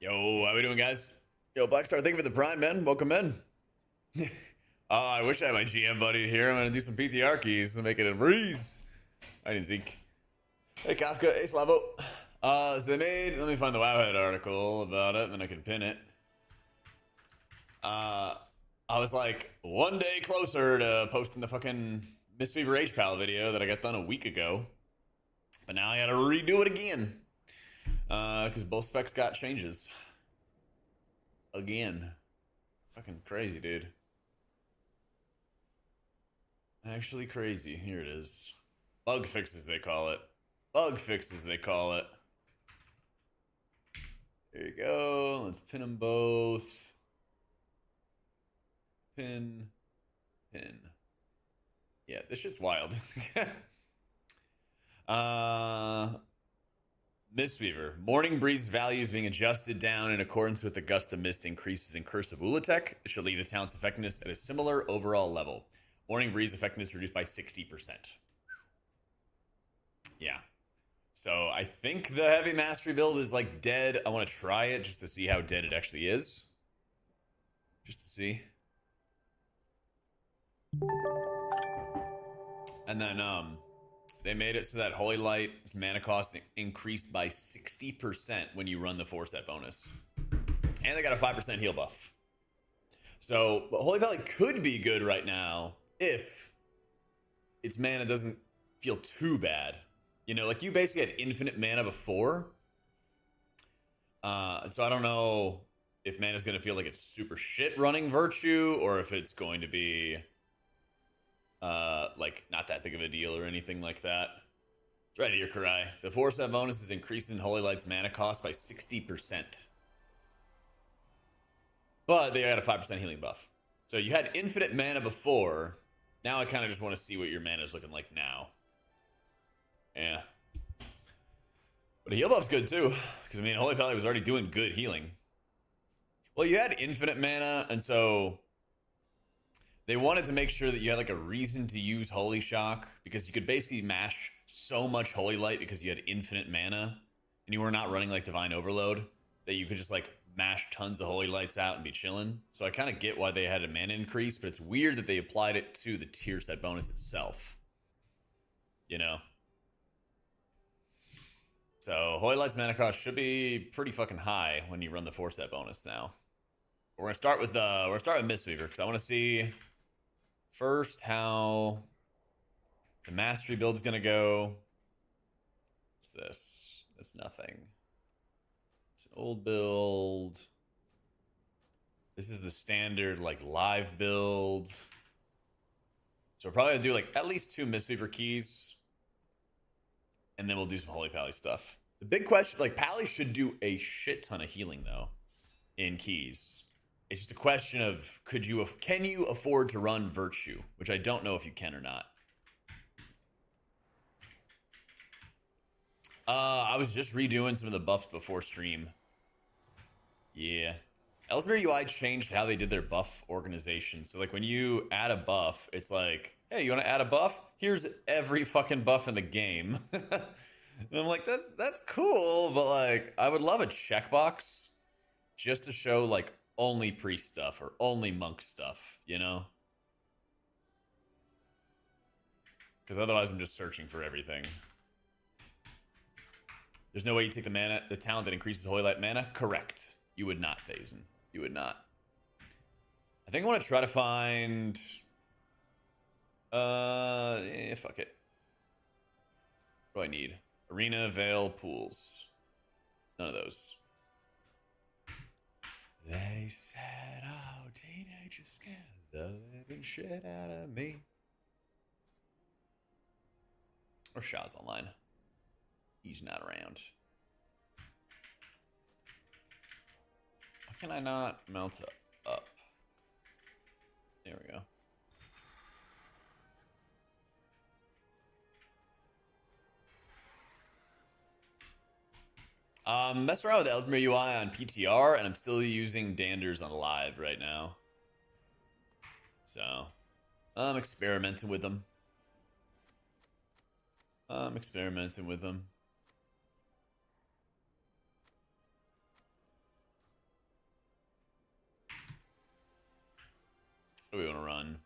Yo, how we doing, guys? Yo, Blackstar, thank you for the prime, man. Welcome in. Oh, I wish I had my GM buddy here. I'm gonna do some PTR keys and make it a breeze. I didn't Zeke. Hey, Kafka. Hey, Slavo. So they made. Let me find the Wowhead article about it, and then I can pin it. I was like one day closer to posting the fucking Mistweaver Hpal video that I got done a week ago, but now I gotta redo it again. Because both specs got changes. Again. Fucking crazy, dude. Actually crazy. Here it is. Bug fixes, they call it. Bug fixes, they call it. There you go. Let's pin them both. Pin. Pin. Yeah, this shit's wild. Mistweaver. Morning breeze values being adjusted down in accordance with the gust of mist increases in Curse of Ulatek. It should leave the talent's effectiveness at a similar overall level. Morning breeze effectiveness reduced by 60%. Yeah. So I think the heavy mastery build is like dead. I want to try it just to see how dead it actually is. Just to see. And then they made it so that Holy Light's mana cost increased by 60% when you run the 4-set bonus. And they got a 5% heal buff. So Holy Valley could be good right now if its mana doesn't feel too bad. You know, like you basically had infinite mana before. And so I don't know if mana's going to feel like it's super shit running Virtue or if it's going to be like not that big of a deal or anything like that. It's right here, Karai. The 4-set bonus is increasing Holy Light's mana cost by 60%. But they got a 5% healing buff. So you had infinite mana before. Now I kind of just want to see what your mana is looking like now. Yeah. But a heal buff's good too. Because, I mean, Holy Pally was already doing good healing. Well, you had infinite mana, and so they wanted to make sure that you had like a reason to use Holy Shock, because you could basically mash so much Holy Light because you had infinite mana, and you were not running like Divine Overload, that you could just like mash tons of Holy Lights out and be chilling. So I kind of get why they had a mana increase, but it's weird that they applied it to the tier set bonus itself. You know? So Holy Light's mana cost should be pretty fucking high when you run the 4-set bonus now. We're gonna start with Mistweaver, because I want to see first how the mastery build's gonna go. What's this? It's nothing. It's an old build. This is the standard like live build. So we're probably gonna do like at least 2 Mistweaver keys. And then we'll do some Holy Pally stuff. The big question, like Pally should do a shit ton of healing though in keys. It's just a question of can you afford to run Virtue, which I don't know if you can or not. I was just redoing some of the buffs before stream. Yeah. Ellesmere UI changed how they did their buff organization. So like when you add a buff, it's like, hey, you want to add a buff? Here's every fucking buff in the game. And I'm like, that's cool, but like I would love a checkbox just to show like only priest stuff or only monk stuff, you know? Because otherwise I'm just searching for everything. There's no way you take the talent that increases Holy Light mana? Correct. You would not, Phasen. You would not. I think I want to try to find... fuck it. What do I need? Arena, Veil, Pools. None of those. They said, oh, teenagers scared the living shit out of me. Or Shaw's online. He's not around. Why can I not mount up? There we go. Mess around with Ellesmere UI on PTR, and I'm still using Danders on live right now. So, I'm experimenting with them. What do we want to run?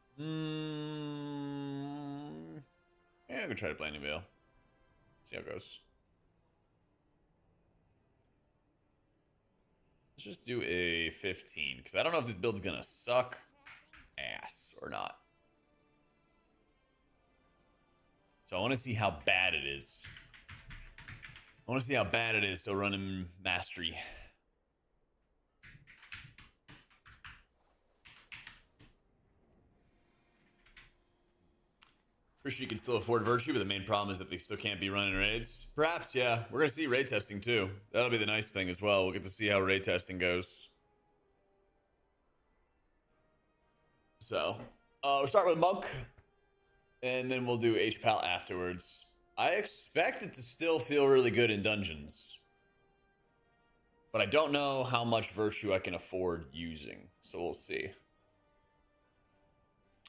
Yeah, I'm gonna try to play Veil. See how it goes. Let's just do a 15, because I don't know if this build's gonna suck ass or not. So I want to see how bad it is. I want to see how bad it is to run in Mastery. Pretty sure you can still afford Virtue, but the main problem is that they still can't be running raids. Perhaps, yeah. We're going to see raid testing too. That'll be the nice thing as well. We'll get to see how raid testing goes. So, we'll start with Monk, and then we'll do Hpal afterwards. I expect it to still feel really good in dungeons, but I don't know how much Virtue I can afford using, so we'll see.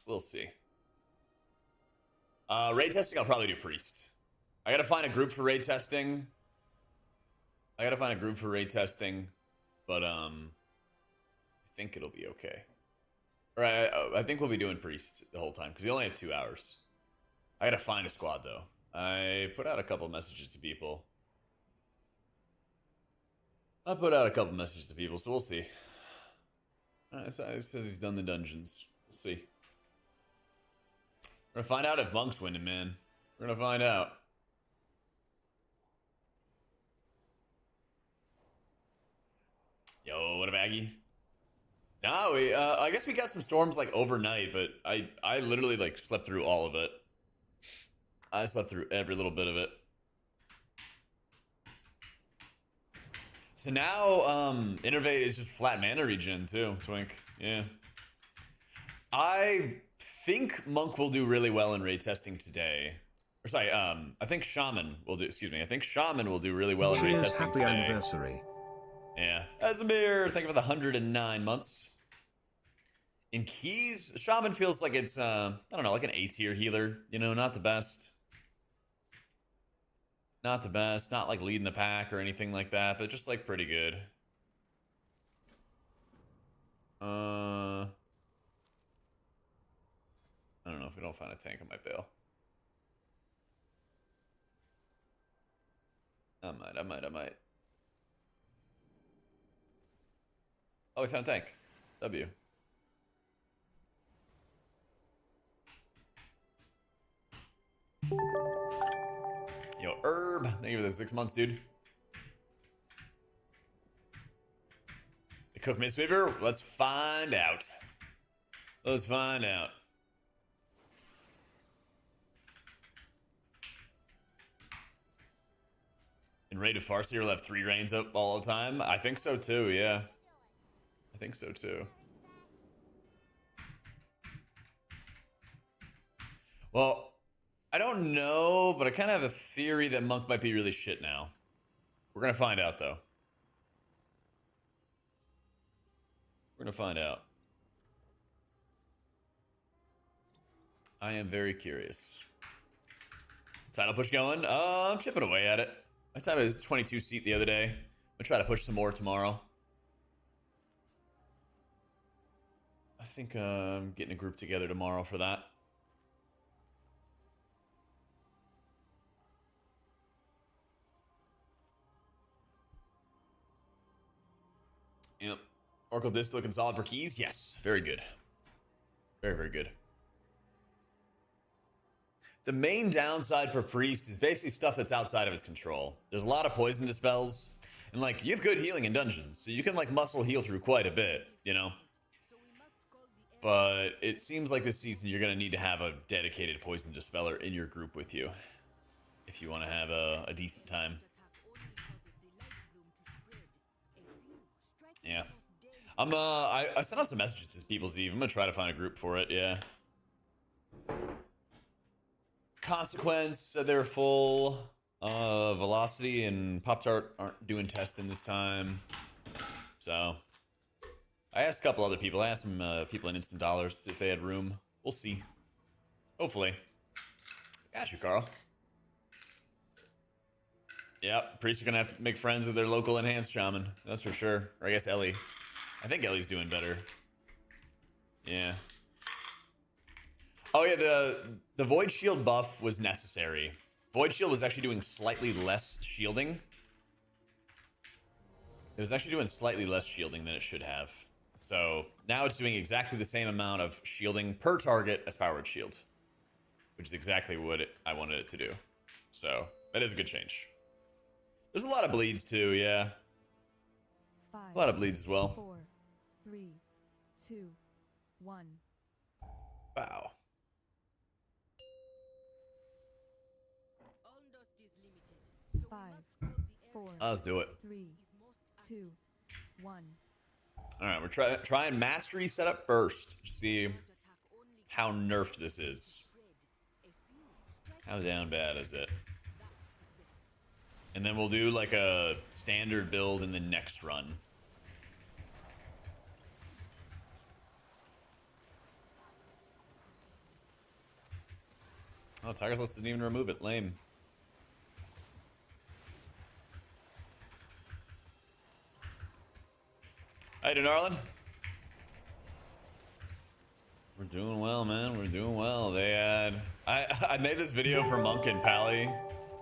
We'll see. Raid testing, I'll probably do Priest. I gotta find a group for raid testing. But I think it'll be okay. Alright, I think we'll be doing Priest the whole time, because we only have 2 hours. I gotta find a squad, though. I put out a couple messages to people. So we'll see. It says he's done the dungeons. We'll see. We're gonna find out if Monk's winning, man. We're gonna find out. Yo, what a baggy. No, I guess we got some storms like overnight, but I literally like slept through all of it. I slept through every little bit of it. So now, Innervate is just flat mana regen too, Twink. Yeah. I think Monk will do really well in raid testing today. Or sorry, I think Shaman will do, excuse me, I think Shaman will do really well in raid testing happy today. Anniversary. Yeah. Azamir, thank you for the 109 months. In Keys, Shaman feels like it's, I don't know, like an A-tier healer. You know, not the best. Not the best. Not like leading the pack or anything like that, but just like pretty good. I don't know. If we don't find a tank, I might bail. I might. Oh, we found a tank. W. Yo, Herb. Thank you for the 6 months, dude. The Cook Mistweaver? Let's find out. Let's find out. In Raid of Farseer, we'll have 3 reigns up all the time? I think so too, yeah. I think so too. Well, I don't know, but I kind of have a theory that Monk might be really shit now. We're gonna find out, though. We're gonna find out. I am very curious. Title push going? I'm chipping away at it. I timed a 22 seat the other day. I'm gonna try to push some more tomorrow. I think I'm getting a group together tomorrow for that. Yep. Oracle Disc looking solid for Keys? Yes. Very good. Very, very good. The main downside for Priest is basically stuff that's outside of his control. There's a lot of poison dispels, and like, you have good healing in dungeons, so you can like muscle heal through quite a bit, you know? But it seems like this season you're gonna need to have a dedicated poison dispeller in your group with you if you want to have a decent time. Yeah. I sent out some messages to People's Eve. I'm gonna try to find a group for it, yeah. Consequence said they're full. Velocity and Pop-Tart aren't doing testing this time. So I asked a couple other people. I asked some people in Instant Dollars if they had room. We'll see. Hopefully. Got you, Carl. Yep, priests are gonna have to make friends with their local enhanced shaman. That's for sure. Or I guess Ellie. I think Ellie's doing better. Yeah. Oh yeah, the Void Shield buff was necessary. Void Shield was actually doing slightly less shielding. It was actually doing slightly less shielding than it should have. So now it's doing exactly the same amount of shielding per target as Powered Shield, which is exactly what I wanted it to do. So that is a good change. There's a lot of bleeds too, yeah. A lot of bleeds as well. 4, 3, 2, 1. Wow. Five, 4, Let's do it. 3, 2, 1. All right, we're trying mastery setup first. See how nerfed this is. How down bad is it? And then we'll do like a standard build in the next run. Oh, Tiger's List didn't even remove it. Lame. How you doing, Arlen? We're doing well, man. We're doing well. They had... I made this video for Monk and Pally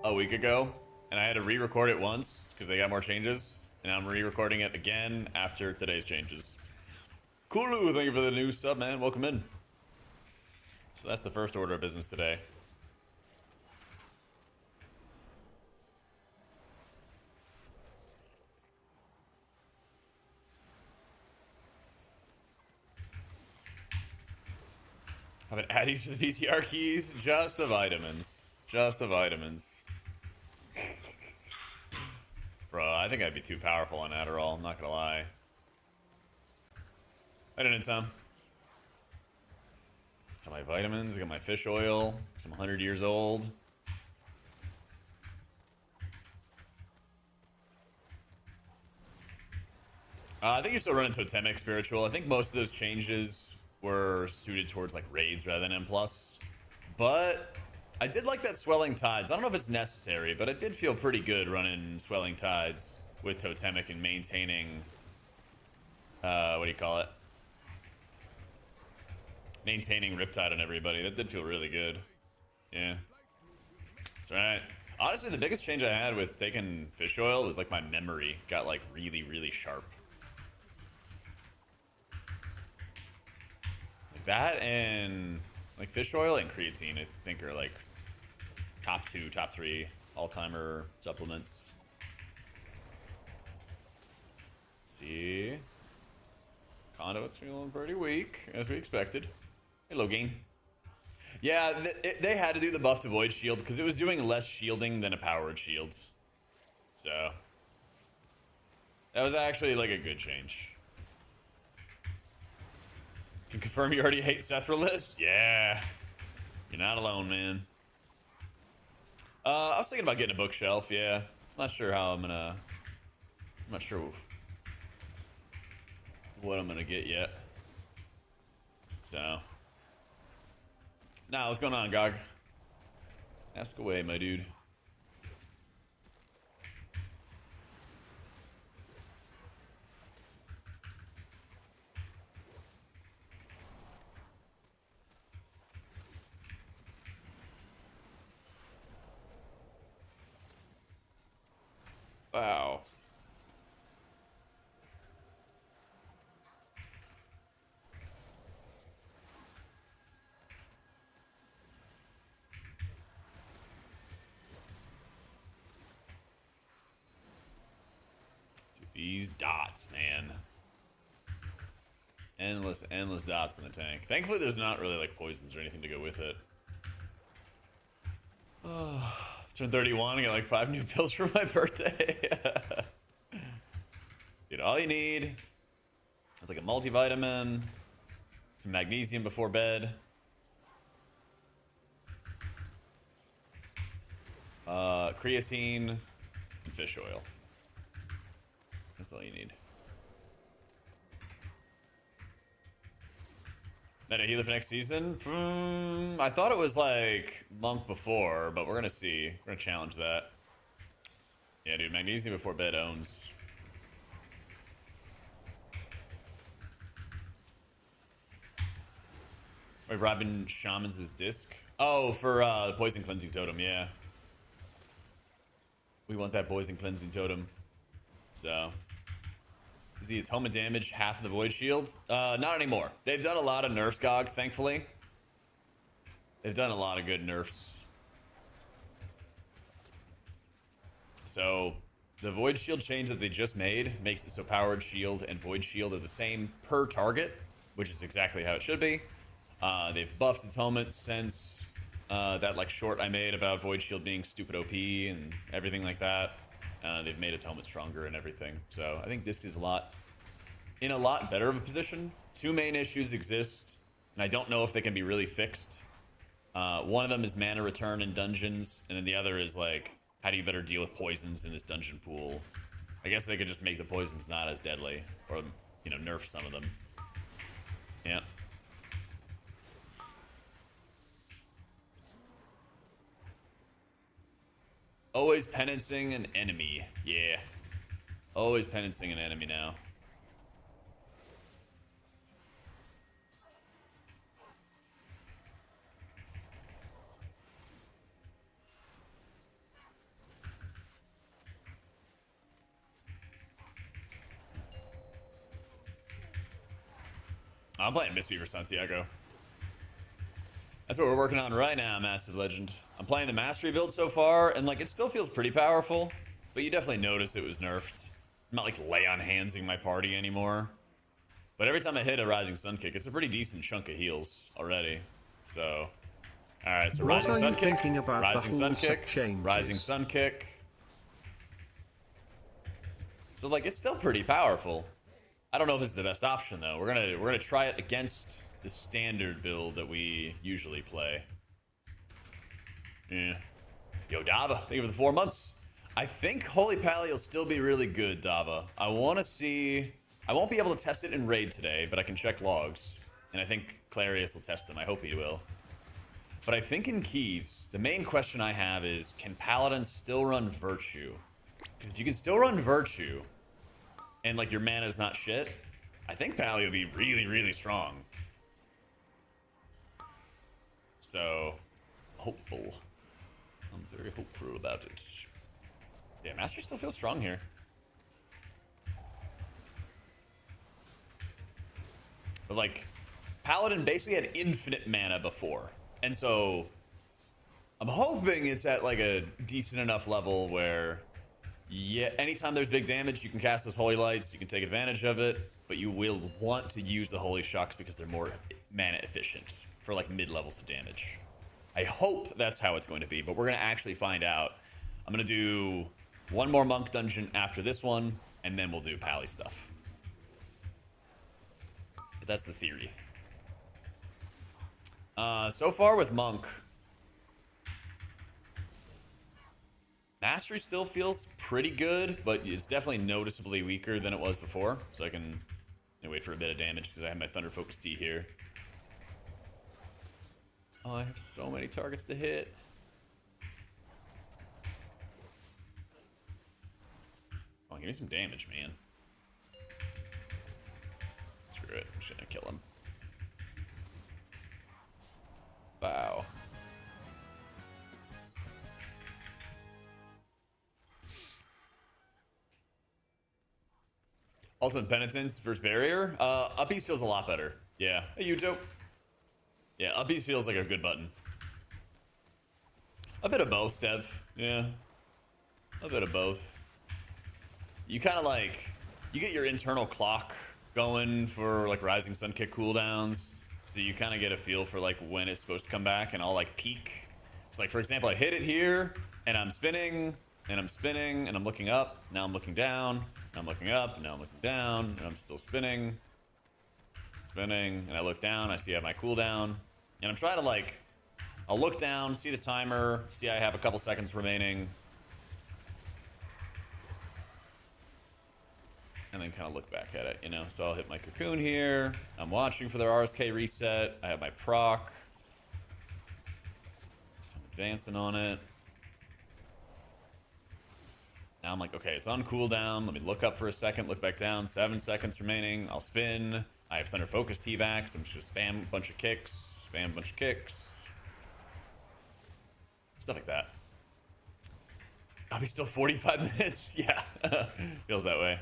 a week ago, and I had to re-record it once because they got more changes, and I'm re-recording it again after today's changes. Kulu, thank you for the new sub, man. Welcome in. So that's the first order of business today. Have an Addies for the PTR keys? Just the vitamins. Just the vitamins. Bro, I think I'd be too powerful on Adderall, I'm not gonna lie. I didn't some. Got my vitamins, got my fish oil, some 100 years old. I think you're still running Totemic Spiritual. I think most of those changes were suited towards like raids rather than M+. But I did like that Swelling Tides. I don't know if it's necessary, but it did feel pretty good running Swelling Tides with Totemic and maintaining, what do you call it? Maintaining Riptide on everybody. That did feel really good. Yeah. That's right. Honestly, the biggest change I had with taking fish oil was like my memory got like really, really sharp. That and like fish oil and creatine, I think, are like top 2, top 3 all-timer supplements. Let's see. Conduit's feeling pretty weak, as we expected. Hey, Logain. Yeah, they had to do the buff to Void Shield because it was doing less shielding than a powered shield. So that was actually like a good change. Can confirm you already hate Sethralist? Yeah. You're not alone, man. I was thinking about getting a bookshelf, yeah. I'm not sure how I'm not sure what I'm gonna get yet. So. Nah, what's going on, Gog? Ask away, my dude. Wow. Dude, these dots, man. Endless dots in the tank. Thankfully, there's not really like poisons or anything to go with it. Oh, turned 31 and got like 5 new pills for my birthday. Dude, all you need is like a multivitamin, some magnesium before bed, creatine, and fish oil. That's all you need. Meta healer for next season? I thought it was like Monk before, but we're gonna see. We're gonna challenge that. Yeah, dude, magnesium before bed owns. Wait, Robin Shamans' disc? Oh, for the Poison Cleansing Totem, yeah. We want that Poison Cleansing Totem. So, is the atonement damage half of the Void Shield? Not anymore. They've done a lot of nerfs, GOG, thankfully. They've done a lot of good nerfs. So, the Void Shield change that they just made makes it so Powered Shield and Void Shield are the same per target, which is exactly how it should be. They've buffed Atonement since that like short I made about Void Shield being stupid OP and everything like that. They've made Atonement stronger and everything. So I think Disc is in a lot better of a position. Two main issues exist, and I don't know if they can be really fixed. One of them is mana return in dungeons, and then the other is like, how do you better deal with poisons in this dungeon pool? I guess they could just make the poisons not as deadly, or, you know, nerf some of them. Yeah. Always penancing an enemy. Yeah. Always penancing an enemy now. I'm playing Mistweaver Santiago. That's what we're working on right now, Massive Legend. I'm playing the Mastery build so far, and like it still feels pretty powerful, but you definitely notice it was nerfed. I'm not like lay on handsing my party anymore. But every time I hit a Rising Sun Kick, it's a pretty decent chunk of heals already. So, alright, so Rising Sun Kick, Rising Sun Kick, Rising Sun Kick. So like it's still pretty powerful. I don't know if it's the best option though. We're gonna try it against the standard build that we usually play. Yeah. Yo, Dava, thank you for the 4 months. I think Holy Pally will still be really good, Dava. I want to see. I won't be able to test it in raid today, but I can check logs, and I think Clarius will test them. I hope he will. But I think in keys, the main question I have is, can Paladins still run Virtue? Because if you can still run Virtue, and like your mana is not shit, I think Pally will be really, really strong. So, hopeful. I'm very hopeful about it. Yeah, Master still feels strong here. But like, Paladin basically had infinite mana before. And so, I'm hoping it's at like a decent enough level where, yeah, anytime there's big damage, you can cast those Holy Lights, you can take advantage of it, but you will want to use the Holy Shocks because they're more mana efficient for like mid levels of damage. I hope that's how it's going to be, but we're going to actually find out. I'm going to do one more Monk dungeon after this one, and then we'll do Pally stuff. But that's the theory. So far with Monk, Mastery still feels pretty good, but it's definitely noticeably weaker than it was before. So I can wait for a bit of damage because I have my Thunder Focus T here. Oh, I have so many targets to hit. Oh, give me some damage, man. Screw it. I'm just gonna kill him. Wow. Ultimate Penitence versus Barrier. Uppies feels a lot better. Yeah. Hey, Yuto. Yeah, Uppies feels like a good button. A bit of both, Stev. Yeah. A bit of both. You kind of like, you get your internal clock going for like Rising Sun Kick cooldowns. So you kind of get a feel for like when it's supposed to come back, and I'll like peak. So like, for example, I hit it here and I'm spinning and I'm spinning and I'm looking up. Now I'm looking down. Now I'm looking up. Now I'm looking down and I'm still spinning. Spinning, and I look down. I see I have my cooldown. And I'm trying to like, I'll look down, see the timer, see I have a couple seconds remaining. And then kind of look back at it, you know? So I'll hit my cocoon here. I'm watching for their RSK reset. I have my proc. So I'm advancing on it. Now I'm like, okay, it's on cooldown. Let me look up for a second, look back down. 7 seconds remaining. I'll spin. I have Thunder Focus T-Vac, so I'm just gonna spam a bunch of kicks, spam a bunch of kicks. Stuff like that. I'll be still 45 minutes. Yeah. Feels that way.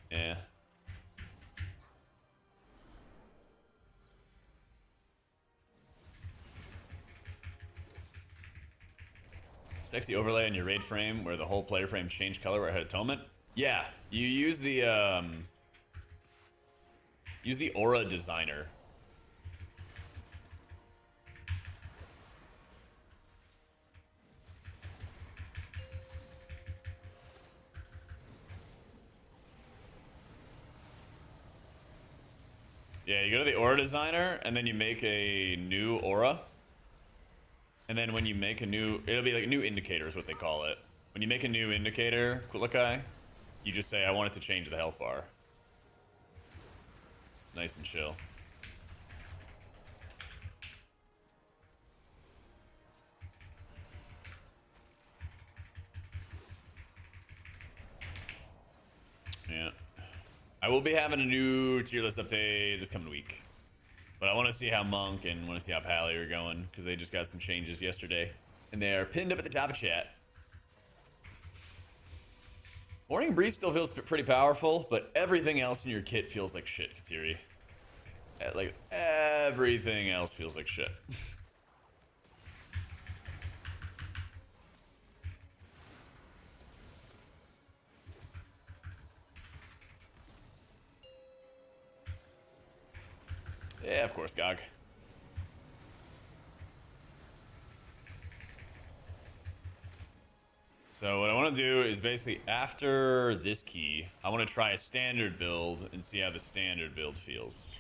Yeah. Sexy overlay on your raid frame where the whole player frame changed color where it had atonement. Yeah, you use the aura designer. Yeah, you go to the aura designer and then you make a new aura. And then when you make a new, it'll be like a new indicator is what they call it. When you make a new indicator, Kulikai, you just say, I want it to change the health bar. It's nice and chill. Yeah. I will be having a new tier list update this coming week. But I want to see how Monk and want to see how Pally are going, because they just got some changes yesterday. And they are pinned up at the top of chat. Morning Breeze still feels pretty powerful, but everything else in your kit feels like shit, Katiri. Like, everything else feels like shit. Yeah, of course, Gog. So what I want to do is basically after this key, I want to try a standard build and see how the standard build feels.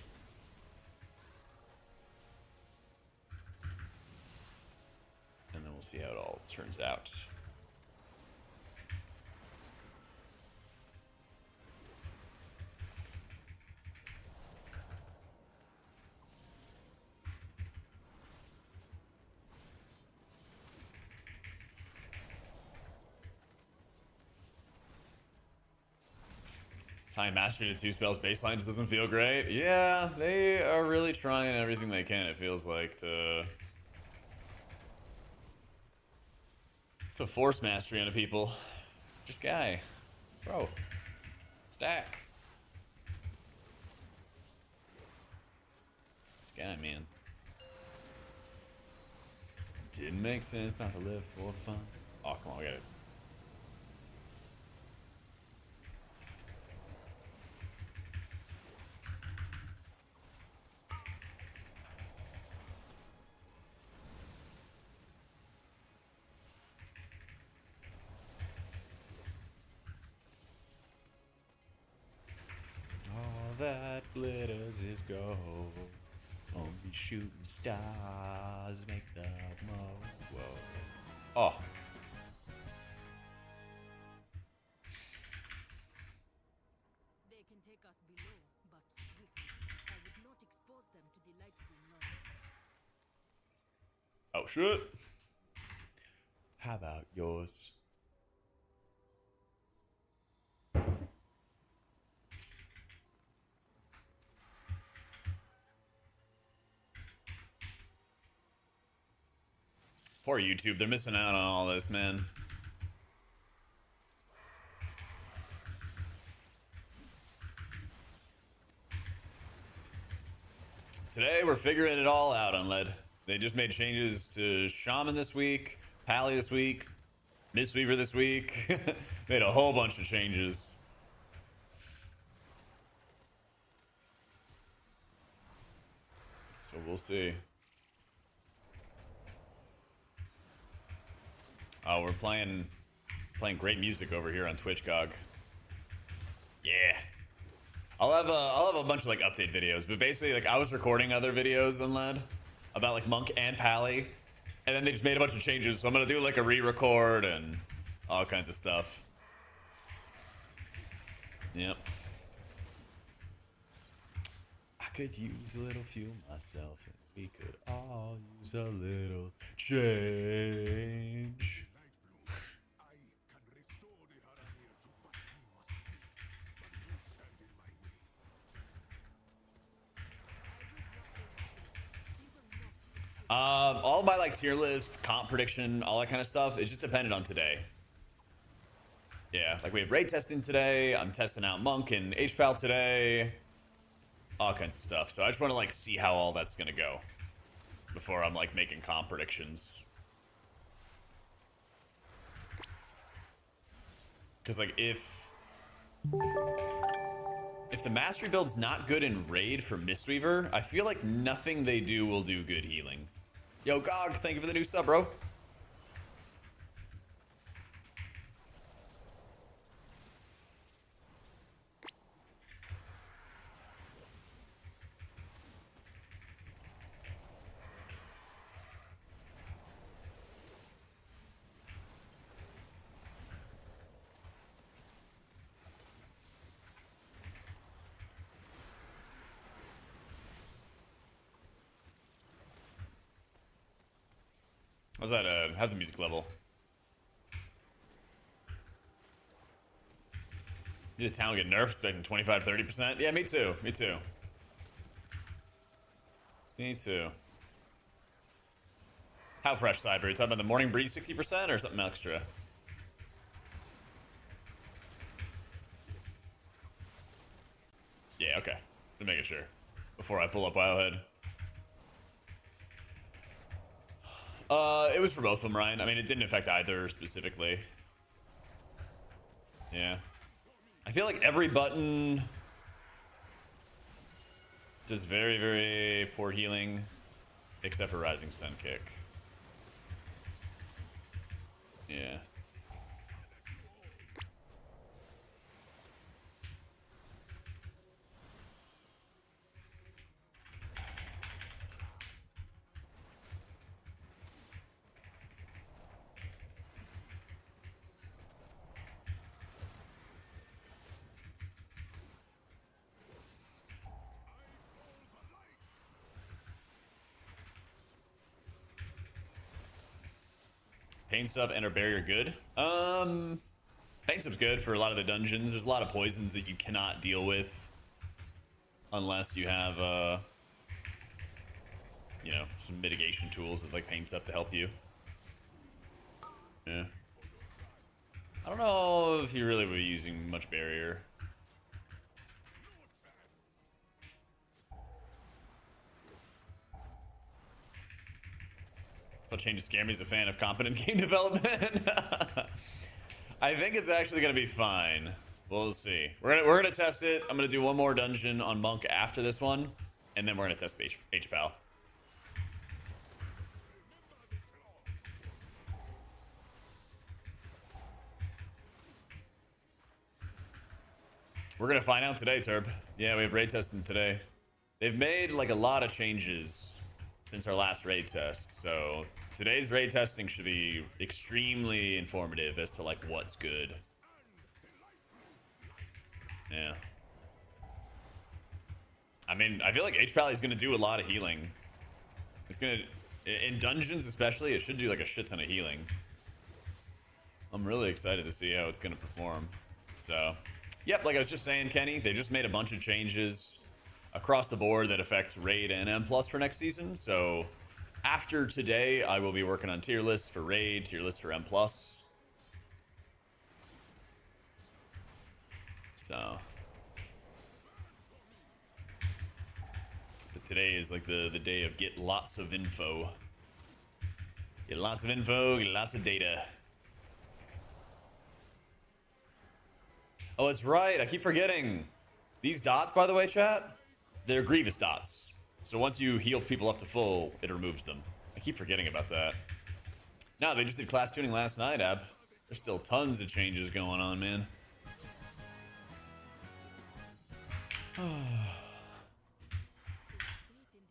And then we'll see how it all turns out. Time mastery to 2 spells baseline just doesn't feel great. Yeah, they are really trying everything they can, it feels like, to force mastery onto people. Just guy. Bro. Stack. This guy, man. Didn't make sense not to live for fun. Oh, come on, we got it. All that glitters is gold. Only shooting stars make the most. Whoa. Oh. They can take us below, but swiftly. I would not expose them to delightful knowledge. Oh, shit. How about yours? Poor YouTube, they're missing out on all this, man. Today, we're figuring it all out on LED. They just made changes to Shaman this week, Pally this week, Mistweaver this week. Made a whole bunch of changes. So we'll see. Oh, we're playing great music over here on Twitch, GOG. Yeah. I'll have a bunch of like update videos, but basically like I was recording other videos on LED about like Monk and Pally, and then they just made a bunch of changes, so I'm gonna do like a re-record and all kinds of stuff. Yep. I could use a little fuel myself, and we could all use a little change. All my like tier list, comp prediction, all that kind of stuff, it just depended on today. Yeah, like we have raid testing today. I'm testing out Monk and Hpal today. All kinds of stuff. So I just want to like see how all that's gonna go before I'm like making comp predictions. Because like if the mastery build's not good in raid for Mistweaver, I feel like nothing they do will do good healing. Yo, Gog, thank you for the new sub, bro. How's that, how's the music level? Did the town get nerfed, expecting 25-30%? Yeah, me too, me too. Me too. How fresh, Cyber? You talking about the morning breeze 60% or something extra? Yeah, okay. Just making sure. Before I pull up Wildhead. It was for both of them, Ryan. I mean, it didn't affect either specifically. Yeah. I feel like every button does very, very poor healing, except for Rising Sun Kick. Yeah. Pain sub and or barrier good. Pain sub's good for a lot of the dungeons. There's a lot of poisons that you cannot deal with unless you have you know, some mitigation tools with like pain sub to help you. Yeah. I don't know if you really were using much barrier. Hpal Changes scare me as a fan of competent game development. I think it's actually gonna be fine. We'll see. We're gonna test it. I'm gonna do one more dungeon on Monk after this one, and then we're gonna test Hpal. We're gonna find out today, Turb. Yeah, we have raid testing today. They've made like a lot of changes since our last raid test, so today's raid testing should be extremely informative as to like what's good. Yeah. I mean, I feel like Hpal is gonna do a lot of healing. It's gonna, in dungeons especially, it should do like a shit ton of healing. I'm really excited to see how it's gonna perform. So, yep, like I was just saying, Kenny, they just made a bunch of changes across the board that affect raid and M plus for next season. So after today, I will be working on tier lists for raid, tier lists for M plus. So, but today is like the day of get lots of info. Get lots of info, get lots of data. Oh, that's right. I keep forgetting. These dots, by the way, chat, they're Grievous dots. So once you heal people up to full, it removes them. I keep forgetting about that. No, they just did class tuning last night, Ab. There's still tons of changes going on, man.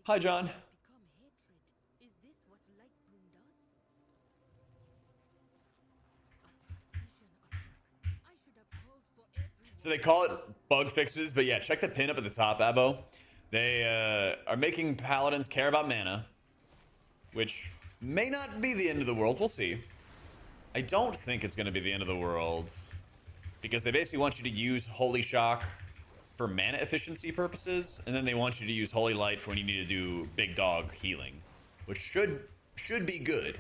Hi, John. Become hatred. Is this what light bloom does? A precision attack. I should have called for everyone. So they call it bug fixes, but yeah, check the pin up at the top, Abo. They are making paladins care about mana, which may not be the end of the world. We'll see. I don't think it's going to be the end of the world because they basically want you to use Holy Shock for mana efficiency purposes, and then they want you to use Holy Light for when you need to do big dog healing. which should be good.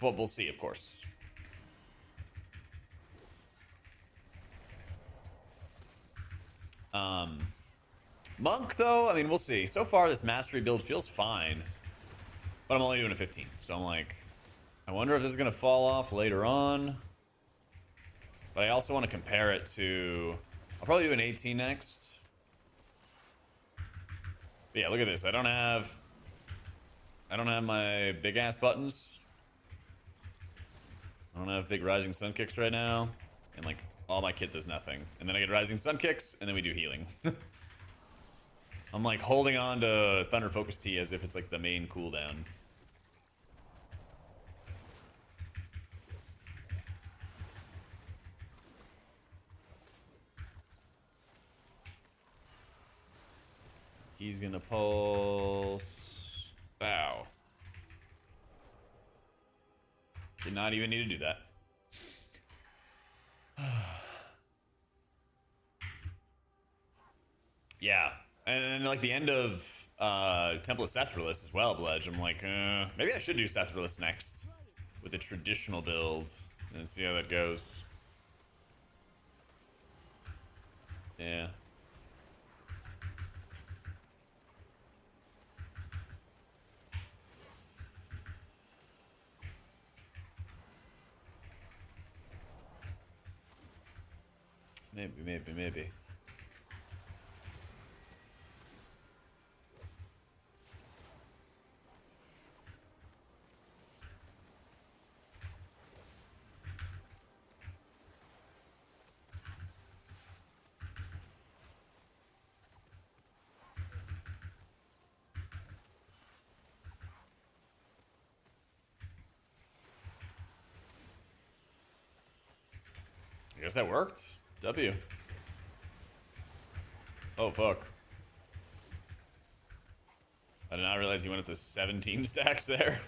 But we'll see, of course. Monk, though, I mean, we'll see. So far, this mastery build feels fine. But I'm only doing a 15. So I'm like, I wonder if this is going to fall off later on. But I also want to compare it to... I'll probably do an 18 next. But yeah, look at this. I don't have my big-ass buttons. I don't have big Rising Sun kicks right now. And, like, all my kit does nothing. And then I get Rising Sun kicks, and then we do healing. I'm, like, holding on to Thunder Focus Tea as if it's, like, the main cooldown. He's gonna pulse... Bow. Did not even need to do that. Yeah. And then, like, the end of Temple of Sethralus as well, Bledge. I'm like, maybe I should do Sethralus next with a traditional build and see how that goes. Yeah. Maybe. I guess that worked. W. Oh, fuck. I did not realize he went up to 17 stacks there.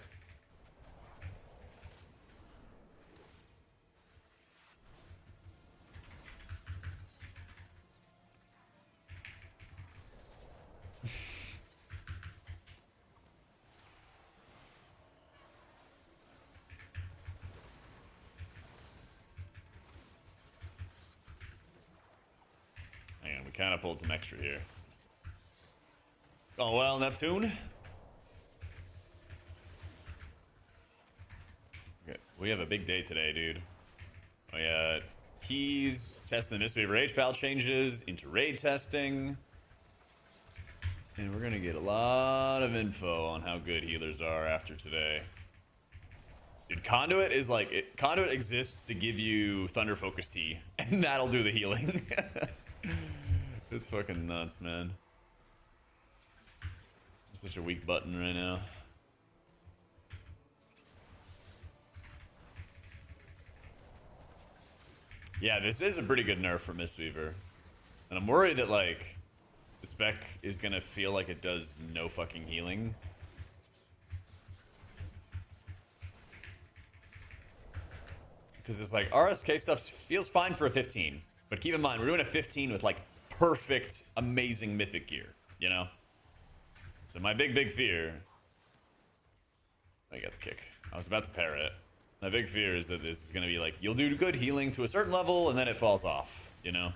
Hang on, we kind of pulled some extra here. Oh well, Neptune. Okay, we have a big day today, dude. Oh yeah, keys, testing the Mistweaver Hpal changes into raid testing. And we're gonna get a lot of info on how good healers are after today. Dude, Conduit is like, Conduit exists to give you Thunder Focus Tea, and that'll do the healing. It's fucking nuts, man. It's such a weak button right now. Yeah, this is a pretty good nerf for Mistweaver. And I'm worried that, like, the spec is gonna feel like it does no fucking healing. Because it's like, RSK stuff feels fine for a 15. But keep in mind, we're doing a 15 with, like, perfect, amazing mythic gear, you know? So my big fear... I got the kick. I was about to parry it. My big fear is that this is going to be like, you'll do good healing to a certain level, and then it falls off, you know?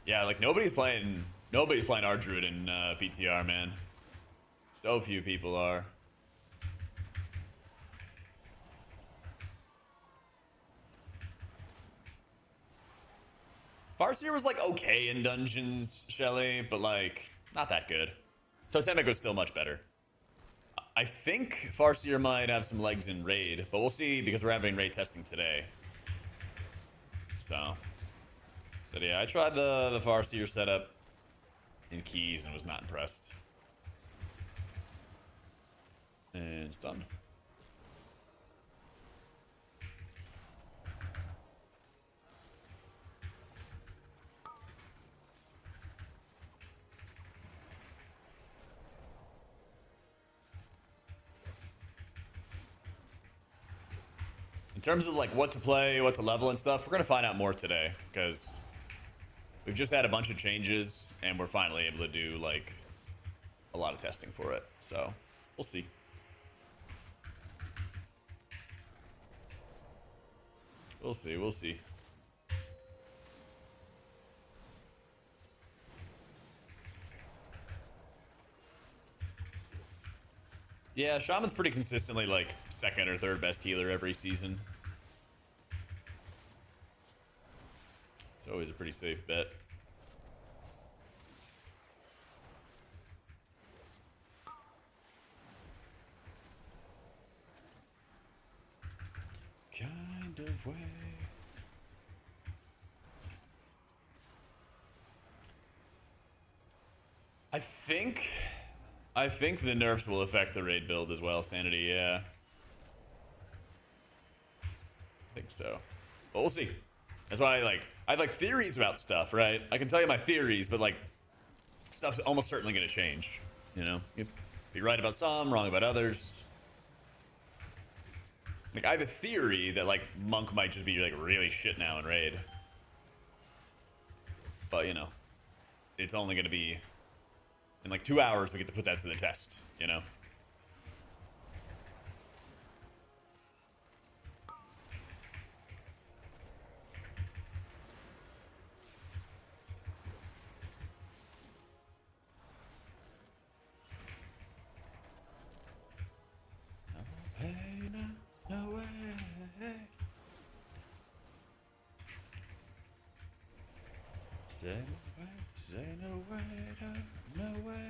Yeah, like nobody's playing our Druid in PTR, man. So few people are. Farseer was like okay in dungeons, Shelly, but like not that good. Totemic was still much better. I think Farseer might have some legs in raid, but we'll see because we're having raid testing today. So, but yeah, I tried the Farseer setup in keys and was not impressed. And stunned. terms of like what to play, what to level and stuff, we're gonna find out more today because we've just had a bunch of changes and we're finally able to do like a lot of testing for it. So we'll see. We'll see. We'll see. Yeah, Shaman's pretty consistently like second or third best healer every season. It's always a pretty safe bet. Kind of way. I think the nerfs will affect the raid build as well, Sanity, yeah. I think so. But we'll see. That's why I have like theories about stuff, right? I can tell you my theories, but like stuff's almost certainly gonna change. You know? You'd be right about some, wrong about others. Like I have a theory that like Monk might just be like really shit now in raid. But you know, it's only gonna be in like 2 hours we get to put that to the test, you know? Hey, no way. Say no way, no way.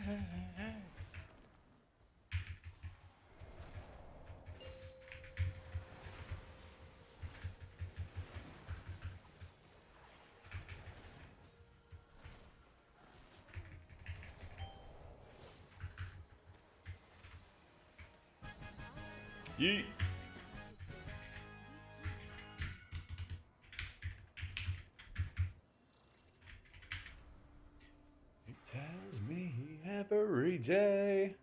Yeet. He tells me every day.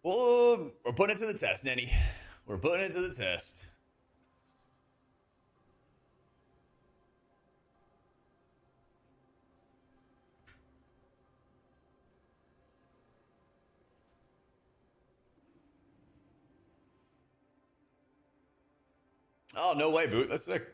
Well, we're putting it to the test, Nenny. We're putting it to the test. Oh, no way, Boot. That's sick.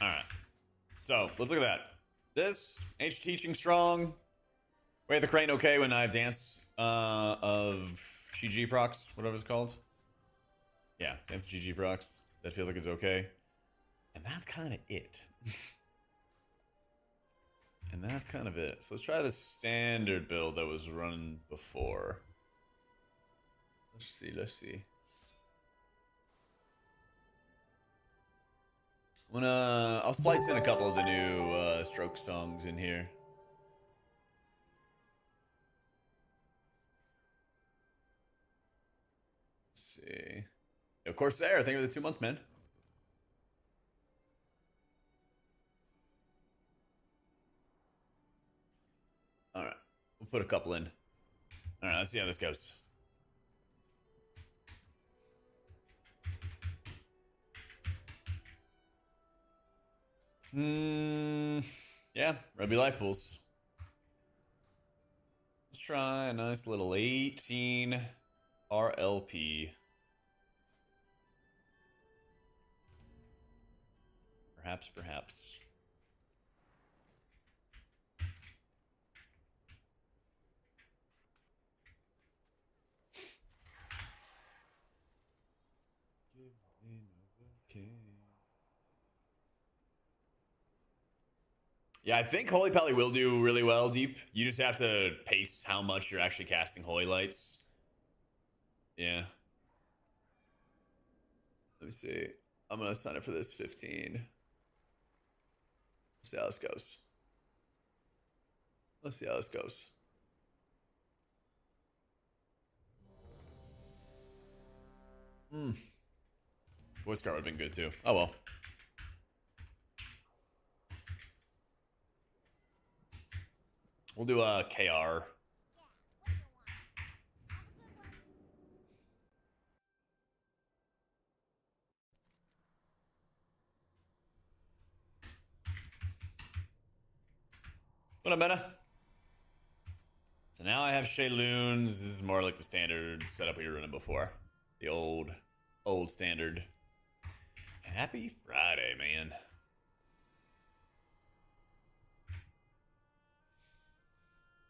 All right. So let's look at that. This H teaching strong. Wait, the crane okay when I have dance of GG procs, whatever it's called. Yeah, dance GG procs. That feels like it's okay. And that's kind of it. And that's kind of it. So let's try the standard build that was run before. Let's see, let's see. I'll splice in a couple of the new stroke songs in here. Let's see. Of course, Sarah, thank you for the 2 months, man. All right, we'll put a couple in. All right, let's see how this goes. Yeah, Ruby Light Pools. Let's try a nice little 18 RLP. Perhaps. Yeah, I think Holy Pally will do really well deep. You just have to pace how much you're actually casting Holy Lights. Yeah. Let me see. I'm going to sign up for this 15. See how this goes. Let's see how this goes. Voice card would have been good too. Oh well. We'll do a KR. What up, Meta? So now I have Shayloons. This is more like the standard setup we were running before. The old standard. Happy Friday, man.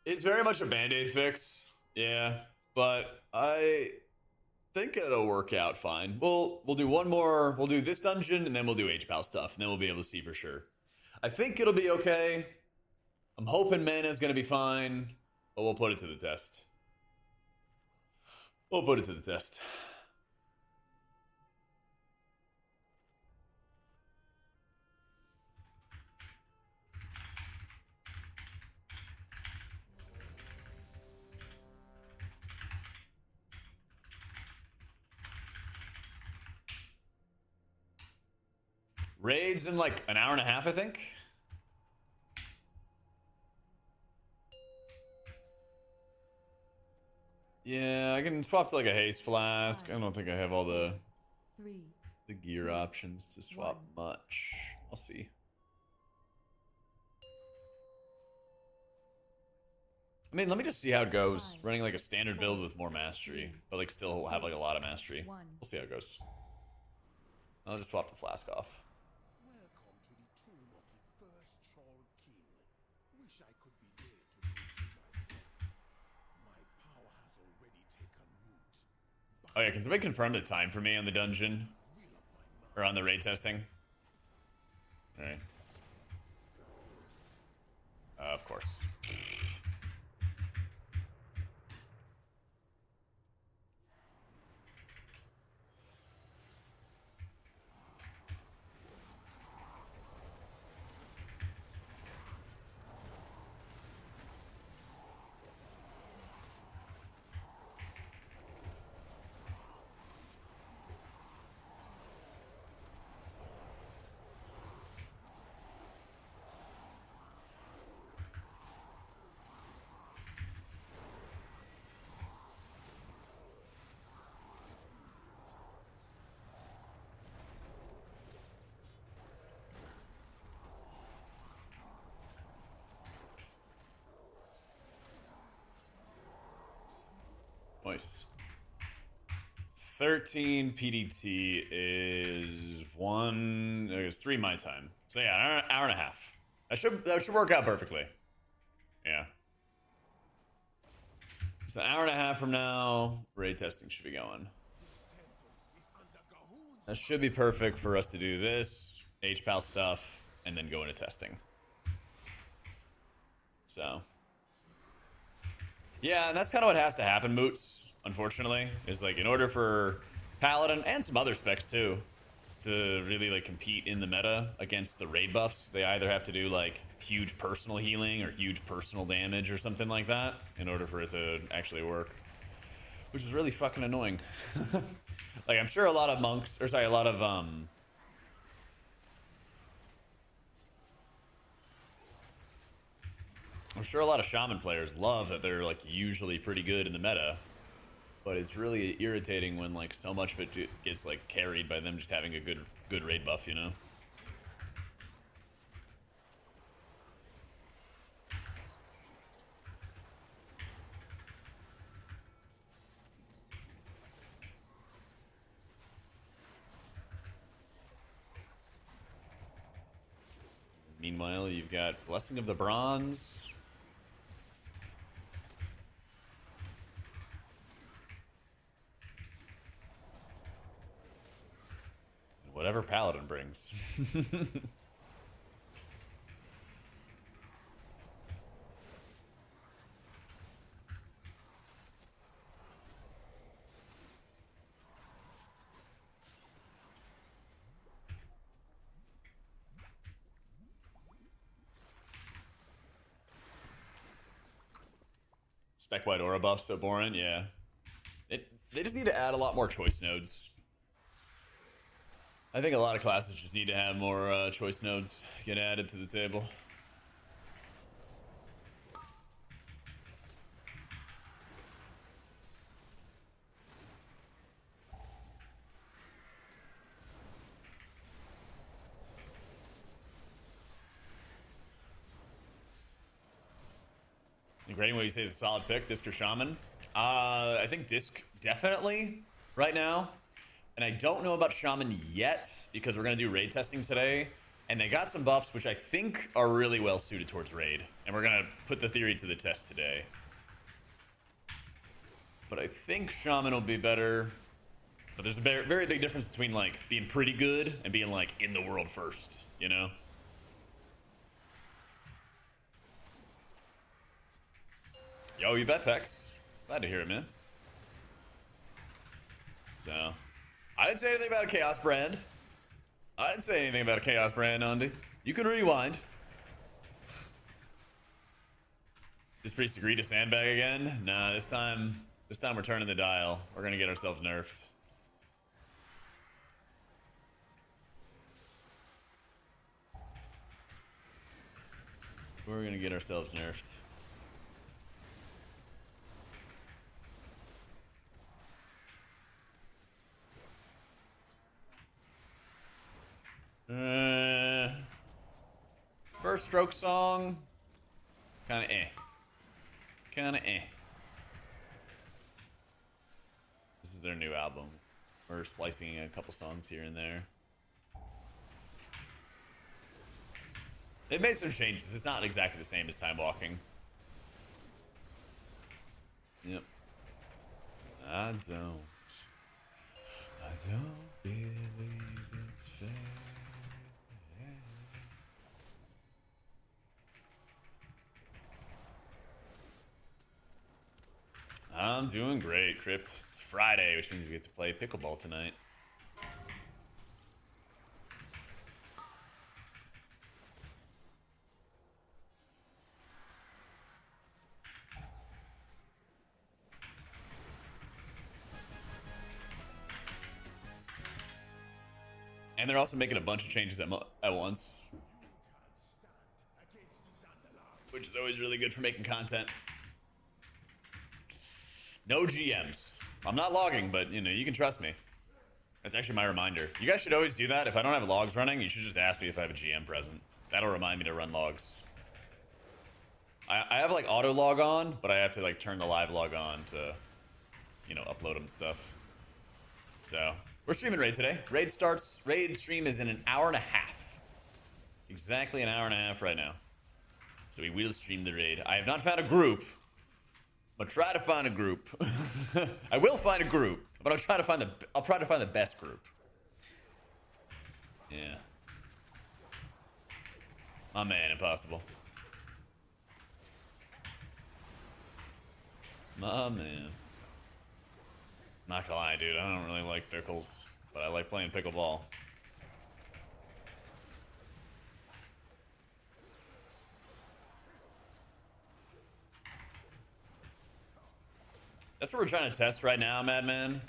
It's very much a band-aid fix. Yeah, but I think it'll work out fine. We'll do one more. We'll do this dungeon, and then we'll do Hpal stuff, and then we'll be able to see for sure. I think it'll be okay. I'm hoping mana's gonna be fine, but we'll put it to the test. We'll put it to the test. Raids in like an hour and a half, I think. Yeah, I can swap to like a haste flask. I don't think I have all the gear options to swap much. I'll see. I mean, let me just see how it goes. Running like a standard build with more mastery, but like still have like a lot of mastery. We'll see how it goes. I'll just swap the flask off. Welcome to the tomb of the first troll king. Wish I could be there to greet you myself. My power has already taken root. Oh yeah, can somebody confirm the time for me on the dungeon? Or on the raid testing? Alright. Of course. Nice. 13 PDT is 1. It's 3 my time. So yeah, hour and a half. That should work out perfectly. Yeah. So an hour and a half from now, raid testing should be going. That should be perfect for us to do this, Hpal stuff, and then go into testing. So. Yeah, and that's kind of what has to happen, Moots, unfortunately, is like in order for Paladin and some other specs too to really like compete in the meta against the raid buffs, they either have to do like huge personal healing or huge personal damage or something like that in order for it to actually work, which is really fucking annoying. Like I'm sure a lot of monks, or sorry, a lot of I'm sure a lot of shaman players love that they're like usually pretty good in the meta, but it's really irritating when like so much of it gets like carried by them just having a good raid buff, you know? Meanwhile, you've got Blessing of the Bronze. Whatever Paladin brings. Spec wide aura buff so boring, yeah. They just need to add a lot more choice nodes. I think a lot of classes just need to have more choice nodes get added to the table. Grading what you say is a solid pick, Disc or Shaman. I think Disc definitely right now. And I don't know about Shaman yet because we're going to do raid testing today. And they got some buffs which I think are really well suited towards raid. And we're going to put the theory to the test today. But I think Shaman will be better. But there's a very, very big difference between like being pretty good and being like in the world first, you know? Yo, you bet, Pex. Glad to hear it, man. So, I didn't say anything about a Chaos brand. I didn't say anything about a Chaos brand, Andy. You can rewind. This priest agreed to sandbag again? Nah, this time we're turning the dial. We're gonna get ourselves nerfed. We're gonna get ourselves nerfed. First stroke song, kinda eh. This is their new album. We're splicing a couple songs here and there. They've made some changes. It's not exactly the same as Time Walking. Yep. I don't believe it's fair. I'm doing great, Crypt. It's Friday, which means we get to play pickleball tonight. And they're also making a bunch of changes at once, which is always really good for making content. No GMs. I'm not logging, but you know, you can trust me. That's actually my reminder. You guys should always do that. If I don't have logs running, you should just ask me if I have a GM present. That'll remind me to run logs. I have like auto log on, but I have to like turn the live log on to, you know, upload them and stuff. So we're streaming raid today. Raid stream is in an hour and a half. Exactly an hour and a half right now. So we will stream the raid. I have not found a group. But try to find a group. I will find a group, but I'll try to find the best group. Yeah. My man, impossible. My man. Not gonna lie, dude. I don't really like pickles, but I like playing pickleball. That's what we're trying to test right now, Madman.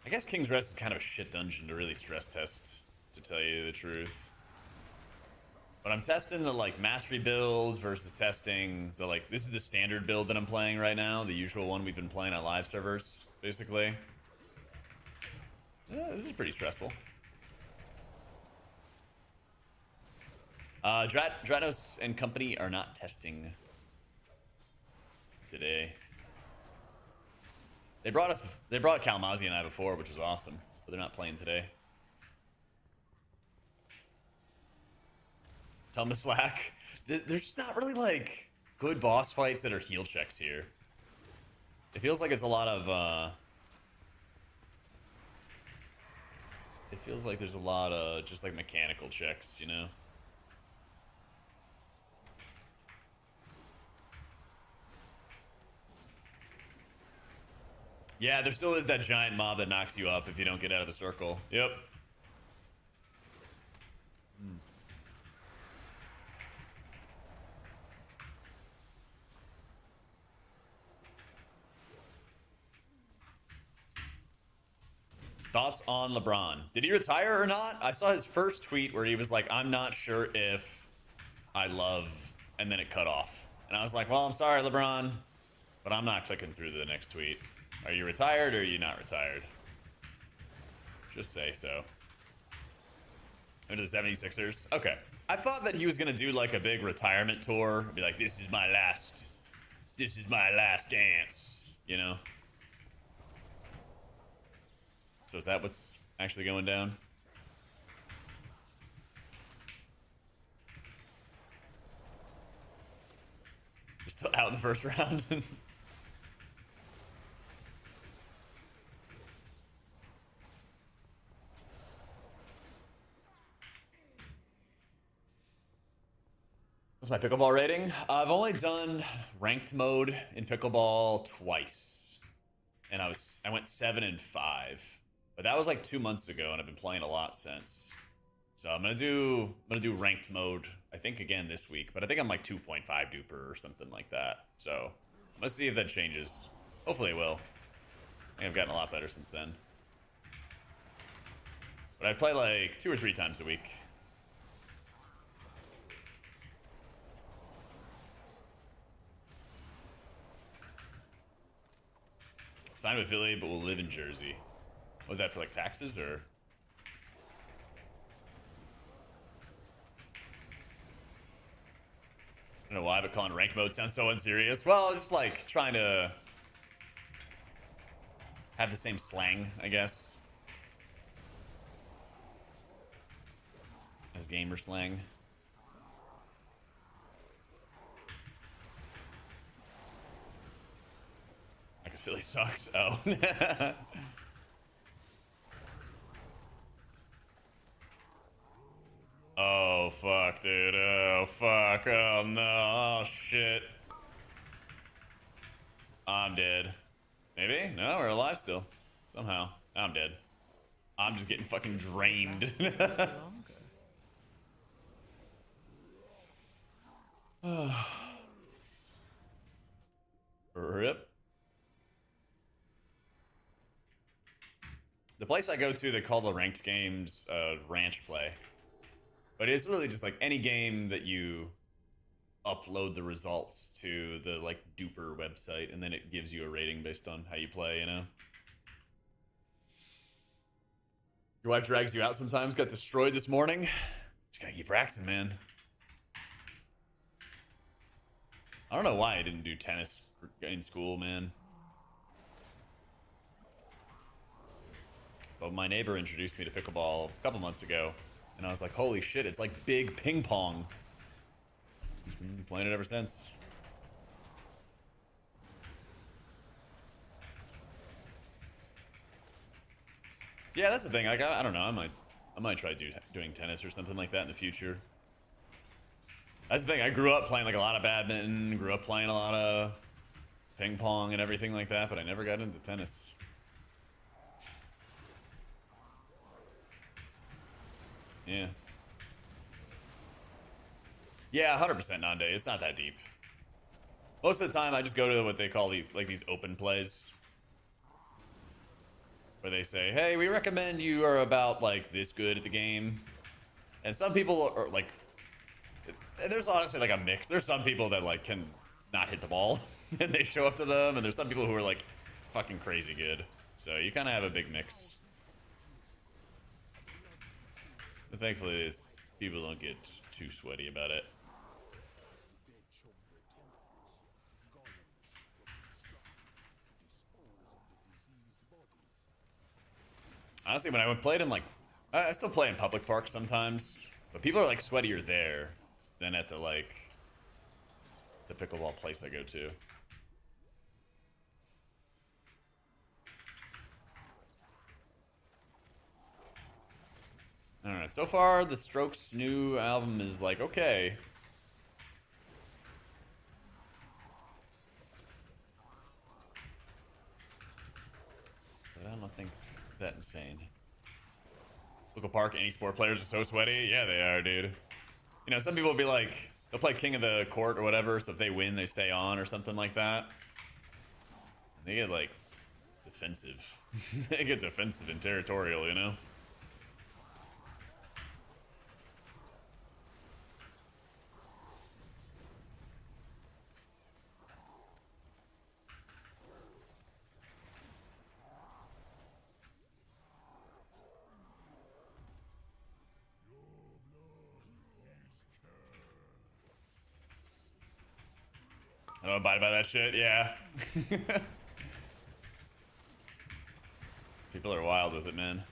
I guess King's Rest is kind of a shit dungeon to really stress test, to tell you the truth. But I'm testing the like mastery build versus testing the like, this is the standard build that I'm playing right now, the usual one we've been playing on live servers, basically. Yeah, this is pretty stressful. Dranos and company are not testing today. They brought Kalmazi and I before, which was awesome, but they're not playing today. Tell them to slack. There's just not really like good boss fights that are heal checks here. It feels like it's a lot of it feels like there's a lot of just like mechanical checks, you know? Yeah, there still is that giant mob that knocks you up if you don't get out of the circle. Yep. Thoughts on LeBron? Did he retire or not? I saw his first tweet where he was like, I'm not sure if I love, and then it cut off. And I was like, well, I'm sorry, LeBron, but I'm not clicking through to the next tweet. Are you retired or are you not retired? Just say so. Into the 76ers? Okay. I thought that he was gonna do like a big retirement tour. Be like, this is my last dance, you know? So is that what's actually going down? You're still out in the first round. What's my pickleball rating? I've only done ranked mode in pickleball twice, and I went 7 and 5, but that was like 2 months ago, and I've been playing a lot since. So I'm gonna do ranked mode, I think, again this week, but I think I'm like 2.5 duper or something like that. So let's see if that changes. Hopefully it will. I think I've gotten a lot better since then. But I play like 2 or 3 times a week. Signed with Philly, but will live in Jersey. Was that for like taxes or? I don't know why, but calling ranked mode sounds so unserious. Well, just like trying to have the same slang, I guess, as gamer slang. Because Philly sucks. Oh. Oh, fuck, dude. Oh, fuck. Oh, no. Oh, shit. I'm dead. Maybe? No, we're alive still. Somehow. I'm dead. I'm just getting fucking drained. Rip. The place I go to, they call the ranked games ranch play. But it's literally just like any game that you upload the results to the like duper website, and then it gives you a rating based on how you play, you know? Your wife drags you out sometimes, got destroyed this morning. Just gotta keep practicing, man. I don't know why I didn't do tennis in school, man. But my neighbor introduced me to pickleball a couple months ago, and I was like, holy shit, it's like big ping pong. Just been playing it ever since. Yeah, that's the thing. Like, I don't know. I might try doing tennis or something like that in the future. That's the thing. I grew up playing like a lot of badminton, grew up playing a lot of ping pong and everything like that, but I never got into tennis. Yeah. Yeah, 100% non-day. It's not that deep. Most of the time, I just go to what they call these open plays, where they say, "Hey, we recommend you are about like this good at the game," and some people are like, there's honestly like a mix. There's some people that like can not hit the ball, and they show up to them, and there's some people who are like fucking crazy good. So you kind of have a big mix. But thankfully, people don't get too sweaty about it. Honestly, when I played in like, I still play in public parks sometimes, but people are like sweatier there than at the like the pickleball place I go to. All right, so far the Strokes' new album is like okay. But I don't think that insane. Local Park, any sport players are so sweaty. Yeah, they are, dude. You know, some people will be like, they'll play King of the Court or whatever, so if they win, they stay on or something like that. And they get like defensive. They get defensive and territorial, you know? I don't abide by that shit, yeah. People are wild with it, man.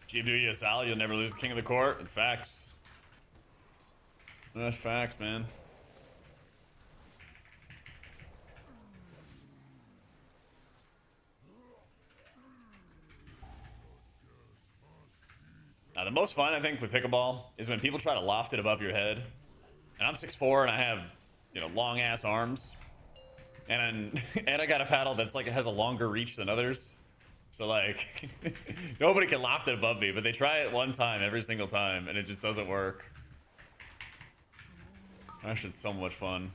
GM do you a solid, you'll never lose King of the Court. It's facts. That's facts, man. Now, the most fun, I think, with pickleball is when people try to loft it above your head. And I'm 6'4", and I have, you know, long-ass arms. And I got a paddle that's like, it has a longer reach than others. So, like, nobody can loft it above me, but they try it one time every single time, and it just doesn't work. That shit's so much fun.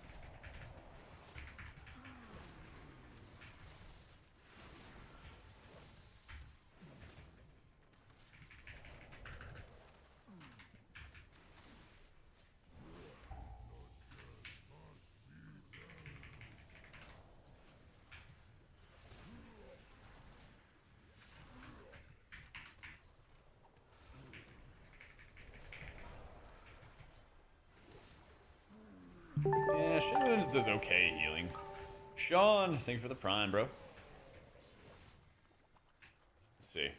Yeah, Shadows does okay healing. Sean, thank you for the prime, bro. Let's see.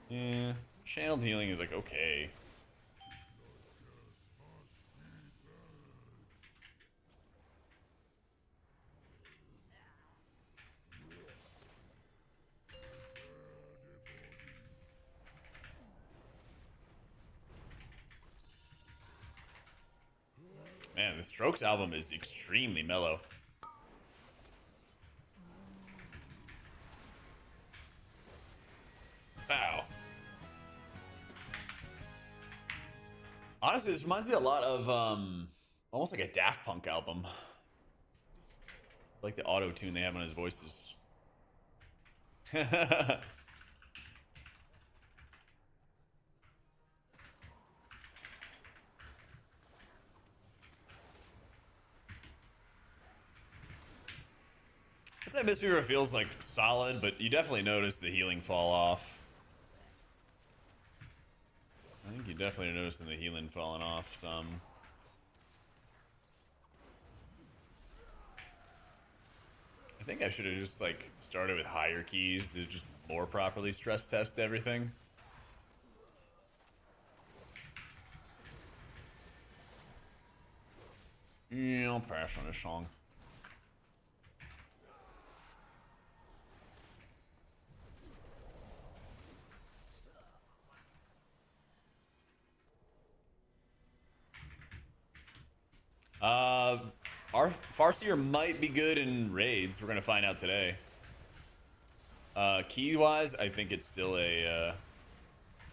Yeah, channeled healing is like okay. Man, the Strokes album is extremely mellow. Wow. Honestly, this reminds me a lot of almost like a Daft Punk album. Like the auto tune they have on his voices. I'd say Mistweaver feels like solid, but you definitely notice the healing fall off. I think you definitely are noticing the healing falling off some. I think I should have just like started with higher keys to just more properly stress test everything. Yeah, I'll pass on this song. Our Farseer might be good in raids. We're gonna find out today. Key wise, I think it's still a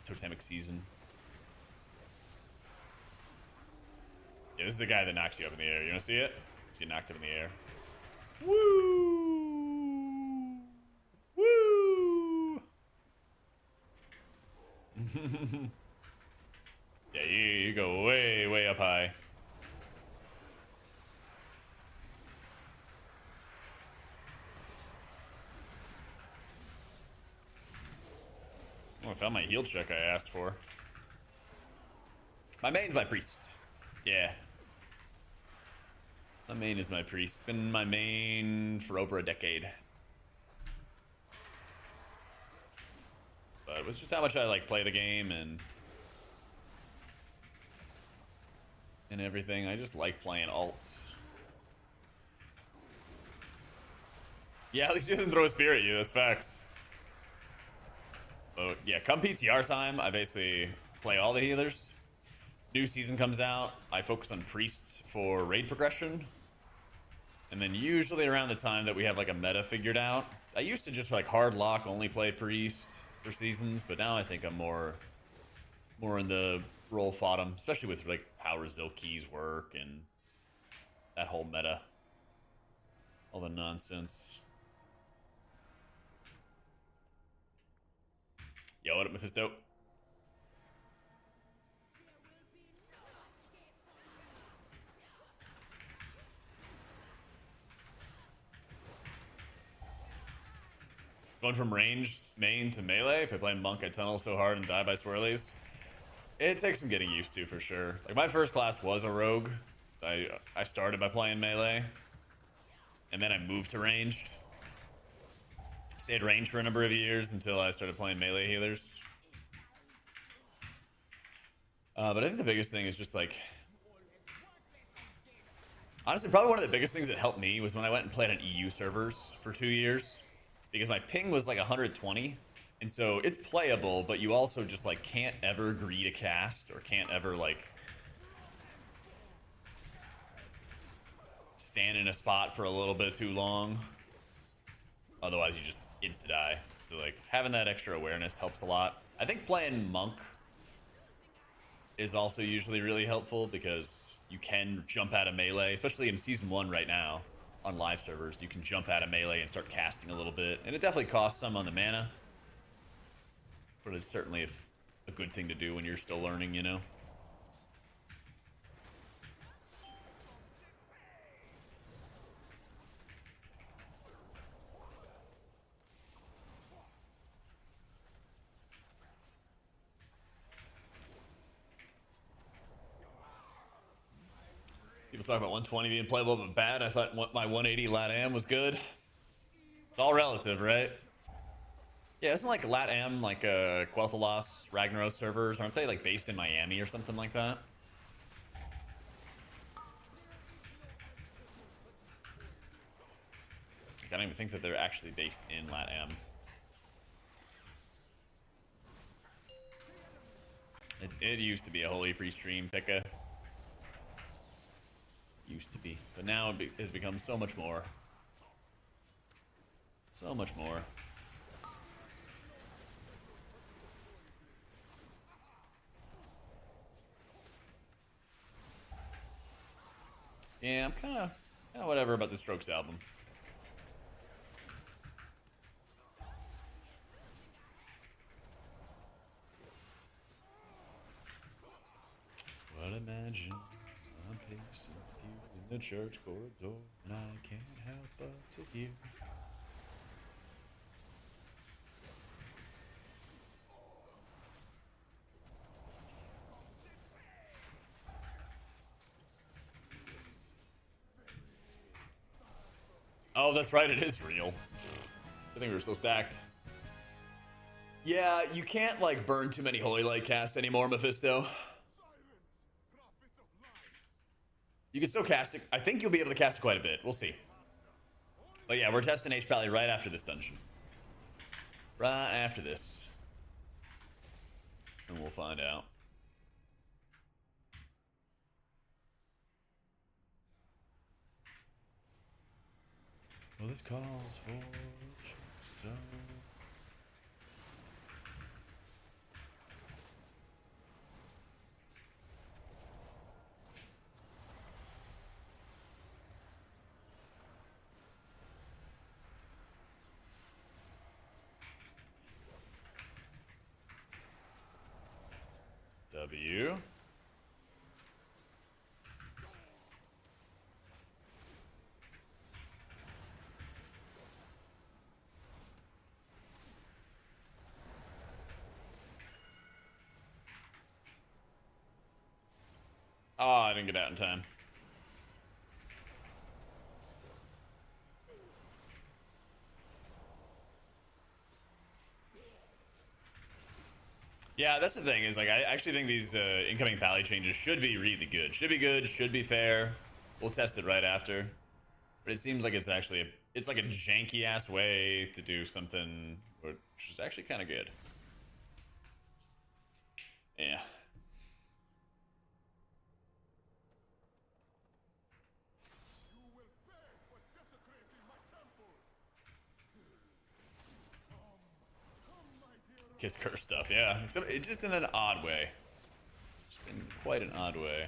totemic season. Yeah, this is the guy that knocks you up in the air. You wanna see it? Let's get knocked up in the air. Woo! Woo! Yeah, you go way, way up high. Oh, I found my heal check I asked for. My main's my priest. Yeah. My main is my priest. Been my main for over a decade. But it's just how much I like play the game and everything. I just like playing alts. Yeah, at least he doesn't throw a spear at you. That's facts. So yeah, come PTR time, I basically play all the healers. New season comes out, I focus on priests for raid progression. And then usually around the time that we have like a meta figured out, I used to just like hard lock only play priest for seasons, but now I think I'm more in the roll fodum, especially with like how Resil keys work and that whole meta, all the nonsense. Yo, what up, Mephisto? Going from ranged main to melee, if I play monk, I tunnel so hard and die by swirlies. It takes some getting used to for sure. Like my first class was a rogue. I started by playing melee, and then I moved to ranged. Stayed ranged for a number of years until I started playing melee healers. But I think the biggest thing is just like, honestly, probably one of the biggest things that helped me was when I went and played on EU servers for 2 years, because my ping was like 120. And so it's playable, but you also just like can't ever agree to cast or can't ever like stand in a spot for a little bit too long. Otherwise you just insta die. So like having that extra awareness helps a lot. I think playing monk is also usually really helpful because you can jump out of melee, especially in season 1 right now on live servers. You can jump out of melee and start casting a little bit, and it definitely costs some on the mana. But it's certainly a good thing to do when you're still learning, you know? People talk about 120 being playable but bad. I thought my 180 LATAM was good. It's all relative, right? Yeah, isn't like LATAM, like Quel'Thalas, Ragnaros servers, aren't they like based in Miami or something like that? Like, I don't even think that they're actually based in LATAM. It used to be a Holy Priest stream, Pekka. Used to be. But now it has become so much more. So much more. Yeah, I'm kind of whatever about the Strokes album. Well, imagine I'm pacing you in the church corridor, and I can't help but to hear. Oh, that's right, it is real. I think we were still stacked. Yeah, you can't like burn too many Holy Light casts anymore, Mephisto. You can still cast it. I think you'll be able to cast it quite a bit. We'll see. But yeah, we're testing Hpal right after this dungeon. Right after this. And we'll find out. Well, this calls for so. W. Oh, I didn't get out in time. Yeah, that's the thing is like I actually think these incoming pally changes should be really good. Should be good, should be fair. We'll test it right after. But it seems like it's actually it's like a janky ass way to do something which is actually kind of good. Yeah. You will pay for desecrating my temple. Come, my dear. Kiss curse stuff, yeah. Except it's just in an odd way. Just in quite an odd way.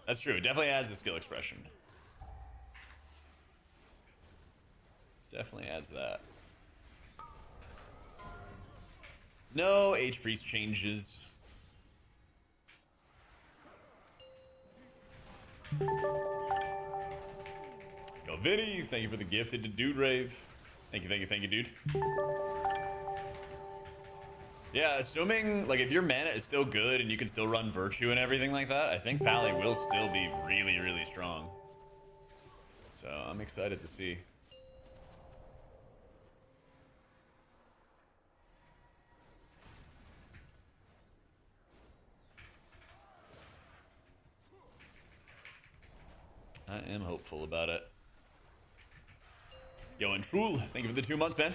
That's true. It definitely adds a skill expression. Definitely adds that. No Hpal changes. Yo, Vinny, thank you for the gifted to Dude Rave. Thank you, dude. Yeah, assuming, like, if your mana is still good and you can still run Virtue and everything like that, I think Pally will still be really, really strong. So, I'm excited to see. I am hopeful about it. Yo, and Trul, thank you for the 2 months, man.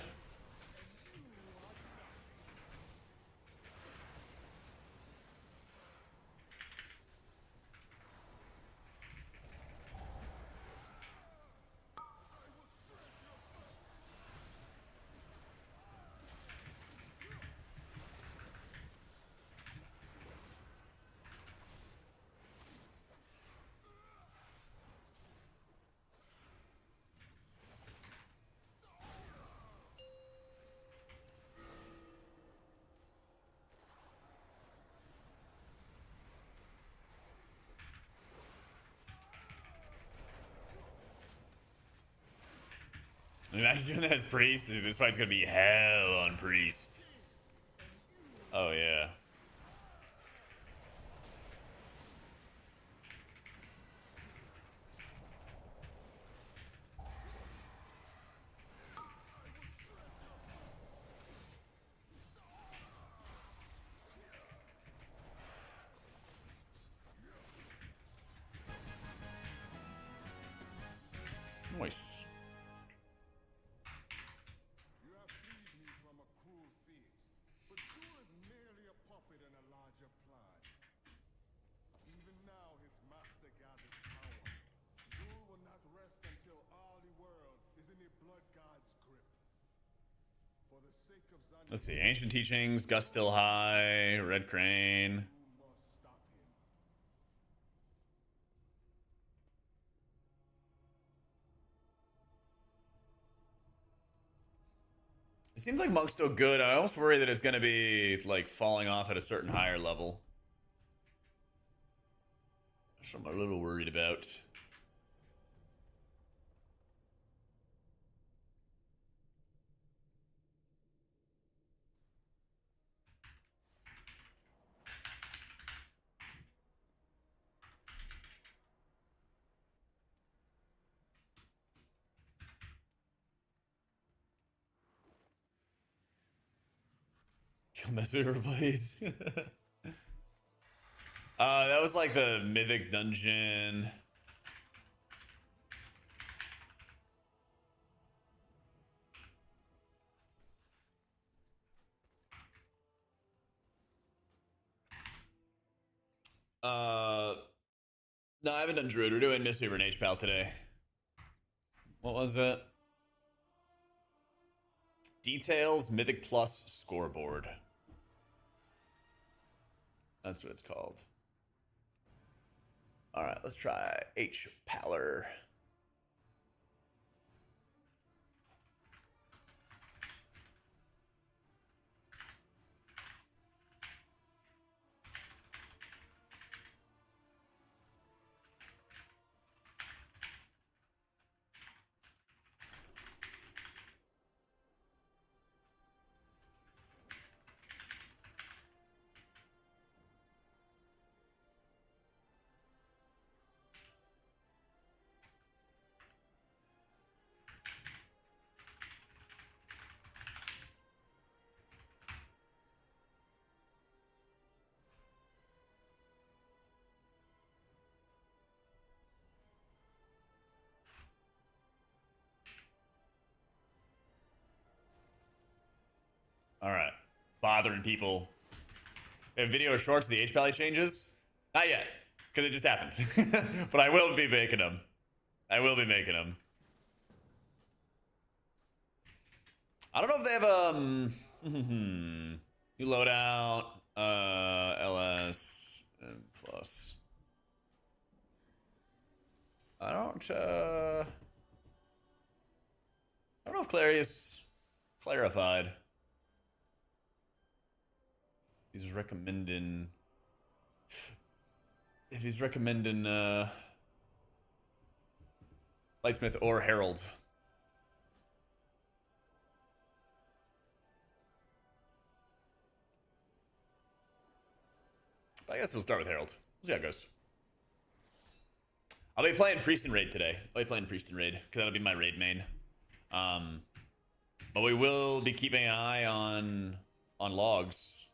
Imagine doing that as Priest. Dude, this fight's gonna be hell on Priest. Oh, yeah. Nice. You have freed me from a cruel fate, but Jul is merely a puppet in a larger plan. Even now, his master gathers power. Jul will not rest until all the world is in the blood god's grip. For the sake of Zan, Let's see. Ancient Teachings, Gust Still High, Red Crane. you must stop him. It seems like Monk's still good. I almost worry that it's gonna be, like, falling off at a certain higher level. That's what I'm a little worried about. Kill Messenger, please. That was like the Mythic Dungeon. No, I haven't done Druid. We're doing Mistweaver and Hpal today. What was it? Details Mythic Plus Scoreboard. That's what it's called. All right, let's try Hpaler. bothering people. A video or shorts of the Hpal changes? Not yet, because it just happened. But I will be making them. I will be making them. I don't know if they have new loadout, LS and plus. I don't know if Clarius clarified. He's recommending if he's recommending Lightsmith or Herald. I guess we'll start with Herald. We'll see how it goes. I'll be playing Priest and Raid today. I'll be playing Priest and Raid, because that'll be my raid main. But we will be keeping an eye on logs.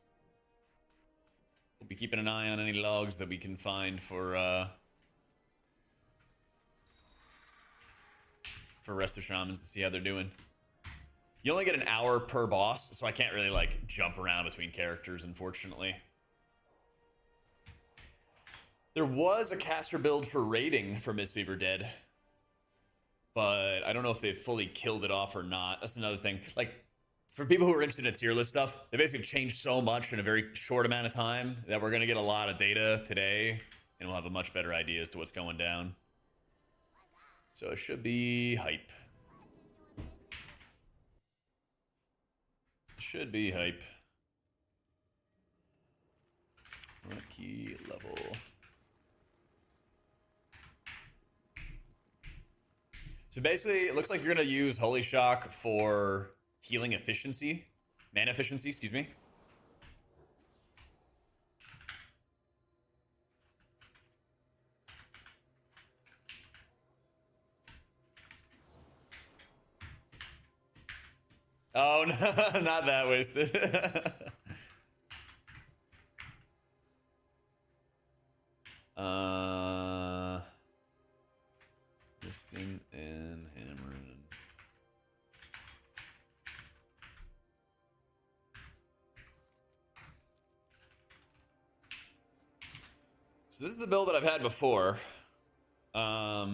We'll be keeping an eye on any logs that we can find for Resto Shamans to see how they're doing. You only get an hour per boss, so I can't really like jump around between characters, unfortunately. There was a caster build for raiding for Mistweaver Dead, but I don't know if they fully killed it off or not. That's another thing. Like, for people who are interested in tier list stuff, they basically changed so much in a very short amount of time that we're going to get a lot of data today, and we'll have a much better idea as to what's going down. So it should be hype. Should be hype. Rookie level. So basically, it looks like you're going to use Holy Shock for healing efficiency. Mana efficiency, excuse me. Oh, no, not that wasted. Listing and hammering. So this is the build that I've had before. How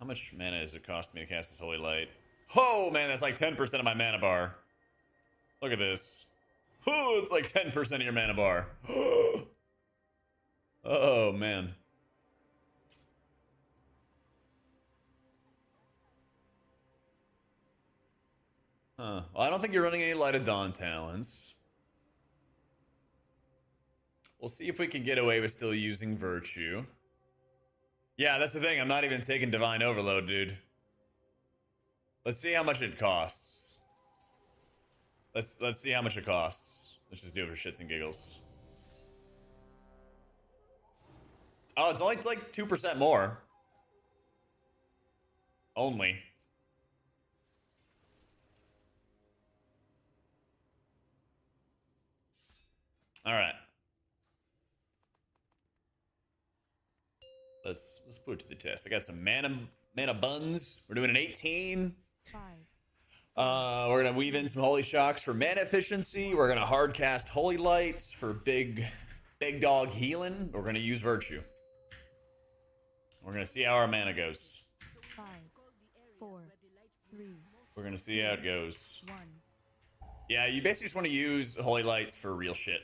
much mana does it cost me to cast this Holy Light? Oh man, that's like 10% of my mana bar. Look at this. Oh, it's like 10% of your mana bar. Oh man. Huh. Well, I don't think you're running any Light of Dawn talents. We'll see if we can get away with still using Virtue. Yeah, that's the thing. I'm not even taking Divine Overload, dude. Let's see how much it costs. Let's see how much it costs. Let's just do it for shits and giggles. Oh, it's only like 2% more. Only. All right. Let's put it to the test. I got some mana buns. We're doing an 18. 5. We're gonna weave in some Holy Shocks for mana efficiency. We're gonna hard cast Holy Lights for big dog healing. We're gonna use Virtue. We're gonna see how our mana goes. 5, 4, 3, We're gonna see how it goes. 1. Yeah, you basically just want to use Holy Lights for real shit.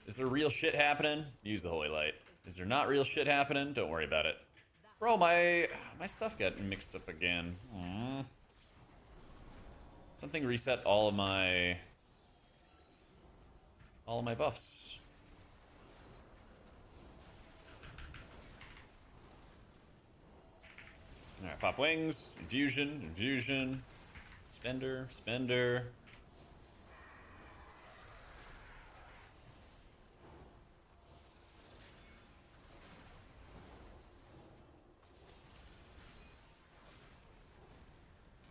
Is there real shit happening? Use the Holy Light. Is there not real shit happening? Don't worry about it. Bro, my stuff got mixed up again. Aww. Something reset all of my buffs. Alright, pop wings, infusion, spender.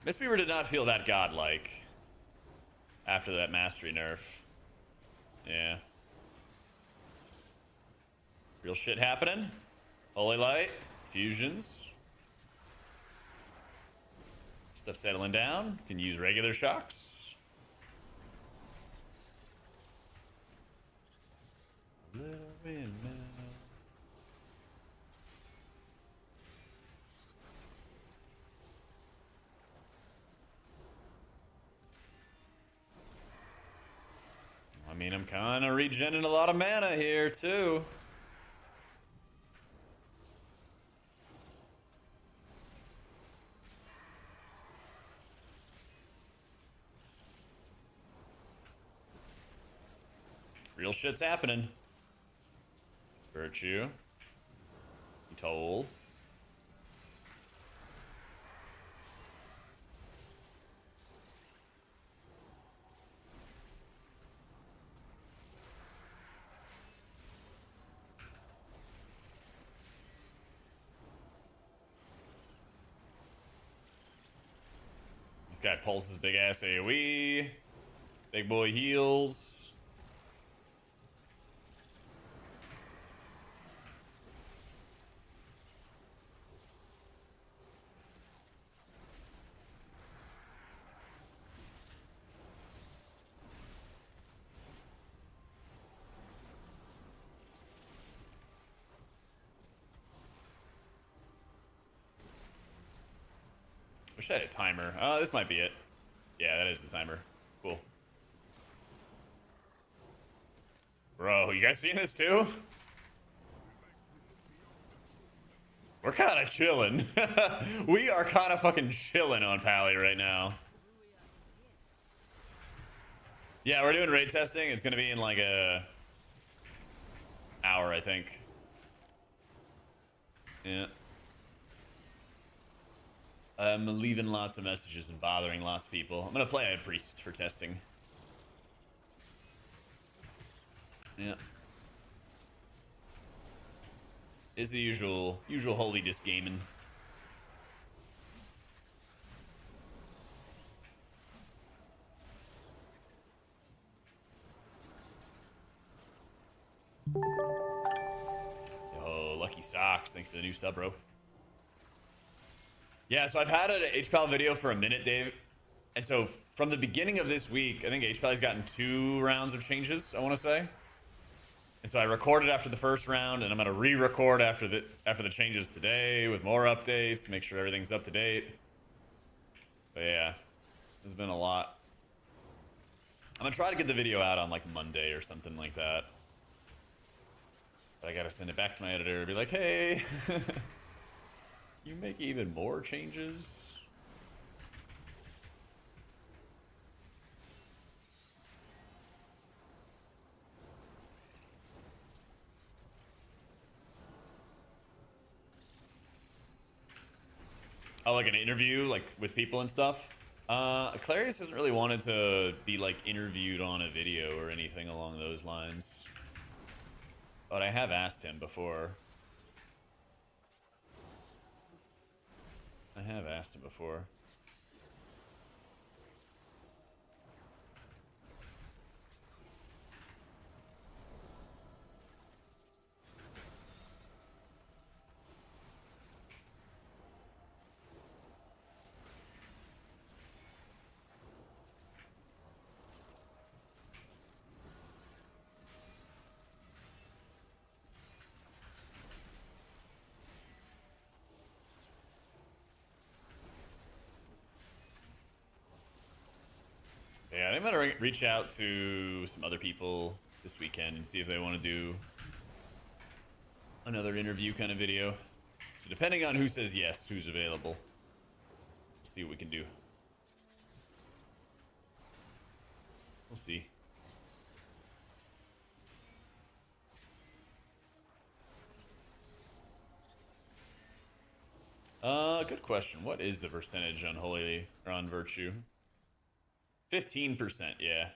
Mistweaver did not feel that godlike after that mastery nerf. Yeah. Real shit happening. Holy Light, fusions. Stuff settling down. Can use regular shocks. Little windmill. I mean, I'm kind of regenerating a lot of mana here, too. Real shit's happening. Virtue. Toll. This guy pulses big ass AoE. Big boy heals. Wish I had a timer. Oh, this might be it. Yeah, that is the timer. Cool. Bro, you guys seeing this too? We're kind of chilling. We are kind of fucking chilling on Pally right now. Yeah, we're doing raid testing. It's gonna be in like a hour, I think. Yeah. I'm leaving lots of messages and bothering lots of people. I'm gonna play a priest for testing. Yeah. Is the usual holy disc gaming. Yo, Lucky Socks. Thanks for the new sub, bro. Yeah, so I've had an Hpal video for a minute, Dave. And so from the beginning of this week, I think Hpal has gotten 2 rounds of changes, I want to say. And so I recorded after the first round, and I'm going to re-record after the changes today with more updates to make sure everything's up to date. But yeah, there's been a lot. I'm going to try to get the video out on like Monday or something like that. But I got to send it back to my editor and be like, hey... You make even more changes? Oh, like an interview, like with people and stuff? Clarius hasn't really wanted to be like interviewed on a video or anything along those lines. But I have asked him before. I have asked him before. Yeah, I think I'm gonna reach out to some other people this weekend and see if they want to do another interview kind of video. So depending on who says yes, who's available, see what we can do. We'll see. Good question. What is the percentage on Holy or on Virtue? 15%, yeah.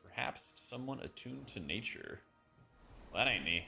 Perhaps someone attuned to nature. Well, that ain't me.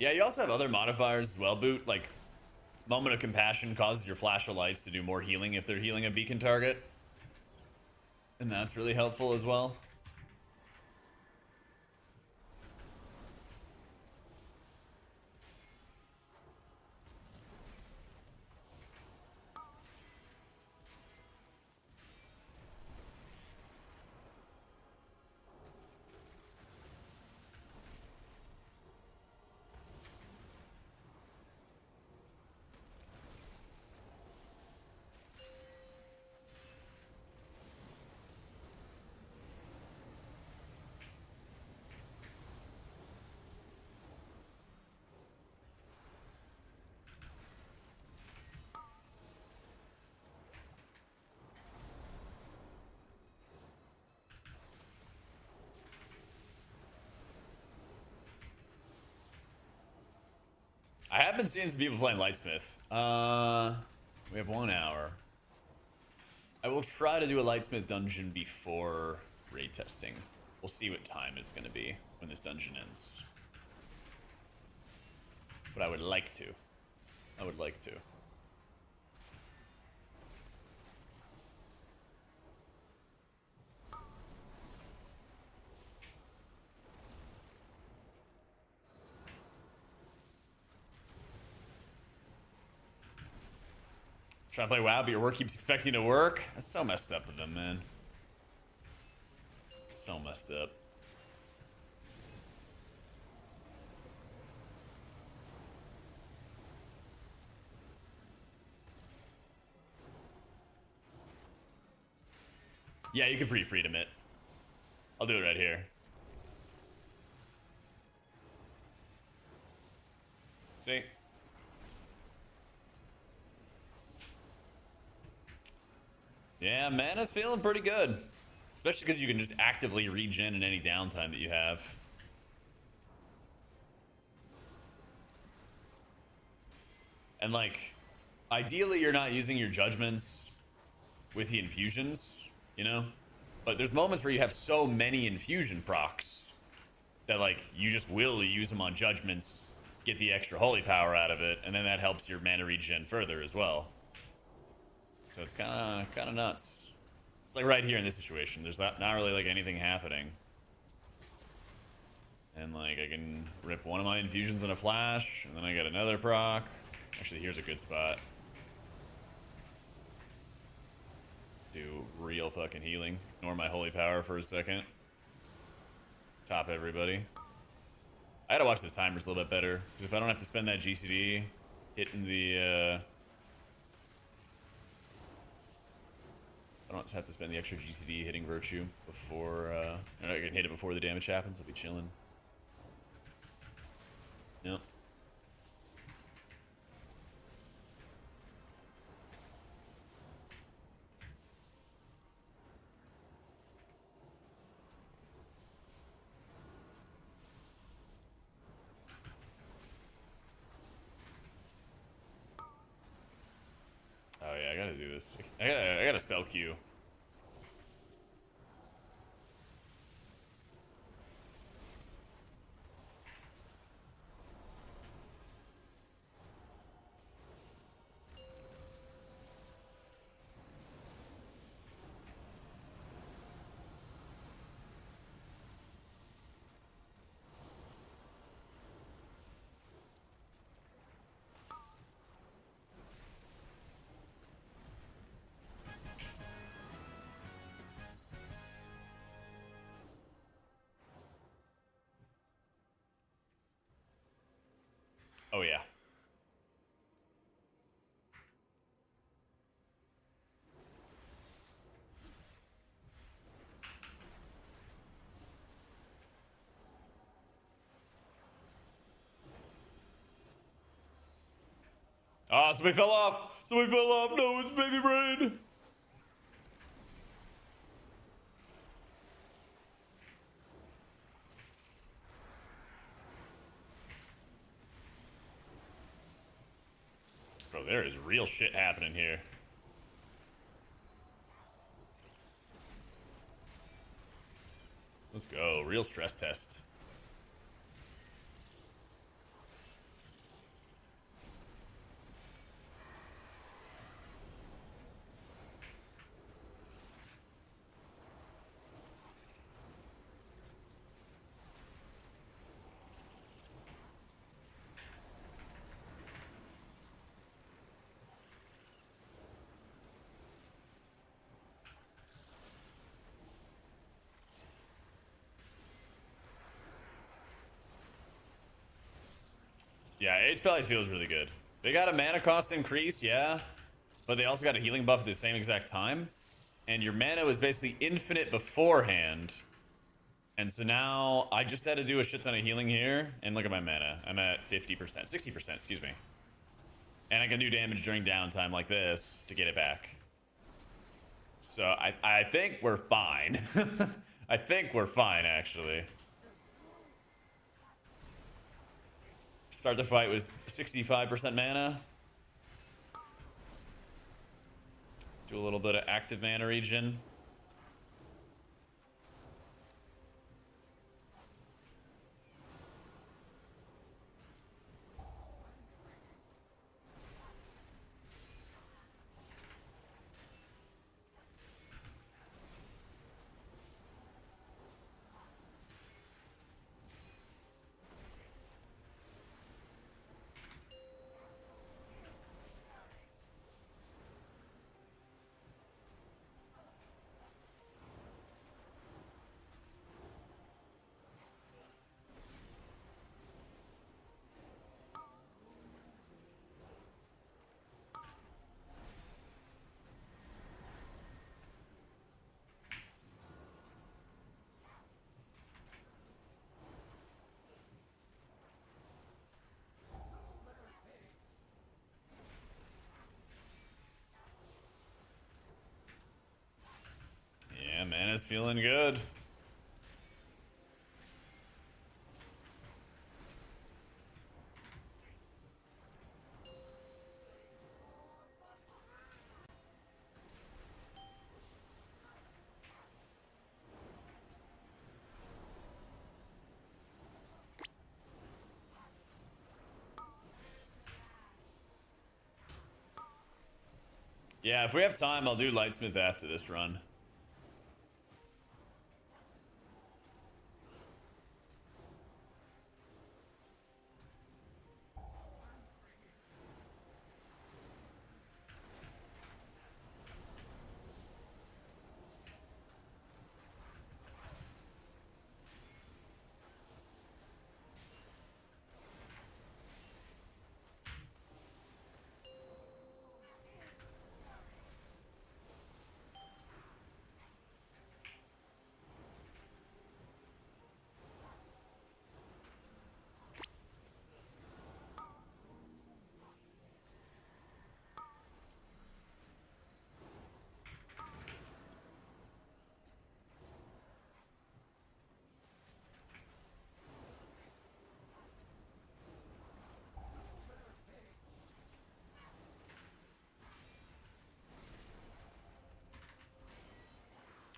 Yeah, you also have other modifiers as well, Boot. Like, Moment of Compassion causes your flash of lights to do more healing if they're healing a beacon target. And that's really helpful as well. I have been seeing some people playing Lightsmith. We have 1 hour. I will try to do a Lightsmith dungeon before raid testing. We'll see what time it's going to be when this dungeon ends. But I would like to. I would like to. Trying to play WoW, but your work keeps expecting to work? That's so messed up of them, man. So messed up. Yeah, you can pre-freedom it. I'll do it right here. See? Yeah, mana's feeling pretty good. Especially because you can just actively regen in any downtime that you have. And like, ideally you're not using your judgments with the infusions, you know? But there's moments where you have so many infusion procs that like, you just will use them on judgments, get the extra holy power out of it, and then that helps your mana regen further as well. So it's kind of nuts. It's like right here in this situation. There's not really like anything happening. And like I can rip one of my infusions in a flash, and then I get another proc. Actually, here's a good spot. Do real fucking healing. Ignore my holy power for a second. Top everybody. I gotta watch those timers a little bit better, because if I don't have to spend that GCD hitting the I don't have to spend the extra GCD hitting Virtue before, I can hit it before the damage happens. I'll be chilling. Yep. Oh yeah, I gotta do this. I gotta spell Q. Oh yeah. Ah, somebody fell off! Somebody fell off! No, it's baby brain! Bro, there is real shit happening here. Let's go. Real stress test. Yeah, Hpal feels really good. They got a mana cost increase, yeah, but they also got a healing buff at the same exact time. And your mana was basically infinite beforehand. And so now I just had to do a shit ton of healing here. And look at my mana. I'm at 50%, 60%, excuse me. And I can do damage during downtime like this to get it back. So I think we're fine. I think we're fine, actually. Start the fight with 65% mana. Do a little bit of active mana regen. Yeah, mana's feeling good. Yeah, if we have time, I'll do Lightsmith after this run.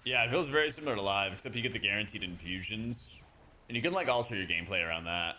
Yeah, it feels very similar to live, except you get the guaranteed infusions. And you can, like, alter your gameplay around that.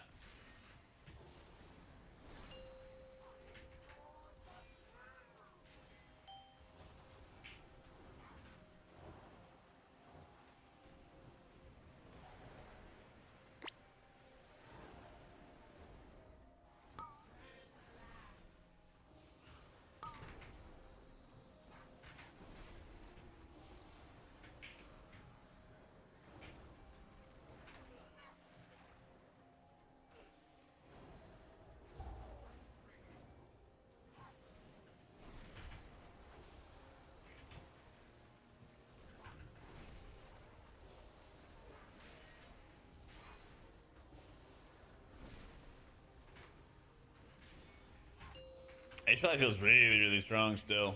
Hpal feels really, really strong still.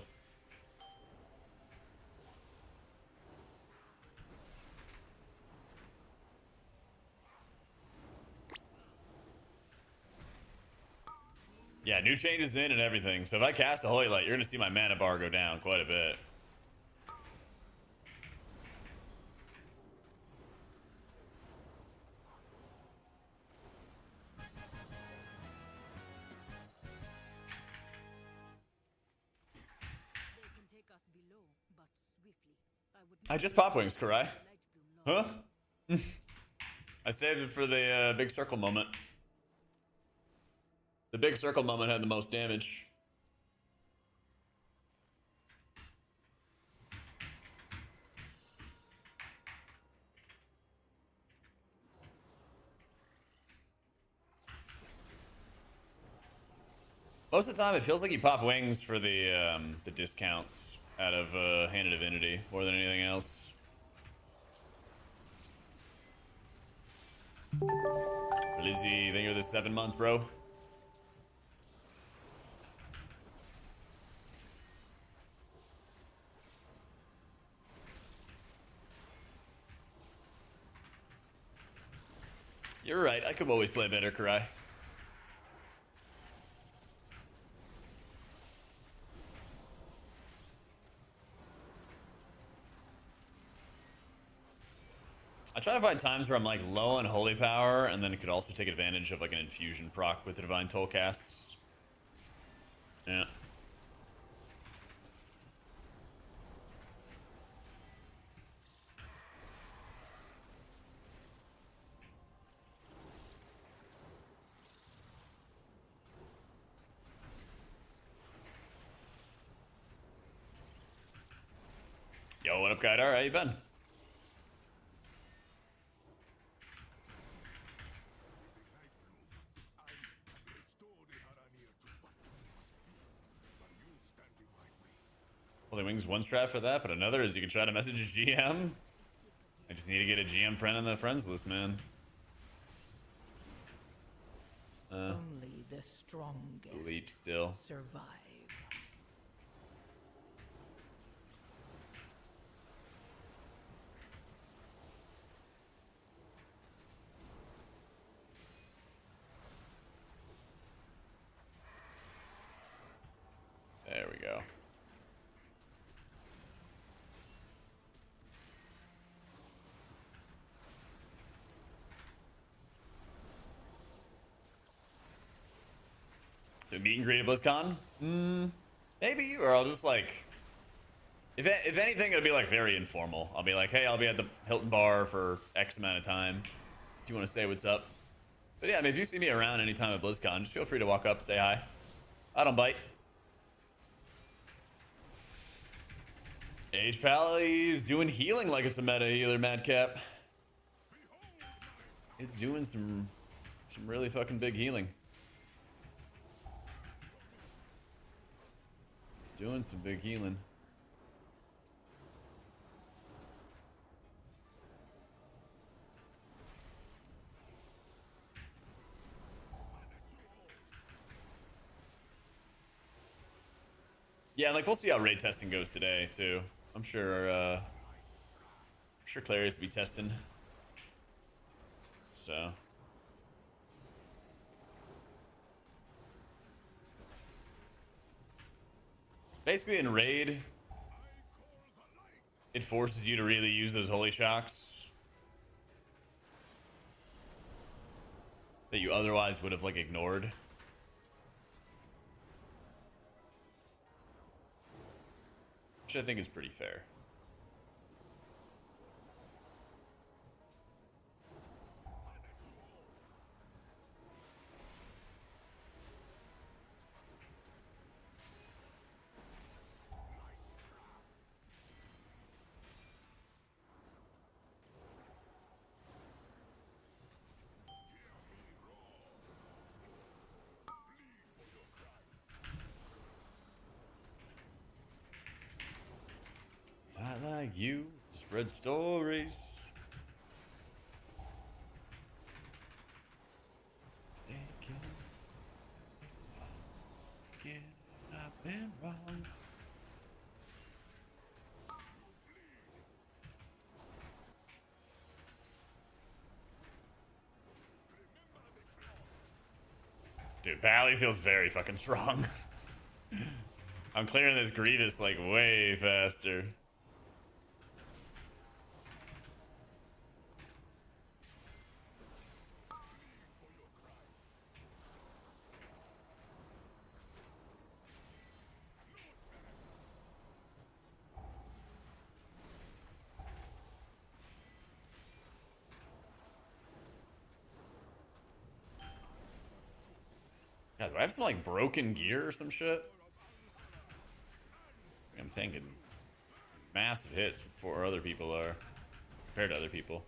Yeah, new changes in and everything. So if I cast a Holy Light, you're going to see my mana bar go down quite a bit. They can take us below, but swiftly. I would I not just pop wings, Karai. light bloom long. Huh? I saved it for the big circle moment. The big circle moment had the most damage. Most of the time, it feels like you pop wings for the discounts out of Hand of Divinity more than anything else. Lizzie, thank you for the 7 months, bro. You're right. I could always play better, Karai. I try to find times where I'm like low on holy power, and then it could also take advantage of like an infusion proc with the divine toll casts. Yeah. Yo, what up, Gaidar? How you been? Holy Wings one strat for that, but another is you can try to message a GM. I just need to get a GM friend on the friends list, man. Only the strongest Leap still. survive. There we go. So meet and greet at BlizzCon? Maybe, or I'll just like, if anything, it'll be like very informal. I'll be like, hey, I'll be at the Hilton Bar for X amount of time. Do you want to say what's up? But yeah, I mean, if you see me around anytime at BlizzCon, just feel free to walk up, say hi. I don't bite. Hpal is doing healing like it's a meta healer, Madcap. It's doing some really fucking big healing. It's doing some big healing. Yeah, like we'll see how raid testing goes today too. I'm sure Clarius will be testing. So basically in raid, it forces you to really use those holy shocks that you otherwise would have like ignored. Which I think is pretty fair. I like you to spread stories. I've been wrong. Dude, Pally feels very fucking strong. I'm clearing this Grievous like way faster. God, do I have some like broken gear or some shit? I'm tanking massive hits before other people are, compared to other people.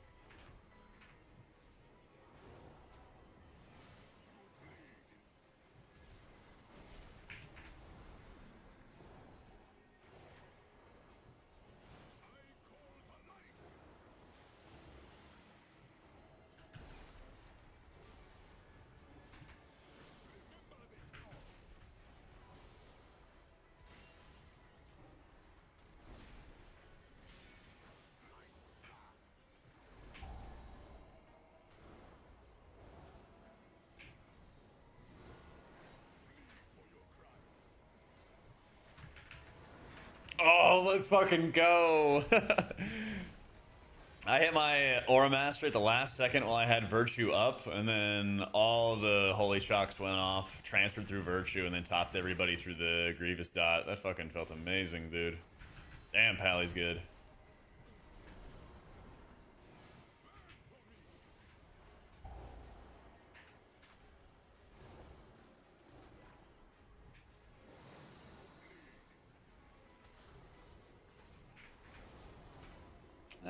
Oh, let's fucking go. I hit my Aura Master at the last second while I had Virtue up, and then all the Holy Shocks went off, transferred through Virtue, and then topped everybody through the Grievous Dot. That fucking felt amazing, dude. Damn, Pally's good.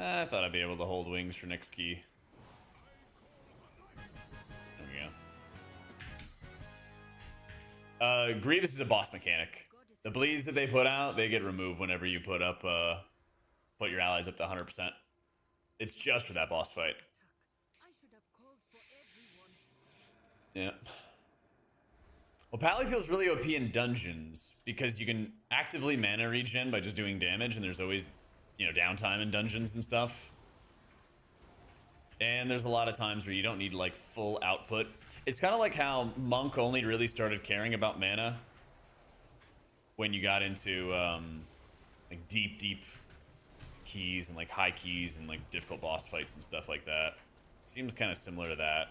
I thought I'd be able to hold wings for next key. There we go. Grievous is a boss mechanic. The bleeds that they put out, they get removed whenever you put your allies up to 100%. It's just for that boss fight. I should have called for everyone. Yeah. Well, Pally feels really OP in dungeons because you can actively mana regen by just doing damage, and there's always, you know, downtime in dungeons and stuff. And there's a lot of times where you don't need like full output. It's kind of like how Monk only really started caring about mana when you got into like deep keys and like high keys and like difficult boss fights and stuff like that. Seems kind of similar to that.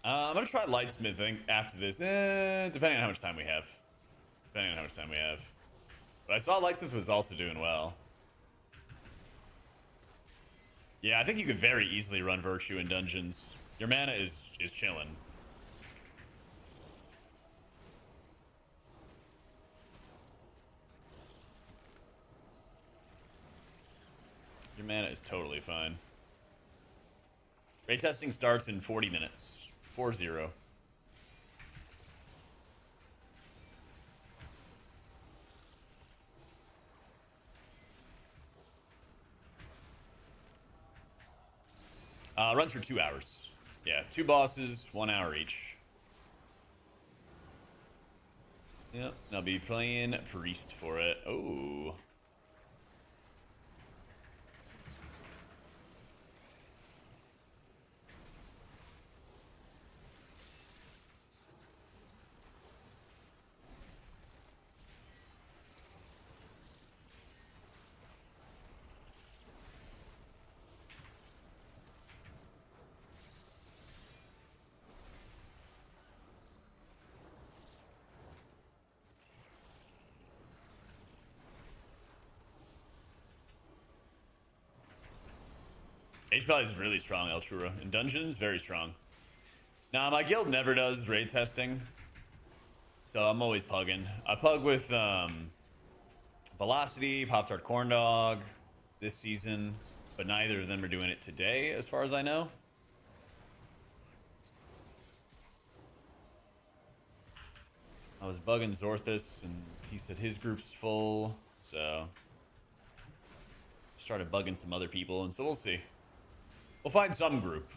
I'm gonna try lightsmithing after this, depending on how much time we have. But I saw lightsmith was also doing well. Yeah, I think you could very easily run Virtue in dungeons. Your mana is chilling. Your mana is totally fine. Ray testing starts in 40 minutes. 4-0. Runs for 2 hours. Yeah, 2 bosses, 1 hour each. Yep, I'll be playing Priest for it. Oh. Hpal is really strong, Eltrura. In dungeons, very strong. Now, my guild never does raid testing, so I'm always pugging. I pug with Velocity, Pop-Tart Corn Dog this season, but neither of them are doing it today, as far as I know. I was bugging Zorthus, and he said his group's full, so started bugging some other people, and so we'll see. We'll find some group.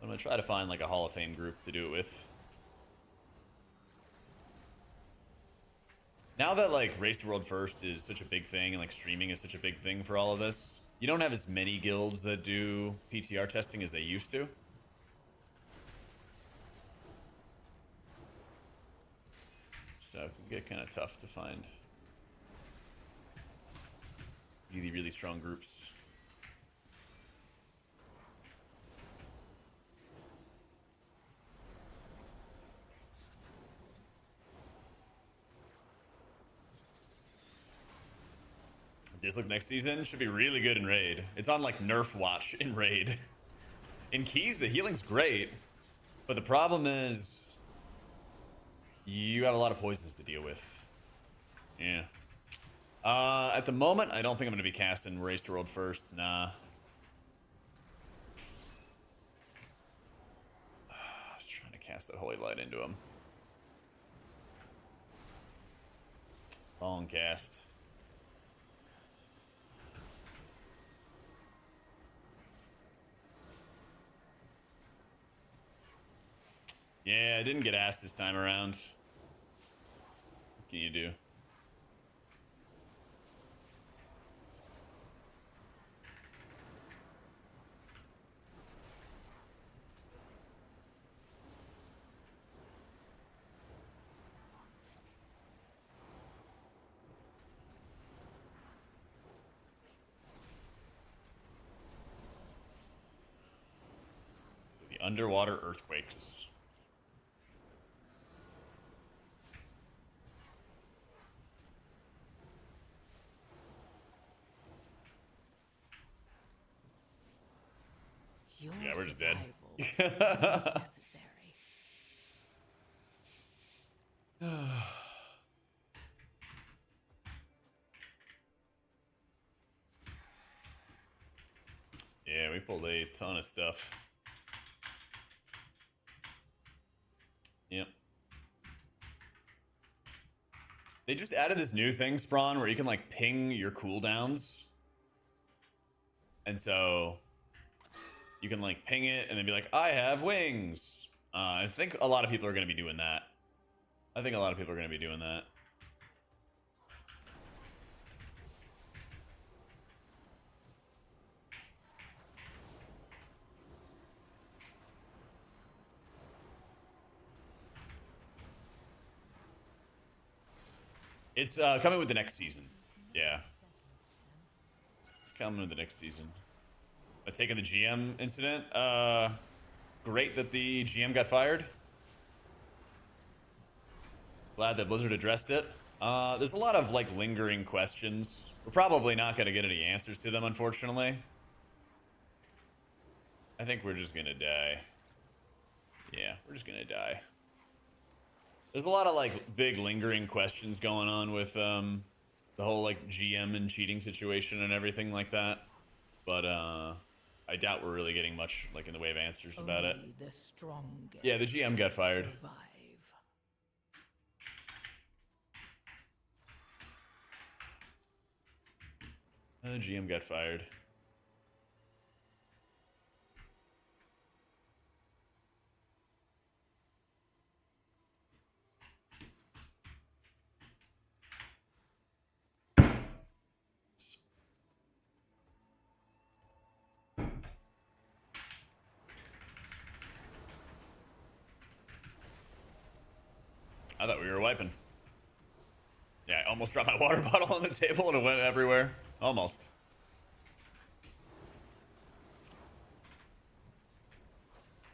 I'm gonna try to find like a Hall of Fame group to do it with. Now that like Race to World First is such a big thing and like streaming is such a big thing for all of this, you don't have as many guilds that do PTR testing as they used to. So it can get kind of tough to find really, really strong groups. Dislike next season should be really good in Raid. It's on like Nerf watch in Raid. In Keys, the healing's great, but the problem is you have a lot of poisons to deal with. Yeah. At the moment, I don't think I'm going to be casting Race to World first. Nah. I was trying to cast that Holy Light into him. Wrong cast. Yeah, I didn't get asked this time around. What can you do? The underwater earthquakes. Your Yeah, we're just dead. survival is necessary. Yeah, we pulled a ton of stuff. Yep. They just added this new thing, Sprawn, where you can like ping your cooldowns. And so you can like ping it and then be like, I have wings. I think a lot of people are going to be doing that. I think a lot of people are going to be doing that. It's coming with the next season. Yeah. It's coming with the next season. But taking the GM incident, great that the GM got fired. Glad that Blizzard addressed it. There's a lot of like lingering questions. We're probably not going to get any answers to them, unfortunately. I think we're just going to die. Yeah, we're just going to die. There's a lot of like big lingering questions going on with the whole like GM and cheating situation and everything like that. But I doubt we're really getting much like in the way of answers about it. Only the strongest Yeah, the GM got fired. survive. The GM got fired. I thought we were wiping. Yeah, I almost dropped my water bottle on the table and it went everywhere. Almost.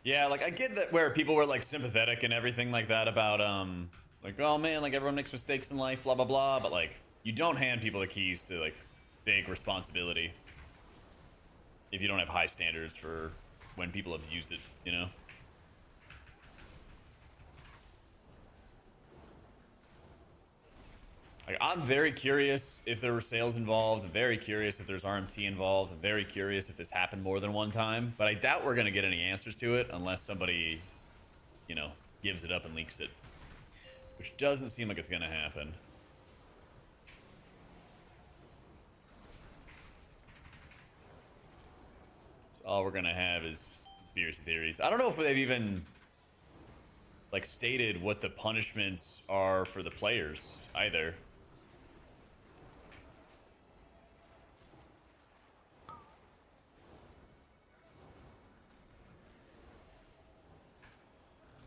Yeah, like I get that where people were like sympathetic and everything like that about like, oh man, like everyone makes mistakes in life, blah blah blah, but like you don't hand people the keys to like big responsibility if you don't have high standards for when people abuse it, you know? Like, I'm very curious if there were sales involved. I'm very curious if there's RMT involved. I'm very curious if this happened more than one time. But I doubt we're going to get any answers to it unless somebody, you know, gives it up and leaks it. Which doesn't seem like it's going to happen. So all we're going to have is conspiracy theories. I don't know if they've even, like, stated what the punishments are for the players either.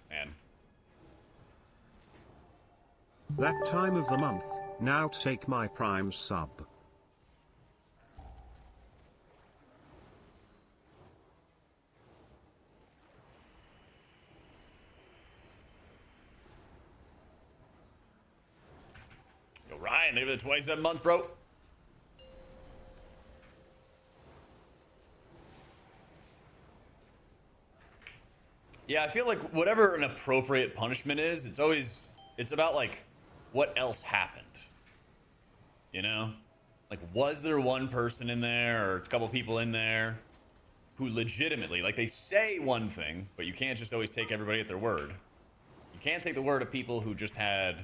Man. That time of the month, now take my Prime sub. Yo, Ryan, leave it 27 months, bro. Yeah, I feel like whatever an appropriate punishment is, it's about like what else happened. You know? Like, was there one person in there or a couple people in there who legitimately, like, they say one thing, but you can't just always take everybody at their word. You can't take the word of people who just had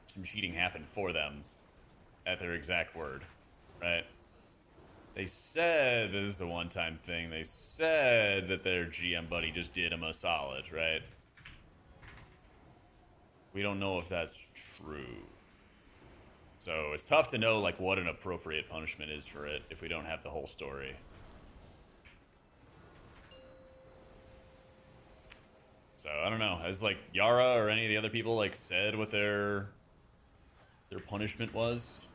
some cheating happen for them at their exact word, right? They said this is a one-time thing. They said that their GM buddy just did him a solid, right? We don't know if that's true. So it's tough to know like what an appropriate punishment is for it if we don't have the whole story. So I don't know. Has like Yara or any of the other people like said what their punishment was?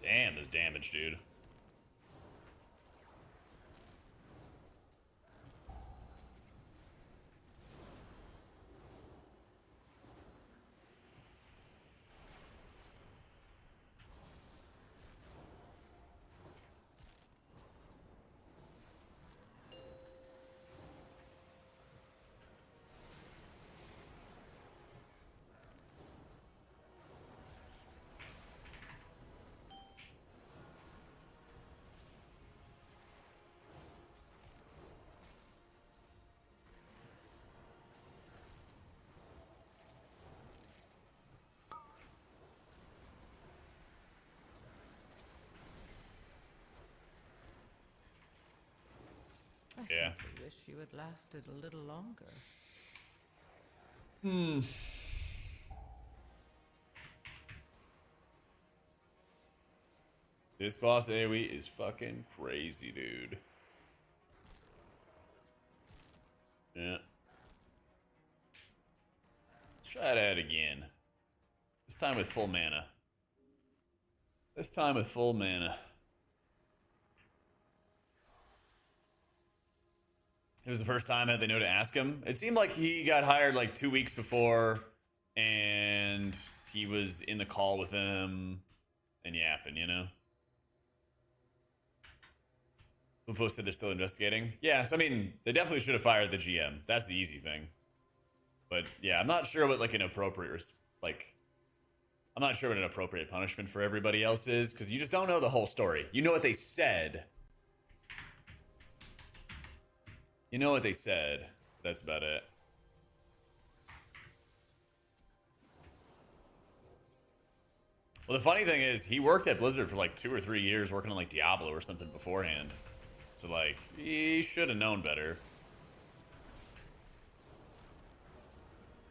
Damn, this damage, dude. I simply wish you had lasted a little longer. This boss AoE is fucking crazy, dude. Yeah. Let's try that again. This time with full mana. This time with full mana. It was the first time that they know to ask him. It seemed like he got hired like 2 weeks before, and he was in the call with them and yapping, you know? Who posted they're still investigating? Yeah, so I mean, they definitely should have fired the GM. That's the easy thing. But yeah, I'm not sure what like an appropriate, I'm not sure what an appropriate punishment for everybody else is, because you just don't know the whole story. You know what they said. You know what they said. That's about it. Well, the funny thing is, he worked at Blizzard for like 2 or 3 years working on like Diablo or something beforehand. So like, he should have known better.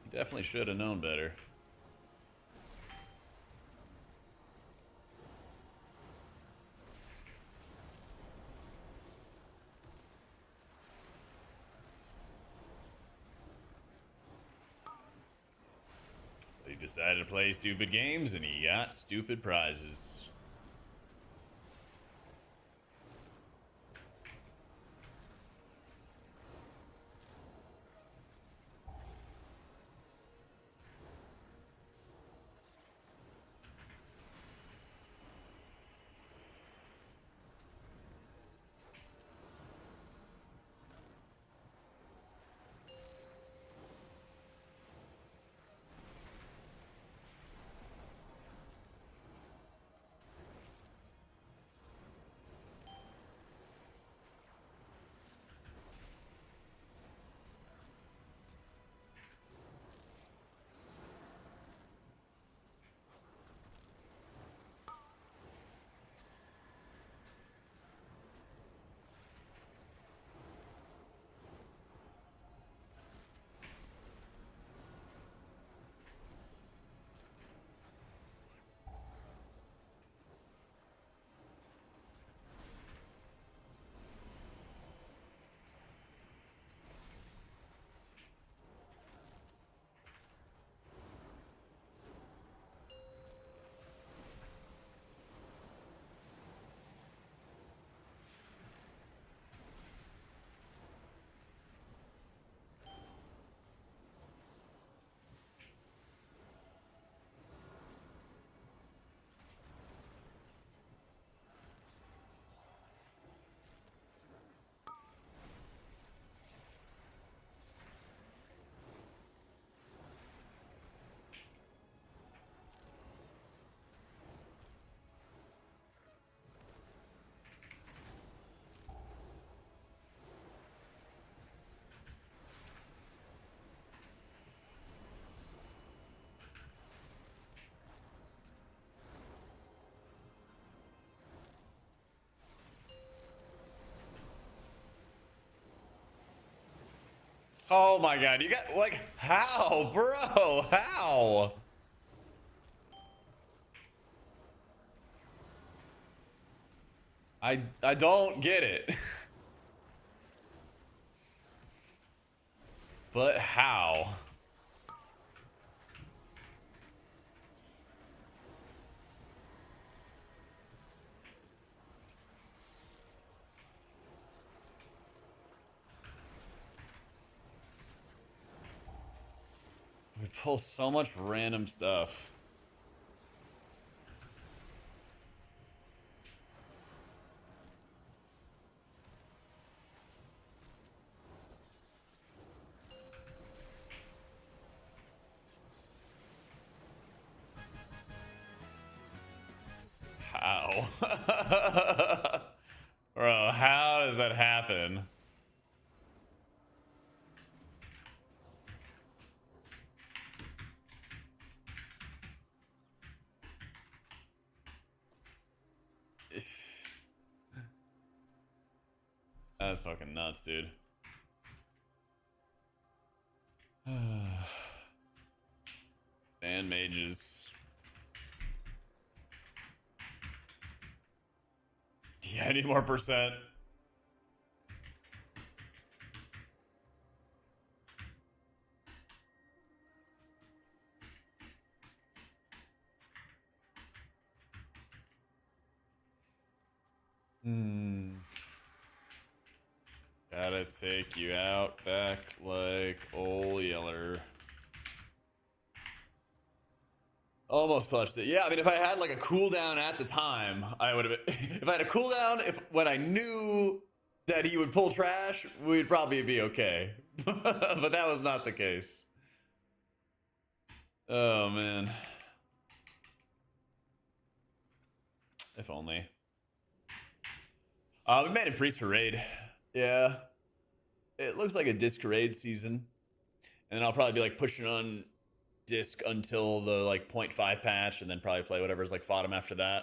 He definitely should have known better. He decided to play stupid games and he got stupid prizes. Oh my god, you got like how, bro? How? I don't get it. But how? We pull so much random stuff. How? Bro, how does that happen? That's fucking nuts, dude. And mages. Yeah, I need more percent. Gotta take you out back like ol' Yeller. Almost clutched it. Yeah, I mean, if I had like a cooldown at the time, I would have. If I had a cooldown, when I knew that he would pull trash, we'd probably be okay. But that was not the case. Oh man. If only. We made a priest for raid. Yeah. It looks like a disc raid season. And then I'll probably be like pushing on disc until the like 0.5 patch, and then probably play whatever's like fought him after that.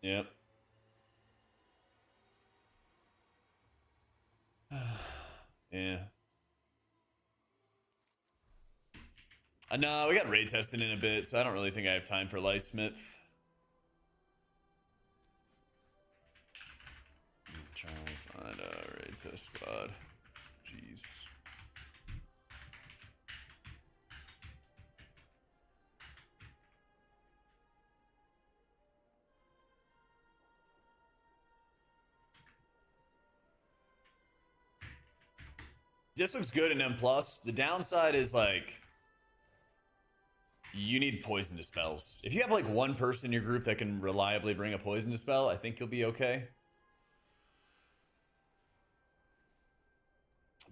Yep. Yeah. No, we got raid testing in a bit, so I don't really think I have time for Lysmith. Trying to find a raid test squad. Jeez. This looks good in M+. The downside is like you need poison dispels. If you have like one person in your group that can reliably bring a poison dispel, I think you'll be okay.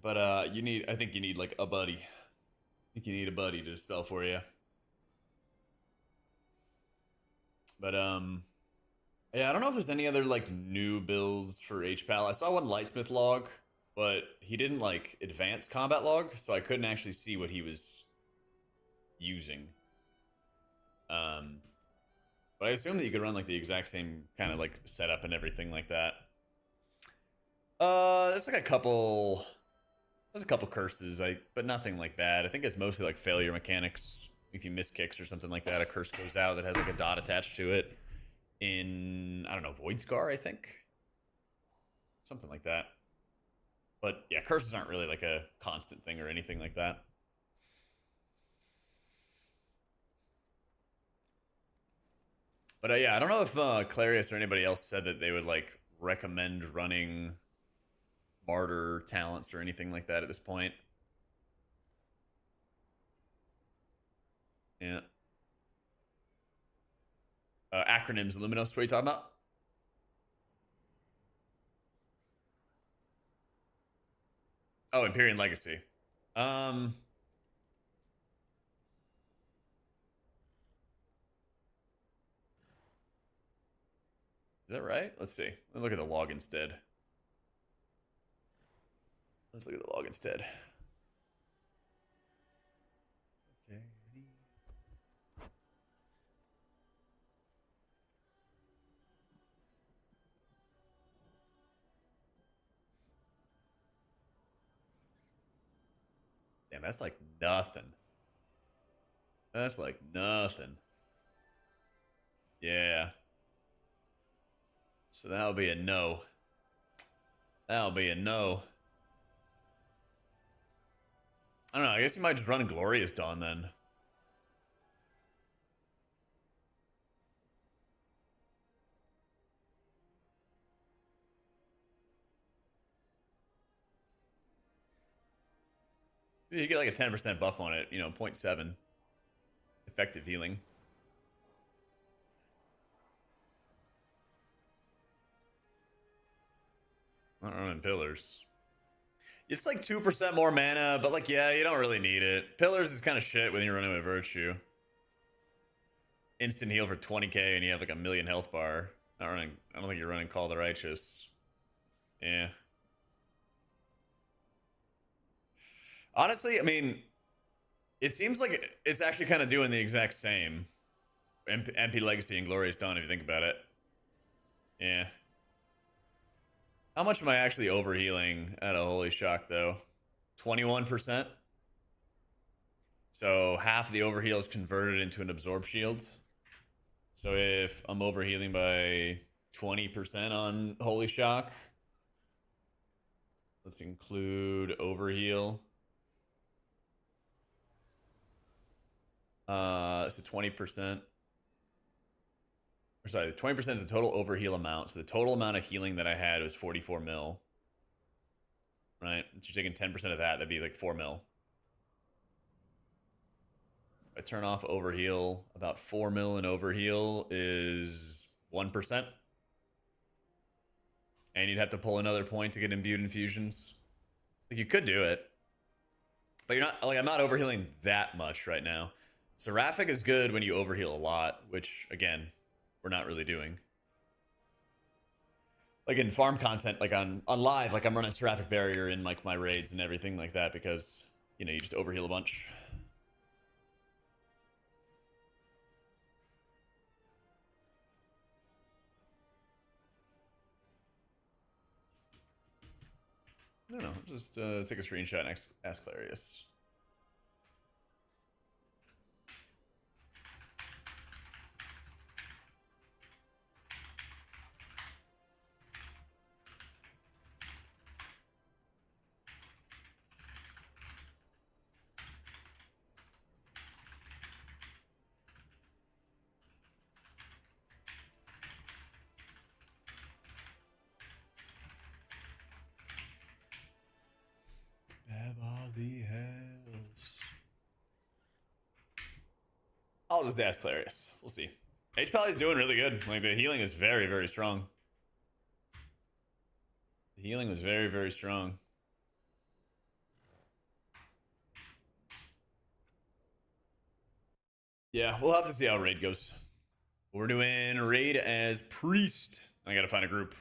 But I think you need like a buddy. I think you need a buddy to dispel for you. But yeah, I don't know if there's any other like new builds for Hpal. I saw one Lightsmith log, but he didn't like advance combat log, so I couldn't actually see what he was using. But I assume that you could run like the exact same kind of like setup and everything like that. There's like a couple. There's a couple curses, but nothing like bad. I think it's mostly like failure mechanics. If you miss kicks or something like that, a curse goes out that has like a dot attached to it. In, I don't know, Void Scar, I think. Something like that. But yeah, curses aren't really like a constant thing or anything like that. But yeah, I don't know if Clarius or anybody else said that they would like recommend running martyr talents or anything like that at this point. Yeah. Acronyms, Luminos, what are you talking about? Oh, Empyrean Legacy. Is that right? Let's see. Let's look at the log instead. Let's look at the log instead. Okay. Damn, that's like nothing. That's like nothing. Yeah. So that'll be a no. That'll be a no. I don't know. I guess you might just run Glorious Dawn then. You get like a 10% buff on it, you know, 0.7 effective healing. Not running Pillars. It's like 2% more mana, but like, yeah, you don't really need it. Pillars is kind of shit when you're running with Virtue. Instant heal for 20k and you have like a million health bar. Not running, I don't think you're running Call the Righteous. Yeah. Honestly, I mean, it seems like it's actually kind of doing the exact same. MP Legacy and Glorious Dawn, if you think about it. Yeah. How much am I actually overhealing at a Holy Shock, though? 21%. So half the overheal is converted into an Absorb Shield. So if I'm overhealing by 20% on Holy Shock, let's include overheal. So 20%. Or sorry, 20% is the total overheal amount. So the total amount of healing that I had was 44 mil. Right? So you're taking 10% of that, that'd be like 4 mil. If I turn off overheal, about 4 mil in overheal is 1%. And you'd have to pull another point to get imbued infusions. Like, you could do it. But you're not, like, I'm not overhealing that much right now. Seraphic is good when you overheal a lot, which, again, we're not really doing. Like in farm content, like on live, like I'm running Seraphic Barrier in like my raids and everything like that because, you know, you just overheal a bunch. I don't know, just take a screenshot and ask Clarius. Beverly Hills. I'll just ask Clarius. We'll see. Hpal is doing really good. Like, the healing is very, very strong. The healing was very, very strong. Yeah, we'll have to see how raid goes. We're doing raid as priest. I gotta find a group.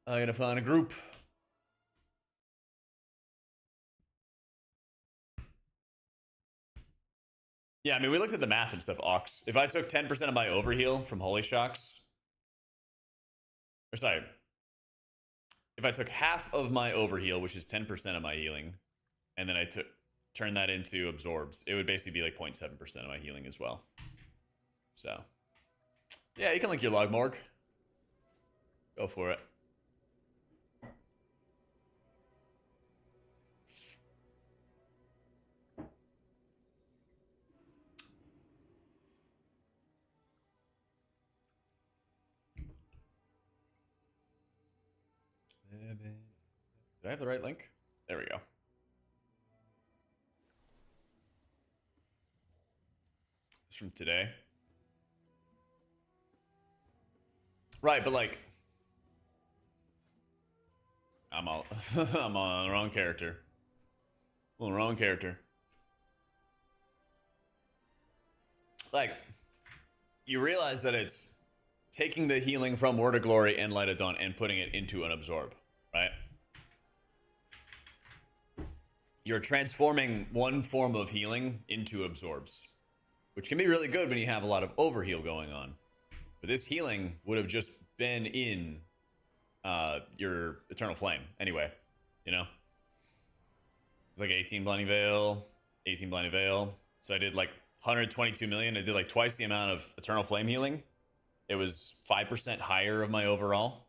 I gotta find a group. Yeah, I mean, we looked at the math and stuff, Ox. If I took 10% of my overheal from Holy Shocks, or sorry, if I took half of my overheal, which is 10% of my healing, and then I turn that into absorbs, it would basically be like 0.7% of my healing as well. So, yeah, you can link your log morgue. Go for it. Did I have the right link? There we go. It's from today. Right, but like, I'm on the wrong character. On the wrong character. Like, you realize that it's taking the healing from Word of Glory and Light of Dawn and putting it into an absorb, right? You're transforming one form of healing into absorbs, which can be really good when you have a lot of overheal going on. But this healing would have just been in your Eternal Flame anyway, you know? It's like 18 Blinding Veil, 18 Blinding Veil. So I did like 122 million. I did like twice the amount of Eternal Flame healing. It was 5% higher of my overall.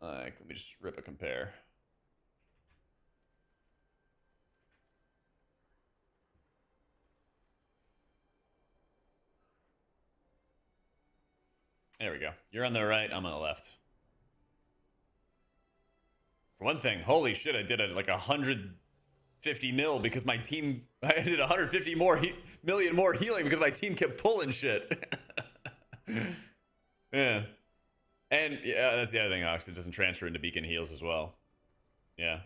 Like, let me just rip a compare. There we go. You're on the right, I'm on the left. For one thing, holy shit, I did like 150 mil because my team, I did 150 million more healing because my team kept pulling shit. Yeah. And yeah, that's the other thing, Ox. It doesn't transfer into beacon heals as well. Yeah.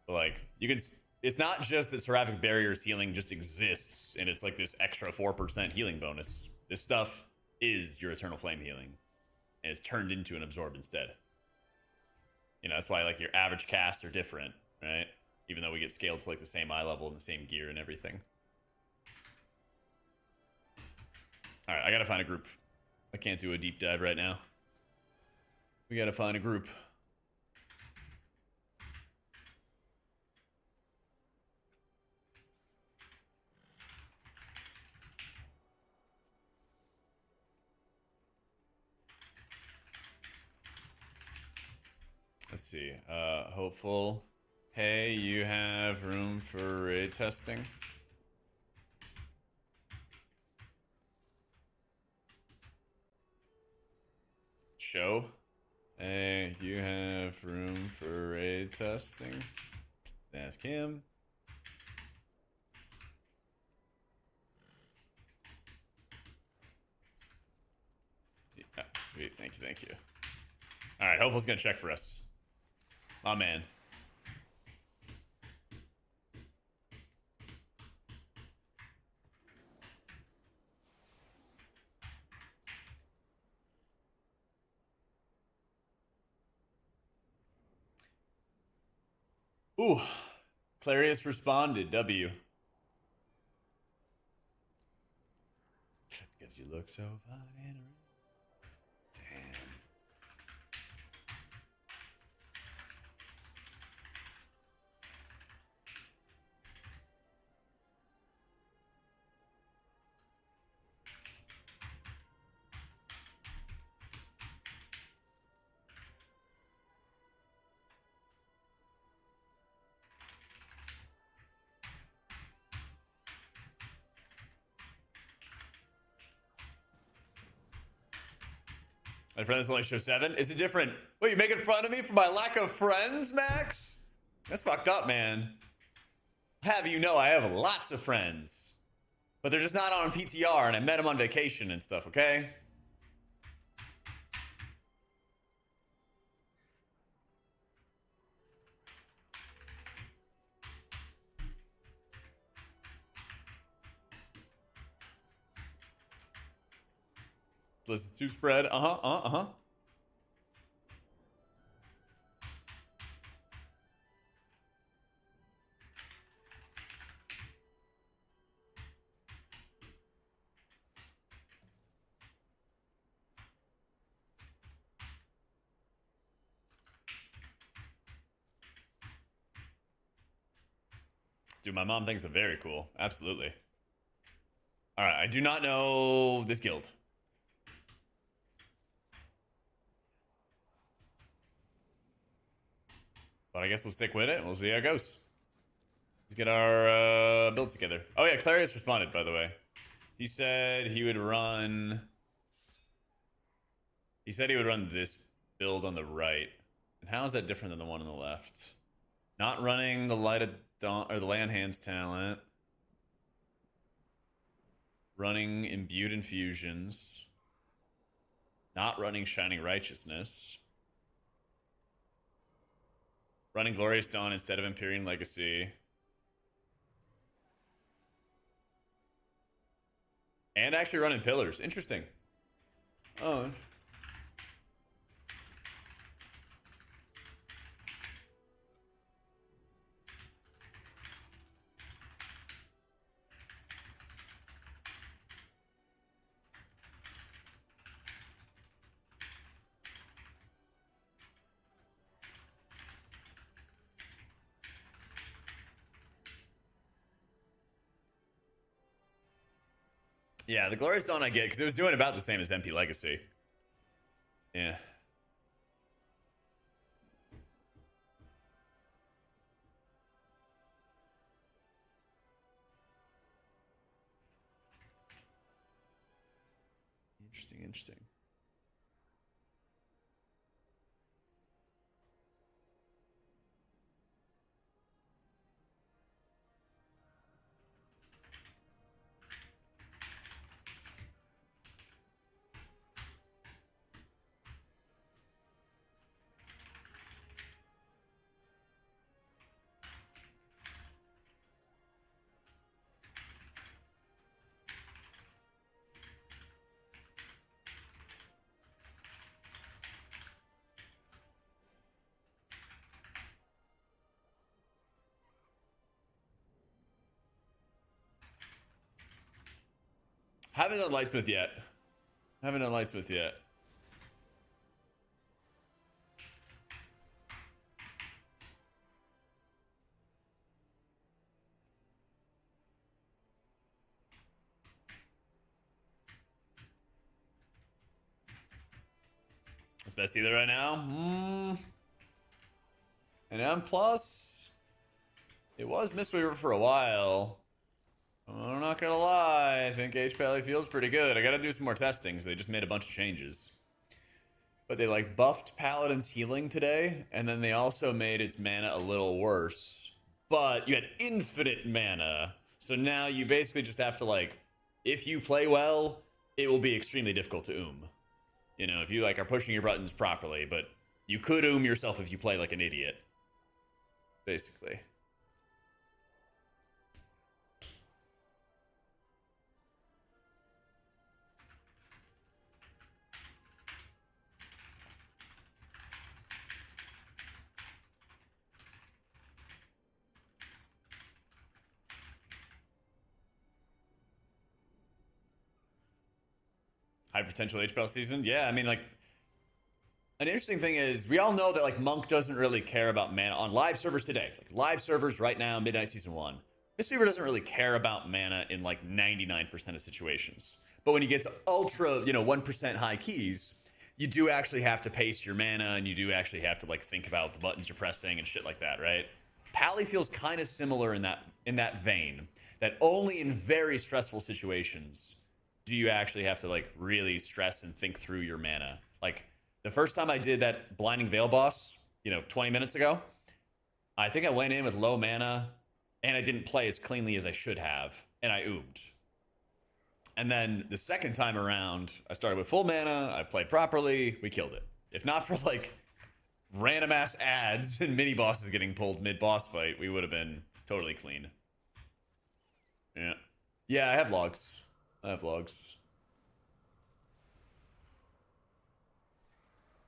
But like, you can, it's not just that Seraphic Barrier's healing just exists and it's like this extra 4% healing bonus. This stuff is your Eternal Flame healing, and it's turned into an absorb instead. You know, that's why like your average casts are different, right? Even though we get scaled to like the same eye level and the same gear and everything. All right, I gotta find a group. I can't do a deep dive right now. We gotta find a group. Let's see. Hopeful. Hey, you have room for raid testing? Show. Hey, you have room for raid testing? Ask him. Yeah, sweet. Thank you, thank you. All right, Hopeful's gonna check for us. Oh man. Ooh. Clarius responded. W. Because you look so fine and damn. My friends only show 7. Is it different? What, you making fun of me for my lack of friends, Max? That's fucked up, man. Have you know I have lots of friends. But they're just not on PTR, and I met them on vacation and stuff, okay? This is 2 spread. Uh-huh. Dude, my mom thinks I'm very cool. Absolutely. All right, I do not know this guild. But I guess we'll stick with it and we'll see how it goes. Let's get our builds together. Oh yeah, Clarius responded, by the way. He said he would run... He said he would run this build on the right. And how is that different than the one on the left? Not running the Light of Dawn, or the Land Hands talent. Running Imbued Infusions. Not running Shining Righteousness. Running Glorious Dawn instead of Empyrean Legacy. And actually running Pillars. Interesting. Oh. Yeah, the Glorious Dawn I get because it was doing about the same as MP Legacy. Yeah. Interesting, interesting. Haven't done Lightsmith yet. Haven't done Lightsmith yet. It's best either right now. An M plus. It was Mistweaver for a while. I'm not gonna lie, I think Hpal feels pretty good. I gotta do some more testing because they just made a bunch of changes. But they like buffed Paladin's healing today, and then they also made its mana a little worse. But you had infinite mana, so now you basically just have to like, if you play well, it will be extremely difficult to You know, if you like are pushing your buttons properly, but you could yourself if you play like an idiot. Basically. High potential HPL season? Yeah, I mean, like, an interesting thing is, we all know that, like, Monk doesn't really care about mana on live servers today. Like, live servers right now, Midnight Season 1. Mistweaver doesn't really care about mana in, like, 99% of situations. But when you get to ultra, 1% high keys, you do actually have to pace your mana, and you do actually have to, like, think about the buttons you're pressing and shit like that, right? Pally feels kind of similar in that vein, that only in very stressful situations do you actually have to like really stress and think through your mana. Like the first time I did that Blinding Veil boss, 20 minutes ago, I think I went in with low mana and I didn't play as cleanly as I should have, and I oobed. And then the second time around, I started with full mana, I played properly, we killed it. If not for like random ass ads and mini bosses getting pulled mid boss fight, we would have been totally clean. Yeah. Yeah, I have logs.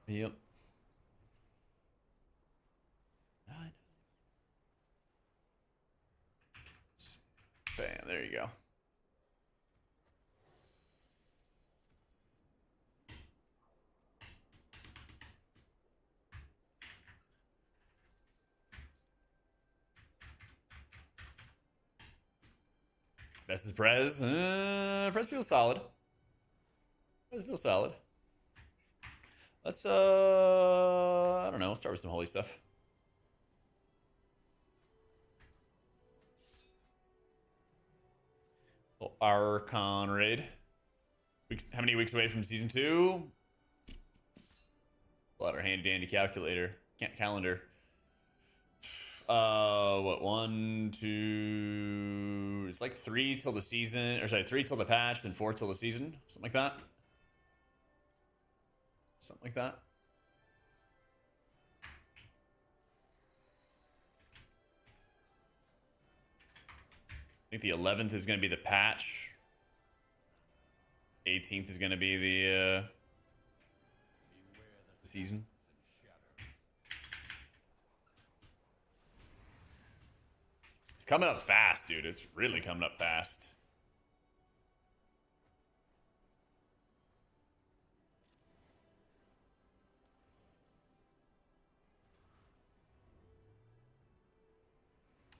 Yep. Bam, there you go. Best is Perez. Perez feels solid. Let's I don't know, we'll start with some holy stuff. Little Archon raid. How many weeks away from season 2? Pull out our handy dandy calculator. Calendar. What, 1, 2, it's like 3 till the season, or sorry, 3 till the patch, then 4 till the season, something like that. I think the 11th is going to be the patch. 18th is going to be the season. It's coming up fast, dude. It's really coming up fast.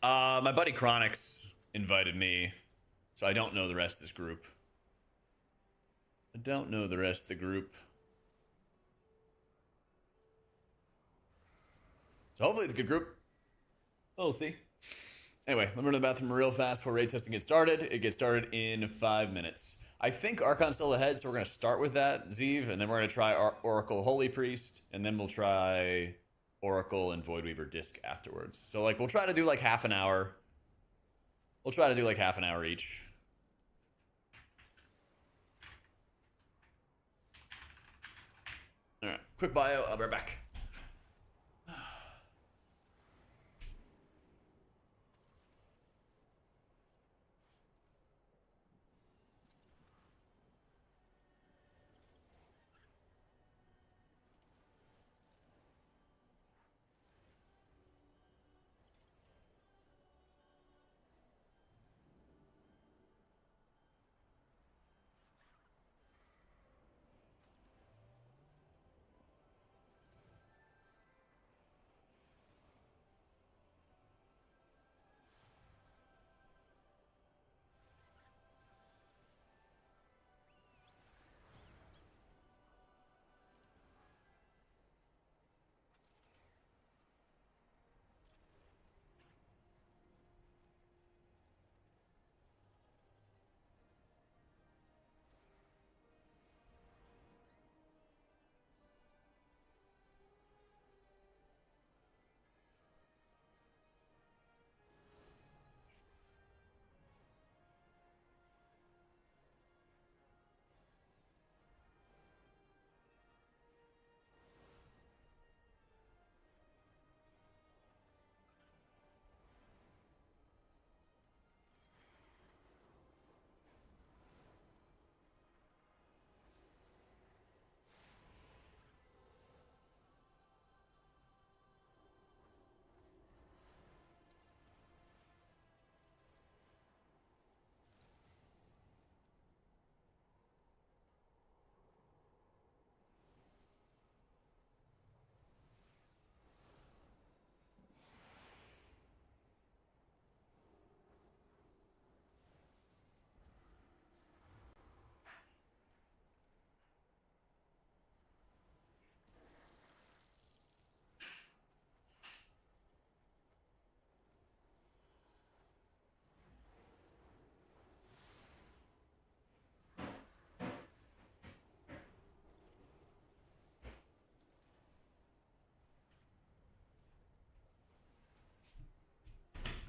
My buddy Chronix invited me, so I don't know the rest of this group. I don't know the rest of the group. So hopefully it's a good group. We'll see. Anyway, let me run to the bathroom real fast before raid testing gets started. It gets started in 5 minutes. I think Archon's still ahead, so we're going to start with that, Zeev, and then we're going to try Oracle Holy Priest, and then we'll try Oracle and Voidweaver Disc afterwards. So, like, we'll try to do, like, half an hour. We'll try to do, like, half an hour each. Alright, quick bio, I'll be right back.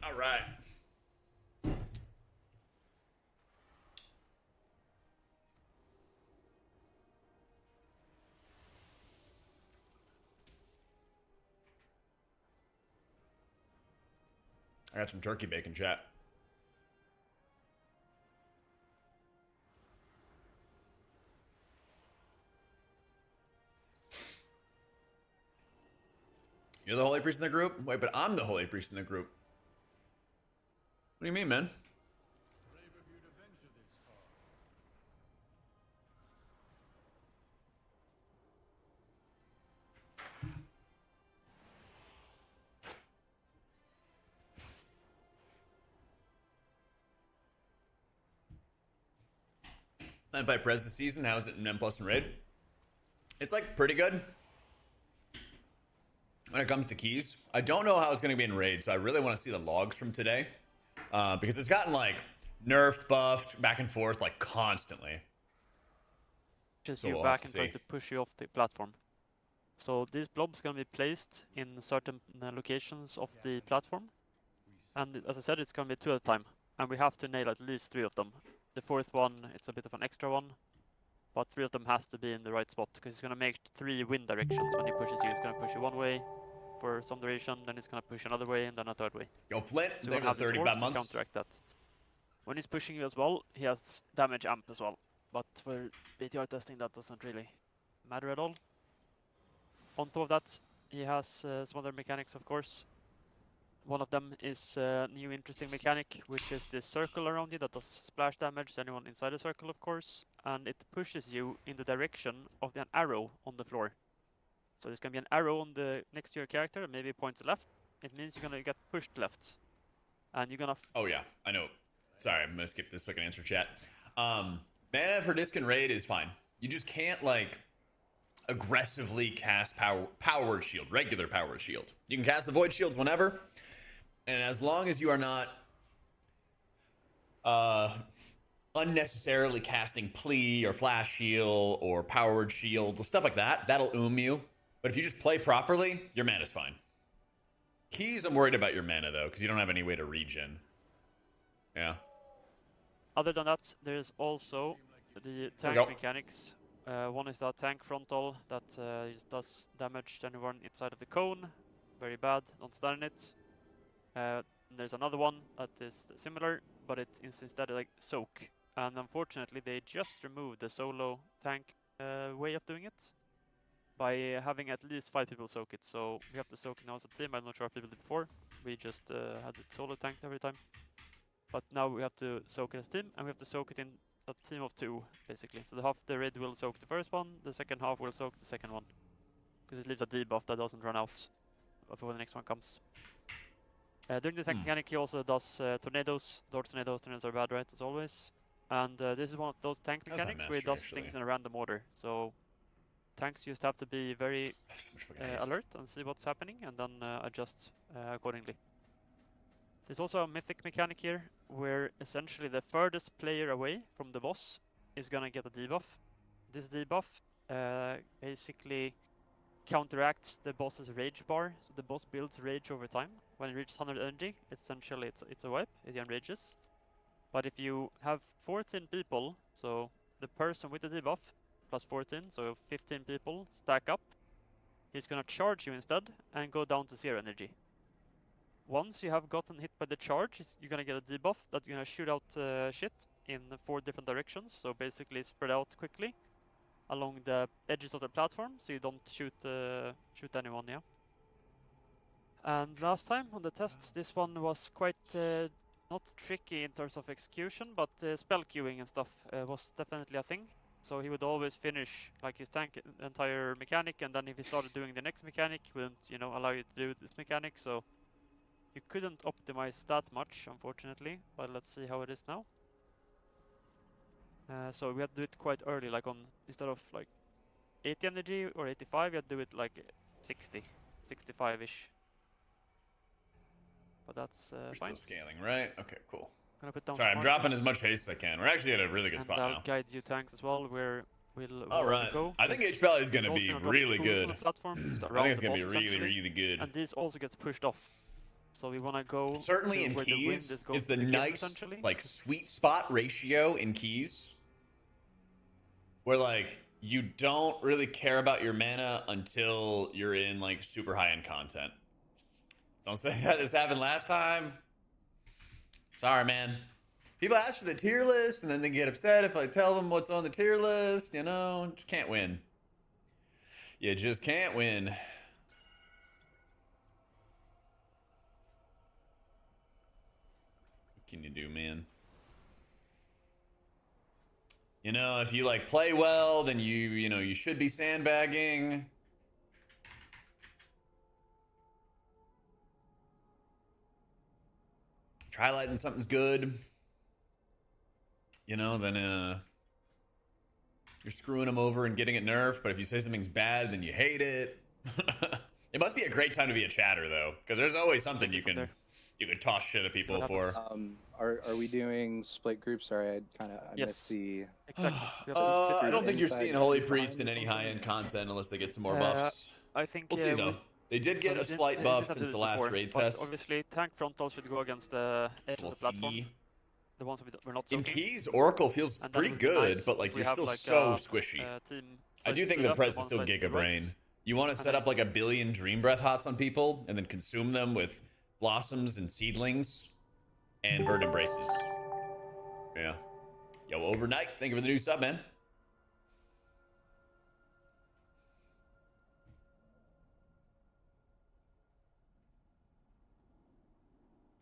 All right. I got some turkey bacon, chat. You're the holy priest in the group? Wait, but I'm the holy priest in the group. What do you mean, man? And by Prez this season, how is it in M Plus and Raid? It's like pretty good when it comes to keys. I don't know how it's going to be in Raid, so I really want to see the logs from today. Because it's gotten like nerfed, buffed, back and forth like constantly. Pushes So you we'll back have and to tries see. to push you off the platform. So these blobs can be placed in certain locations of the platform. And as I said, it's going to be 2 at a time. And we have to nail at least 3 of them. The 4th one, it's a bit of an extra one. But 3 of them has to be in the right spot, because it's going to make 3 wind directions. When he pushes you, it's going to push you one way for some duration, then it's going to push another way, and then a third way. Yo, Flint, So they we're going to were have these 30 orbs bad to months. counteract that. When he's pushing you as well, he has damage amp as well. But for PTR testing, that doesn't really matter at all. On top of that, he has some other mechanics, of course. One of them is a new interesting mechanic, which is this circle around you that does splash damage to anyone inside the circle, of course. And it pushes you in the direction of an arrow on the floor. So there's going to be an arrow on the next to your character, maybe it points left. It means you're going to get pushed left. And you're going to... Oh, yeah, I know. Sorry, I'm going to skip this so I can answer chat. Mana for Disc and Raid is fine. You just can't like aggressively cast power shield, regular power shield. You can cast the void shields whenever, and as long as you are not unnecessarily casting plea or flash shield or powered shield, stuff like that, that'll you. But if you just play properly, your mana's fine. Keys, I'm worried about your mana though, because you don't have any way to regen. Yeah. Other than that, there's also the tank mechanics. One is the tank frontal that does damage to anyone inside of the cone. Very bad, don't stand in it. There's another one that is similar, but it's instead like soak. And unfortunately, they just removed the solo tank way of doing it by having at least 5 people soak it. So we have to soak it now as a team. I'm not sure how people did before. We just had it solo tanked every time. But now we have to soak it as a team, and we have to soak it in a team of 2, basically. So the half the raid will soak the first one, the second half will soak the second one. Because it leaves a debuff that doesn't run out before the next one comes. During the tank mechanic, he also does tornadoes. Dodge tornadoes. Tornadoes are bad, right, as always. And this is one of those tank mechanics where he does things in a random order. So tanks just have to be very alert and see what's happening, and then adjust accordingly. There's also a mythic mechanic here, where essentially the furthest player away from the boss is gonna get a debuff. This debuff basically counteracts the boss's rage bar, so the boss builds rage over time. When it reaches 100 energy, essentially it's a wipe, it enrages. But if you have 14 people, so the person with the debuff plus 14, so 15 people stack up, he's gonna charge you instead and go down to 0 energy. Once you have gotten hit by the charge, you're gonna get a debuff that's gonna shoot out shit in 4 different directions. So basically spread out quickly along the edges of the platform, so you don't shoot anyone, yeah. And last time on the tests, this one was quite not tricky in terms of execution, but spell queuing and stuff was definitely a thing. So he would always finish like his tank entire mechanic, and then if he started doing the next mechanic, he wouldn't, you know, allow you to do this mechanic. So you couldn't optimize that much, unfortunately, but let's see how it is now. So we had to do it quite early, like on, instead of like 80 energy or 85, we had to do it like 60, 65-ish. But that's We're fine. still scaling, right? Okay, cool. Gonna put down Sorry, I'm some dropping markers, as much haste as I can. We're actually at a really good and spot I'll now. guide you tanks as well, where we'll All right. go. I think Hpal is going to It's be also gonna drop really tools on good. the platform, I think it's going to be really, essentially. really good. And this also gets pushed off. So we want to go Certainly to in where the wind keys going is the to begin, nice, essentially. like, sweet spot ratio in keys. Where, like, you don't really care about your mana until you're in, like, super high-end content. Don't say that this happened last time. Sorry, man. People ask for the tier list, and then they get upset if I tell them what's on the tier list. You know, just can't win. You just can't win. What can you do, man? You know, if you like play well, then you know, you should be sandbagging. Try lighting something's good. You know, then you're screwing them over and getting it nerfed, but if you say something's bad, then you hate it. It must be a great time to be a chatter though, because there's always something you can toss shit at people for. Are we doing split groups? Sorry, I missed the. Exactly. I don't think you're seeing Holy Priest in any high-end content unless they get some more buffs. I think We'll see though. They did get a slight buff since the last raid test. Obviously, tank frontal should go against the edge of the platform. The ones we're not In soaking. keys, Oracle feels And pretty that would be good, nice but like if you're we have, still like, so squishy. Team I do think the press is still Giga Brain. You want to set up like 1 billion Dream Breath Hots on people and then consume them with blossoms and seedlings and Verdant Embraces. Yeah. Yo, Overnight, thank you for the new sub, man.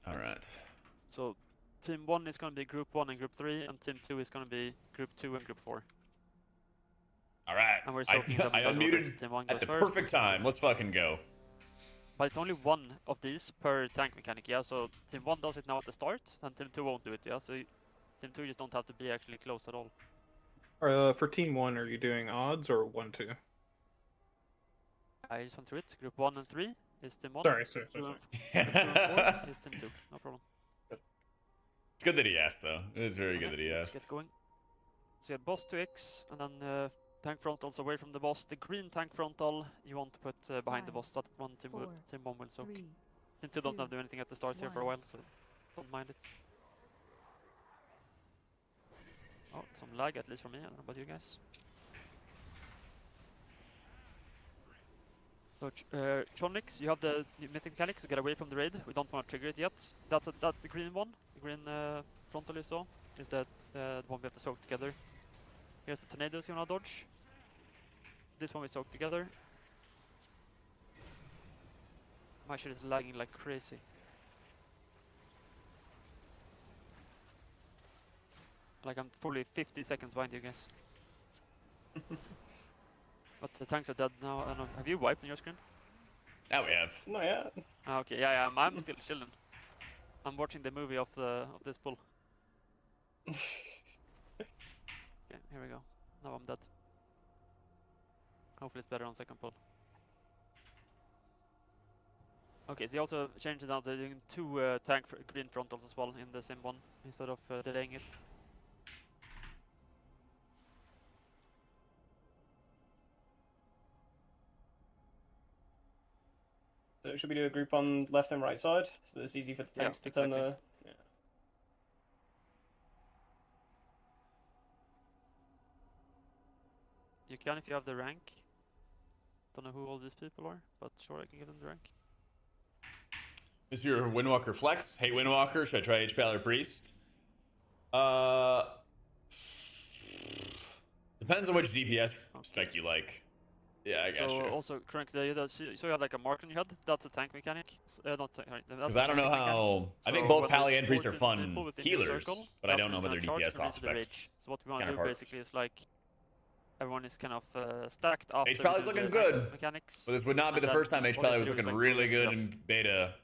All right. So team 1 is going to be group 1 and group 3, and team 2 is going to be group 2 and group 4. All right. And we're I soaking them in unmuted team 1 at goes the first. perfect time. Let's fucking go. But it's only one of these per tank mechanic, yeah? So team 1 does it now at the start, and team 2 won't do it, yeah? So team 2 just don't have to be actually close at all. For team 1, are you doing odds or 1-2? I just went through it. Group 1 and 3 is team 1. Sorry. Group 2 and 4 is team 2. No problem. It's good that he asked, though. It is very good that he Let's asked. get going. So you have boss to X, and then tank frontals away from the boss. The green tank frontal you want to put behind the boss. That one team 1 will soak. 3, Team 2 don't have to do anything at the start here for a while, so don't mind it. Oh, some lag at least for me. I don't know about you guys. So Chonix, you have the mythic mechanic, so get away from the raid. We don't want to trigger it yet. That's the green one. The green frontal you saw is the one we have to soak together. Here's the tornadoes you wanna dodge. This one we soak together. My shit is lagging like crazy. Like I'm fully 50 seconds behind you guys. But the tanks are dead now. I don't know. Have you wiped on your screen? Now we have. Not yet. Ah, okay, yeah, I'm still chilling. I'm watching the movie of this pull. Okay, here we go. Now I'm dead. Hopefully it's better on second pull. Okay, they also changed it now. They're doing 2 tank green frontals as well in the same one instead of delaying it. So should we do a group on left and right side so it's easy for the tanks to turn the? Yeah. You can if you have the rank. Don't know who all these people are, but sure I can get them the rank. Mr. Windwalker Flex. Hey, Windwalker. Should I try Hpal or Priest? Depends on which DPS spec you like. Yeah, I got you. So also, Crank, so you had like a mark on your head. That's a tank mechanic. Not tank. Because I don't know how. I think both Pally and Priest are fun healers, but I don't know about their DPS off specs. So what we want to do basically is like everyone is kind of stacked after. Hpal is looking good. Mechanics. But this would not be the first time Hpal was looking really good in beta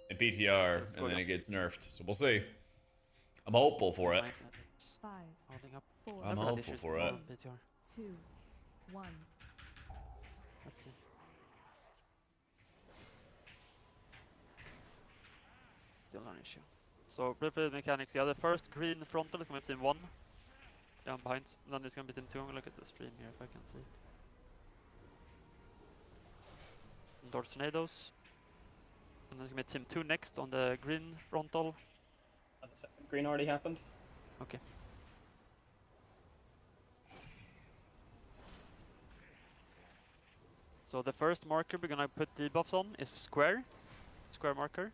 and PTR, and then it gets nerfed. So we'll see. I'm hopeful for it. 5, Holding up. 4, I'm hopeful for it. 2, 1. Let's see. Still not an issue. So briefly the mechanics. Yeah, the first green frontal is going to be team 1. Yeah, I'm behind. And then it's going to be team 2. I'm going to look at the stream here if I can see it. Endorse tornadoes. And then it's going to be team 2 next on the green frontal. Green already happened. Okay. So the first marker we're gonna put debuffs on is square marker,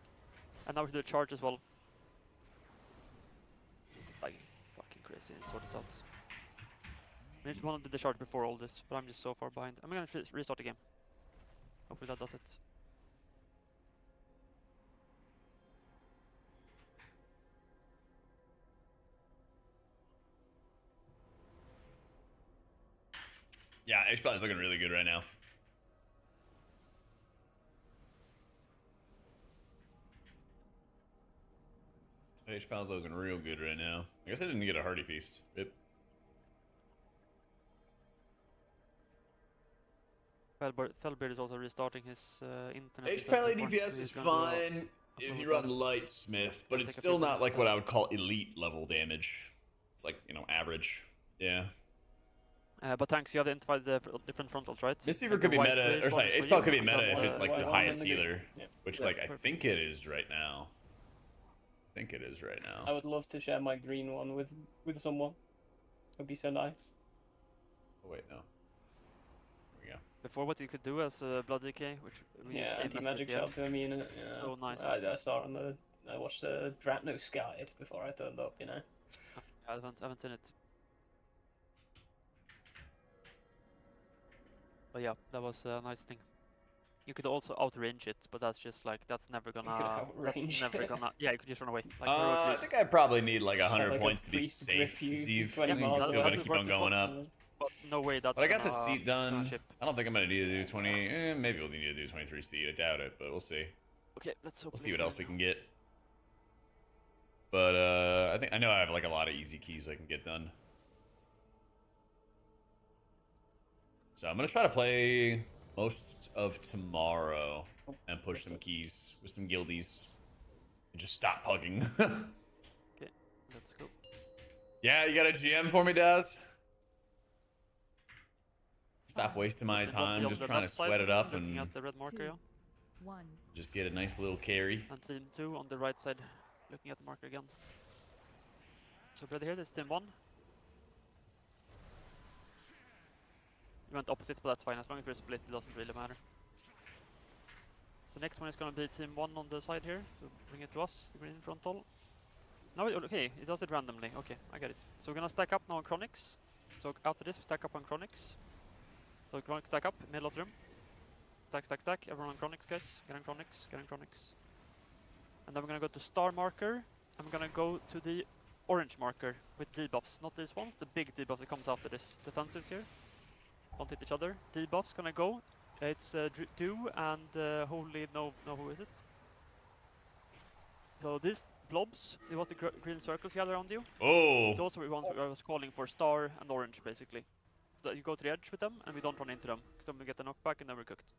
and now we do the charge as well. Like fucking crazy, sort this out. We wanted to do the charge before all this, but I'm just so far behind. I'm gonna restart the game. Hopefully that does it. Yeah, Hpal is looking really good right now. Hpal's looking real good right now. I guess I didn't get a hearty feast. Rip. Felbeard is also restarting his internet. Hpal DPS is fine if you run Lightsmith, but it's still not like what I would call elite level damage. It's like, you know, average. Yeah. But thanks, you have identified the different frontals, right? Mistweaver could be meta, or sorry, Hpal could be meta if it's like the highest healer, which like I think it is right now. I would love to share my green one with someone. It'd be so nice. Oh wait, no. There we go. Before what you could do as Blood Decay, which we used anti-magic shot to me in it. Yeah. So nice. I saw on the. I watched the Dratnos guide before I turned up. You know. I haven't seen it. But yeah, that was a nice thing. You could also outrange it, but that's just like that's never gonna. Yeah, you could just run away. Like, I think I probably need like 100 points to be safe, Steve. I'm still gonna keep on going up. But no way that's. But I got the seat done. I don't think I'm gonna need to do 20. Maybe we'll need to do 23 seat. I doubt it, but we'll see. Okay, let's hope. We'll see what else we can get. But I know I have like a lot of easy keys I can get done. So I'm gonna try to play most of tomorrow and push some keys with some guildies and just stop pugging. Okay, let's go. Yeah, you got a GM for me, Daz? Stop wasting my There's one time beyond just the trying to left side, sweat it up looking and at the red marker, yeah. 1. just get a nice little carry. And team 2 on the right side, looking at the marker again. So brother here, there's team 1. You went opposite, but that's fine. As long as we're split, it doesn't really matter. So next one is gonna be team 1 on the side here. So bring it to us, the green frontal. No, okay, it does it randomly. Okay, I get it. So we're gonna stack up now on Chronics. So after this, we stack up on Chronics. So Chronics stack up, middle of the room. Stack, stack, stack. Everyone on Chronics, guys. Get on Chronics, get on Chronics. And then we're gonna go to Star Marker. I'm gonna go to the orange marker with debuffs. Not these ones, the big debuffs that comes after this. Defensives here. Don't hit each other. Debuffs gonna go. It's Dew and Holy, no, who is it? So these blobs, they what the green circles you have around you. Oh! Those are the ones I was calling for, Star and Orange, basically. So that you go to the edge with them, and we don't run into them, because then we get the knockback and then we're cooked.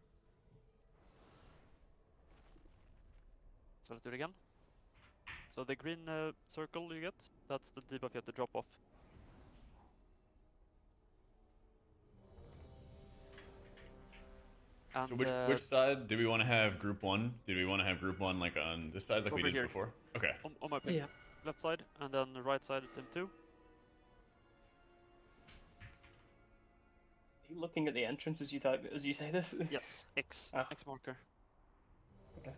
So let's do it again. So the green circle you get, that's the debuff you have to drop off. And, So which side do we want to have group 1? Did we want to have group 1 like on this side like we Over did here. before? Okay. on my pick. Yeah. Left side, and then the right side, team 2. Are you looking at the entrance as you type as you say this? Yes, X. Ah. X marker. Okay.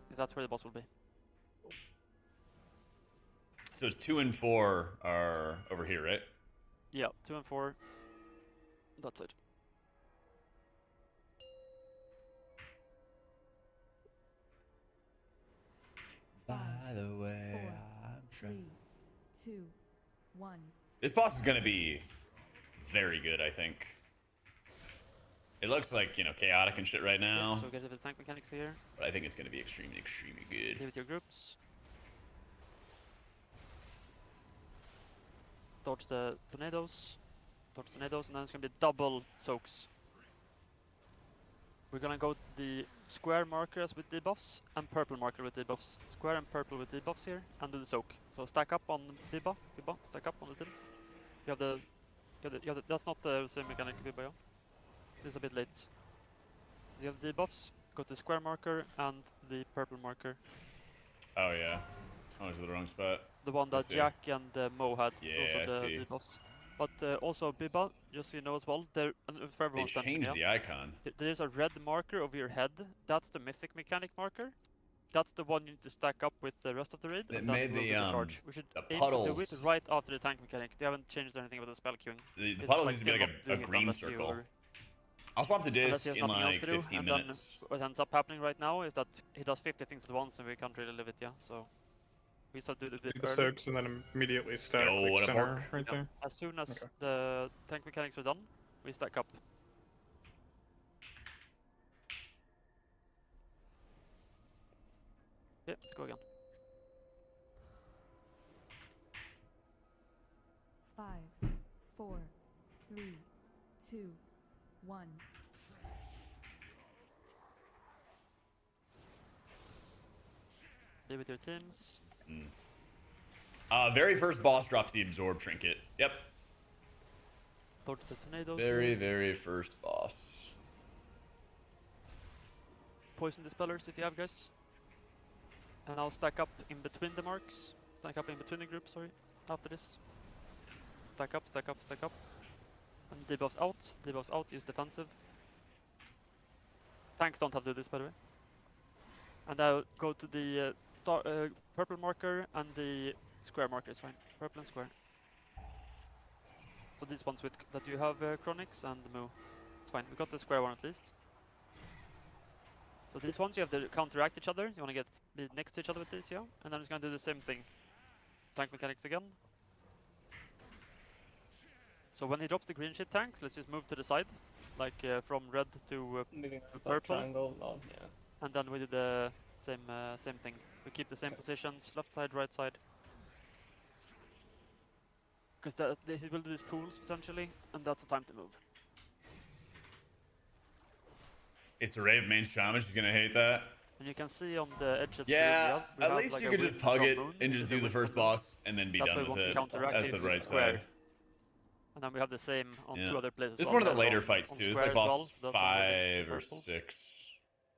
Because that's where the boss will be. So it's 2 and 4 are over here, right? Yeah, 2 and 4. That's it. By the way, 4, I'm sure. 3, 2, 1. This boss is gonna be very good, I think. It looks like, you know, chaotic and shit right now, So get the tank mechanics here. but I think it's gonna be extremely, extremely good. Deal with your groups. Dodge the tornadoes. Dodge tornadoes, and then it's gonna be double soaks. We're gonna go to the square markers with debuffs and purple marker with debuffs. Square and purple with debuffs here, and do the soak. So stack up on Biba, stack up on the tin. You have the, that's not the same mechanic Biba, yeah? This is a bit late. So you have the debuffs, go to the square marker and the purple marker. Oh yeah, I was in the wrong spot. The one that see. Jack and Mo had. Yeah, Those are I see. the debuffs. But also Biba, just so you know as well, there, and for They everyone's attention, changed yeah? the icon. There's a red marker over your head. That's the mythic mechanic marker. That's the one you need to stack up with the rest of the raid. It And that's made will the, do charge. We should the aim to do puddles- it right after the tank mechanic. They haven't changed anything about the spell queuing. The It's puddles used to be still like not a doing it green unless you circle. are- I'll swap to unless disc he has in nothing else like to do, 15 and minutes. then what ends up happening right now is that he does 50 things at once and we can't really live it, yeah. So we start to do it a bit Do the early. soaks and then immediately stack Yo, like what up, center Orc? right Yeah. there. As soon as Okay. the tank mechanics are done, we stack up. Yeah, let's go again. 5, 4, 3, 2, 1. Be with your teams. Very first boss drops the absorb trinket. Yep. Dodge the tornadoes. Very, here. very first boss. Poison dispellers if you have, guys. And I'll stack up in between the marks. Stack up in between the groups, sorry. After this. Stack up, stack up, stack up. And debuffs out, use defensive. Tanks don't have to do this, by the way. And I'll go to the purple marker and the square marker is fine. Purple and square. So these ones with that you have Chronics and Moo. It's fine, we got the square one at least. So these ones you have to counteract each other. You want to be next to each other with these, yeah? And then I'm just going to do the same thing. Tank mechanics again. So when he drops the green shit tanks, let's just move to the side. Like from red to Moving the that purple. triangle. Oh, yeah. and then we do the same thing. We keep the same positions, left side, right side. Because he will do these pools essentially, and that's the time to move. It's a Rave main shaman. She's gonna hate that. And you can see on the edges. Yeah, we at have least like you a could just wind pug from it moon and with just the do the wind first from moon. boss and then be That's why done we with want it. to counteract That's it the with right square. side. And then we have the same on Yeah. 2 other places. This is well. one of the We have later on fights too. It's square like as boss well, those one with the 5 or purple. 6.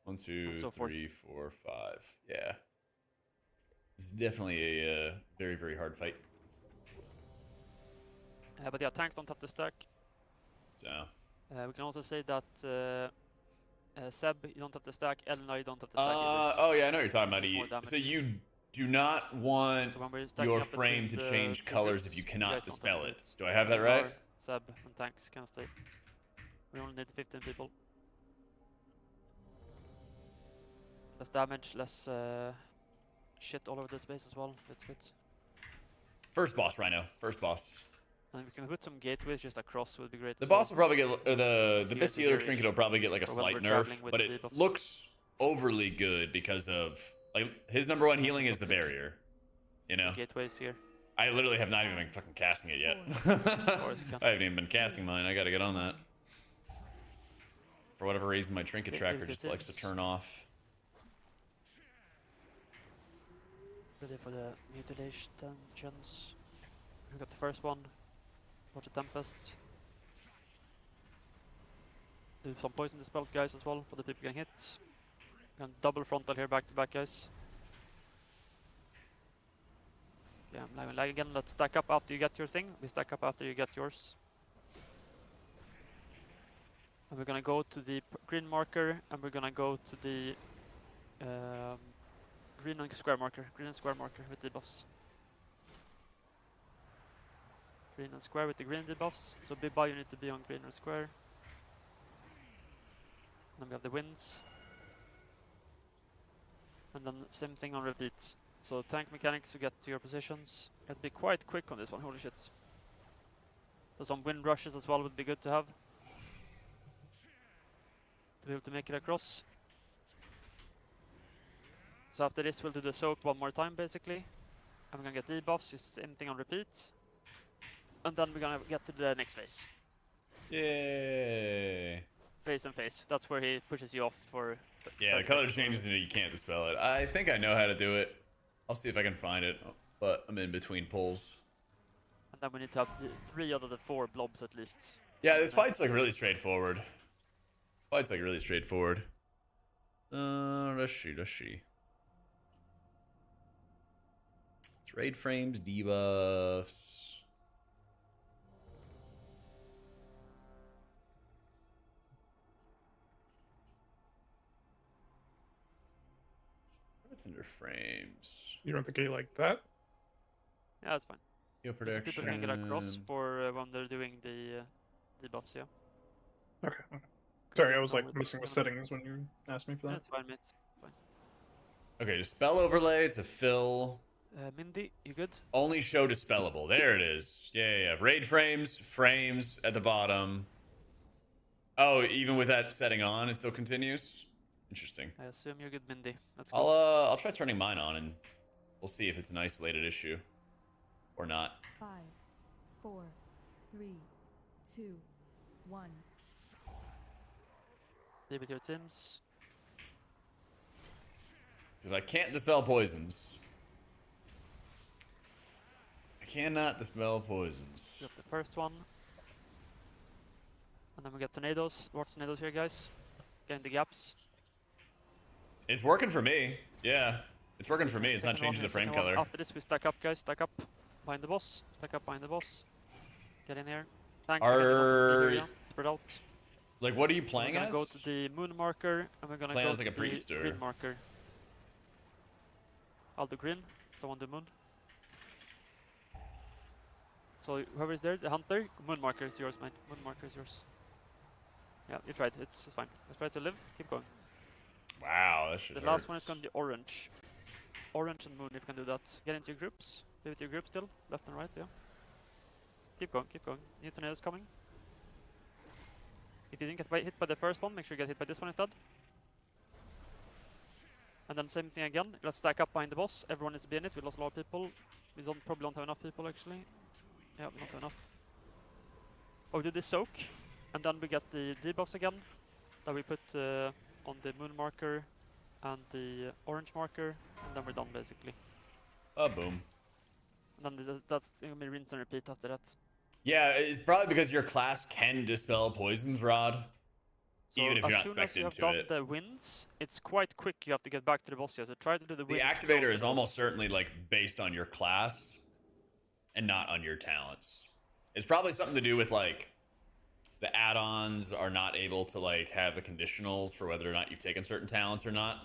1, 2, so forth. 3, 4, 5. Yeah. This is definitely a very, very hard fight. But yeah, tanks don't have to stack. So. We can also say that Seb, you don't have to stack. Elena, you don't have to stack either. Oh yeah, I know what you're talking about. Just more So damage. you do not want So when we're stacking your up between frame to the change two colors groups, if you guys cannot don't have to dispel do it. Do I have that Elena, right? Seb and tanks can stay. We only need 15 people. Less damage, less shit all over the space as well. That's good. First boss, Rhino. First boss. And we can put some gateways just across would be great. The as well. boss will probably get, or the You Mist guys are Healer very Trinket will probably get like a for when slight we're nerf, traveling with but the it debuffs. looks overly good because of, like, his number one healing is the barrier. You know? Gateways here. I literally have not even been fucking casting it yet. far as you can. I haven't even been casting mine. I gotta get on that. For whatever reason, my trinket Okay, tracker if it just likes to is. turn off. Ready for the mutilation dungeons. We got the first one. Watch a Tempest. Do some poison dispels, guys, as well, for the people getting hit. And double frontal here, back to back, guys. Yeah, I'm lagging lag again. Let's stack up after you get your thing. We stack up after you get yours. And we're gonna go to the green marker, and we're gonna go to the green and square marker. Green and square marker with debuffs. Green and square with the green debuffs. So Biba, you need to be on green or square. Then we have the winds. And then same thing on repeat. So tank mechanics to get to your positions. You have to be quite quick on this one, holy shit. So some wind rushes as well would be good to have. To be able to make it across. So after this we'll do the soak one more time basically. And we're gonna get debuffs, just same thing on repeat. And then we're gonna get to the next phase. Yay. Phase and phase. That's where he pushes you off for... Yeah, the color changes and you can't dispel it. I think I know how to do it. I'll see if I can find it, but I'm in between pulls. And then we need to have the 3 out of the 4 blobs at least. Yeah, this fight's like really straightforward. Fight's like really straightforward. Let's see. It's raid frames, debuffs. What's under frames? You want the gate like that? Yeah, that's fine. Heal So protection. people can get across for when they're doing the debuffs, yeah. Okay. Okay. Sorry, I was Oh, like it's missing the gonna- settings when you asked me for that. That's fine, mate. Fine. Okay, dispel overlay. It's a fill. Mindy, you good? Only show dispellable. There it is. Yeah. Raid frames at the bottom. Oh, even with that setting on, it still continues. Interesting. I assume you're good, Mindy. Let's I'll go. I'll try turning mine on and we'll see if it's an isolated issue or not. 5, 4, 3, 2, 1. Be with your teams. Because I can't dispel poisons. I cannot dispel poisons. We got the first one. And then we got tornadoes. Watch tornadoes here, guys. Getting the gaps. It's working for me. Yeah. It's working for me. It's not Second one changing here, the frame second one. color. After this, we stack up, guys. Stack up behind the boss. Stack up behind the boss. Get in here. Tanks Are- spread out. Like, what are you We're playing gonna as? go to the moon marker, and we're gonna Playing go as like to a priest the or- green marker. I'll do green. Someone do moon. So whoever is there, the hunter, moon marker is yours, mate. Moon marker is yours. Yeah, you tried. It's fine. Let's try to live. Keep going. Wow, that shit The last one is hurts. gonna be orange. Orange and moon, if you can do that. Get into your groups. Be with your group still. Left and right, yeah. Keep going, keep going. New tornadoes coming. If you didn't get hit by the first one, make sure you get hit by this one instead. And then same thing again. Let's stack up behind the boss. Everyone needs to be in it. We lost a lot of people. We probably don't have enough people actually. Yeah, we don't have enough. Oh, we do this soak. And then we get the debuffs again. That we put on the moon marker and the orange marker, and then we're done basically. Boom. And then that's gonna be rinse and repeat after that. Yeah, it's probably because your class can dispel poisons, Rod. So Even if you're not as soon as spec'd you have into done it. the winds, it's quite quick. You have to get back to the boss here. So try to do the The winds. activator close is to almost certainly like based on your class and not on your talents. It's probably something to do with like the add-ons are not able to like have the conditionals for whether or not you've taken certain talents or not.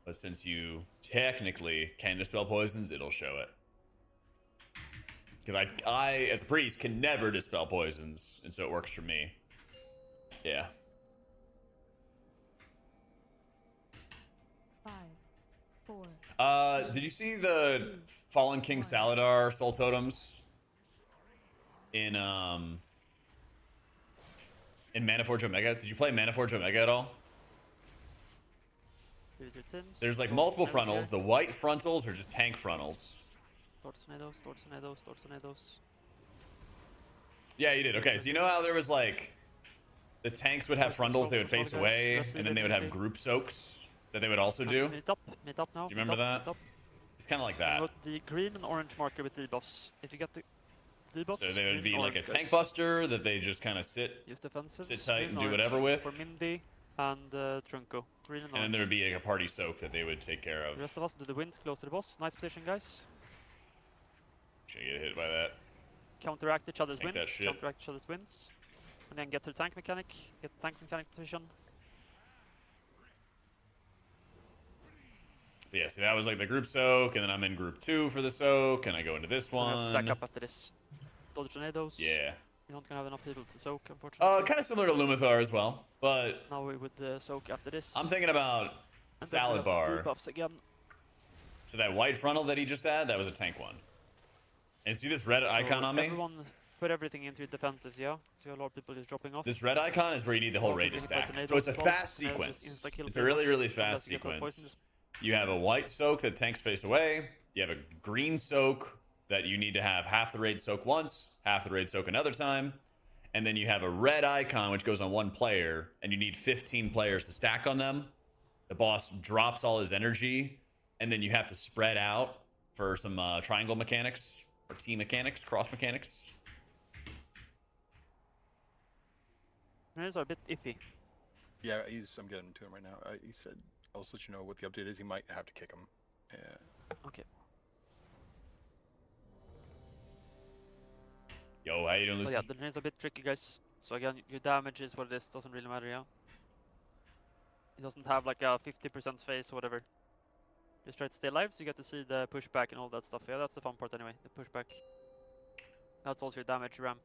But since you technically can dispel poisons, it'll show it. Because I, as a priest, can never dispel poisons, and so it works for me. Yeah. 5, 4. Did you see the Fallen King Saladar soul totems in Manaforge Omega? Did you play Manaforge Omega at all? There's like multiple frontals. The white frontals are just tank frontals. Tornadoes, tornadoes, tornadoes. Yeah, you did. Okay, so you know how there was like the tanks would have frontals they would face away, and then they would have group soaks that they would also do. Meet up now. Do you remember that? It's kind of like that. Got the green and orange marker with debuffs. If you get the debuffs, So they would be green like a orange, tank guys. buster that they just kind of sit Use defensives, sit tight green and do orange whatever with. For Mindy and Trunko. Green and And then orange. there would be like a party soak that they would take care The of. rest of us do the winds close to the boss. Nice position, guys. Gonna get hit by that. Counteract each other's Take that wins. shit. Counteract each other's wins. And then get to the tank mechanic. Get the tank mechanic position. But yeah, see that was like the group soak, and then I'm in group 2 for the soak, and I go into this And we have to stack one. up after this. Dodge tornadoes. Yeah. You're not gonna have enough people to soak, unfortunately. Kind of similar to Lumathar as well, but Now we would soak after this. I'm thinking about And then we Salad have Bar. Debuffs again. So that white frontal that he just had, that was a tank one. And see this red icon on me? Everyone put everything into defensives, yeah? So a lot of people is dropping off. This red icon is where you need the whole raid to stack. So it's a fast sequence. It's a really, really fast sequence. You have a white soak that tanks face away. You have a green soak that you need to have half the raid soak once, half the raid soak another time. And then you have a red icon which goes on one player, and you need 15 players to stack on them. The boss drops all his energy, and then you have to spread out for some triangle mechanics, or T mechanics, cross mechanics. Tornadoes are a bit iffy. Yeah, I'm getting to him right now. He said, I'll just let you know what the update is. He might have to kick him. Yeah. Okay. Yo, how you doing, But Lucy? yeah, the tornadoes are a bit tricky, guys. So again, your damage is what it is. Doesn't really matter, yeah? It doesn't have like a 50% phase or whatever. Just try to stay alive so you get to see the pushback and all that stuff. Yeah, that's the fun part anyway, the pushback. That's also your damage ramp.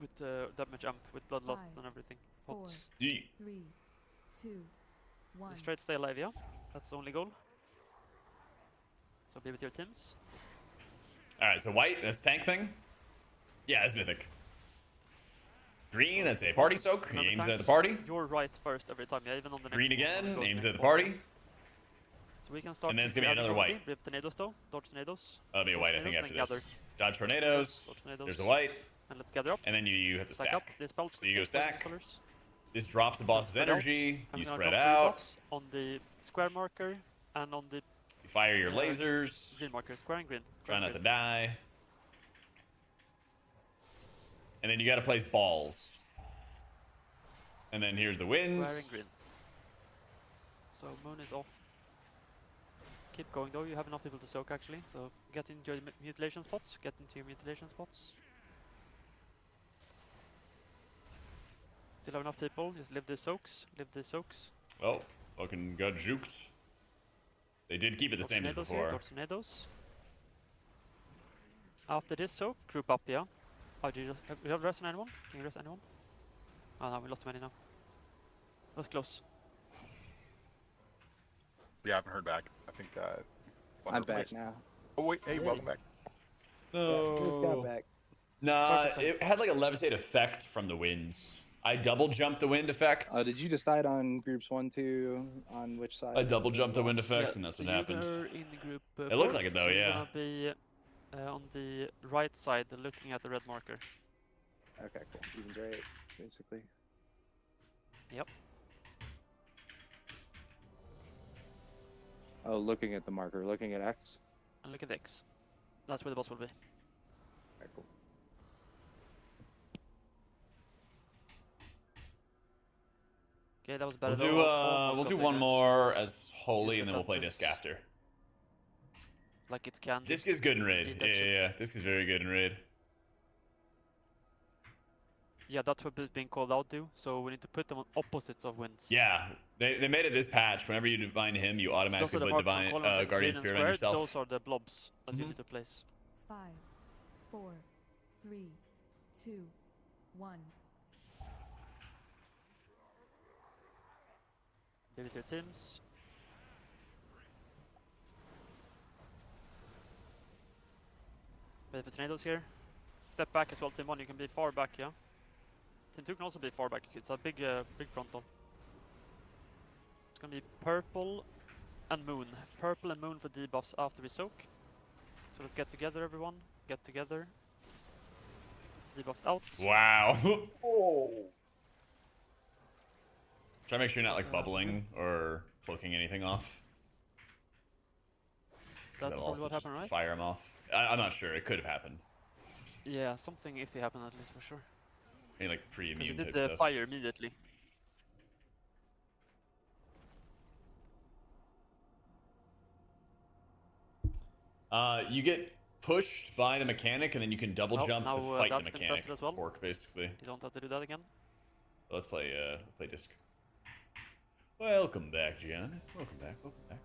With damage amp, with bloodlust 5, and everything. 4, Pots. 3, 2, 1. Just try to stay alive, yeah? That's the only goal. So be with your teams. Alright, so white, that's tank thing? Yeah, that's mythic. Green, that's a party soak. He Remember aims tanks? at the party. You're right first every time, yeah, even on the next Green one, again, goes aims next at the one. party. So we can start. And then it's gonna be gathering another already. white. We have tornadoes though. Dodge tornadoes. That'll be a Dodge white, I think, tornadoes, after then this. Dodge tornadoes. Dodge tornadoes. There's a white. And let's gather up. And then you have to Stack stack. up. Dispel So you go poison stack. colors. This drops the boss's Spread out. energy. I'm You gonna spread drop out. debuffs on the square marker and on the You fire your lasers. green marker. Square and green. Try Square not and to green. die. And then you gotta place balls. And then here's the Square and winds. green. So moon is off. Keep going though. You have enough people to soak actually. So get into your mutilation spots. Get into your mutilation spots. Still have enough people. Just live the soaks. Live the soaks. Oh, fucking got juked. They did keep it the same as Tornadoes before. here, tornadoes. After this soak, group up, yeah? Oh, do you just, have you have rest on anyone? Can you rest anyone? Oh no, we lost many now. That was close. We haven't heard back. I think that. I'm back now. Oh, wait. Hey, welcome back. Just got back. Nah, it had like a levitate effect from the winds. I double jumped the wind effect. Did you decide on groups 1, 2, on which side? I double jumped the wind effect, Yeah, and that's so what happens. you're in group It looked 4, like it though, so yeah. You're gonna be on the right side, looking at the red marker. Okay, cool. Even's right, basically. Yep. Oh, looking at the marker, looking at X. And look at X. That's where the boss will be. Alright, cool. Okay, that was better. We'll do though. Almost we'll got do the one guys. more Just as holy, use and then we'll play defensives. disc after. like it's candy. Disc is good in raid. Eat Yeah, that shit. yeah. Disc is very good in raid. Yeah, that's what is being called out to. So we need to put them on opposites of wins. Yeah, they made it this patch. Whenever you divine him, you So those automatically are the put marks on divine columns like guardian green and spirit on squared. yourself. Those are the blobs that you Mhm. need to place. 5, 4, 3, 2, 1. Give it your teams. Wait for tornadoes here. Step back as well, team 1. You can be far back, yeah? Team 2 can also be far back. It's a big frontal. It's gonna be purple and moon. Purple and moon for debuffs after we soak. So let's get together, everyone. Get together. Debuffs out. Wow. Oh. Try to make sure you're not like bubbling or cloaking anything off. That's That'll probably also what just happened, right? fire him off. I'm not sure. It could have happened. Yeah, something iffy happened at least for sure. Any like Because pre-immune you type did the stuff. fire immediately. You get pushed by the mechanic, and then you can double Well, jump to now, fight the that's been mechanic. tested as well. Pork, basically. You don't have to do that again. Let's play disc. Welcome back, John. Welcome back. Welcome back.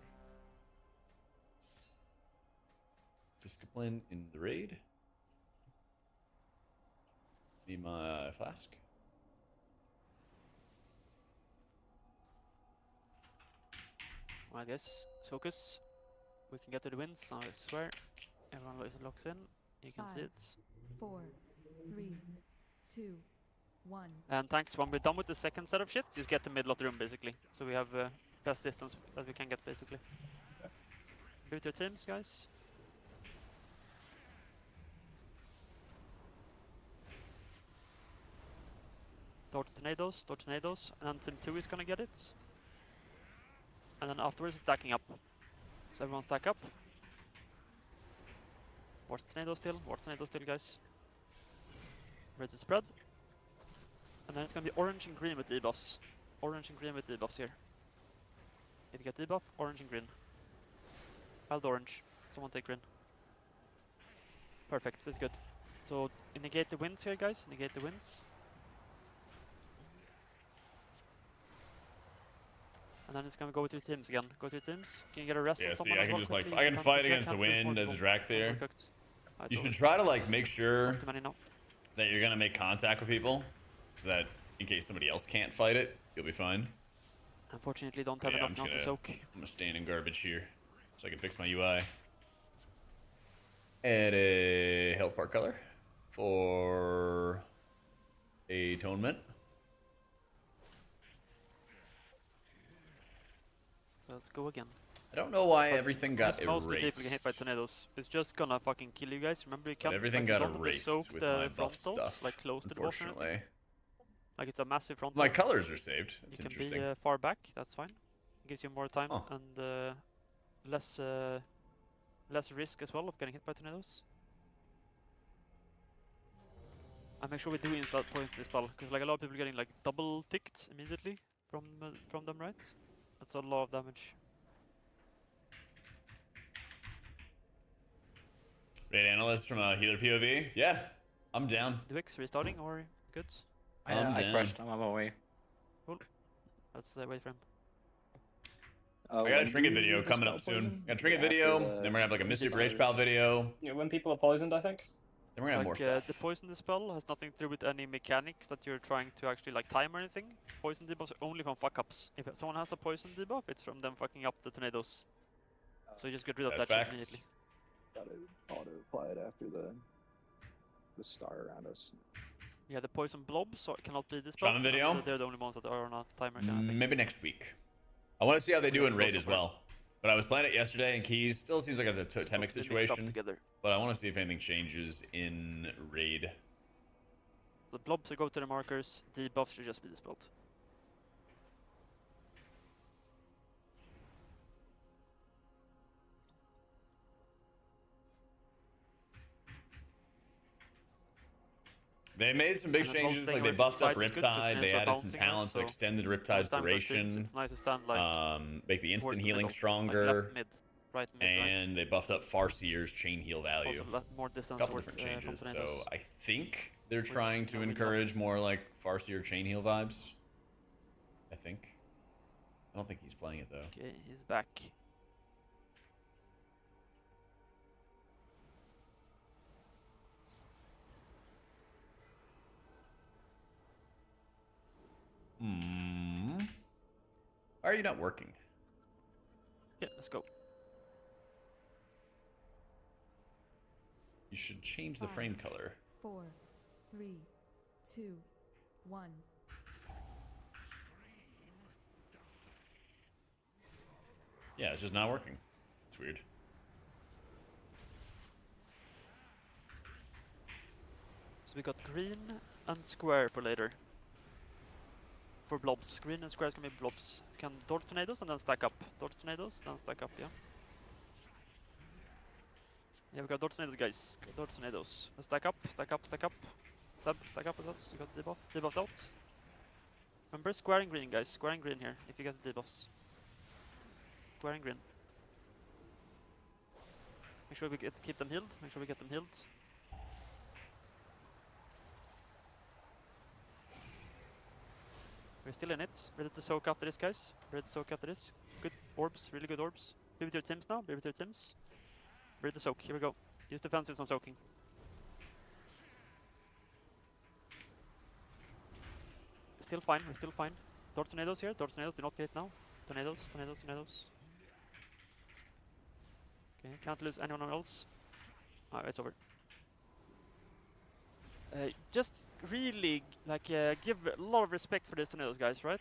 Discipline in the raid. Need my flask. Alright guys, let's focus. We can get to the wins, now I swear. Everyone locks in. You can see 5, it. 4, 3, 2, 1. And thanks, when we're done with the second set of shit, just get the middle of the room basically. So we have best distance that we can get basically. Give it your teams, guys. Tornadoes, and then team 2 is gonna get it. And then afterwards stacking up. So everyone stack up. Watch tornado still, guys. Ready to spread. And then it's gonna be orange and green with debuffs. Orange and green with debuffs here. If you get debuff, orange and green. I'll do orange. Someone take green. Perfect, this is good. So negate the winds here, guys. Negate the winds. And then it's gonna go with your teams again. Go to your teams. Can you get a rest Yeah, on see, someone I as can well just like quickly? I can Can't fight see- I against the can't do wind more as a people. drac there. Overcooked. I You do should it. try to like make sure Too many now. that you're gonna make contact with people, so that in case somebody else can't fight it, you'll be fine. Unfortunately, don't have Yeah, enough I'm now to just soak. I'm gonna stand in garbage here, so I can fix my UI. Add a health bar color for atonement. Let's go again. I don't know why But everything got most people get hit by erased. tornadoes. It's just gonna fucking kill you guys. Remember, you But can't. everything like, got you don't have to erased soak with the my buff frontals, stuff. like close to the boss or anything. Unfortunately, Like it's a massive frontal. my colors are saved. That's You can interesting. be far back. That's fine. Gives you more time Huh. and less less risk as well of getting hit by tornadoes. And make sure we do instant poison this spell, because like a lot of people are getting like double ticked immediately from them, right? That's a lot of damage. Raid analyst from a healer POV. Yeah, I'm down. Dwix restarting or good? I'm I down. crushed him on my way. Cool. Let's wait for him. I got a trinket video coming up soon. Got a trinket video, then we're gonna have like a mystery for Hpal video. Yeah, when people are poisoned, I think. Then we're gonna have more stuff. The poison spell has nothing to do with any mechanics that you're trying to actually like time or anything. Poison debuffs are only from fuck ups. If someone has a poison debuff, it's from them fucking up the tornadoes. So you just get rid of That's that facts. shit immediately. Gotta auto apply it after the star around us. Yeah, the poison blobs so it cannot be dispelled. Shaman video? They're the only ones that are on a timer kind of thing. Maybe next week. I want to see how they do in Yeah, raid also as fair. well. But I was playing it yesterday in Keys. Still seems like it's a totemic They mixed up situation. together. But I want to see if anything changes in raid. The blobs will go to the markers. Debuffs should just be dispelled. They made some big And as well, changes, staying like they away from buffed up sides is good, 'cause Riptide. They tornadoes are added some bouncing, right? talents that So extended when Riptide's time for teams, duration. it's nice to stand like Make the instant towards the healing middle, like stronger, left mid, right mid, and they buffed up Farseer's chain heal value. Also left more A distance couple towards different changes. from So tornadoes. I think they're Which, trying to we love. encourage more like Farseer chain heal vibes. I think. I don't think he's playing it though. Okay, he's back. Why are you not working? Yeah, let's go. You should change the frame color. 4, 3, 2, 1. Yeah, it's just not working. It's weird. So we got green and square for later. For blobs. Green and square is gonna be blobs. You can dodge tornadoes and then stack up. Dodge tornadoes, then stack up, yeah. Yeah, we got dodge tornadoes, guys. Dodge tornadoes. Let's stack up, stack up, stack up. Stack up with us. We got debuff. Debuffs out. Remember square and green, guys. Square and green here, if you get the debuffs. Square and green. Make sure we keep them healed. Make sure we get them healed. We're still in it. Ready to soak after this, guys. Ready to soak after this. Good orbs, really good orbs. Be with your teams now. Be with your teams. Ready to soak. Here we go. Use defensives on soaking. Still fine. We're still fine. Dodge tornadoes here. Dodge tornadoes. Do not get it now. Tornadoes. Tornadoes. Tornadoes. Okay. Can't lose anyone else. Alright, it's over. Just really like give a lot of respect for these tornadoes, guys, right?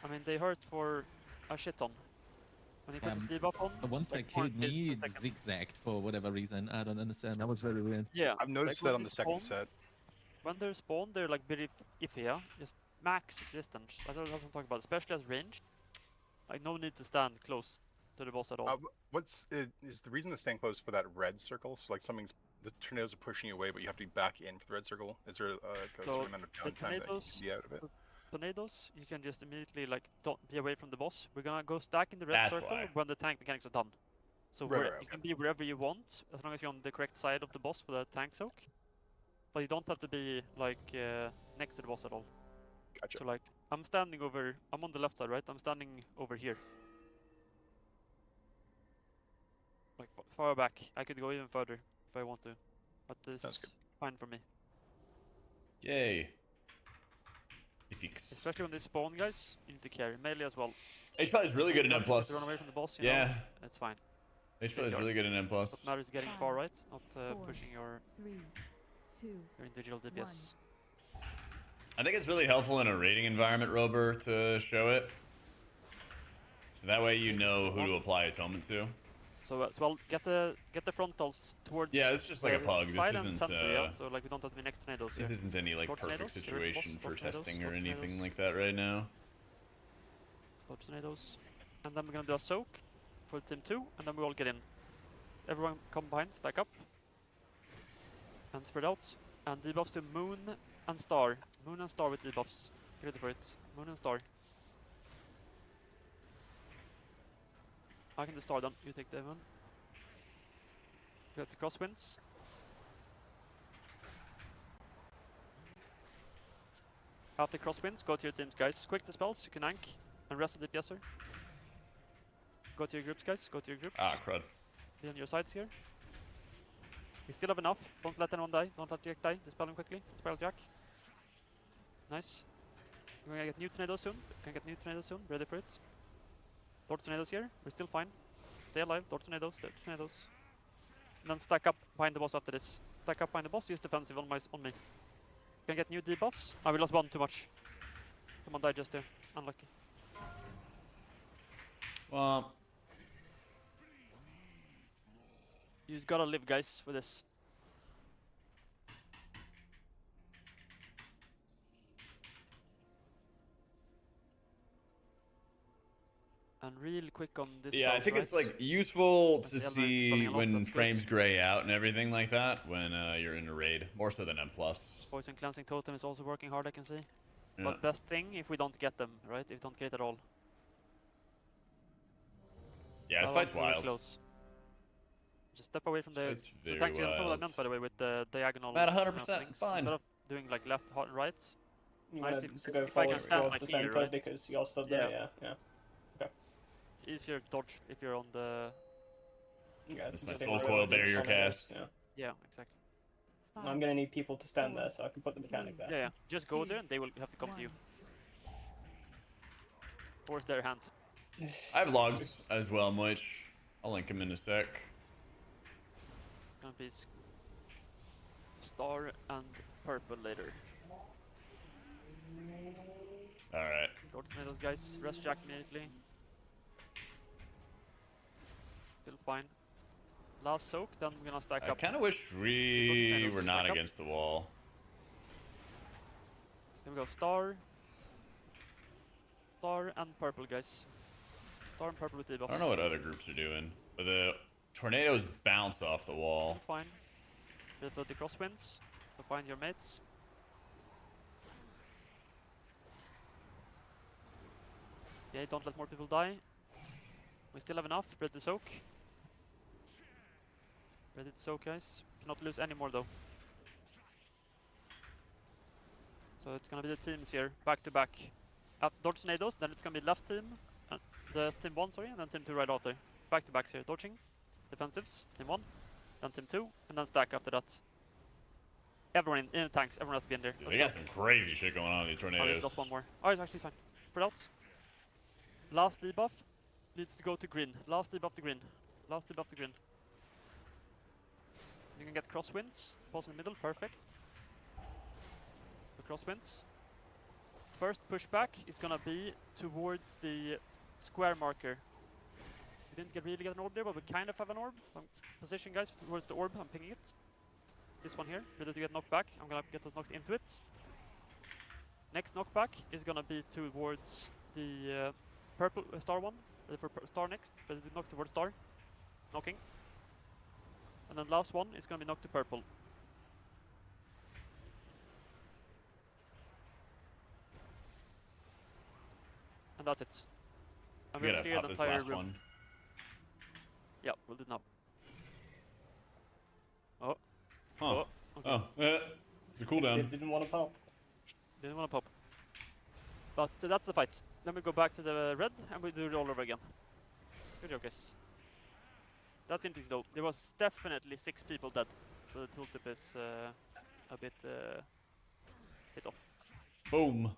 I mean, they hurt for a shit ton. When you put the debuff on, The ones that killed me zigzagged for whatever reason. I don't understand. That was very weird. Yeah, I've noticed that on the second set. When they're spawned, they're like very iffy, yeah? Just max distance. That's what I'm talking about, especially as range. Like, no need to stand close to the boss at all. Is the reason to stand close for that red circle? So like the tornadoes are pushing you away, but you have to be back in for the red circle. Is there a certain amount of downtime that you can be out of it? Tornadoes, you can just immediately like don't be away from the boss. We're gonna go stack in the red circle when the tank mechanics are done. So you can be wherever you want, as long as you're on the correct side of the boss for the tank soak. But you don't have to be like next to the boss at all. Gotcha. So like I'm on the left side, right? I'm standing over here. Like far back. I could go even further if I want to. But this is fine for me. Yay. Especially when they spawn, guys, you need to carry. Melee as well. Hpal is really good in M+. To run away from the boss, you know, it's fine. Hpal is really good in M+. What matters is getting far right, not pushing your 3, 2, individual DPS. I think it's really helpful in a raiding environment, Rober, to show it. So that way you know who to apply atonement to. So as well, get the frontals towards. Yeah, it's just like a pug. This isn't. Center, so like we don't have to be next tornadoes. This isn't any like perfect situation for testing or anything like that right now. Dodge tornadoes, and then we're gonna do a soak for team 2, and then we all get in. Everyone come behind, stack up, and spread out, and debuffs to Moon and Star. Moon and Star with debuffs. Get ready for it. Moon and Star. I can do Star done. You take the Moon. We got the crosswinds. After crosswinds, go to your teams, guys. Quick the spells, you can ank and rest the DPSer. Go to your groups, guys. Go to your groups. Ah, crud. Be on your sides here. We still have enough. Don't let anyone die. Don't let Jack die. Dispel him quickly. Dispel Jack. Nice. We're gonna get new tornadoes soon. Can get new tornadoes soon. Ready for it. Dodge tornadoes here. We're still fine. Stay alive. Dodge tornadoes. Dodge tornadoes. And then stack up behind the boss after this. Stack up behind the boss. Use defensive on me. Can get new debuffs. We lost one too much. Someone died just there. Unlucky. Well, you just gotta live, guys, for this. And real quick on this. Yeah, I bounce, think right? it's like useful Like to the element see spelling a lot, when that's good. frames gray out and everything like that when you're in a raid, more so than M+. Poison cleansing totem is also working hard, I can see. Yeah. But best thing if we don't get them, right? If we don't get it at all. Yeah, this That fight's one's really wild. close. Just step away from This the. fight's So very thank you. That's what I wild. meant, by the way, with the diagonal. At you know, 100% things. fine. Instead of doing like left, hot, and right. You Nice want if, to go if I can forwards stand towards like the here, center right? because you're stood there. Yeah. It's easier to dodge if you're on the. Yeah. That's my just soul take coil whatever barrier corner it is, cast. Yeah. Yeah, exactly. And I'm gonna need people to stand there so I can put the mechanic there. Yeah. Just go there and they will have to come to you. Force their hands. I have logs as well, Moich. I'll link them in a sec. Gonna be star and purple later. Alright. Tornadoes, guys. Rest Jack immediately. Still fine. Last soak, then we're gonna stack I up. kind of wish we were not against the wall. Here we go. Star. Star and purple, guys. Star and purple with debuff. I don't know what other groups are doing, but the tornadoes bounce off the wall. Fine. Bit of the crosswinds to find your mates. Okay, don't let more people die. We still have enough. Ready to soak. Ready to soak, guys. Cannot lose any more though. So it's gonna be the teams here, back to back. Dodge tornadoes, then it's gonna be left team, the team 1, sorry, and then team 2 right after. Back to back here, dodging, defensives, team 1, then team 2, and then stack after that. Everyone in the tanks, everyone has to be in there. Dude, they got some crazy shit going on with these Oh, tornadoes. there's just one more. Oh, it's actually fine. Spread out. Last debuff needs to go to green. Last debuff to green. Last debuff to green. You can get crosswinds. Pause in the middle, perfect. The crosswinds. First pushback is gonna be towards the square marker. We didn't really get an orb there, but we kind of have an orb. So position, guys, towards the orb. I'm pinging it. This one here, ready to get knocked back. I'm gonna get us knocked into it. Next knockback is gonna be towards the purple star one. Ready for star next. Ready to knock towards star. Knocking. And then last one is gonna be knocked to purple. And that's it. And We we'll gotta clear pop the this entire last room. one. Yeah, we'll do it now. Oh. Huh. Oh. Okay. Oh. It's a cooldown. Didn't want to pop. Didn't want to pop. But that's the fight. Then we go back to the red and we do it all over again. Good job, guys. That's interesting though. There was definitely 6 people dead. So the tooltip is a bit off. Boom.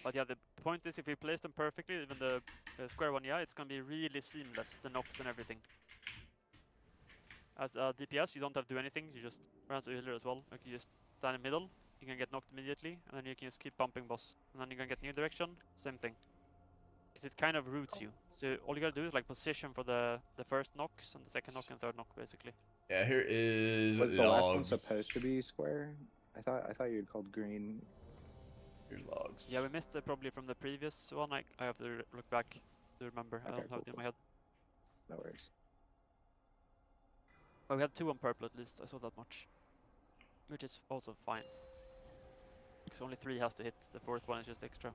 But yeah, the point is if we place them perfectly, even the square one, yeah, it's gonna be really seamless, the knocks and everything. As a DPS, you don't have to do anything, you just run as a healer as well. Like you just stand in the middle, you can get knocked immediately, and then you can just keep bumping boss. And then you can get new direction, same thing. Because it kind of roots you. So all you gotta do is like position for the first knocks, and the second knock and third knock, basically. Yeah, here is Was the last one logs. supposed to be square? I thought you had called green. Here's logs. Yeah, we missed it probably from the previous one. I have to look back to remember. I Okay, don't have it in cool. my head. No worries. But we had 2 on purple at least, I saw that much. Which is also fine. Because only 3 has to hit, the 4th one is just extra.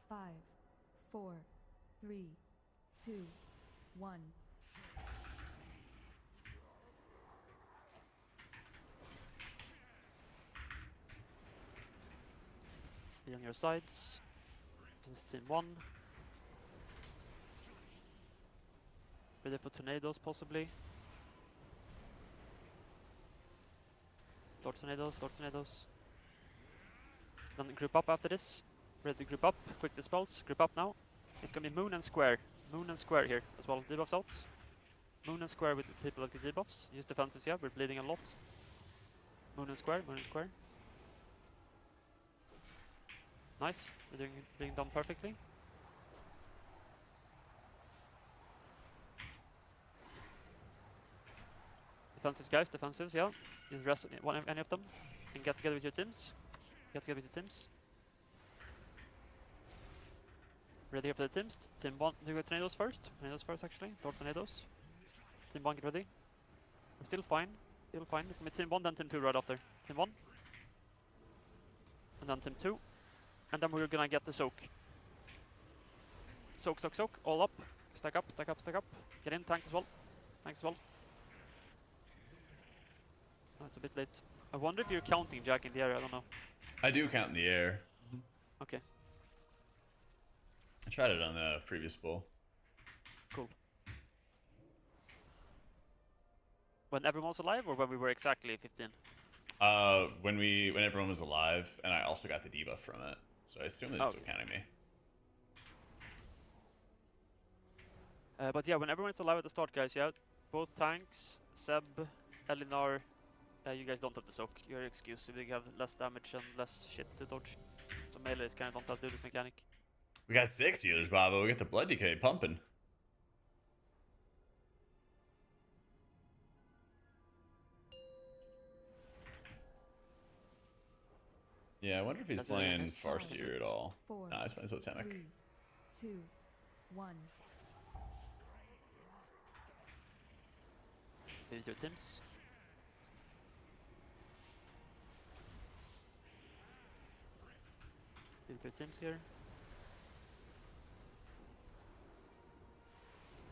5, 4, 3, 2, 1. Be on your sides. This is team 1. Ready for tornadoes possibly. Dodge tornadoes, dodge tornadoes. Then group up after this. Ready to group up, quick dispels, group up now. It's gonna be moon and square. Moon and square here as well. Debuffs out. Moon and square with people like the debuffs. Use defensives, yeah, we're bleeding a lot. Moon and square, moon and square. Nice, we're being done perfectly. Defensives, guys, defensives, yeah. Just rest any of them and get together with your teams. Get together with your teams. Ready for the teams. Team 1, do you go tornadoes first? Tornadoes first, actually. Towards tornadoes. Team 1, get ready. We're still fine. Still fine. It's gonna be Team 1, then Team 2 right after. Team 1. And then Team 2. And then we're gonna get the soak. Soak, soak, soak. All up. Stack up, stack up, stack up. Get in, tanks as well. Tanks as well. Oh, it's a bit late. I wonder if you're counting Jack in the area, I don't know. I do count in the air. Okay. I tried it on the previous bull. Cool. When everyone was alive, or when we were exactly 15? When everyone was alive, and I also got the debuff from it. So I assume it's still counting me. But yeah, when everyone's alive at the start, guys, yeah, both tanks, Seb, Elinar, you guys don't have to soak. You're excused. You have less damage and less shit to dodge. So melees kind of don't have to do this mechanic. We got 6 healers, Bobo. We got the blood decay pumping. Yeah, I wonder if he's playing Farseer at all. Nah, he's playing Totemic. 3, 2, 1. Maybe your teams. Maybe your teams here.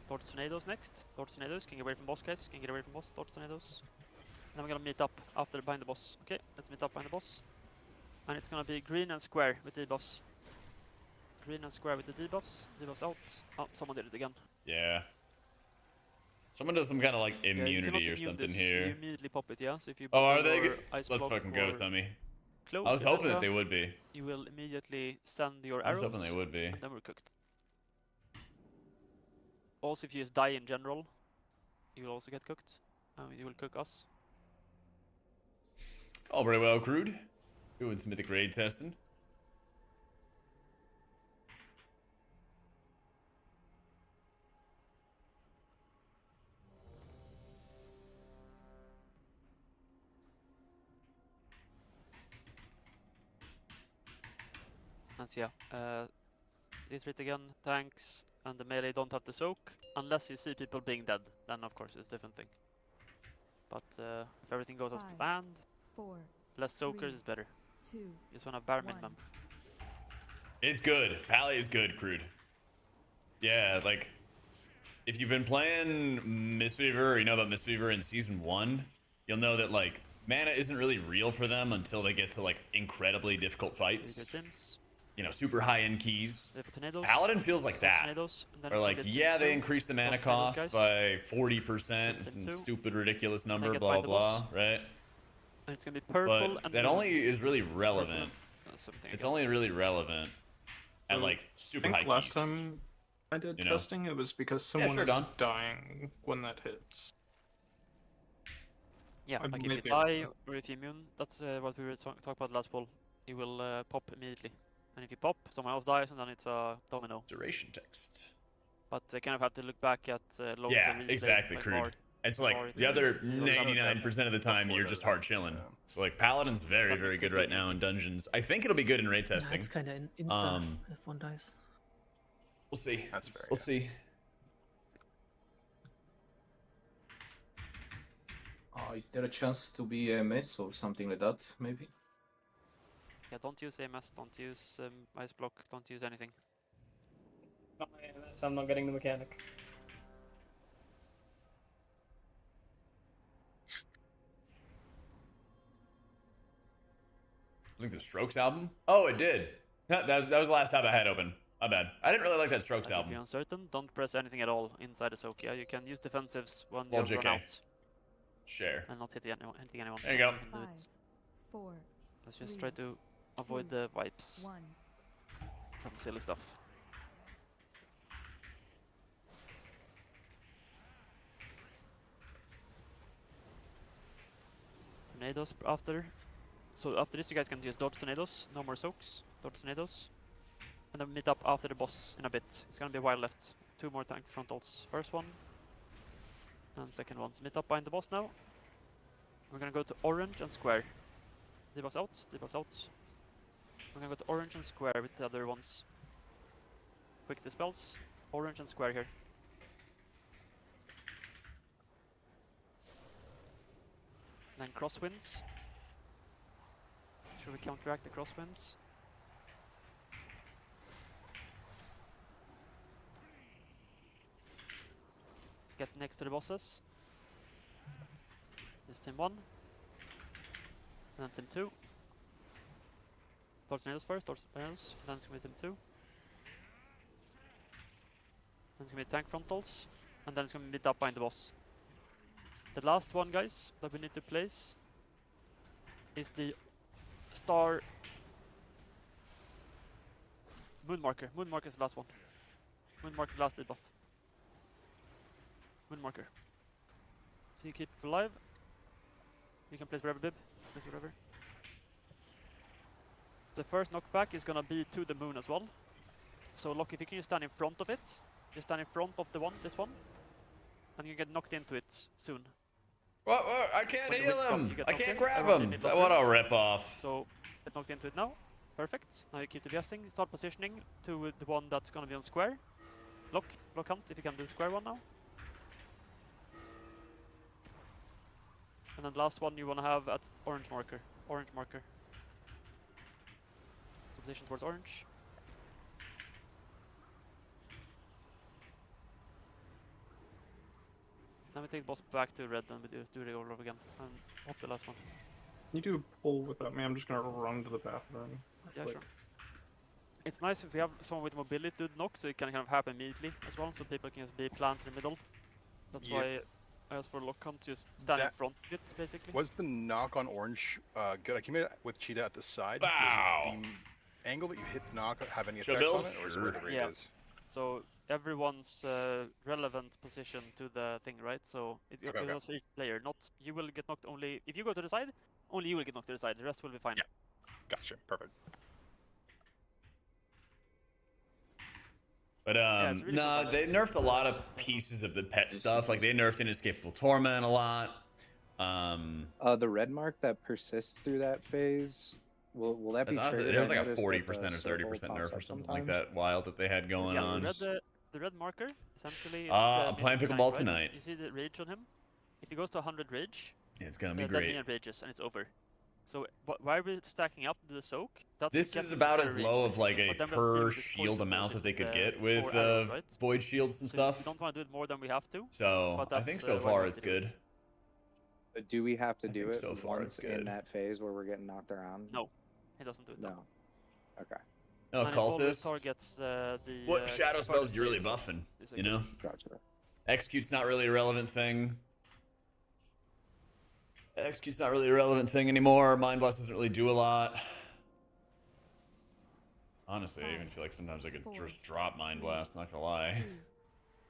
Torch tornadoes next. Torch tornadoes. Can get away from boss, guys. Can get away from boss. Torch tornadoes. And then we're gonna meet up after behind the boss. Okay, let's meet up behind the boss. And it's gonna be green and square with debuffs. Green and square with the debuffs. Debuffs out. Oh, someone did it again. Yeah. Someone does some kind of like immunity or something here. You immediately pop it, yeah? So if you oh, are they? Ice Let's fucking go, Tommy. Cloak, I was hoping that they would be. You will immediately send your I arrows. was hoping they would be. And then we're cooked. Also, if you just die in general, you will also get cooked. You will cook us. All very well, Crude. Doing some mythic raid testing. And so yeah, retreat again, tanks, and the melee don't have to soak, unless you see people being dead, then of course it's a different thing. But if everything goes as planned, 4, less soakers is better. 2, You just want to bare minimum. It's good. Pally is good, Crude. Yeah, like, if you've been playing Mistweaver, or you know about Mistweaver in Season 1, you'll know that, like, mana isn't really real for them until they get to, like, incredibly difficult fights. You know, super high-end keys. Paladin feels like that. Or like, yeah, they increase the mana cost by 40%, some stupid, ridiculous number, blah, blah, right? And it's gonna be purple, but and that only is really relevant. It's only really relevant at like super high keys. Last time I did testing, it was because someone was dying when that hits. Yeah, like if you die or if you're immune, that's what we were talking about last poll. You will pop immediately. And if you pop, someone else dies, and then it's a domino. Duration text. But they kind of have to look back at logs. Yeah, exactly, like Crude. It's like the other 99% of the time you're just hard chilling. So like Paladin's very, very good right now in dungeons. I think it'll be good in raid testing. It's kind of insta if one dies. We'll see. That's fair. We'll see. Is there a chance to be a mess or something like that, maybe? Yeah, don't use AMS, don't use ice block, don't use anything. Not AMS, I'm not getting the mechanic. I think the Strokes album? Oh, it did. That was the last tab I had open. My bad. I didn't really like that Strokes album. If you're uncertain, don't press anything at all inside the soak. Yeah, you can use defensives when you run out. Share. And not hitting anyone. There you go. 5, 4. Let's just try to avoid the wipes. 1. Some silly stuff. Tornadoes after. So after this you guys can just dodge tornadoes, no more soaks, dodge tornadoes. And then meet up after the boss in a bit. It's gonna be a while left. 2 more tank frontals. First one. And second one. So meet up behind the boss now. We're gonna go to orange and square. Debuffs out, debuffs out. We're gonna go to orange and square with the other ones. Quick dispels. Orange and square here. Then crosswinds. Should we counteract the crosswinds? Get next to the bosses. This team 1. Then team 2. Tornadoes first, tornadoes. Then it's going to be team 2. Then it's going to be tank frontals. And then it's going to be up behind the boss. The last one, guys, that we need to place is the star moon marker. Moon marker is the last one. Moon marker last debuff. Moon marker. So you keep alive. You can place wherever, Bib. Place wherever. The first knockback is gonna be to the moon as well. So look, if you can just stand in front of it, just stand in front of the one, this one, and you get knocked into it soon. What? I can't heal him! I can't grab him! What a rip-off. So, get knocked into it now. Perfect. Now you keep the guessing. Start positioning to the one that's gonna be on square. Lock hunt if you can do the square one now. And then the last one you wanna have at orange marker. Orange marker. So position towards orange. Then we take the boss back to red and we do it all over again. And hop the last one. You do pull without me, I'm just gonna run to the bathroom. Yeah, sure. It's nice if we have someone with mobility to knock, so it can kind of happen immediately as well, so people can just be planted in the middle. That's why I asked for lock hunt to just stand in front of it, basically. Was the knock on orange good? I came in with Cheetah at the side. Bow! Does the angle that you hit the knock have any effect on it, or is it where the raid is? So everyone's relevant position to the thing, right? So it goes for each player. Not you will get knocked only if you go to the side. Only you will get knocked to the side. The rest will be fine. Yeah, gotcha. Perfect. But really no, they nerfed a lot of pieces of the pet stuff. Like they nerfed Inescapable Torment a lot. The red mark that persists through that phase, will that be honestly, triggered? there was like I a noticed 40% that or the 30% circle nerf or pops something up like sometimes. that wild that they had going on. The red marker essentially. I'm playing pickleball right? tonight. You see the rage on him. If he goes to 100 rage, It's gonna be then great. minion rages and it's over. So why are we stacking up to the soak? This is about as low of like a per shield amount that they could get with void shields and stuff. We don't want to do it more than we have to. So I think so far it's good. But do we have to do it so far once it's good. in that phase where we're getting knocked around? No, he doesn't do it. No. Okay. No, cultist. Targets, what shadow spells you really buffing? You know? Gotcha. Execute's not really a relevant thing. Execute's not really a relevant thing anymore. Mind Blast doesn't really do a lot. Honestly, I even feel like sometimes I could just drop Mind Blast, not gonna lie.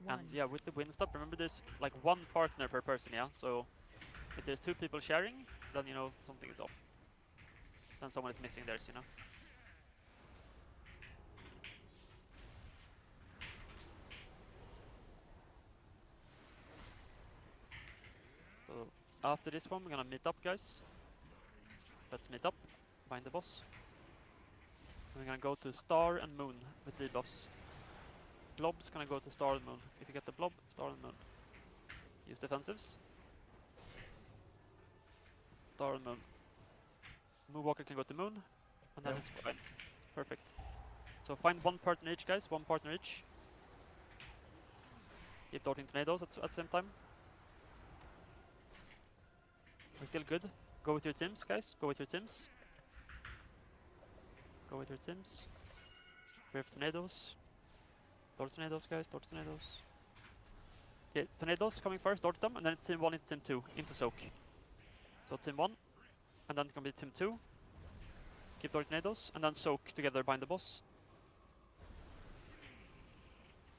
And yeah, with the wind stop, remember there's like one partner per person, yeah? So if there's 2 people sharing, then you know something is off. Then someone is missing theirs, you know? So after this one, we're gonna meet up, guys. Let's meet up, find the boss. And we're gonna go to Star and Moon with debuffs. Blob's gonna go to Star and Moon. If you get the blob, Star and Moon. Use defensives. Star and Moon. Moonwalker can go to Moon, and then it's fine. Perfect. So find one partner each, guys. One partner each. Keep darting tornadoes at the same time. We're still good. Go with your teams, guys. Go with your teams. Go with your teams. Brave tornadoes. Dodge tornadoes, guys. Dodge tornadoes. Okay, tornadoes coming first. Dodge them, and then it's team 1 into team 2 into soak. So team 1, and then it's gonna be team 2. Keep dodging tornadoes, and then soak together behind the boss.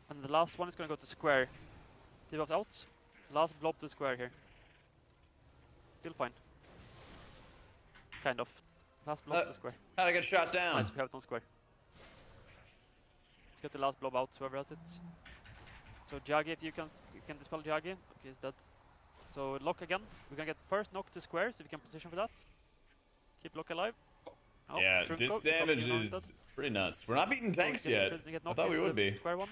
And the last one is gonna go to square. Debuffs out. Last blob to square here. Still fine. Kind of. Last blob to square. How'd I get shot down? Nice, we have it on square. Let's get the last blob out, whoever has it. So Jagi, if you can dispel Jagi. Okay, he's dead. So lock again. We're gonna get first knock to square, so if you can position for that. Keep lock alive. Oh, Yeah, Trunko, disc it's up to damage you now is instead. pretty nuts. We're not beating tanks So yet. get I knocked thought we into would the be. Square one.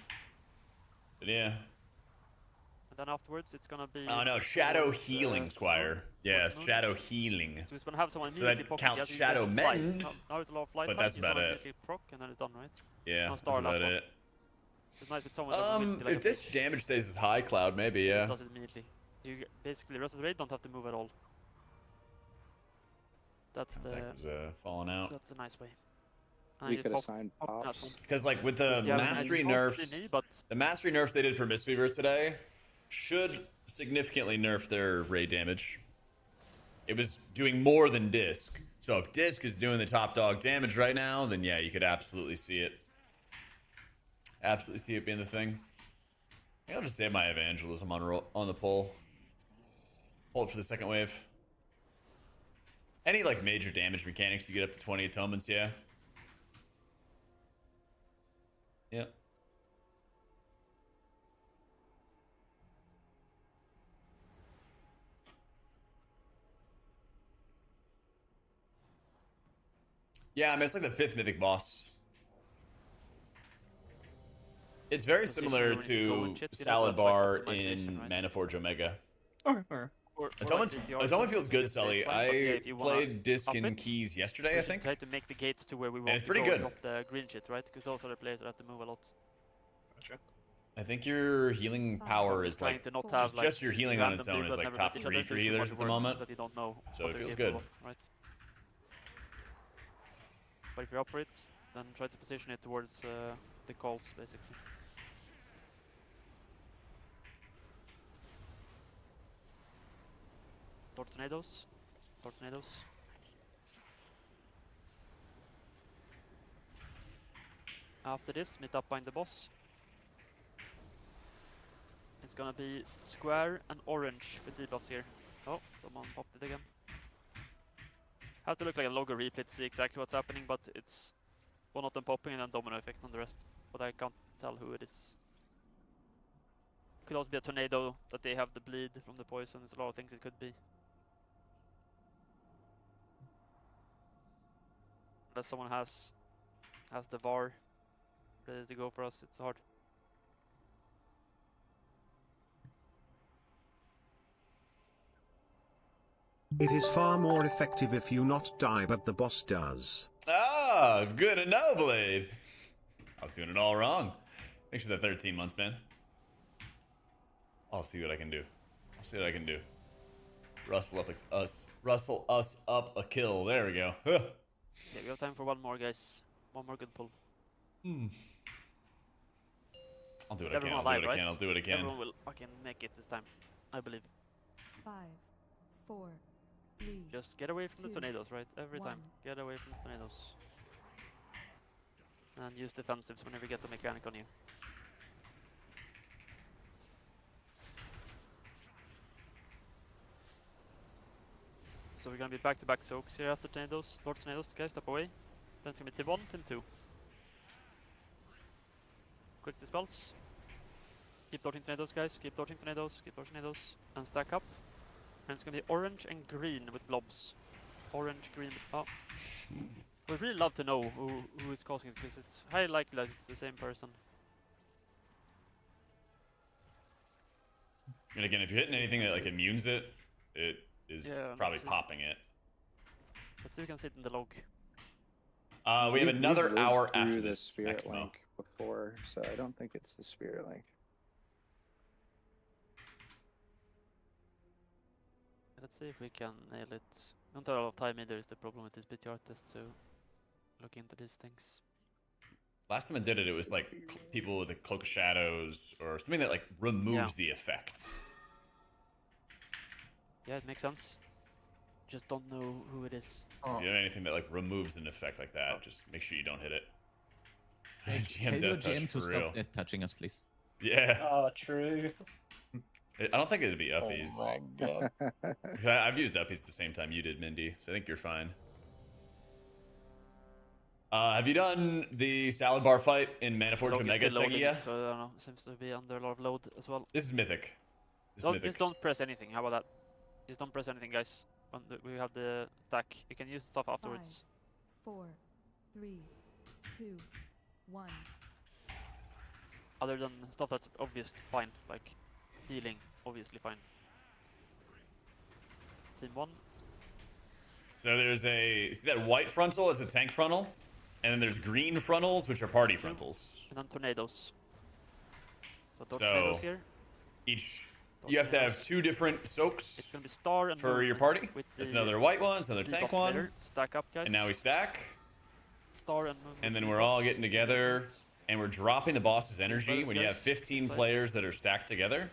But yeah. And then afterwards, it's gonna be. Oh no, shadow towards, healing, Squire. Yeah, shadow healing. So it's gonna have someone So immediately that pocket, counts he has shadow to use a lot of mend. flight. Now it's a lot of flight But time, that's use about someone it. immediately proc, and then it's done, right? Yeah, Now that's star last about one. it. So it's nice with someone that immediately, like, If this damage stays as high, Cloud, maybe, it yeah. does it immediately. You basically the rest of the raid don't have to move at all. That's the. Tank was falling out. That's a nice way. We could assign pops. Because like with the mastery nerfs, the mastery nerfs they did for Mistweaver today should significantly nerf their raid damage. It was doing more than disc. So if disc is doing the top dog damage right now, then yeah, you could absolutely see it. Absolutely see it being the thing. I'll just save my evangelism on the pole. Hold it for the second wave. Any like major damage mechanics, you get up to 20 atonements, yeah. Yep. Yeah, I mean, it's like the 5th mythic boss. It's very similar to Salad Bar in Manaforge Omega. Okay, alright. Atonement feels good, Sully. I played Disc and Keys yesterday, I think. Try to make the gates to where we want it's to pretty go good. drop the green shit, right? Because those are the players that have to move a lot. Gotcha. I think your healing power is like to not have, just your healing on its own is like top 3 for healers at the moment. That you don't know So what it they're feels capable good. of, right? But if you're up for it, then try to position it towards the calls, basically. Tornadoes. Tornadoes. After this, meet up behind the boss. It's gonna be square and orange with debuffs here. Oh, someone popped it again. Have to look like a logger replay to see exactly what's happening, but it's one of them popping and then domino effect on the rest. But I can't tell who it is. Could also be a tornado that they have the bleed from the poison. There's a lot of things it could be. Unless someone has the VAR ready to go for us, it's hard. It is far more effective if you not die but the boss does. Ah, it's good to know, Blade. I was doing it all wrong. Thanks for the 13 months, man. I'll see what I can do. I'll see what I can do. Rustle us up a kill. There we go. Yeah, we have time for one more, guys. One more good pull. I'll do what I can. I'll do it again. Everyone will fucking make it this time, I believe. 5, 4, 3. Just get away from the 2, tornadoes, right? Every 1. time. Get away from the tornadoes. And use defensives whenever you get the mechanic on you. So we're gonna be back-to-back soaks here after tornadoes. Lord tornadoes, guys, step away. Then it's gonna be Team 1, Team 2. Quick dispels. Keep dodging tornadoes, guys. Keep dodging tornadoes. Keep dodging tornadoes. And stack up. And it's gonna be orange and green with blobs. Orange, green. Oh. We'd really love to know who is causing it, because it's highly likely that it's the same person. And again, if you're hitting anything that like immunes it, it is probably popping it. Let's see if we can sit in the log. We have another hour after the this spirit Exmo. link before, so I don't think it's the spirit link. Let's see if we can nail it. We don't have a lot of time either, is the problem with this PTR test to look into these things. Last time I did it, it was like people with a cloak of shadows or something that like removes the effect. Yeah, it makes sense. Just don't know who it is. So if you have anything that like removes an effect like that, just make sure you don't hit it. Tell your GM to stop death touching us, please. Yeah. Oh, true. I don't think it'd be uppies. Oh my god. I've used uppies at the same time you did, Mindy, so I think you're fine. Have you done the salad bar fight in Manaforge Omega, Segia? So I don't know, seems to be under a lot of load as well. This is mythic. Just don't press anything, how about that? Just don't press anything, guys. We have the stack. You can use the stuff afterwards. 4, 3, 2, 1. Other than stuff that's obviously fine, like healing, obviously fine. Team 1. So there's a, see that white frontal is a tank frontal, and then there's green frontals, which are party frontals. And then tornadoes. So, So tornadoes here. You have to have 2 different soaks it's gonna be star and for your party. It's another white one, it's another tank one. Later. Stack up, guys. And now we stack. Star and moon. And then we're all getting together, and we're dropping the boss's energy. When you have 15 players that are stacked together,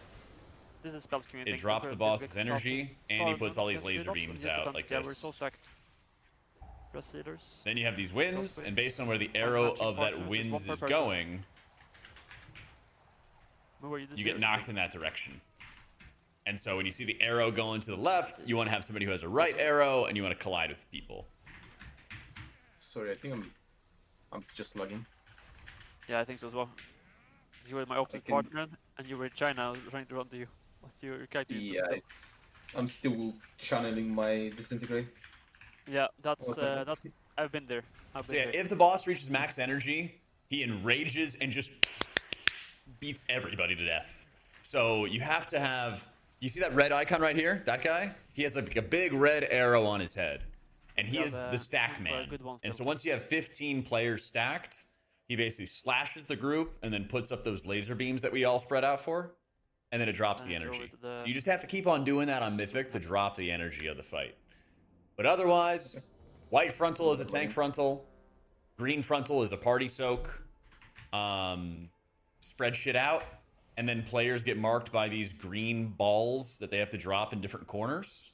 this is spells community. it drops the boss's energy, and he puts all these laser beams out like We're this. so stacked. Press leaders. Then you have these winds, and based on where the arrow of that winds is going, you get knocked in that direction. And so when you see the arrow going to the left, you want to have somebody who has a right arrow, and you want to collide with people. Sorry, I think I'm just lagging. Yeah, I think so as well. You were my opposite partner, and you were in China trying to run to you. What your character used to do. I'm still channeling my disintegrate. Yeah, that's I've been there. So yeah, if the boss reaches max energy, he enrages and just beats everybody to death. So you have to have, you see that red icon right here? That guy? He has like a big red arrow on his head. And he is the stack man. And so once you have 15 players stacked, he basically slashes the group and then puts up those laser beams that we all spread out for. And then it drops the energy. So you just have to keep on doing that on Mythic to drop the energy of the fight. But otherwise, white frontal is a tank frontal. Green frontal is a party soak. Spread shit out. And then players get marked by these green balls that they have to drop in different corners.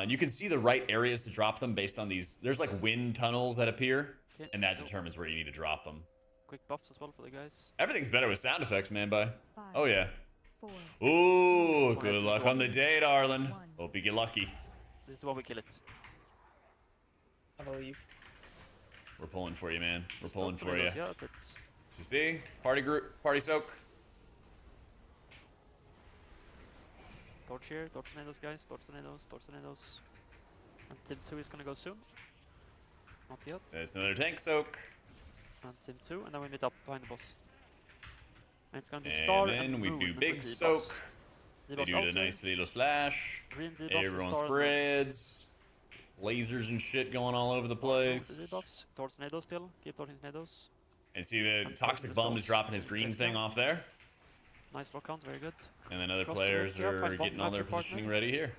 You can see the right areas to drop them based on these. There's like wind tunnels that appear. And that determines where you need to drop them. Quick buffs as well for the guys. Everything's better with sound effects, man, bye. 5, Oh, yeah. 4, Ooh, good luck on the day, darling. Hope you get lucky. This is the one we kill it. I believe. We're pulling for you, man. We're pulling for you. Yeah, So see? Party group, party soak. Torch here, torch tornadoes, guys. Torch tornadoes, torch tornadoes. And team 2 is gonna go soon. Not yet. There's another tank soak. And team 2, and then we meet up behind the boss. And it's gonna be star and then we moon do with big debuffs. soak. They Debuffs do out the here. nice little slash. Green debuffs, Everyone star, spreads. Lasers and shit going all over the place. Debuffs. Torch tornadoes still. Keep torching tornadoes. And see the toxic bum is dropping his green thing off there. Nice block count, very good. And then other Cross players here, are find one getting all their matching partner. positioning ready here.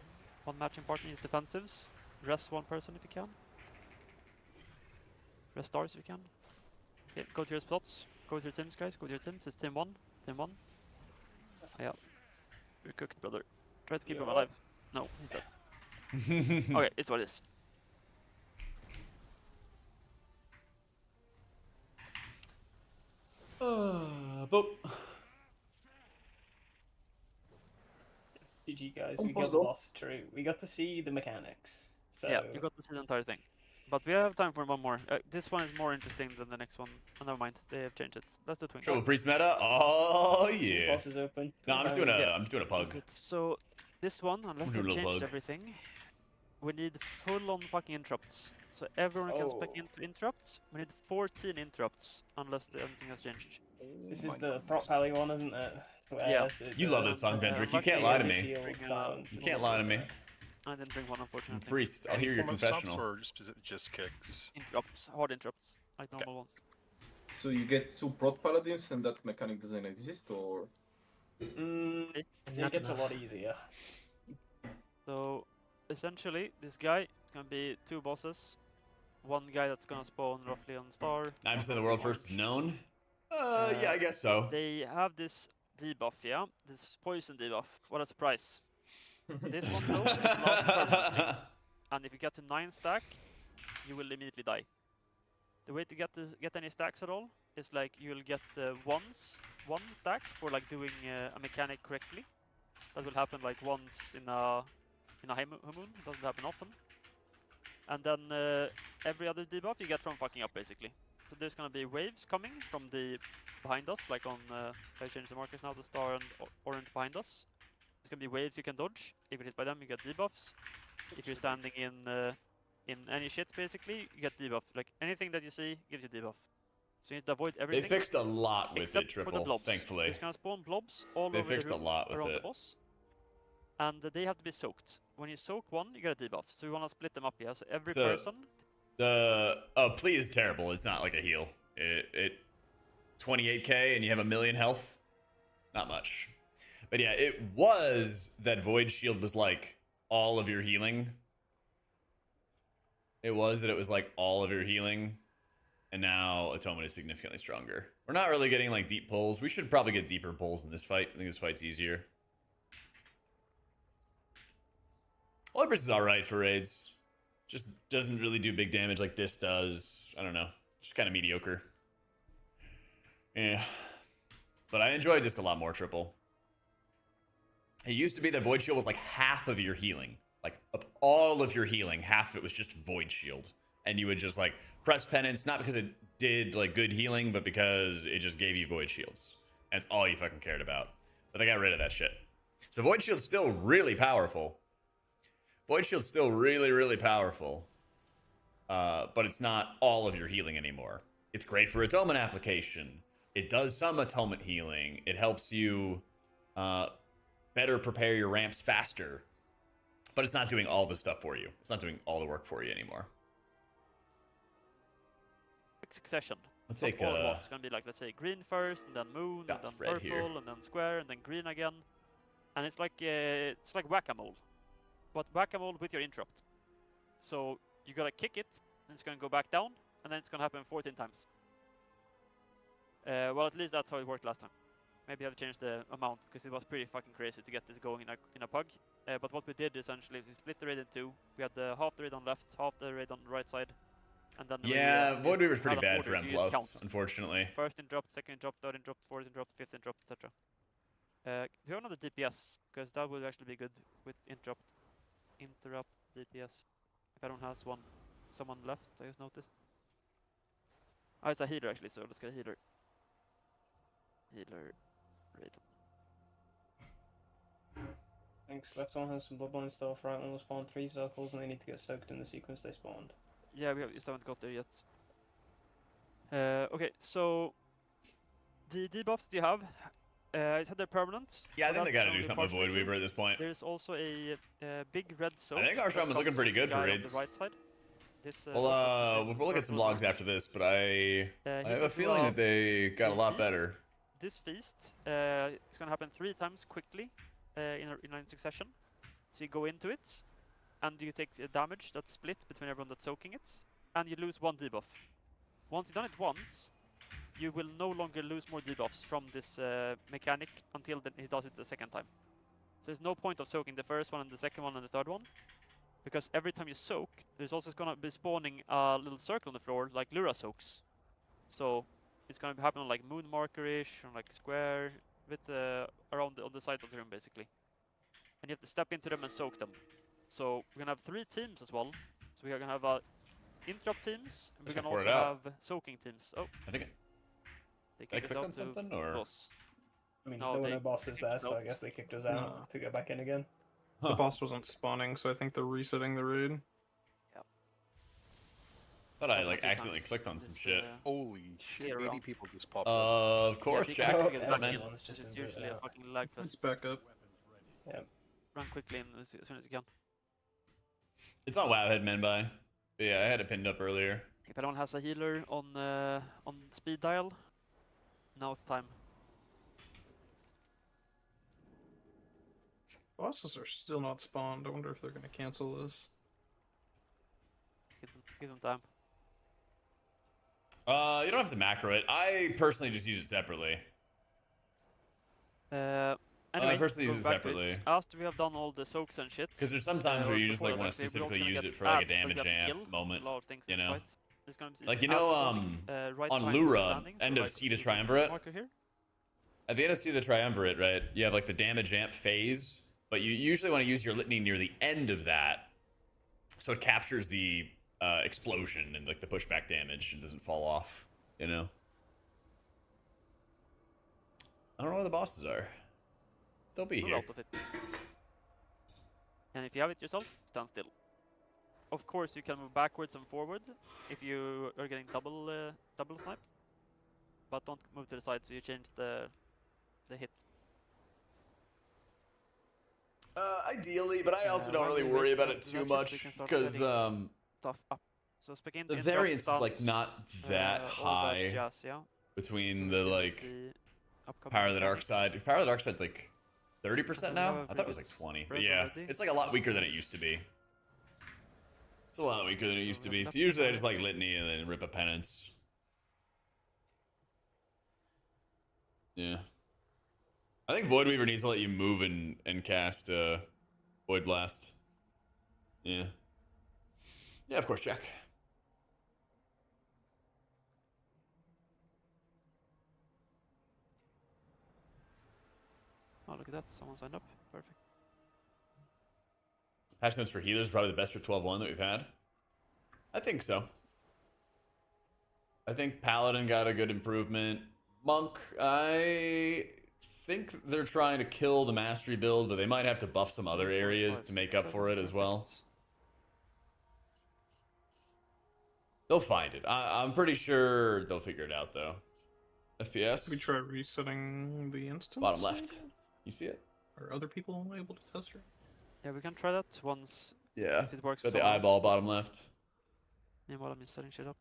One matching partner is defensives. Rest one person if you can. Rest stars if you can. Okay, go to your spots. Go to your teams, guys. Go to your teams. It's team 1. Team 1. Yeah. You're cooked, brother. Try to keep him alive. No, he's dead. Okay, it's what it is. Boop. GG guys, we got the boss true. We got to see the mechanics. So yeah, you got to see the entire thing. But we have time for one more. This one is more interesting than the next one. Oh, never mind, they have changed it. Let's do twin. Triple priest meta. Oh yeah. Boss is open. No, I'm just doing a pug. So this one, unless they change pug. everything, we need full on fucking interrupts. So everyone can spec into interrupts. We need 14 interrupts, unless anything has changed. This is the prop pally one, isn't it? Yeah. You love this song, Vendrick. You can't lie to me. You can't lie to me. I didn't bring one, unfortunately. Priest, I'll hear your confessional. Or just kicks? Interrupts, hard interrupts, like normal ones. So you get 2 prot paladins and that mechanic doesn't exist, or? It gets a lot easier. So, essentially, this guy is gonna be 2 bosses. One guy that's gonna spawn roughly on star. 9% of the world first is known? Yeah, I guess so. They have this debuff, yeah? This poison debuff. What a surprise. This one though is last permanently. And if you get to 9 stack, you will immediately die. The way to get any stacks at all is like you'll get one stack for like doing a mechanic correctly. That will happen like once in a high moon. It doesn't happen often. And then every other debuff you get from fucking up basically. So there's gonna be waves coming from the behind us, like on I changed the markers now, the star and orange behind us. There's gonna be waves you can dodge. If you're hit by them, you get debuffs. If you're standing in in any shit, basically, you get debuff. Like, anything that you see gives you debuff. So you need to avoid everything. They fixed a lot with it, for the Triple, blobs. thankfully. There's gonna spawn blobs all They over the fixed a room lot with around it. the boss. And they have to be soaked. When you soak one, you get a debuff. So you wanna split them up, yeah? So every person... Plea is terrible. It's not like a heal. It 28k and you have 1,000,000 health. Not much. But yeah, it was that Void Shield was like all of your healing. It was that it was like all of your healing. And now Atonement is significantly stronger. We're not really getting like deep pulls. We should probably get deeper pulls in this fight. I think this fight's easier. Olympus is alright for raids. Just doesn't really do big damage like this does. I don't know. Just kind of mediocre. Yeah. But I enjoy Disc a lot more, Triple. It used to be that Void Shield was like half of your healing. Like, of all of your healing, half of it was just Void Shield. And you would just like press Penance, not because it did like good healing, but because it just gave you Void Shields. And it's all you fucking cared about. But they got rid of that shit. So Void Shield's still really powerful. Void Shield's still really, really powerful. But it's not all of your healing anymore. It's great for Atonement application. It does some Atonement healing. It helps you better prepare your ramps faster. But it's not doing all the stuff for you. It's not doing all the work for you anymore. Succession. Let's take it's gonna be like, let's say, green first, and then moon, and then purple, here. and then square, and then green again. And it's like whack-a-mole. But whack-a-mole with your interrupt. So you gotta kick it, and it's gonna go back down, and then it's gonna happen 14 times. Well, at least that's how it worked last time. Maybe I've changed the amount, because it was pretty fucking crazy to get this going in a pug. But what we did essentially is we split the raid in two. We had half the raid on left, half the raid on the right side. And then Void Weaver's pretty bad for M+, unfortunately. First interrupt, second interrupt, third interrupt, fourth interrupt, fifth interrupt, etc. Do you have another DPS? Because that would actually be good with interrupt DPS. If anyone has one, someone left, I just noticed. Oh, it's a healer actually, so let's get a healer. Healer, raid. Thanks. Left one has some bloodline stuff, right one will spawn 3 circles and they need to get soaked in the sequence they spawned. Yeah, we just haven't got there yet. Okay, so the debuffs that you have, it's they're permanent. Yeah, I think they gotta do something with Void Weaver at this point. There's also a big red soak. I think our Shaman is looking pretty good for raids. The right side. We'll look at some logs after this, but I have a feeling that they got a lot better. This feast, it's gonna happen 3 times quickly in succession. So you go into it, and you take damage that's split between everyone that's soaking it, and you lose 1 debuff. Once you've done it once, you will no longer lose more debuffs from this mechanic until he does it the second time. So there's no point of soaking the first one and the second one and the third one, because every time you soak, there's also gonna be spawning a little circle on the floor like Lura soaks. So it's gonna happen on like moon marker-ish, or like square, with around on the side of the room basically. And you have to step into them and soak them. So we're gonna have 3 teams as well. So we're gonna have interrupt teams, and we're gonna also have soaking teams. Oh, I think they kicked us out on something, or boss. I mean, there were no bosses there, so I guess they kicked us out to go back in again. Huh. The boss wasn't spawning, so I think they're resetting the raid. Yeah. Thought I like accidentally clicked on some shit. Holy shit! 80 people just popped up. Of course, Jack. What's up, man? It's usually a fucking lag fest. It's back up. Yeah. Run quickly in as soon as you can. It's on Wowhead, man. By. But yeah, I had it pinned up earlier. If anyone has a healer on speed dial, now's the time. Bosses are still not spawned. I wonder if they're going to cancel this. Give them time. You don't have to macro it. I personally just use it separately. Anyway, I personally use it separately. After we have done all the soaks and shit. Because there's some times where you just like want to specifically use it for like a damage amp moment. You know? Like, you know, on Lura, end of C to Triumvirate. At the end of C to Triumvirate, right, you have like the damage amp phase, but you usually want to use your litany near the end of that, so it captures the explosion and like the pushback damage and doesn't fall off, you know? I don't know where the bosses are. They'll be here. And if you have it yourself, stand still. Of course, you can move backwards and forward if you are getting double sniped, but don't move to the side. So you change the hit. Ideally, but I also don't really worry about it too much because Stuff up. So the variance is like not that high between the like Power of the Dark Side. Power of the Dark Side's like 30% now. I thought it was like 20. But yeah, it's like a lot weaker than it used to be. It's a lot weaker than it used to be. So usually I just like Litany and then rip a Penance. Yeah. I think Void Weaver needs to let you move and cast Void Blast. Yeah. Yeah, of course, Jack. Oh, look at that. Someone signed up. Perfect. Patch notes for healers probably the best for 12-1 that we've had. I think so. I think Paladin got a good improvement. Monk, I think they're trying to kill the Mastery build, but they might have to buff some other areas to make up for it as well. They'll find it. I'm pretty sure they'll figure it out, though. FPS? We try resetting the instance? Bottom left. You see it? Are other people able to test it? Yeah, we can try that once. Yeah. If it works. Got the eyeball bottom left. Yeah, while I'm just setting shit up.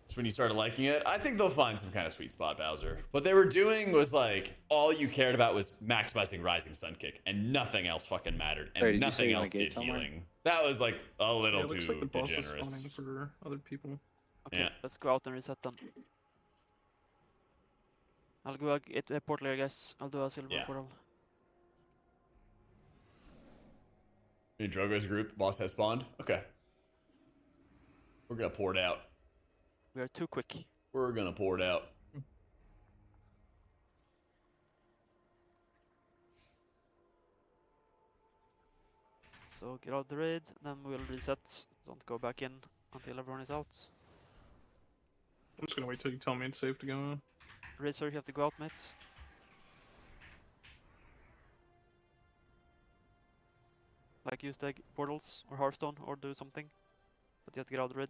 So when you started liking it, I think they'll find some kind of sweet spot, Bowser. What they were doing was like, all you cared about was maximizing Rising Sun Kick, and nothing else fucking mattered, and nothing else did healing. That was like a little too like the boss is degenerous. spawning for other people. Okay, yeah. Let's go out and reset then. I'll go get a portal here, guys. I'll do a silver portal. Your Drogo's group, boss has spawned. Okay. We're gonna pour it out. We are too quick. We're gonna pour it out. So get out the raid, then we'll reset. Don't go back in until everyone is out. I'm just gonna wait till you tell me it's safe to go on. Razor, you have to go out, mate. Like use the portals or Hearthstone or do something. But you have to get out of the raid.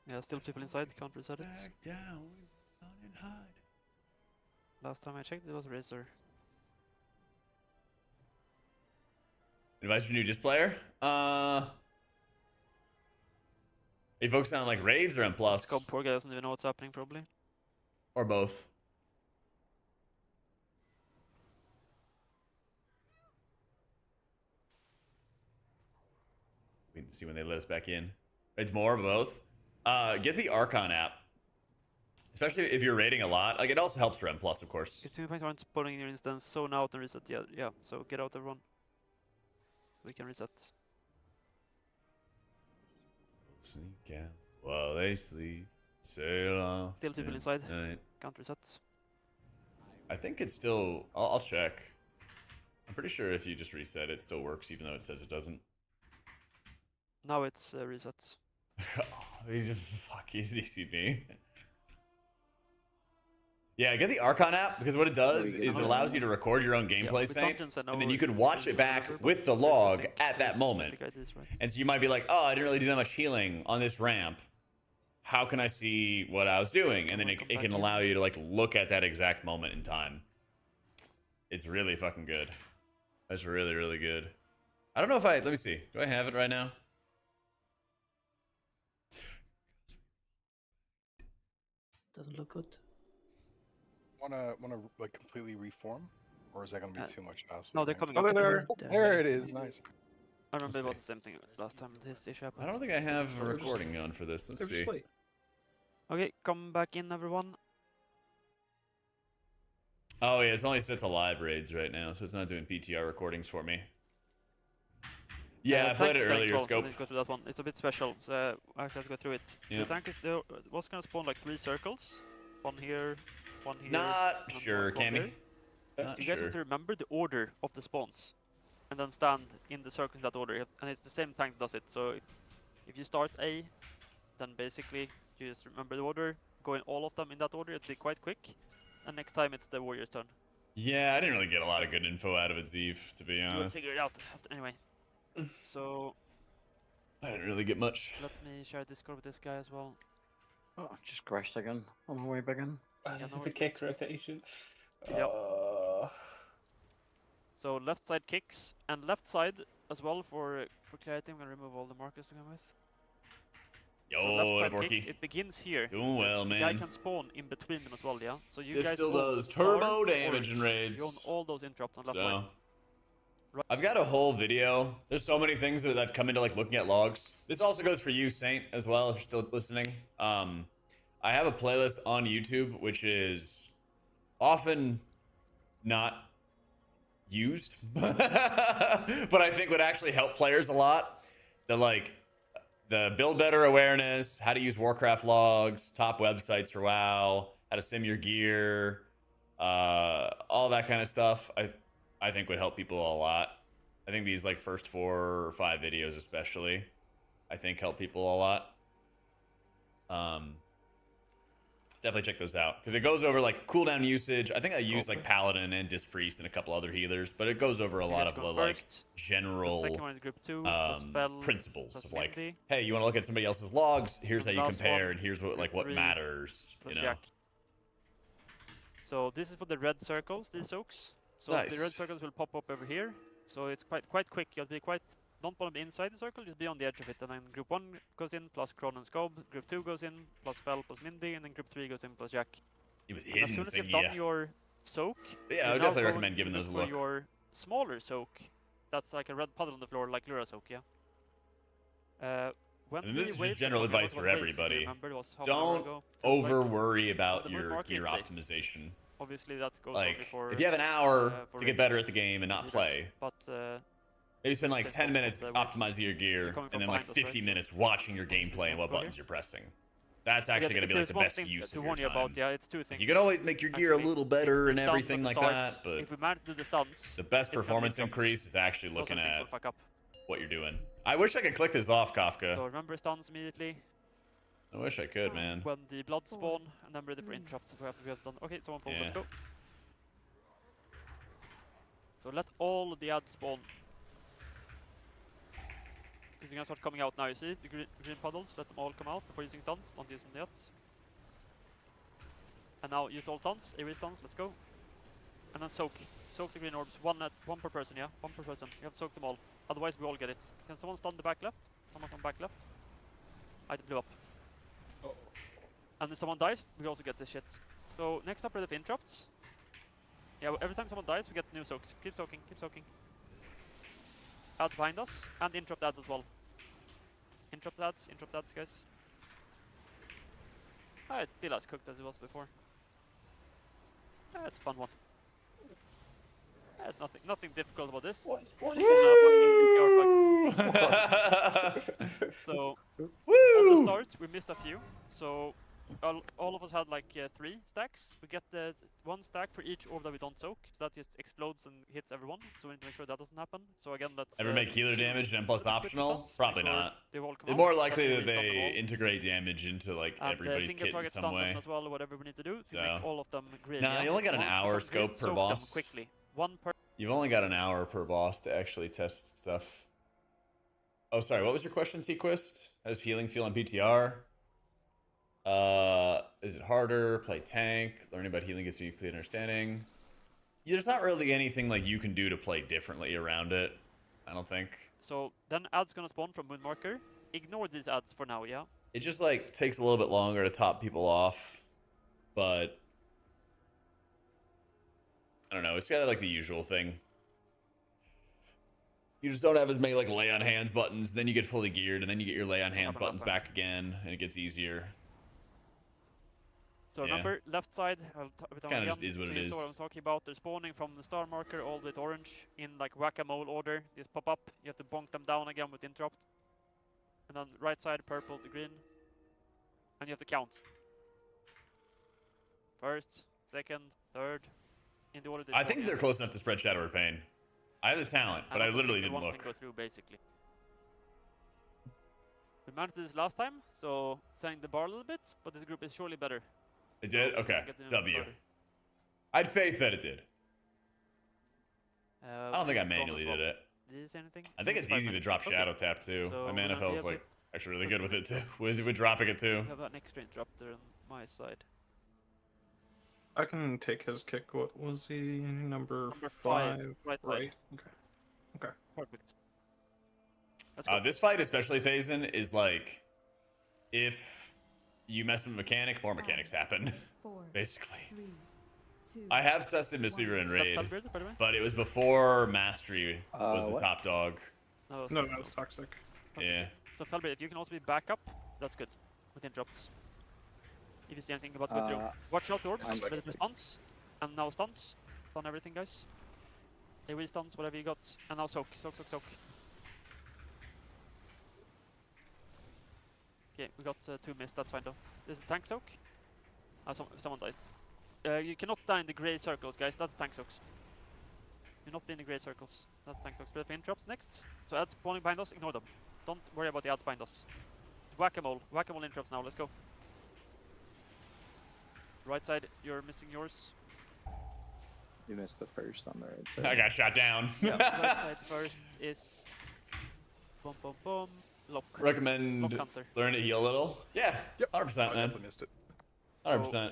Yeah, still people inside, can't reset it. Back down, down and hide. Last time I checked it was Razor. Advice for new Just player? Are you focusing on like raids or M+? Scum poor guy doesn't even know what's happening probably. Or both. We need to see when they let us back in. Raids more, both. Get the Archon app. Especially if you're raiding a lot. Like it also helps for M+, of course. It's 2 points aren't spawning in your instance, so now and reset. Yeah, so get out everyone. We can reset. Sneak out while they sleep. Sail off. Still people inside. Night. Can't reset. I think it's still. I'll check. I'm pretty sure if you just reset, it still works, even though it says it doesn't. Now it's reset. Fuck, he's DC'd me. Yeah, get the Archon app, because what it does is it allows you to record your own gameplay save, and then you could watch it back with the log at that moment. And so you might be like, oh, I didn't really do that much healing on this ramp. How can I see what I was doing? And then it can allow you to like look at that exact moment in time. It's really fucking good. That's really, really good. I don't know if let me see. Do I have it right now? Doesn't look good. Wanna like completely reform, or is that gonna be too much hassle? No, they're coming up. up. There it is. Nice. I remember it was the same thing last time this issue happened. I don't think I have a recording on for this. Let's see. Okay, come back in, everyone. Oh yeah, it's only set to live raids right now, so it's not doing PTR recordings for me. Yeah, I played it earlier, Scope. Go through that one. It's a bit special, so I have to go through it. Yeah. The tank is was gonna spawn like 3 circles. One here, one here. Not sure, Cammy. You guys have to remember the order of the spawns, and then stand in the circle in that order. And it's the same tank that does it. So if you start A, then basically you just remember the order. going all of them in that order, it'd be quite quick. And next time it's the warrior's turn. Yeah, I didn't really get a lot of good info out of it, Zeev, to be honest. You'll figure it out anyway. So I didn't really get much. let me share Discord with this guy as well. Oh, I've just crashed again. On my way back in. This is the kick rotation. Yep. So left side kicks and left side as well for clarity. I'm gonna remove all the markers to come with. Yo, so left side Borky. kicks, it begins here. Doing well, man. The guy can spawn in between them as well, yeah. So you This guys still own does star, turbo damage orange. in raids. You own all those interrupts on left So, side. I've got a whole video. There's so many things that come into like looking at logs. This also goes for you, Saint, as well, if you're still listening. I have a playlist on YouTube, which is often not used, but I think would actually help players a lot. The build better awareness, how to use Warcraft logs, top websites for WoW, how to sim your gear, all that kind of stuff. I think would help people a lot. I think these like first 4 or 5 videos especially, I think help people a lot. Definitely check those out because it goes over like cooldown usage. I think I use like Paladin and Disc Priest and a couple other healers, but it goes over a lot of the like general principles of like, hey, you want to look at somebody else's logs? Here's how you compare, and here's what matters. You know. So this is for the red circles, these soaks. So Nice. the red circles will pop up over here. So it's quite quick. You'll be quite. Don't want to be inside the circle, just be on the edge of it. And then group 1 goes in plus Kron and Scob. Group 2 goes in plus Fel plus Mindy. And then group 3 goes in plus Jack. It was And hidden. as soon as you've done your soak, Yeah, I would definitely recommend giving those a look. For your smaller soak, that's like a red puddle on the floor, like Lura soak, yeah. And this is just general advice for everybody. Don't worry about your gear optimization. Obviously, that goes like for, if you have an hour to get better at the game and not play, but maybe spend like 10 minutes optimizing your gear and then like 50 minutes watching your gameplay and what buttons you're pressing. That's actually going to be like the best use of your time. Yeah, it's 2 things. You can always make your gear a little better and everything like that, but if we manage to do the stunts, the best performance increase is actually looking at what you're doing. I wish I could click this off, Kafka. So remember stuns immediately. I wish I could, man. When the blood spawn, and then ready for interrupts if we have to done. Okay, someone pull, let's go. So let all the ads spawn. Because they're gonna start coming out now, you see? The green puddles, let them all come out before using stuns, don't use them yet. And now use all stuns, AoE stuns, let's go. And then soak. Soak the green orbs, one per person, yeah? 1 per person. You have to soak them all. Otherwise we all get it. Can someone stun the back left? Someone on back left? It blew up. And if someone dies, we also get this shit. So next up, ready for interrupts. Yeah, every time someone dies, we get new soaks. Keep soaking, keep soaking. Ads behind us, and interrupt ads as well. Interrupt ads, guys. It's still as cooked as it was before. It's a fun one. There's nothing difficult about this. What is So, at the start, we missed a few. So, all of us had like 3 stacks. We get the 1 stack for each orb that we don't soak. So that just explodes and hits everyone. So we need to make sure that doesn't happen. So again, let's... Ever make healer damage and plus optional? Probably not. It's more likely that they integrate damage into like everybody's kit in some way. As well, whatever we need to do to make all of them green. Nah, you only got an hour scope per boss. Quickly. 1 per... You've only got an hour per boss to actually test stuff. Oh, sorry. What was your question, T-Quist? How does healing feel on PTR? Is it harder? Play tank. Learning about healing gives me clear understanding. Yeah, there's not really anything like you can do to play differently around it. I don't think. So then ads gonna spawn from Moon Marker. Ignore these ads for now, yeah? It just like takes a little bit longer to top people off, but I don't know. It's kind of like the usual thing. You just don't have as many like lay on hands buttons. Then you get fully geared, and then you get your lay on hands buttons back again, and it gets easier. So remember, left side, kind of just is what it is. What I'm talking about. They're spawning from the star marker all the way to orange in like whack-a-mole order. They just pop up. You have to bonk them down again with interrupt. And then right side, purple to green. And you have to count. First, second, third. In the order I think they're close enough to spread Shadow or Pain. I have the talent, but I literally didn't look. Can go through basically. We managed this last time, so setting the bar a little bit, but this group is surely better. It did? So we Okay. can get them W. further. I had faith that it did. I don't think I Chrome as manually well. did it. Did you say anything? I think it's easy to drop Shadow Tap too. So My mana we feels have like a- actually really good with it too. with dropping it too. We have an extra interrupter on my side. I can take his kick. What was he? Number 5, five, right side. right? Okay. Okay. Perfect. Let's go. This fight, especially Phazon, is like if you mess with mechanic, more mechanics happen. 4, Basically. 3, 2, I have tested Mistweaver in Raid, Calibrated, by the way? but it was before Mastery was the what? top dog. No, No, no, it's toxic. Yeah. So Felbrit, if you can also be backup, that's good. With interrupts. If you see anything about to go through. Watch out orbs, I'm with the stuns. And now stuns. Stun everything, guys. AoE stuns, whatever you got. And now soak, soak, soak, soak. Okay, we got 2 missed, that's fine though. This is tank soak. Someone died. You cannot stand in the grey circles, guys, that's tank soaks. Do not be in the grey circles. That's tank soaks. But if interrupts next. So ads spawning behind us, ignore them. Don't worry about the ads behind us. Whack-a-mole. Whack-a-mole interrupts now, let's go. Right side, you're missing yours. You missed the first on the right side. I got shot down. Yeah, right side first is... Boom, boom, boom. Lock. Recommend Lock hunter. learn to heal a little. Yeah, 100%, man. definitely missed it. 100%.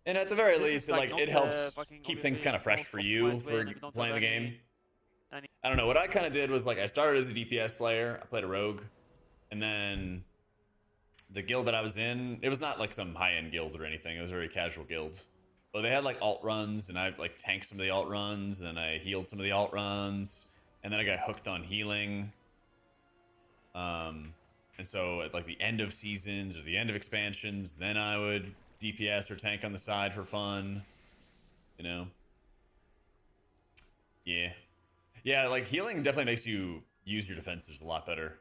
And at the very This is least, like like not it the helps fucking keep things obviously kind of fresh most for you optimized way, for and if you don't playing the have game. any- I don't know. What I kind of did was like I started as a DPS player. I played a rogue, and then the guild that I was in, it was not like some high-end guild or anything. It was a very casual guild. But they had like alt runs, and I like tanked some of the alt runs, and then I healed some of the alt runs, and then I got hooked on healing. And so at like the end of seasons or the end of expansions, then I would DPS or tank on the side for fun. You know? Yeah. Yeah, like healing definitely makes you use your defensives a lot better.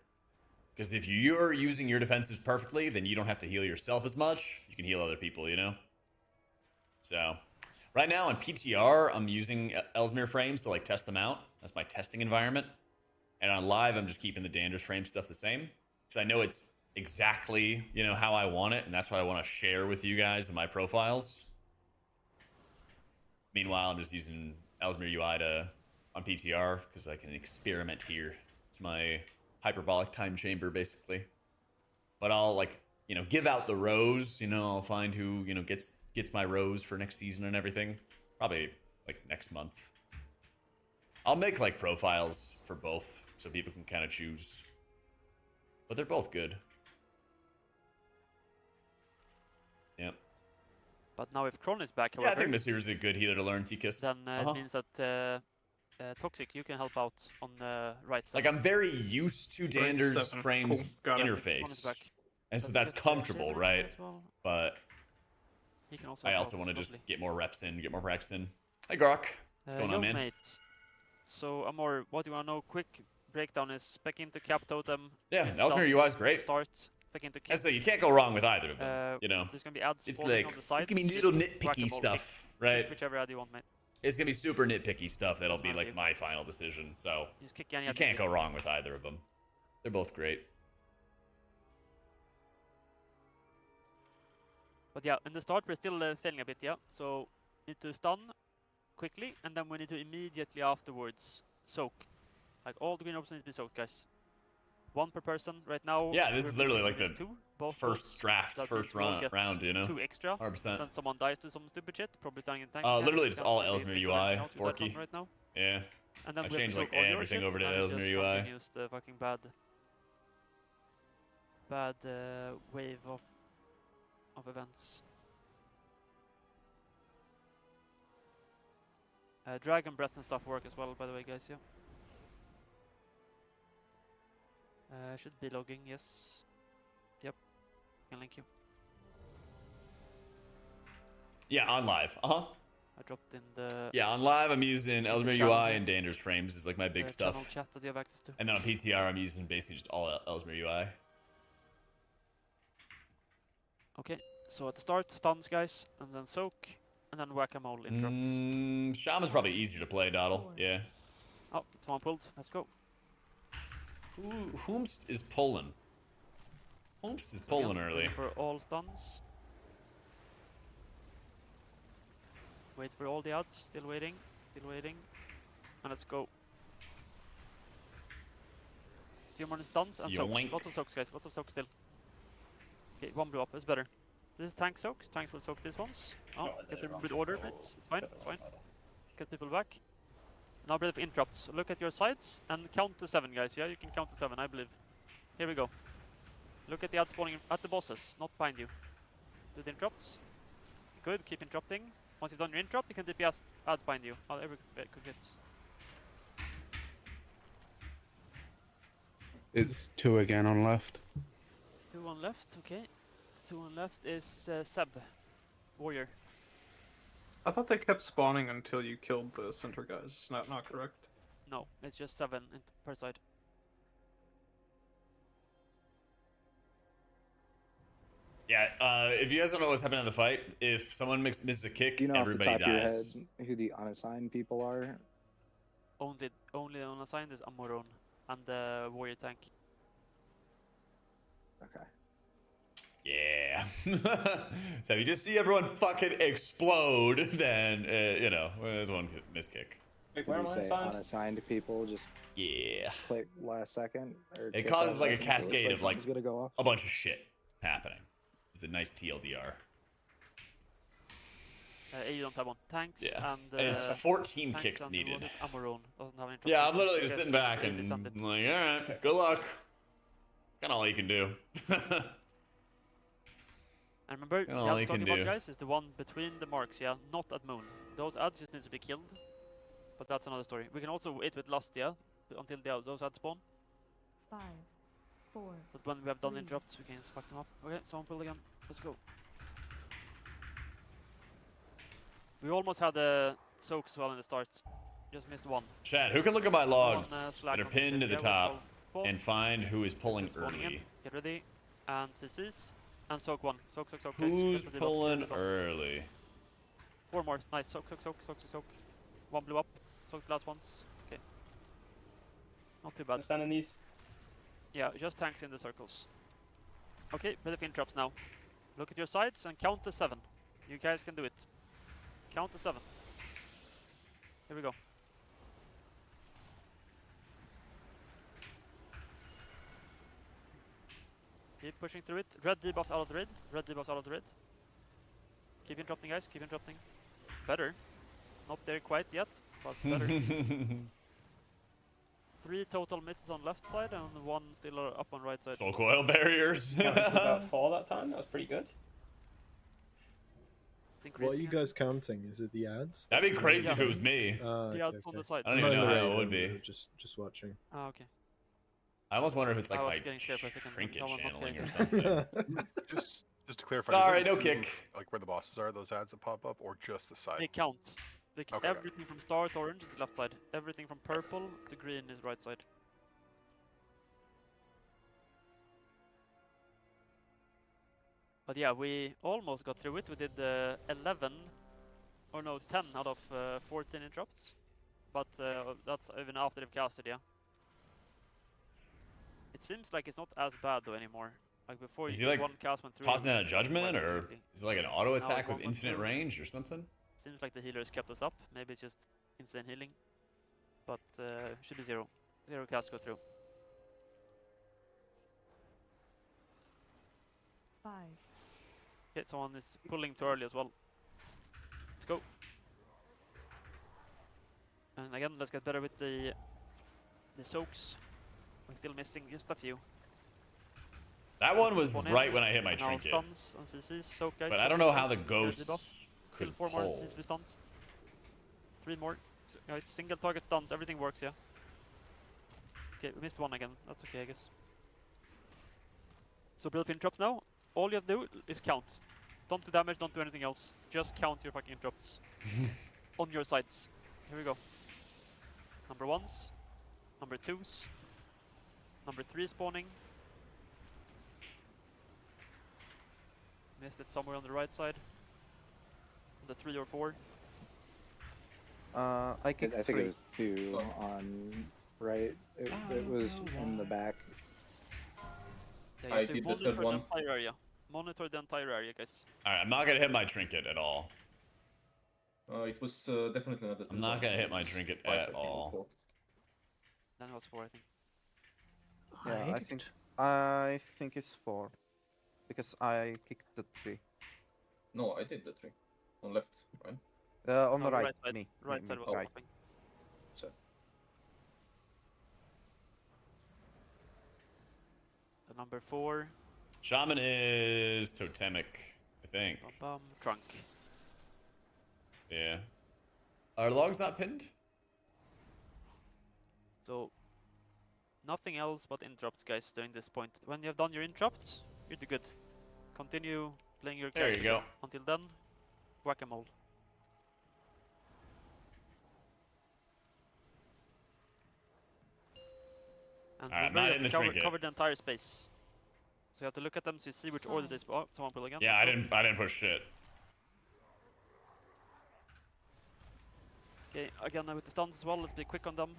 Because if you're using your defensives perfectly, then you don't have to heal yourself as much. You can heal other people, you know? So, right now on PTR, I'm using Ellesmere frames to like test them out. That's my testing environment. And on live, I'm just keeping the Danders frame stuff the same. Because I know it's exactly, you know, how I want it. And that's what I want to share with you guys in my profiles. Meanwhile, I'm just using Ellesmere UI on PTR because I can experiment here. It's my hyperbolic time chamber, basically. But I'll, like, you know, give out the rows. You know, I'll find who, you know, gets my rows for next season and everything. Probably, like, next month. I'll make, like, profiles for both so people can kind of choose. But they're both good. Yep. But now if Kron is back, Yeah, I however, think Mistweaver is a good healer to learn, T-Kist. then it means that Toxic, you can help out on the right side. Like, I'm very used to Dander's 7. frames Cool. Got it. Kron is interface. back. And so Let's that's get comfortable, Shaver right? as well. But He can also I help also out, want to just lovely. get more reps in, get more practice in. Hey, Grok. What's going on, man? Mate. So, Amor, what you want to know? Quick breakdown is spec into Cap Totem. Yeah, it Ellesmere UI is great. Start, spec into I Cap. say you can't go wrong with either of them. You know, There's going to be ads it's spawning like on the sides. it's gonna be Just little whack 'em nitpicky all, stuff, pick right? Whichever ad you want, mate. It's gonna be super nitpicky stuff that'll be Smart like view. my final decision. So Just kick any you ad you can't see. go wrong with either of them. They're both great. But yeah, in the start we're still failing a bit, yeah. So need to stun quickly, and then we need to immediately afterwards soak. Like all the green orbs need to be soaked, guys. 1 per person right now. Yeah, this is we're literally missing like these the 2. Both first those, draft, that first means we'll get round, you know? 2 extra. 100%. Then someone dies to some stupid shit, probably standing in tank. Literally just all Ellesmere Ellesmere UI, Right Forky. now. Yeah. And then I we have to changed like soak all your everything shit, over to and it just Ellesmere UI. continues the fucking bad wave of events. Dragon breath and stuff work as well, by the way, guys. Yeah. Should be logging, yes. Yep. Can link you. Yeah, on live. Uh-huh. I dropped in the Yeah, on live I'm using Ellesmere channel UI here. and Dander's frames is like my big channel stuff. chat that you have access to. And then on PTR I'm using basically just all Ellesmere UI. Okay, so at the start, stuns, guys, and then soak, and then whack-a-mole interrupts. Shaman's probably easier to play, Doddle. Yeah. Oh, someone pulled. Let's go. Whomst is pulling? Oops, is pulling early. For all stuns. Wait for all the odds. Still waiting. Still waiting. And let's go. Few more stuns and soaks. Yoink. Lots of soaks, guys. Lots of soaks still. Okay, one blew up. It's better. This is tank soaks. Tanks will soak these ones. Oh, get them with order a bit. It's fine. It's fine. Get people back. Now ready for interrupts. Look at your sides and count to 7, guys. Yeah, you can count to 7, I believe. Here we go. Look at the ads spawning at the bosses, not behind you. Do the interrupts. Good, keep interrupting. Once you've done your interrupt, you can DP ads behind you. I'll every quick hit. It's 2 again on left. 2 on left, okay. 2 on left is Seb, warrior. I thought they kept spawning until you killed the center guys. Is that not correct? No, it's just 7 per side. Yeah, if you guys don't know what's happening in the fight, if someone misses a kick, Do you know everybody off the top dies. of your head who the unassigned people are? Only unassigned is Amoron and the warrior tank. Okay. Yeah. So if you just see everyone fucking explode, then, you know, there's one miss kick. Wait, When where you am I say assigned? unassigned people, just Yeah. click last second. Or It click causes last like a second, so it looks cascade of like something's gonna go off. a bunch of shit happening. It's the nice TLDR. You don't have one. Tanks Yeah. and it's 14 tanks kicks and needed. Amoron doesn't have any Yeah, I'm trouble. literally You just guys sitting can back really and send it. like, alright, good luck. It's kind of all you can do. And remember, All the you ads can talking about, do. guys, is the one between the marks, yeah, not at moon. Those ads just need to be killed, but that's another story. We can also wait with lust, yeah, until those ads spawn. 5, 4. But when we have done 3, interrupts, we can just fuck them up. Okay, someone pull again. Let's go. We almost had a soak as well in the start. Just missed one. Chad, who can look at my logs slack that are on the pinned to ship. the Yeah, top we'll and find who is pulling spawning in. early? Get ready. And CCs. And soak one. Soak, guys. Who's Get the debuff, pulling get the debuff. early? 4 more. Nice. Soak. One blew up. Soak the last ones. Okay. Not too bad. Stand in these. Yeah, just tanks in the circles. Okay, bit of interrupts now. Look at your sides and count to 7. You guys can do it. Count to 7. Here we go. Keep pushing through it. Red debuffs out of the red. Red debuffs out of the red. Keep interrupting, guys. Keep interrupting. Better. Not there quite yet, but better. 3 total misses on left side and 1 still up on right side. Soul coil barriers. About 4 that time. That was pretty good. What are you guys counting? Is it the ads? That'd be crazy if it was me. The ads on the side. I don't even know how it would be. Just watching. Ah, okay. I almost wonder if it's like I was by getting scared for a second. trinket Someone not channeling or getting something. Just to clarify. Sorry, does it no include, kick. Like where the bosses are, those ads that pop up, or just the side? They count. They Okay, everything from star to orange is the left side. Everything from purple to green is right side. But yeah, we almost got through it. We did 11, or no, 10 out of 14 interrupts. But that's even after they've casted, yeah. It seems like it's not as bad though anymore. Like before, Is you he did like one cast went through. tossing out a quite judgment, or quickly. is it like an auto attack No, with one went infinite through. range or something? Seems like the healers kept us up. Maybe it's just insane healing. But should be 0. 0 cast go through. 5, Okay, someone is pulling too early as well. Let's go. And again, let's get better with the soaks. We're still missing just a few. That one was Spawn in. right when I hit my Now trinket. stuns and CCs. Soak, guys. But I soak, don't know soak. how the There's ghosts debuff. could Still 4 more. pull. Needs to be stunned. 3 more. So, guys, single target stuns. Everything works, yeah. Okay, we missed 1 again. That's okay, I guess. So build interrupts now. All you have to do is count. Don't do damage, don't do anything else. Just count your fucking interrupts. On your sides. Here we go. Number 1s. Number 2s. Number 3 spawning. Missed it somewhere on the right side. The 3 or 4. I think it was 2 on right. It was in the back. Yeah, you have to monitor the entire area. Monitor the entire area, guys. Alright, I'm not gonna hit my trinket at all. It was definitely not the I'm not gonna hit my trinket at all. Then it was 4, I think. Yeah, I think it's 4. Because I kicked the tree. No, I did the tree. On left, right? On the right, side. me. Right side was right. popping. So. So number 4. Shaman is totemic, I think. Trunk. Yeah. Are logs not pinned? So, nothing else but interrupts, guys, during this point. When you have done your interrupt, you're good. Continue playing your character. There you go. Until then, whack-a-mole. And Alright, not in the trinket. cover the entire space. So you have to look at them so you see which order they spawn. Someone pull again. Yeah, I didn't push shit. Okay, again with the stuns as well, let's be quick on them.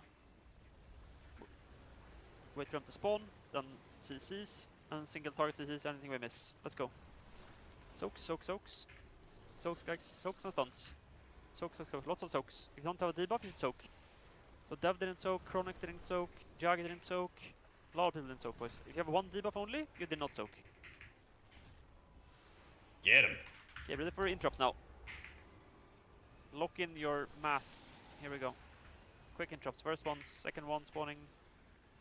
Wait for them to spawn, then CCs, and single target CCs, anything we miss. Let's go. Soaks, soaks, soaks. Soaks, guys, soaks and stuns. Soaks, soaks, soaks, lots of soaks. If you don't have a debuff, you should soak. So Dev didn't soak, Chronix didn't soak, Jag didn't soak. A lot of people didn't soak, boys. If you have one debuff only, you did not soak. Get him. Okay, ready for interrupts now. Lock in your math. Here we go. Quick interrupts. First one, second one spawning.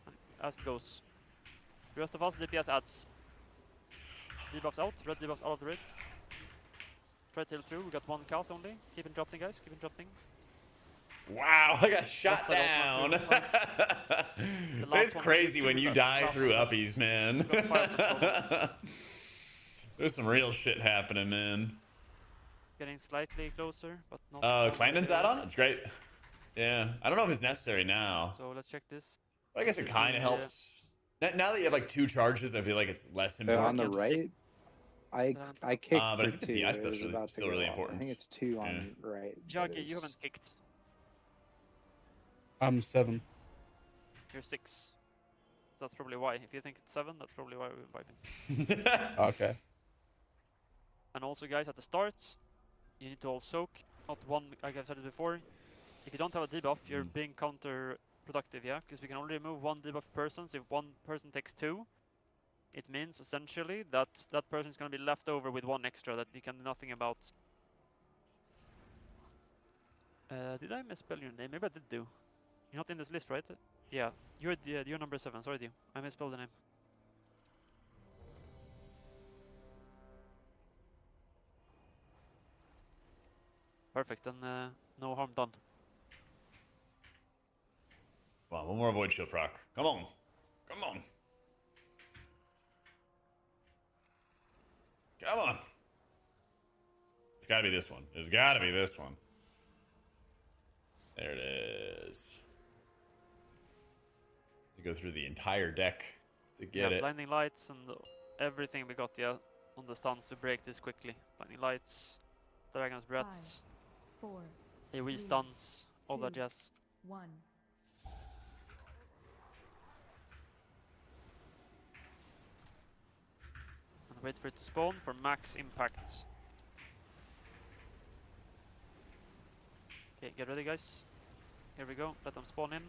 And as it goes. The rest of us, DPS adds. Debuffs out. Red debuffs out of the red. Try tail through. We got one cast only. Keep interrupting, guys. Keep interrupting. Wow, I got shot down. It's crazy when you die through uppies, man. There's some real shit happening, man. Getting slightly closer, but not. Clandon's add-on? It's great. Yeah, I don't know if it's necessary now. So let's check this. I guess it kind of helps. Now that you have like 2 charges, I feel like it's less important. On the right, I kicked but I think the 2. DI stuff's still really important. I think it's 2 on right. Juggy, you haven't kicked. I'm 7. You're 6. So that's probably why. If you think it's 7, that's probably why we're vibing. Okay. And also, guys, at the start, you need to all soak. Not one, like I've said it before. If you don't have a debuff, you're being counterproductive, yeah? Because we can only remove 1 debuff person, so if one person takes 2, it means essentially that that person is going to be left over with 1 extra that you can do nothing about. Did I misspell your name? Maybe I did do. You're not in this list, right? Yeah, you're number 7. Sorry, I misspelled the name. Perfect, then no harm done. Come on, one more void shield proc. Come on. Come on. Come on. It's gotta be this one. It's gotta be this one. There it is. You go through the entire deck to get it. Blinding lights and everything we got, yeah, on the stuns to break this quickly. Blinding lights, Dragon's Breaths, 5, 4, AoE stuns, all that jazz. 1. And wait for it to spawn for max impacts. Okay, get ready, guys. Here we go. Let them spawn in.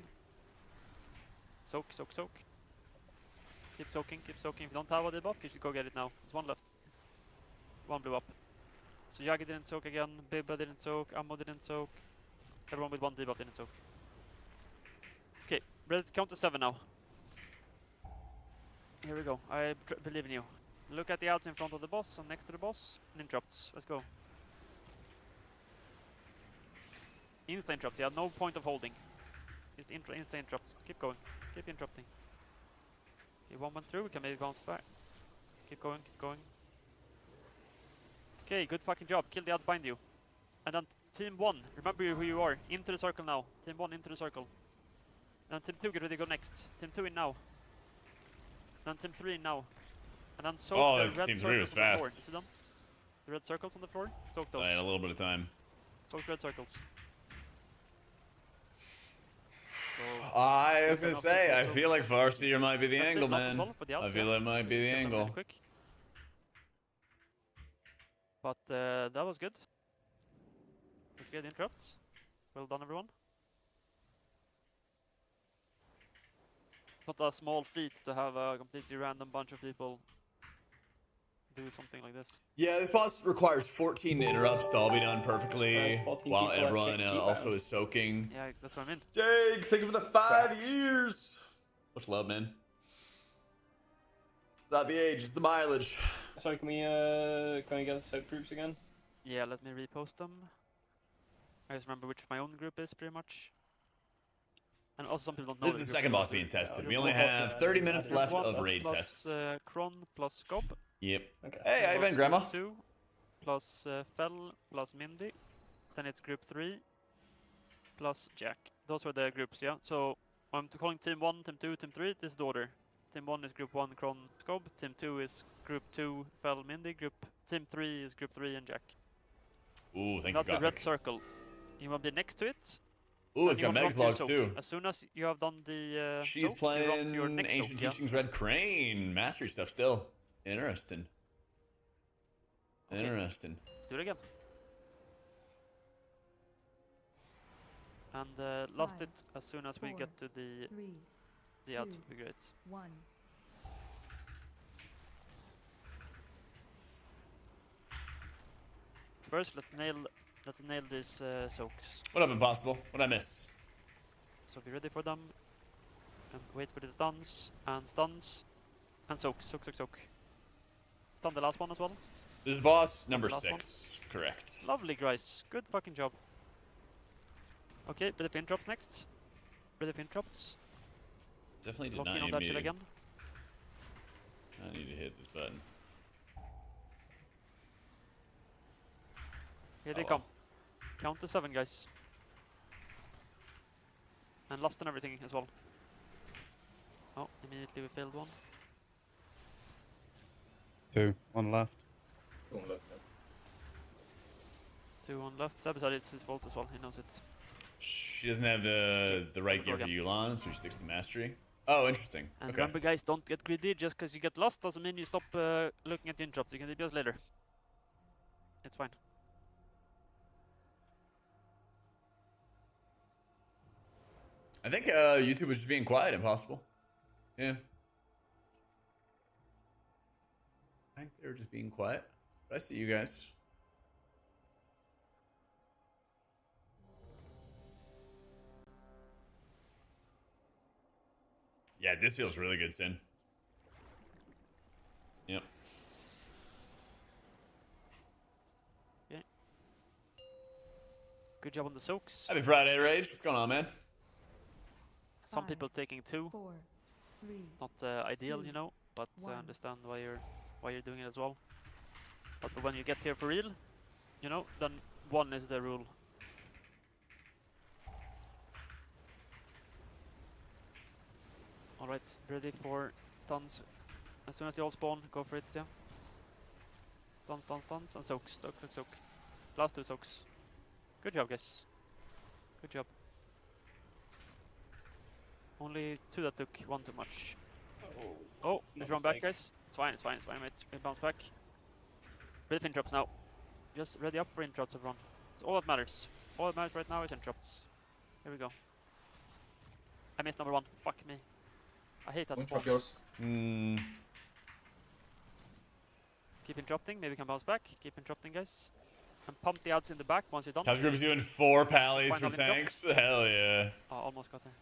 Soak, soak, soak. Keep soaking, keep soaking. If you don't have a debuff, you should go get it now. There's 1 left. 1 blew up. So Yagi didn't soak again, Bibba didn't soak, Ammo didn't soak. Everyone with 1 debuff didn't soak. Okay, ready to count to 7 now. Here we go. I believe in you. Look at the ads in front of the boss and next to the boss and interrupts. Let's go. Insta interrupts, yeah, no point of holding. It's insta interrupts. Keep going. Keep interrupting. Okay, 1 went through, we can maybe bounce back. Keep going, keep going. Okay, good fucking job. Kill the ads behind you. And then team 1, remember who you are. Into the circle now. Team 1 into the circle. And team 2 get ready to go next. Team 2 in now. And then team 3 in now. And then soak the red team 3 circles was on the floor. fast. See them? The red circles on the floor? Soak those. I had a little bit of time. Soak red circles. So I was there's gonna enough say, people I to feel like Farseer might be the That's it, angle, last as man. well for the I outs, feel yeah, it might to be the kill them really angle. quick. But that was good. We cleared the interrupts. Well done, everyone. Not a small feat to have a completely random bunch of people do something like this. Yeah, this boss requires 14 interrupts to all be done perfectly, 14 while people that everyone kick also G-Bound. is soaking. Yeah, that's what I mean. Jake, thank you for the 5 years. Much love, man. Not the age, it's the mileage. Sorry, can we get the soap groups again? Yeah, let me repost them. I just remember which my own group is, pretty much. And also some people don't know This is the second boss being tested. We only have 30 minutes left of raid tests. Kron plus Scob. Yep. Okay. Hey, how you been, Grandma? 2 plus Fell plus Mindy. Then it's group 3 plus Jack. Those were the groups, yeah? So I'm calling team 1, team 2, team 3. This is the order. Team 1 is group 1, Kron, Scob. Team 2 is group 2, Fell, Mindy. Team 3 is group 3 and Jack. Ooh, thank you, That's the red Gothic. circle. You want to be next to it. Ooh, it's and got you Meg's want to logs do soak. too. As soon as you have done the She's soak, you run to your playing next Ancient soak, Teachings Red Crane. Mastery stuff still. Interesting. Okay. Interesting. Let's do it again. And last it as soon as we get to the out would be great. 1. First, let's nail these soaks. What up, Impossible? What'd I miss? So be ready for them. And wait for the stuns and soak. Stun the last one as well. This is boss number last 6. Correct. Lovely, guys. Good fucking job. Okay, ready for interrupts next. Ready for interrupts. Definitely did Lock not in on need that me shit to, again. I need to hit this button. Here they come. Count to 7, guys. And lost and everything as well. Oh, immediately we failed one. 2, 1 left. 2 on left. Sabotage, it's his fault as well. He knows it. She doesn't have the right gear for Yulan, so she sticks to mastery. Oh, interesting. And okay. remember, guys, don't get greedy. Just because you get lost doesn't mean you stop looking at the interrupts. You can do it later. It's fine. I think YouTube was just being quiet, Impossible. Yeah. I think they were just being quiet. But I see you guys. Yeah, this feels really good, Sin. Yep. Okay. Good job on the soaks. Happy Friday, Rage. What's going on, man? Some 5, people taking 2. 4, 3, Not ideal, 2, you know, but I 1. understand why you're doing it as well. But when you get here for real, you know, then 1 is the rule. Alright, ready for stuns. As soon as they all spawn, go for it, yeah. Stuns, and soaks. Soak. Last 2 soaks. Good job, guys. Good job. Only 2 that took 1 too much. Oh, let's run back, guys. It's fine, mate. We bounce back. Ready for interrupts now. Just ready up for interrupts, everyone. It's all that matters. All that matters right now is interrupts. Here we go. I missed number 1. Fuck me. I hate that spawn. Yours. Keep interrupting. Maybe we can bounce back. Keep interrupting, guys. And pump the outs in the back once you're done. House Group's doing 4 pallies for Final tanks. Hell yeah. Oh, almost got there.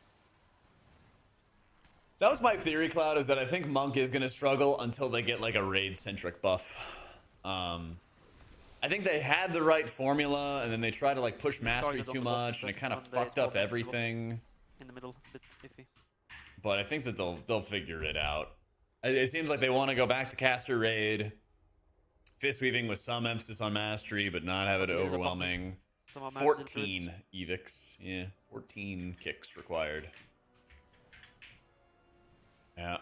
That was my theory, Cloud, is that I think Monk is going to struggle until they get like a raid-centric buff. I think they had the right formula, and then they tried to like push mastery too much, and it kind of fucked up everything. In the middle, it's a bit iffy. But I think that they'll figure it out. It seems like they want to go back to caster raid, fist weaving with some emphasis on mastery, but not have it overwhelming. 14 evics, yeah, 14 kicks required. Yeah.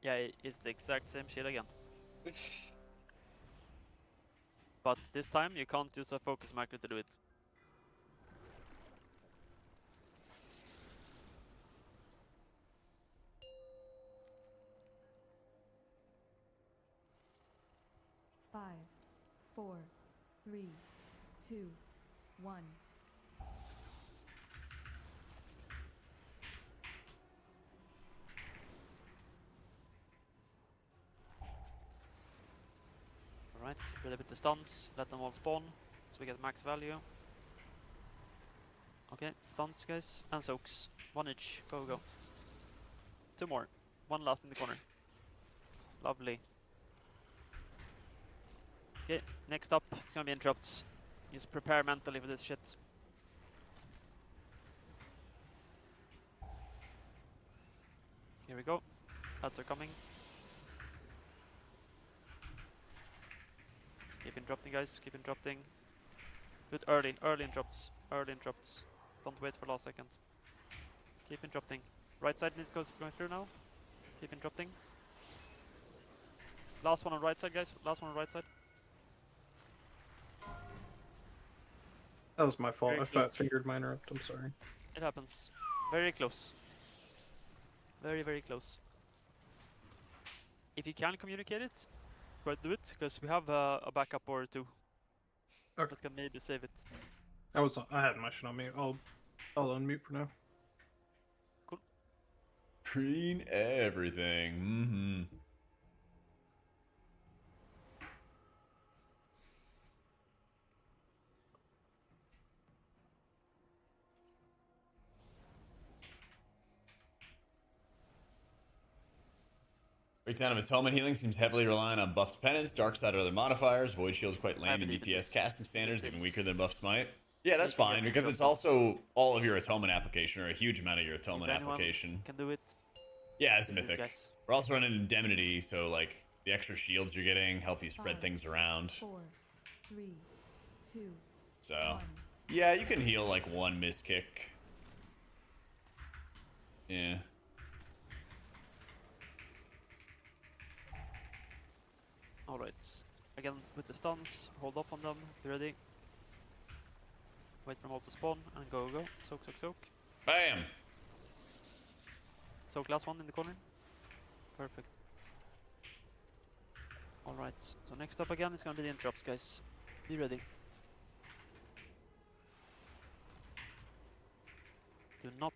Yeah, it's the exact same shit again. But this time you can't use a focus macro to do it. 4, 3, 2, 1. Alright, ready with the stuns, let them all spawn, so we get max value. Okay, stuns guys, and soaks. 1 each, go go. 2 more, 1 last in the corner. Lovely. Okay, next up, it's gonna be interrupts. Just prepare mentally for this shit. Here we go, ads are coming. Keep interrupting guys, keep interrupting. Do it early interrupts, Don't wait for last second. Keep interrupting. Right side needs going through now. Keep interrupting. Last one on right side guys, last one on right side. That was my fault. Very I close. fat fingered my interrupt. I'm sorry. It happens. Very close. Very, very close. If you can communicate it, try to do it, because we have a backup or two that can maybe save it. I had my shit on me. I'll unmute for now. Cool. Green everything. Mm-hmm. Breakdown of Atonement Healing seems heavily reliant on buffed penance, dark side or other modifiers, void shield's quite lame in DPS casting standards, even weaker than buff smite. Yeah, that's fine, because it's also all of your atonement application, or a huge amount of your atonement application. Can do it. Yeah, it's mythic. We're also running indemnity, so like the extra shields you're getting help you spread things around. 4, 3, 2, So 1. yeah, you can heal like 1 miss kick. Yeah. Alright. Again with the stuns, hold off on them, be ready. Wait for them all to spawn and go. Soak. Bam! Soak last one in the corner. Perfect. Alright, so next up again is gonna be the interrupts guys. Be ready. Do not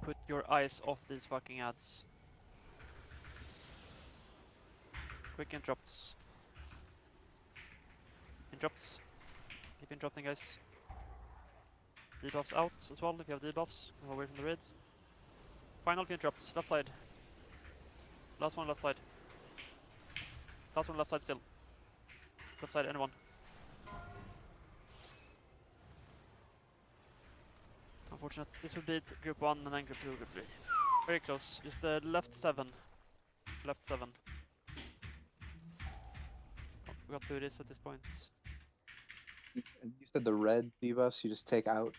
put your eyes off these fucking ads. Quick interrupts. Interrupts. Keep interrupting guys. Debuffs out as well if you have debuffs. Go away from the red. Final few interrupts. Left side. Last one left side. Last one left side still. Left side anyone. Unfortunate. This will beat group 1 and then group 2, group 3. Very close. Just left 7. Left 7. We got booties at this point. You said the red debuffs you just take out?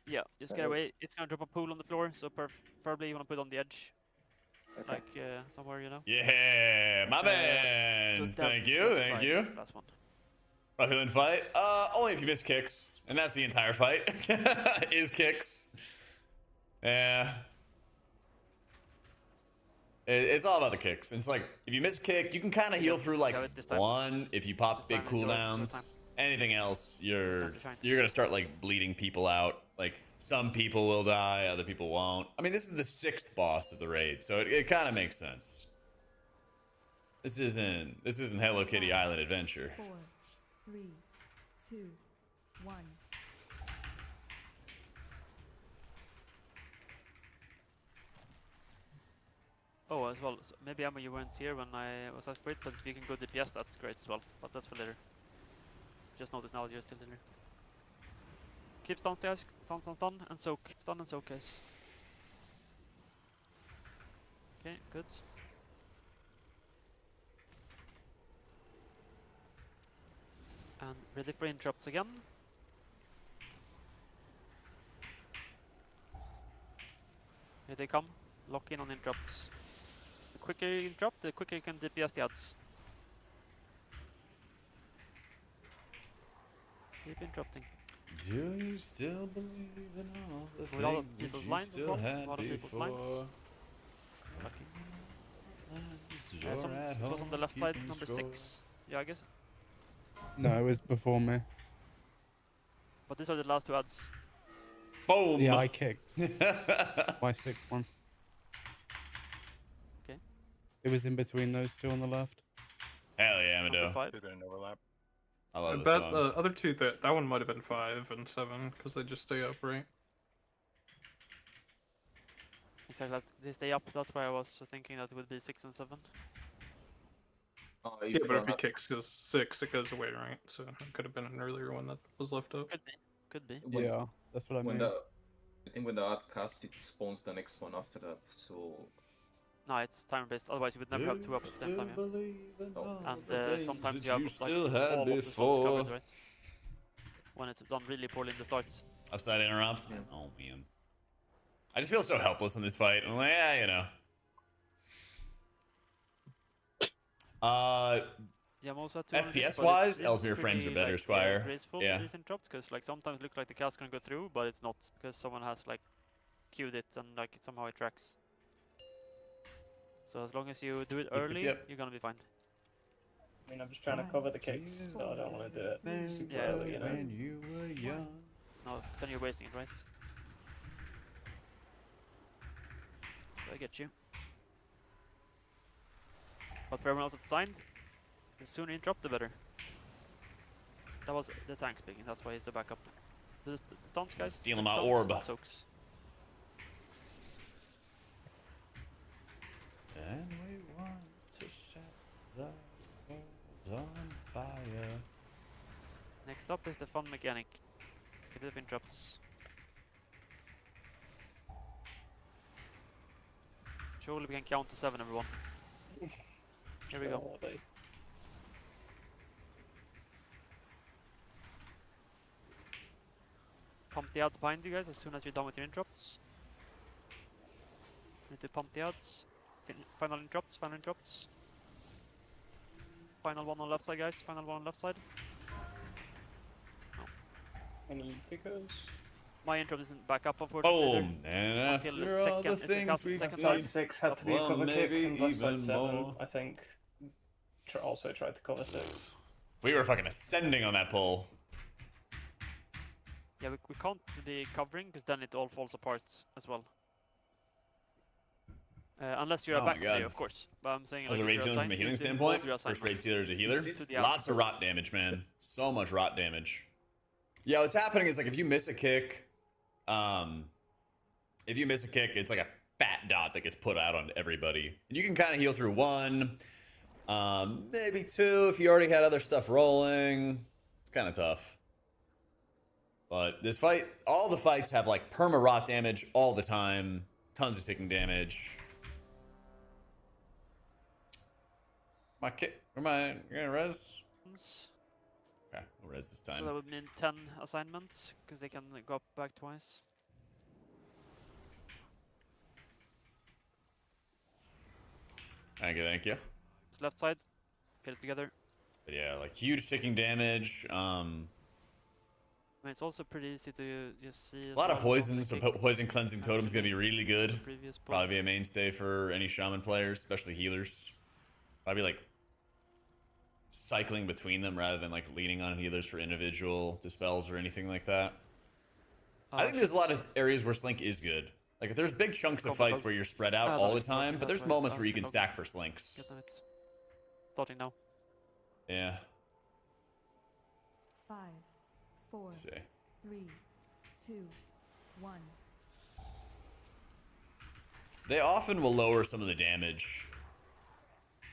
Yeah, just get away. It's gonna drop a pool on the floor, so preferably you wanna put it on the edge. Okay. Like somewhere, you know? Yeah, my man! So Thank you. Last one. Rough healing fight? Only if you miss kicks. And that's the entire fight. Is kicks. Yeah. It's all about the kicks. It's like, if you miss kick, you can kind of heal through like 1. If you pop big cooldowns, anything else, you're gonna start like bleeding people out. Like, some people will die, other people won't. I mean, this is the 6th boss of the raid, so it kind of makes sense. This isn't Hello Kitty Island Adventure. 4, 3, 2, 1. Oh, as well, so maybe Emma, you weren't here when I was asked for it, but if you can go DPS, that's great as well. But that's for later. Just notice now that you're still in here. Keep stuns, guys. Stun, and soak. Stun and soak, guys. Okay, good. And ready for interrupts again. Here they come. Lock in on interrupts. The quicker you interrupt, the quicker you can DPS the ads. Keep interrupting. Do you still believe in all the With all of things people's that you lines as still well. had A lot of people's lines. before? It was on the left side, number 6. Yeah, I guess. No, it was before me. But these are the last two ads. Boom! Yeah, I kicked. My 6th one. Okay. It was in between those two on the left. Hell yeah, Amado. There's been an overlap. I I love this bet song. the other two, that one might have been 5 and 7, because they just stay upright. Exactly, they stay up, that's why I was thinking that it would be 6 and 7. Yeah, but if he kicks his 6, it goes away, right? So it could have been an earlier one that was left up. Could be. Yeah, that's what I mean. I think when the ad casts, it spawns the next one after that, so... No, it's timer based, otherwise you would never have 2 up at the same time, yeah. And sometimes you have like still all had of the spots before. covered, right? When it's done really poorly in the start. Upside interrupts? Yeah. Oh man. I just feel so helpless in this fight. I'm like, yeah, you know. Yeah, I'm also at FPS wise, Ellesmere frames are better, Squire. Graceful Yeah. these interrupts, because like sometimes it looks like the cast gonna go through, but it's not, because someone has like queued it and like somehow it tracks. So as long as you do it early, you're gonna be fine. I mean, I'm just trying to cover the kicks, so I don't want to do it super early, you know? No, then you're wasting it, right? So I get you. But for everyone else that's signed, the sooner you drop, the better. That was the tank speaking, that's why he's the backup. The stunts guys. Stealing my stunts, orb. Soaks. And we want to set the world on fire. Next up is the fun mechanic. Get rid of interrupts. Surely we can count to 7, everyone. Here we go. Pump the ads behind you guys as soon as you're done with your interrupts. Need to pump the ads. Final interrupts, final interrupts. Final one on left side, guys. Final one on left side. No. Any pickers? My interrupt isn't back up, unfortunately. Boom! And after all the things we've seen, side 6 had to be a cover kick, and left side even 7, more. I think, also tried to cover 6. We were fucking ascending on that pole. Yeah, we can't be covering, because then it all falls apart as well. Unless you're a back player, of course. But I'm saying, As a raid healer from a healing standpoint, first raid healer is a healer. Lots of rot damage, man. So much rot damage. Yeah, what's happening is like if you miss a kick, it's like a fat dot that gets put out on everybody. And you can kind of heal through 1, maybe 2 if you already had other stuff rolling. It's kind of tough. But this fight, all the fights have like perma rot damage all the time. Tons of ticking damage. My kit, you're gonna res? Okay, we'll res this time. So that would mean 10 assignments, because they can go up back twice. Thank you. It's left side, get it together. But yeah, like huge ticking damage. I mean, it's also pretty easy to just see. A lot of poisons, so poison cleansing totem is gonna be really good. Probably be a mainstay for any shaman players, especially healers. Probably like cycling between them rather than like leaning on healers for individual dispels or anything like that. I think there's a lot of areas where Slink is good. Like if there's big chunks of fights where you're spread out all the time, but there's moments where you can stack for Slinks. Starting now. Yeah. 5, 4, Let's see. 3, 2, 1. They often will lower some of the damage,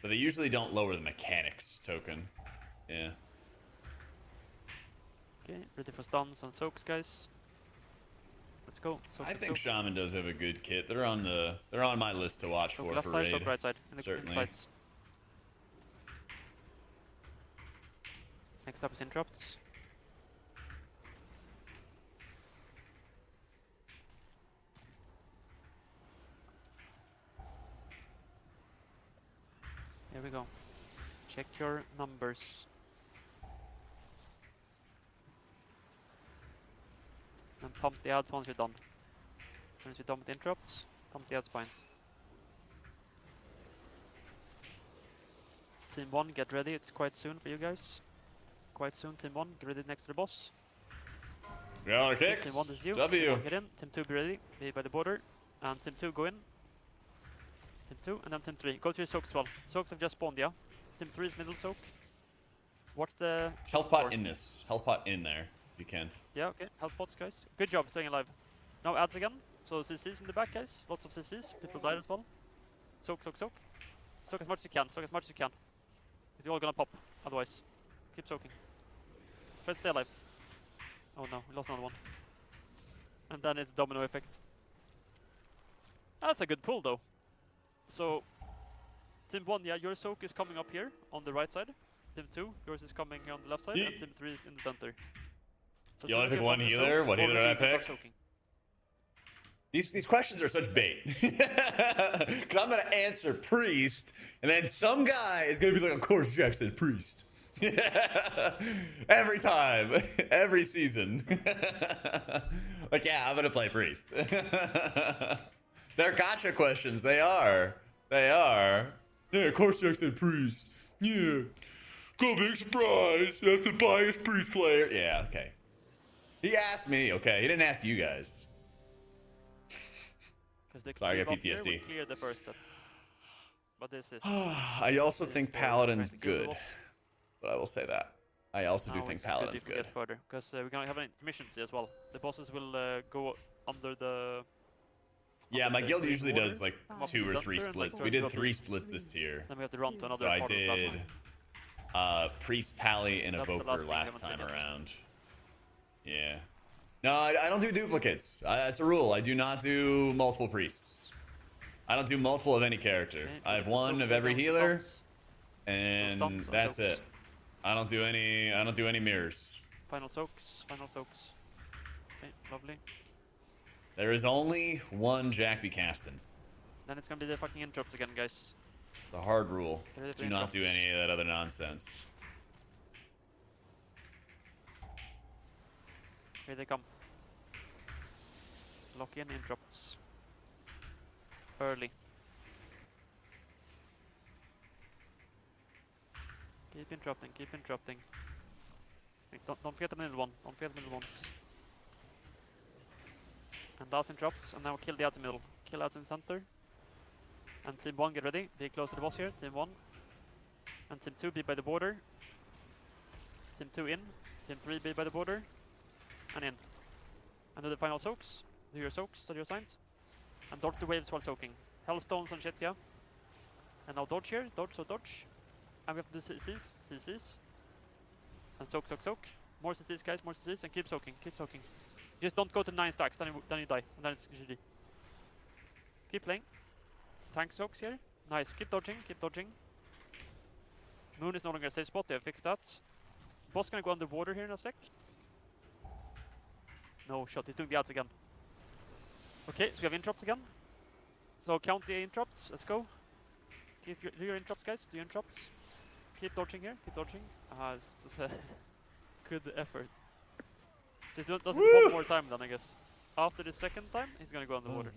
but they usually don't lower the mechanics token. Yeah. Okay, ready for stuns and soaks, guys. Let's go. I think Shaman does have a good kit. They're on my list to watch for left side, raid. soak right side. Certainly. Next up is interrupts. Here we go. Check your numbers. And pump the ads once you're done. As soon as you're done with interrupts, pump the ad spines. Team 1, get ready, it's quite soon for you guys. quite soon. Team 1, get ready next to the boss. Got our kicks. Team 1 is you. W. Team 1 get in. Team 2 be ready. Be by the border. And Team 2 go in. Team 2 and then Team 3. Go to your soaks as well. Soaks have just spawned, yeah. Team 3 is middle soak. Watch the health pot in this. Health pot in there, if you can. Yeah, okay. Health pots, guys. Good job staying alive. Now ads again. So CCs in the back, guys. Lots of CCs. People died as well. Soak, soak, soak. Soak as much as you can. Soak as much as you can. Because you're all gonna pop. Otherwise, keep soaking. Try to stay alive. Oh no, we lost another one. And then it's domino effect. That's a good pull though. So, Team 1, yeah, your soak is coming up here on the right side. Team 2, yours is coming on the left side, and Team 3 is in the center. So you only pick one healer? What healer did I pick? These questions are such bait. Because I'm going to answer priest, and then some guy is going to be like, of course Jack said priest. Every time. Every season. Like, yeah, I'm going to play priest. They're gotcha questions. They are. They are. Yeah, of course Jack said priest. Yeah. Go big surprise. That's the biased priest player. Yeah, okay. He asked me, okay. He didn't ask you guys. Sorry, I got PTSD. Clear the first set. But this is I also think Paladin's good. But I will say that. I also do think Paladin's good. Because we're going to have an intermission as well. The bosses will go under the... Yeah, my guild usually does like 2 or 3 splits. We did 3 splits this tier. Then we have to run to another so I did Priest, Pally, and Evoker last time around. Yeah. No, I don't do duplicates. That's a rule. I do not do multiple priests. I don't do multiple of any character. I have one of every healer, and that's it. I don't do any. I don't do any mirrors. Final soaks. Final soaks. Okay, lovely. There is only one Jack be casting. Then it's gonna be the fucking interrupts again, guys. It's a hard rule. Do not do any of that other nonsense. Here they come. Lock in interrupts. Early. Keep interrupting, keep interrupting. Wait, don't forget the middle one. Don't forget the middle ones. And last interrupts, and now kill the outer middle. Kill out in center. And Team 1 get ready. Be close to the boss here. Team 1. And Team 2 be by the border. Team 2 in. Team 3 be by the border. And in. And do the final soaks. Do your soaks that you're assigned. And dodge the waves while soaking. Hellstones and shit, yeah. And now dodge here. Dodge, so dodge. And we have to do CCs. CCs. And soak, soak, soak. More CCs, guys. More CCs. And keep soaking. Keep soaking. Just don't go to 9 stacks. Then you die. And then it's GG. Keep playing. Tank soaks here. Nice. Keep dodging. Keep dodging. Moon is no longer a safe spot. They have fixed that. Boss gonna go underwater here in a sec. No shot. He's doing the ads again. Okay, so we have interrupts again. So count the interrupts. Let's go. Do your interrupts, guys. Do your interrupts. Keep dodging here. Keep dodging. It's just a good effort. So he does it one more time then, I guess. After the second time, he's gonna go underwater.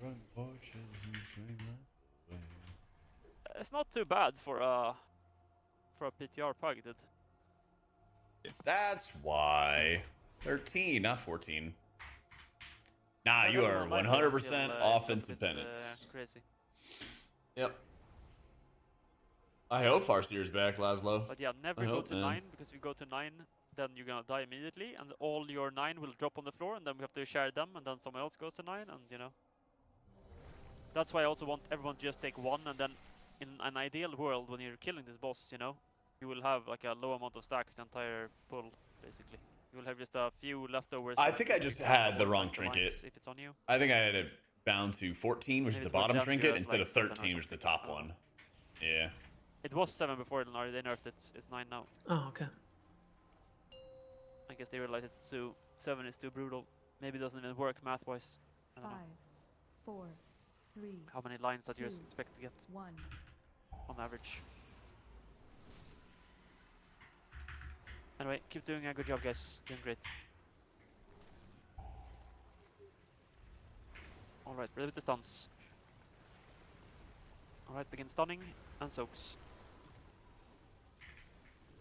It's not too bad for a PTR pug, dude. That's why. 13, not 14. Nah, you are 100% offensive penance. Crazy. Yep. I hope Farseer's back, Laszlo. But yeah, never go to 9, because if you go to 9, then you're gonna die immediately, and all your 9 will drop on the floor, and then we have to share them, and then someone else goes to 9, and you know. That's why I also want everyone to just take 1, and then in an ideal world, when you're killing this boss, you know, you will have like a low amount of stacks the entire pull, basically. You will have just a few leftovers. I think I just had the wrong trinket. If it's on you. I think I had it bound to 14, which is the bottom trinket, instead of 13, which is the top one. Yeah. It was 7 before, they nerfed it. It's 9 now. Oh, okay. I guess they realized it's 7 is too brutal. Maybe it doesn't even work math-wise. I don't know. 5, 4, 3. How many lines that you expect to get? 1. On average. Anyway, keep doing a good job, guys. Doing great. Alright, ready with the stuns. Alright, begin stunning and soaks.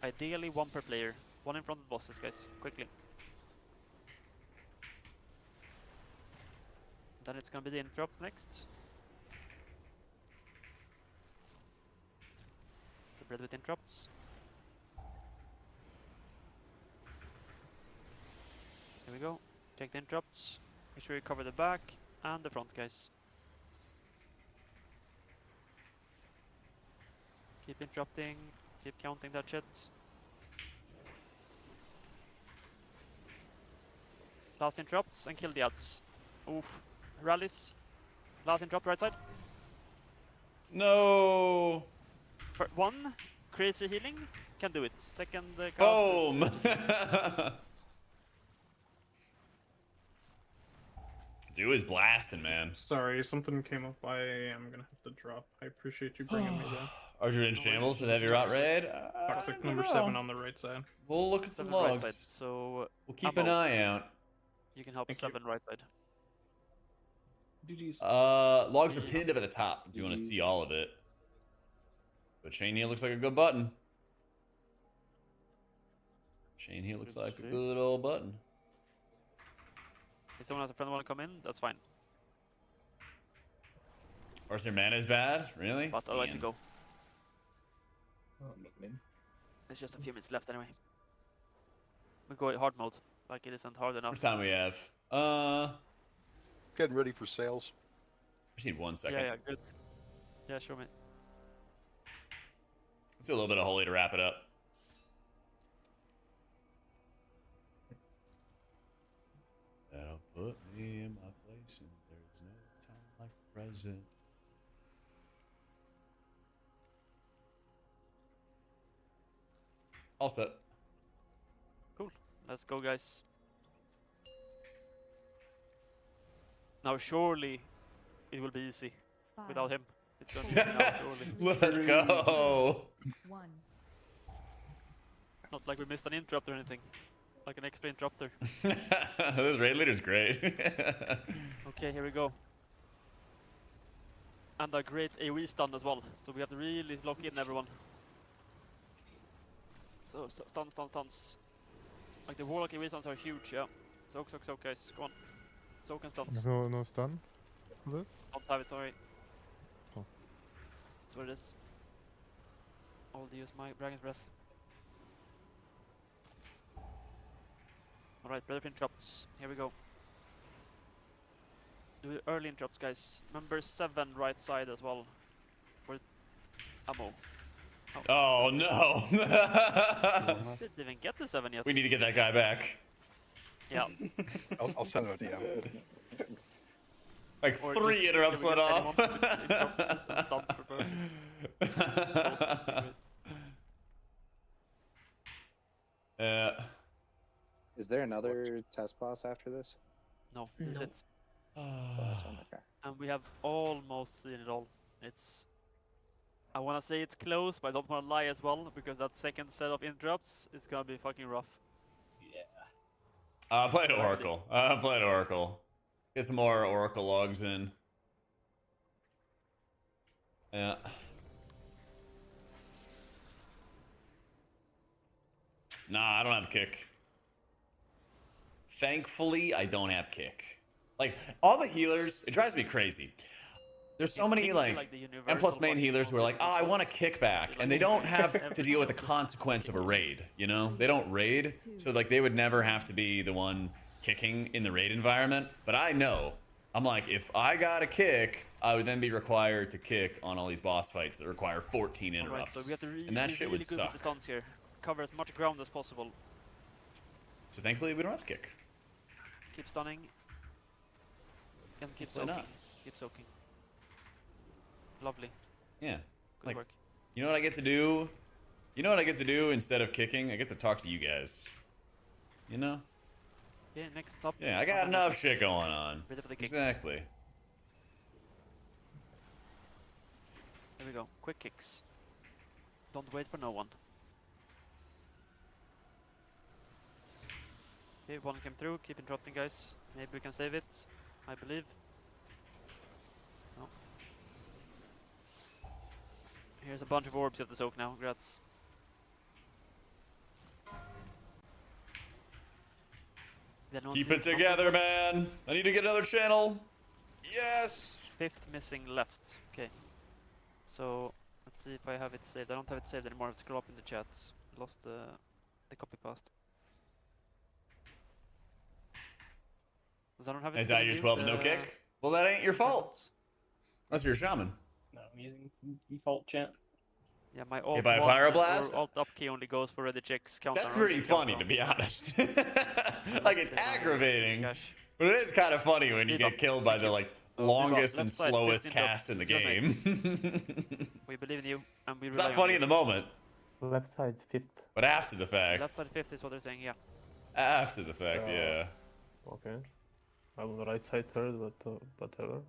Ideally 1 per player. One in front of the bosses, guys. Quickly. Then it's gonna be the interrupts next. So bread with interrupts. Here we go. Take the interrupts. Make sure you cover the back and the front, guys. Keep interrupting. Keep counting that shit. Last interrupts and kill the ads. Oof. Rallies. Last interrupt right side. No. One. Crazy healing. Can do it. Second cast. Boom. Dude is blasting, man. Sorry, something came up. I am gonna have to drop. I appreciate you bringing me there. Are you in shambles with heavy rot raid? Toxic number 7 on the right side. We'll look at some 7 right logs. side. So We'll keep an eye out. You can help Thank 7 right side. GG's. Logs are pinned up at the top if you want to see all of it. But chain here looks like a good button. Chain here looks like a good old button. If someone has a friend want to come in, that's fine. Or is their mana is bad? Really? But otherwise we go. Oh, There's just a few minutes left anyway. We go hard mode, like it isn't hard enough. First time we have. Getting ready for sales. Just need 1 second. Yeah, good. Yeah, show me. Let's do a little bit of holy to wrap it up. That'll put me in my place, and there's no time like the present. All set. Cool. Let's go, guys. Now, surely it will be easy without him. It's going to be easy now, surely. Let's go. 1. Not like we missed an interrupt or anything. Like an extra interrupter. This raid leader's great. Okay, here we go. And a great AoE stun as well. So we have to really lock in everyone. So stuns. Like the warlock AoE stuns are huge, yeah. Soak, guys. Go on. Soak and stuns. No stun for this? Don't have it, sorry. Oh. That's what it is. I'll use my Dragon's Breath. Alright, brother interrupts. Here we go. Do the early interrupts, guys. Number 7 right side as well. For ammo. Oh no! Didn't even get to 7 yet. We need to get that guy back. Yeah. I'll send him a DM. Like Or 3 just- interrupts can we went get off. anyone with interrupts and stuns preferred? Yeah. Is there another test boss after this? No, this is it. Last one, okay. And we have almost seen it all. It's... I wanna say it's close, but I don't wanna lie as well, because that second set of interrupts is gonna be fucking rough. Played Oracle. Played Oracle. Get some more Oracle logs in. Yeah. Nah, I don't have kick. Thankfully, I don't have kick. Like, all the healers, it drives me crazy. There's so many, like M+ main healers who are like, oh, I want a kickback. And they don't have to deal with the consequence of a raid, you know? They don't raid, so like they would never have to be the one kicking in the raid environment. But I know, I'm like, if I got a kick, I would then be required to kick on all these boss fights that require 14 interrupts. Alright, so we have to and that shit would good suck. with the stuns here. Cover as much ground as possible. So thankfully, we don't have to kick. Keep stunning. And keep Hopefully soaking. not. Keep soaking. Lovely. Yeah. Good Like, work. you know what I get to do? You know what I get to do instead of kicking? I get to talk to you guys. You know? Yeah, next up. Yeah, I got enough shit going on. Ready for the kicks. Exactly. Here we go. Quick kicks. Don't wait for no one. Okay, one came through. Keep interrupting, guys. Maybe we can save it. I believe. No. Here's a bunch of orbs you have to soak now. Congrats. Keep it together, man. I need to get another channel. Yes. 5th missing left. Okay. So let's see if I have it saved. I don't have it saved anymore. I have to scroll up in the chat. Lost the copy paste. Does I don't have it Is still that in your you, 12 no kick? Well, that ain't your fault. That's your shaman. No, I'm using default chat. Yeah, my alt by a one pyroblast? or alt up key only goes for ready checks. That's pretty funny, to be honest. Like, it's aggravating. But it is kind of funny when you get killed by the, like, longest and slowest cast in the game. We believe in you, and we It's rely not on funny you. in the moment, Left side 5th. but after the fact. Left side 5th is what they're saying, yeah. After the fact, yeah. Okay. I'm on the right side 3rd, but whatever.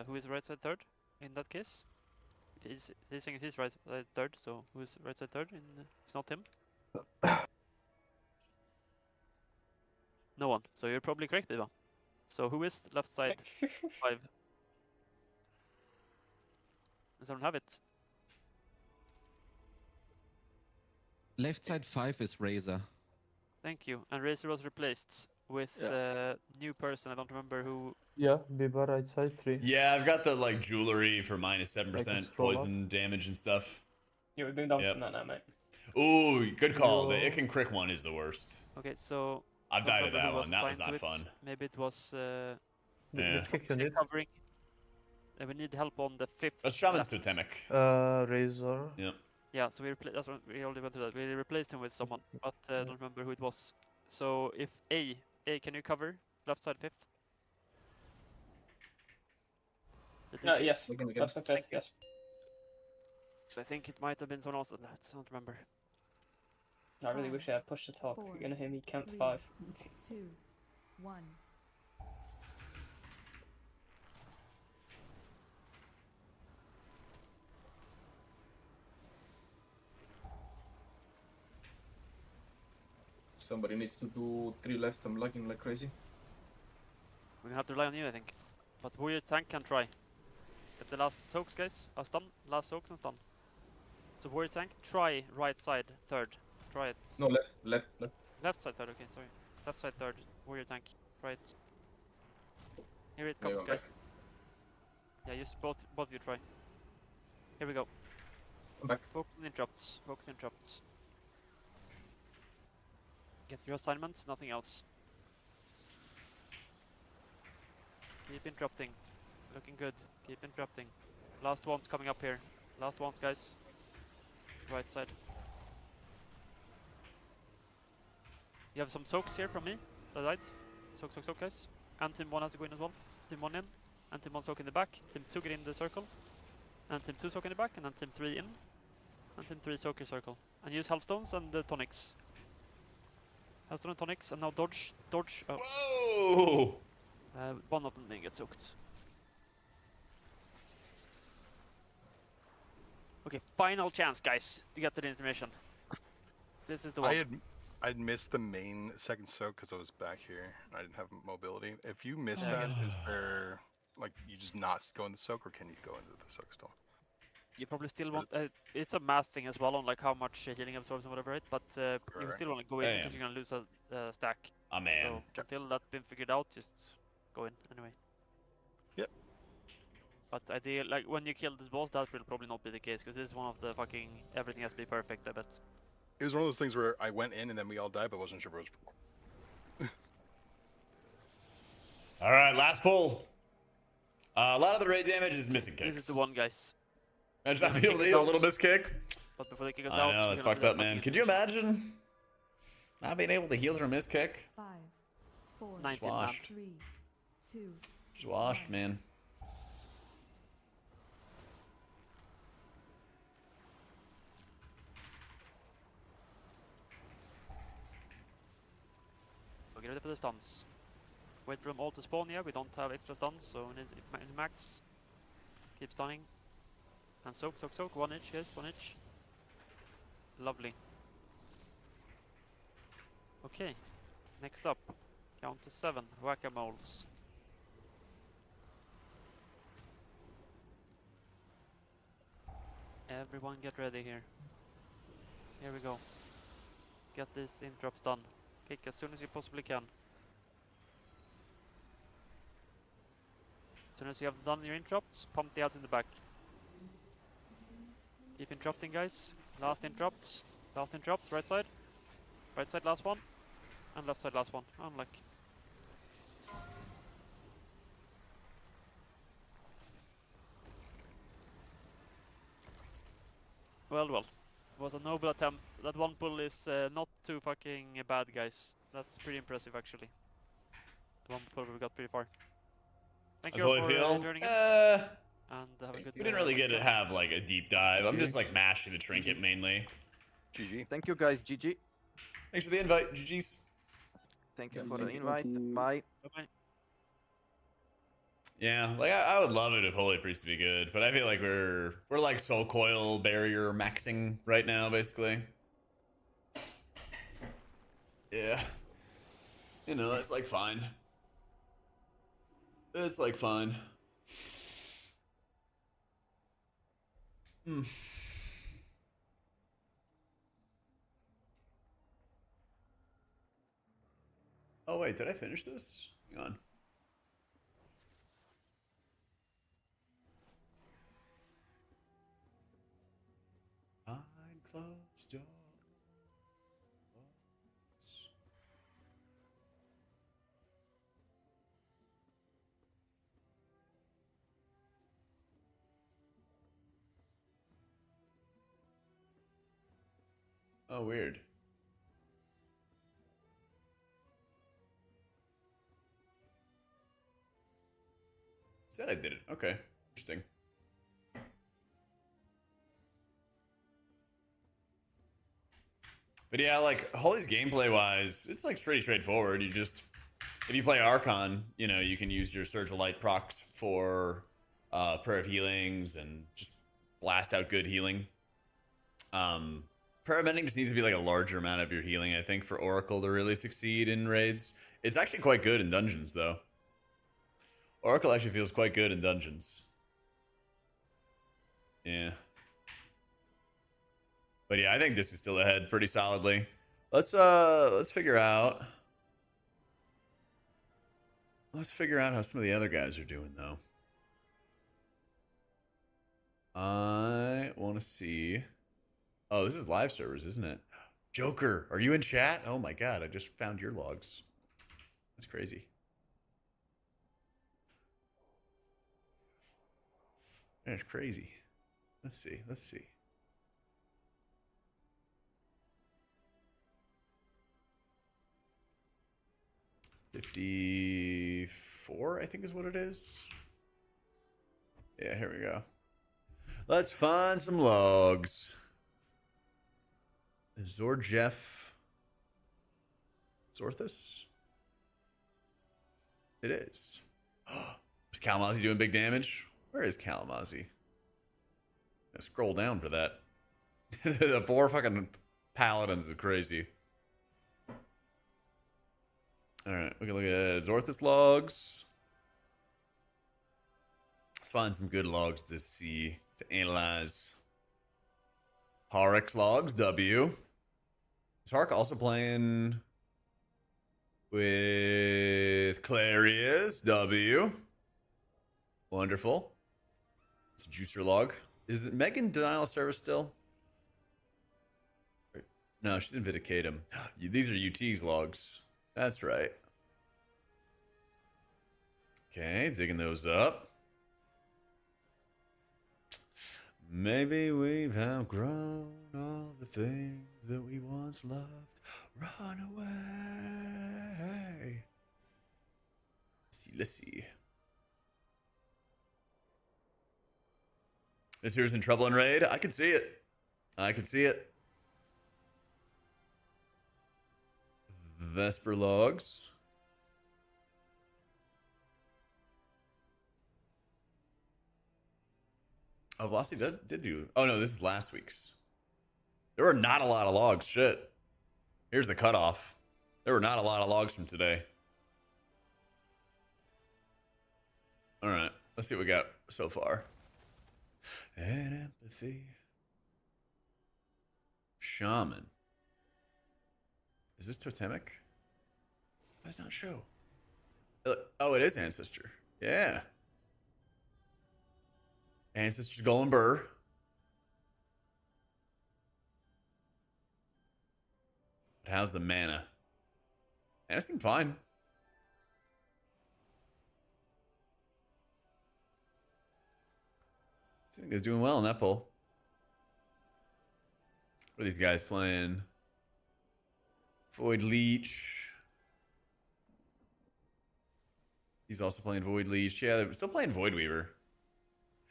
Who is right side 3rd in that case? If he's saying he's right side 3rd, so who is right side 3rd? It's not him. No one. So you're probably correct, Biva. So who is left side 5? Does anyone have it? Left side 5 is Razor. Thank you. And Razor was replaced with new person. I don't remember who. Yeah, Biba right side 3. Yeah, I've got the, like, jewelry for minus 7% poison damage and stuff. Yeah, we've been done from that now, mate. Ooh, good call. The Ick and Crick one is the worst. Okay, so I've died at remember that who one. That was assigned not to it. fun. Maybe it was Yeah. covering. We need help on the 5th. That's Shaman's Totemic. Razor. Yep. Yeah, so that's what we already went through that. We replaced him with someone, but I don't remember who it was. So if A, can you cover left side 5th? Yes. Left side 5th, yes. So I think it might have been someone else that left. I don't remember. I really wish I had pushed the top. You're gonna hear me count 3, 5. 2, 1. Somebody needs to do 3 left. I'm lagging like crazy. We're gonna have to rely on you, I think. But warrior tank can try. Get the last soaks, guys. Stun. Last soaks and stun. So warrior tank, try right side 3rd. Try it. No, left. Left side 3rd, okay, sorry. Left side 3rd. Warrior tank. Try it. Here it comes, guys. Yeah, just both of you try. Here we go. I'm back. Focus on interrupts. Focus on interrupts. Get your assignments, nothing else. Keep interrupting. Looking good. Keep interrupting. Last one's coming up here. Last ones, guys. Right side. You have some soaks here from me. That died. Soak, guys. And team 1 has to go in as well. Team 1 in. And team 1 soak in the back. Team 2 get in the circle. And team 2 soak in the back. And then team 3 in. And team 3 soak your circle. And use Hellstones and the tonics. Hellstone and tonics. And now dodge. Dodge. Oh. Whoa! One of them didn't get soaked. Okay, final chance, guys, to get the information. This is the one. I'd missed the main second soak because I was back here. I didn't have mobility. If you missed that, is there, like, you just not go in the soak, or can you go into the soak still? You probably still want. It's a math thing as well on like how much healing absorbs and whatever, right? But you still want to go in because you're gonna lose a stack. Oh man. So until that's been figured out, just go in anyway. Yep. But ideal, like when you kill this boss, that will probably not be the case because this is one of the fucking everything has to be perfect. I bet. It was one of those things where I went in and then we all died, but wasn't sure if it was. All right, last pull. A lot of the raid damage is missing kicks. This is the one, guys. Imagine not being able to heal a little miss kick. But before they kick us out, I know, it's fucked up, man. Could you imagine not being able to heal from miss kick? 5, 4, Just washed. 3, 2. Just washed, man. So get ready for the stuns. Wait for them all to spawn. Yeah, we don't have extra stuns, so we need max. Keep stunning. And soak. 1 inch, guys, 1 inch. Lovely. Okay, next up. Count to 7. Whack-a-moles. Everyone get ready here. Here we go. Get this interrupts done. Kick as soon as you possibly can. As soon as you have done your interrupts, pump the ads in the back. Keep interrupting, guys. Last interrupts. Last interrupts, right side. Right side, last one. And left side, last one. Unluck. Well, well. It was a noble attempt. That one pull is not too fucking bad, guys. That's pretty impressive, actually. The one pull we got pretty far. Thank That's you how all I for feel. joining in. And have a good We didn't really get to weekend. have like a deep dive. I'm just like mashing the trinket mainly. GG. Thank you guys, GG. Thanks for the invite, GG's. Thank you for the invite. Bye. Bye. Yeah, like I would love it if Holy Priest would be good, but I feel like we're like soul coil barrier maxing right now, basically. Yeah. You know, it's like fine. It's like fine. Hmm. Oh wait, did I finish this? Hang on. Behind closed doors. Oh, weird. Said I did it. Okay, interesting. But yeah, like Holy's gameplay wise, it's like pretty straightforward. You just, if you play Archon, you know, you can use your Surge of Light procs for Prayer of Healings and just blast out good healing. Prayer of Mending just needs to be like a larger amount of your healing, I think, for Oracle to really succeed in raids. It's actually quite good in dungeons, though. Oracle actually feels quite good in dungeons. Yeah. But yeah, I think this is still ahead pretty solidly. Let's figure out. Let's figure out how some of the other guys are doing, though. I want to see. Oh, this is live servers, isn't it? Joker, are you in chat? Oh my god, I just found your logs. That's crazy. That's crazy. Let's see. Let's see. $54, I think is what it is. Yeah, here we go. Let's find some logs. Zorjeff. Zorthus? It is. Is Kalamazi doing big damage? Where is Kalamazi? Scroll down for that. The 4 fucking paladins is crazy. Alright, we can look at Zorthus logs. Let's find some good logs to see, to analyze. Harix logs, W. Is Hark also playing with Clarius, W. Wonderful. It's a juicer log. Is it Megan denial of service still? No, she's in Vindicatum. These are UT's logs. That's right. Okay, digging those up. Maybe we've outgrown all the things that we once loved. Run away. Let's see. This here's in trouble in raid. I can see it. I can see it. Vesper logs. Oh, Velocity did do. Oh no, this is last week's. There were not a lot of logs. Shit. Here's the cutoff. There were not a lot of logs from today. All right, let's see what we got so far. And empathy. Shaman. Is this totemic? Why does it not show? Oh, it is Ancestor. Yeah. Ancestor's Golden Burr. But how's the mana? Mana seemed fine. I think he's doing well in that pull. What are these guys playing? Void Leech. He's also playing Void Leech. Yeah, they're still playing Void Weaver.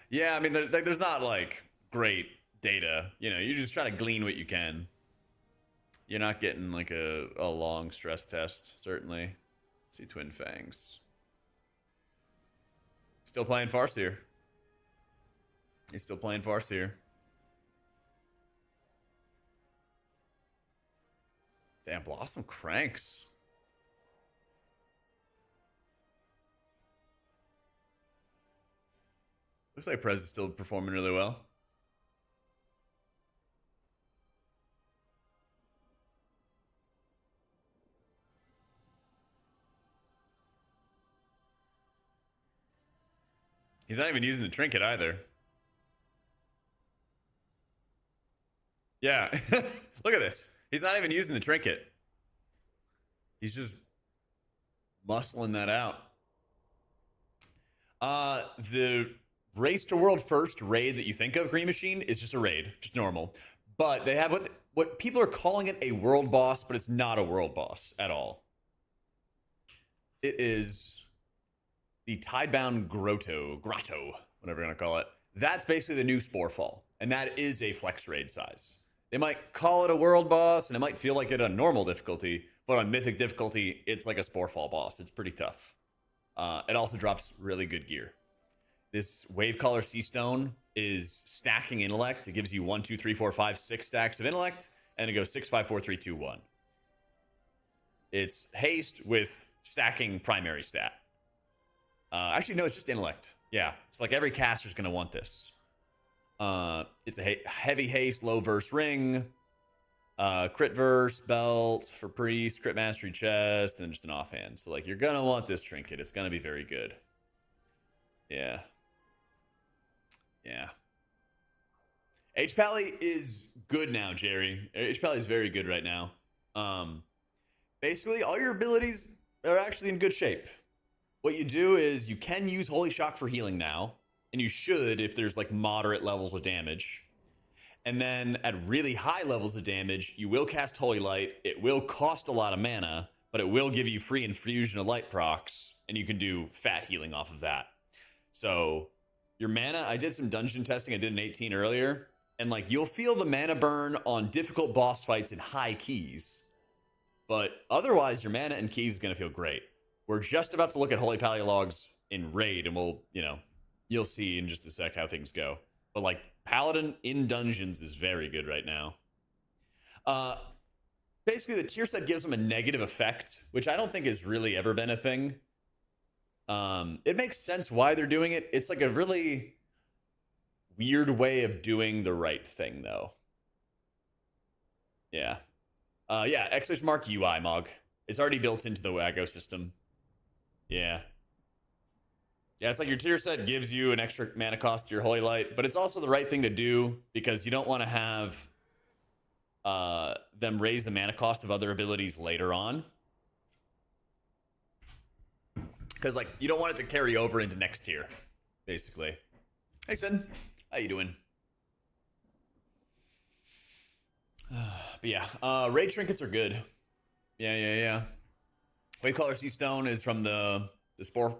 Yeah, I mean, there's not like great data. You know, you just try to glean what you can. You're not getting like a long stress test, certainly. Let's see Twin Fangs. Still playing Farseer. He's still playing Farseer. Damn, Blossom cranks. Looks like Prez is still performing really well. He's not even using the trinket either. Yeah. Look at this. He's not even using the trinket. He's just muscling that out. The Race to World First raid that you think of, Green Machine, is just a raid. Just normal. But they have what people are calling it a world boss, but it's not a world boss at all. It is the Tidebound Grotto, whatever you want to call it. That's basically the new Sporefall, and that is a flex raid size. They might call it a world boss, and it might feel like it on normal difficulty, but on mythic difficulty, it's like a Sporefall boss. It's pretty tough. It also drops really good gear. This Wavecaller Sea Stone is stacking intellect. It gives you 1, 2, 3, 4, 5, 6 stacks of intellect, and it goes 6, 5, 4, 3, 2, 1. It's haste with stacking primary stat. Actually, no, it's just intellect. Yeah, it's like every caster's going to want this. It's a heavy haste, low verse ring, crit verse, belt for priest, crit mastery chest, and just an offhand. So like you're going to want this trinket. It's going to be very good. Yeah. Yeah. Hpal is good now, Jerry. Hpal is very good right now. Basically, all your abilities are actually in good shape. What you do is you can use Holy Shock for healing now, and you should if there's like moderate levels of damage. And then at really high levels of damage, you will cast Holy Light. It will cost a lot of mana, but it will give you free infusion of light procs, and you can do fat healing off of that. So your mana, I did some dungeon testing. I did an 18 earlier, and like you'll feel the mana burn on difficult boss fights in high keys, but otherwise your mana and keys is going to feel great. We're just about to look at Holy Paleologs in Raid, and we'll, you'll see in just a sec how things go. But like Paladin in dungeons is very good right now. Basically, the tier set gives them a negative effect, which I don't think has really ever been a thing. It makes sense why they're doing it. It's like a really weird way of doing the right thing, though. Yeah. Yeah, exclamation mark UI, Mog. It's already built into the WAGO system. Yeah. Yeah, it's like your tier set gives you an extra mana cost to your Holy Light, but it's also the right thing to do because you don't want to have them raise the mana cost of other abilities later on. Because, like, you don't want it to carry over into next tier, basically. Hey, Sin. How you doing? But yeah, raid trinkets are good. Yeah. Wavecaller Sea Stone is from the Spore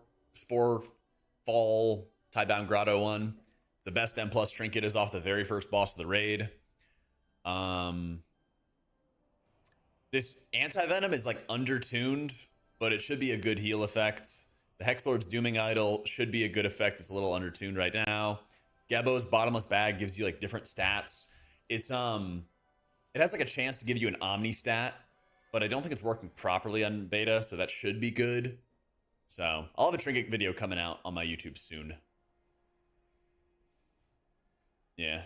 Fall Tidebound Grotto one. The best M+ trinket is off the very first boss of the raid. This anti-venom is like undertuned, but it should be a good heal effect. The Hexlord's Dooming Idol should be a good effect. It's a little undertuned right now. Gebo's Bottomless Bag gives you like different stats. It's it has like a chance to give you an Omni stat, but I don't think it's working properly on beta, so that should be good. So I'll have a trinket video coming out on my YouTube soon. Yeah.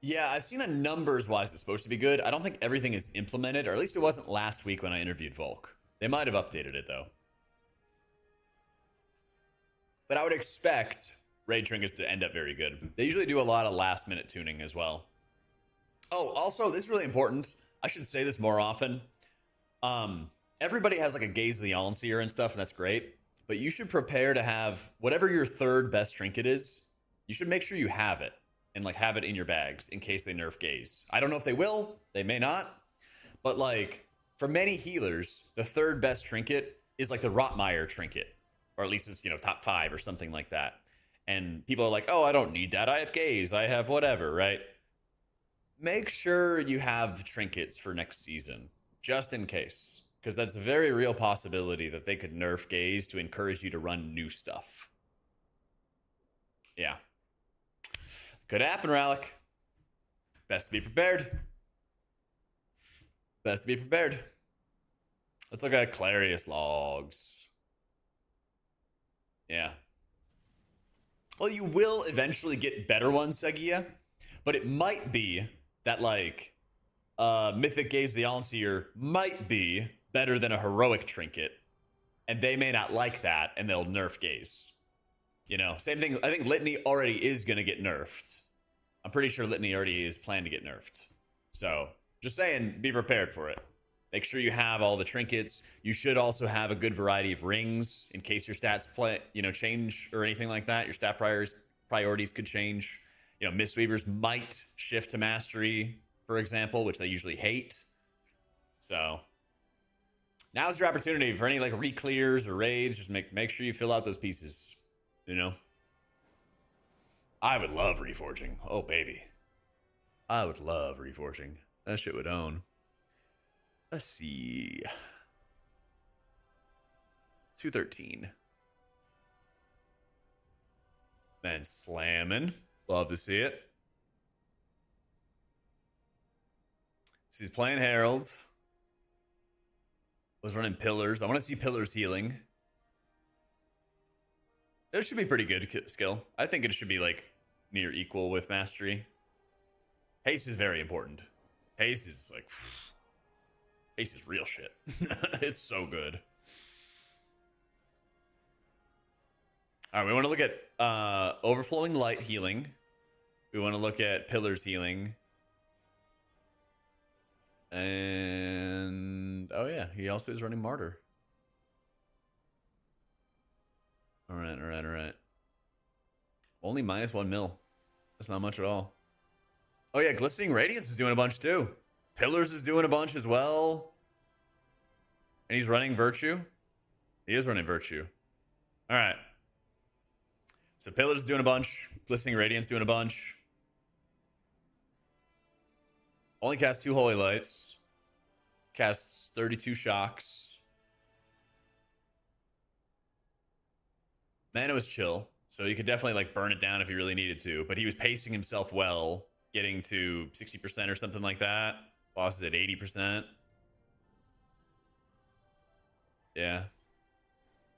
Yeah, I've seen a numbers wise it's supposed to be good. I don't think everything is implemented, or at least it wasn't last week when I interviewed Volk. They might have updated it though. But I would expect raid trinkets to end up very good. They usually do a lot of last minute tuning as well. Oh, also, this is really important. I should say this more often. Everybody has like a Gaze of the Allenseer and stuff, and that's great. But you should prepare to have whatever your third best trinket is. You should make sure you have it and like have it in your bags in case they nerf Gaze. I don't know if they will. They may not. But like for many healers, the third best trinket is like the Rotmeyer trinket. Or at least it's, you know, top 5 or something like that. And people are like, oh, I don't need that. I have Gaze. I have whatever, right? Make sure you have trinkets for next season, just in case. Because that's a very real possibility that they could nerf Gaze to encourage you to run new stuff. Yeah. Could happen, Rallic. Best to be prepared. Best to be prepared. Let's look at Clarius logs. Yeah. Well, you will eventually get better ones, Segia. But it might be that, like, Mythic Gaze of the Allenseer might be better than a heroic trinket. And they may not like that, and they'll nerf Gaze. You know, same thing. I think Litany already is going to get nerfed. I'm pretty sure Litany already is planned to get nerfed. So, just saying, be prepared for it. Make sure you have all the trinkets. You should also have a good variety of rings in case your stats change or anything like that. Your stat priorities could change. You know, Mistweavers might shift to Mastery, for example, which they usually hate. So, now's your opportunity for any like re-clears or raids. Just make sure you fill out those pieces. You know, I would love reforging. Oh baby, I would love reforging. That shit would own. Let's see. 213. Then slamming. Love to see it. So he's playing Herald. Was running Pillars. I want to see Pillars healing. It should be pretty good skill. I think it should be like near equal with Mastery. Haste is very important. Haste is like... Haste is real shit. It's so good. All right, we want to look at Overflowing Light healing. We want to look at Pillars healing. And... oh yeah, he also is running Martyr. All right. Only -1 mil. That's not much at all. Oh yeah, Glistening Radiance is doing a bunch too. Pillars is doing a bunch as well. And he's running Virtue. He is running Virtue. All right. So Pillars is doing a bunch. Glistening Radiance doing a bunch. Only casts 2 Holy Lights. Casts 32 Shocks. Mana was chill. So he could definitely like burn it down if he really needed to. But he was pacing himself well. Getting to 60% or something like that. Boss is at 80%. Yeah.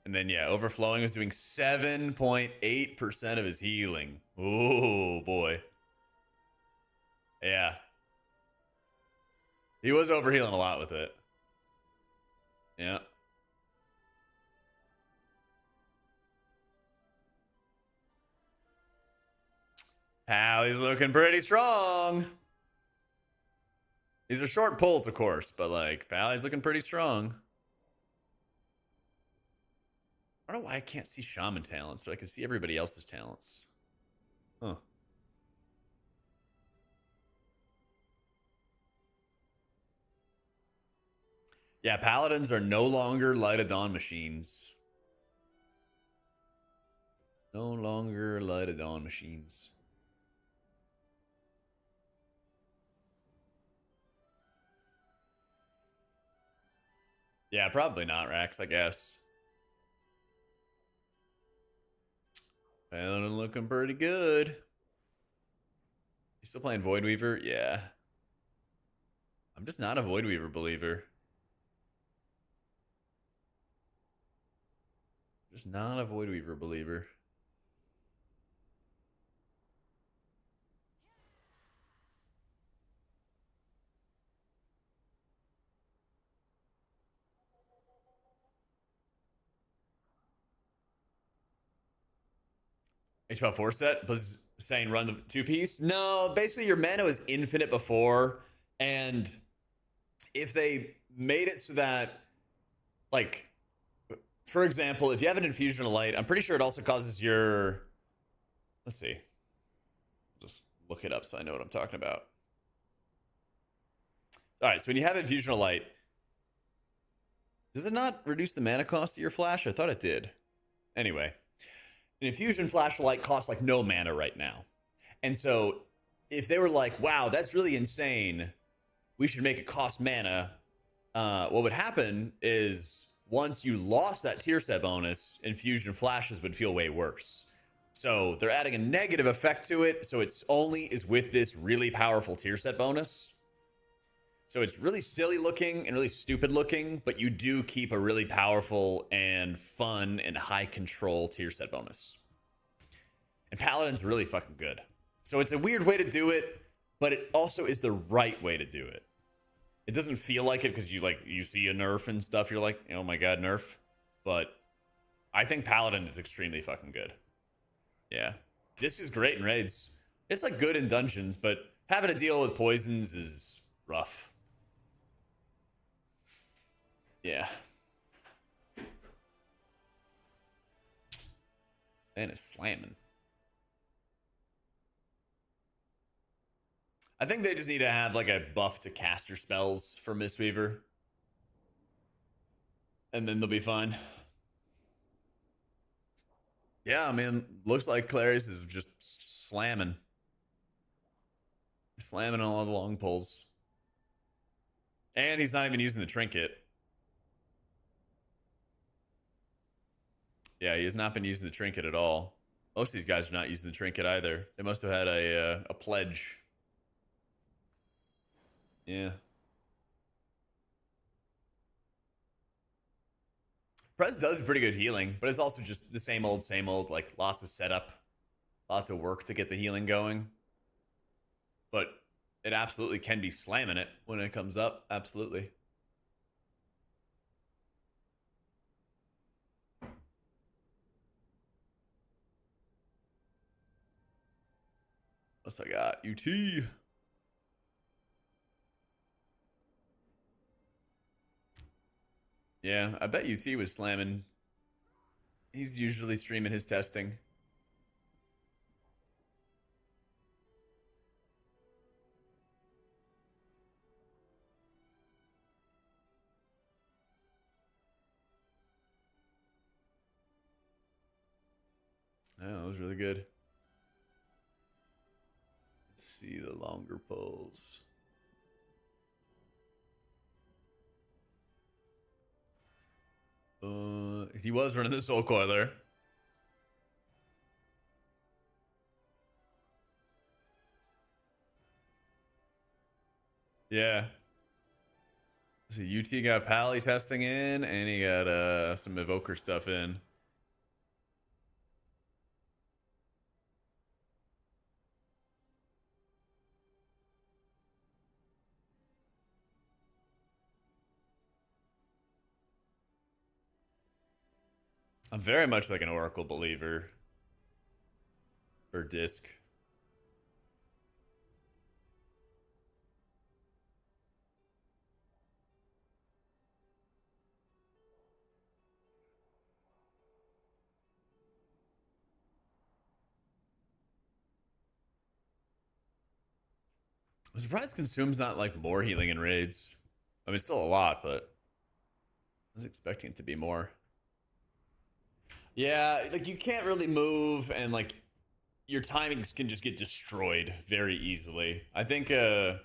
And then, yeah, Overflowing was doing 7.8% of his healing. Oh, boy. Yeah. He was overhealing a lot with it. Yeah. Pally's looking pretty strong. These are short pulls, of course, but like Pally's looking pretty strong. I don't know why I can't see Shaman talents, but I can see everybody else's talents. Huh. Yeah, Paladins are no longer Light of Dawn machines. No longer Light of Dawn machines. Yeah, probably not, Rax, I guess. Paladin looking pretty good. You still playing Void Weaver? Yeah. I'm just not a Void Weaver believer. Just not a Void Weaver believer. Hpal 4 set was saying run the 2-piece. No, basically your mana was infinite before, and if they made it so that, like, for example, if you have an Infusion of Light, I'm pretty sure it also causes your, let's see, just look it up so I know what I'm talking about. All right, so when you have Infusion of Light, does it not reduce the mana cost of your flash? I thought it did. Anyway, an Infusion Flash of Light costs like no mana right now. And so if they were like, wow, that's really insane, we should make it cost mana, what would happen is once you lost that tier set bonus, Infusion Flashes would feel way worse. So they're adding a negative effect to it, so it's only is with this really powerful tier set bonus. So it's really silly looking and really stupid looking, but you do keep a really powerful and fun and high control tier set bonus. And Paladin's really fucking good. So it's a weird way to do it, but it also is the right way to do it. It doesn't feel like it because you see a nerf and stuff, you're like, oh my god, nerf. But I think Paladin is extremely fucking good. Yeah. Disc is great in raids. It's like good in dungeons, but having to deal with poisons is rough. Yeah. Man is slamming. I think they just need to have like a buff to caster spells for Mistweaver. And then they'll be fine. Yeah, I mean, looks like Clarice is just slamming. Slamming on all the long pulls. And he's not even using the trinket. Yeah, he has not been using the trinket at all. Most of these guys are not using the trinket either. They must have had a pledge. Yeah. Prez does pretty good healing, but it's also just the same old, like lots of setup, lots of work to get the healing going. But it absolutely can be slamming it when it comes up. Absolutely. What's I got? UT. Yeah, I bet UT was slamming. He's usually streaming his testing. Oh, that was really good. Let's see the longer pulls. He was running the Soul Coiler. Yeah. So UT got Pally testing in, and he got some Evoker stuff in. I'm very much like an Oracle believer. For Disc. I'm surprised Consume's not like more healing in raids. I mean, it's still a lot, but I was expecting it to be more. Yeah, like you can't really move, and like your timings can just get destroyed very easily. I think it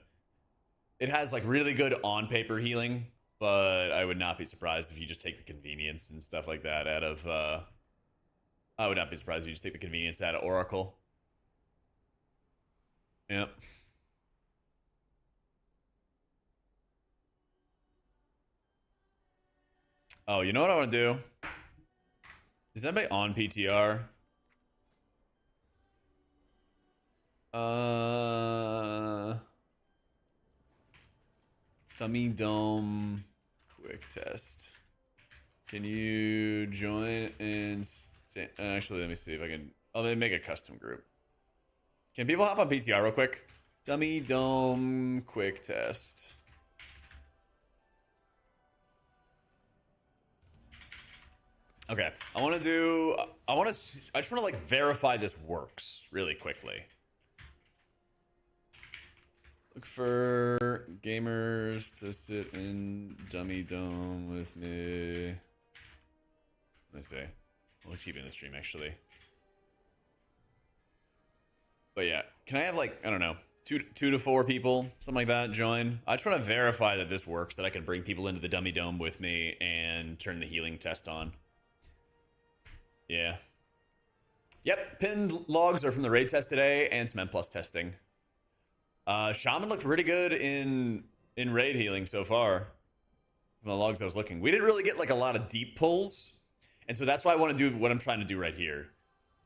has like really good on paper healing, but I would not be surprised if you just take the convenience and stuff like that out of I would not be surprised if you just take the convenience out of Oracle. Yep. Oh, you know what I want to do? Is anybody on PTR? Dummy Dome quick test. Can you join and actually let me see if I can Oh, they make a custom group. Can people hop on PTR real quick? Dummy Dome quick test. Okay, I just want to like verify this works really quickly. Look for gamers to sit in Dummy Dome with me. Let me see. We'll keep it in the stream actually. But yeah, can I have like, I don't know, two to four people, something like that, join? I just want to verify that this works, that I can bring people into the Dummy Dome with me and turn the healing test on. Yeah. Yep, pinned logs are from the raid test today and some M+ testing. Shaman looked pretty good in raid healing so far. From the logs I was looking. We didn't really get like a lot of deep pulls. And so that's why I want to do what I'm trying to do right here.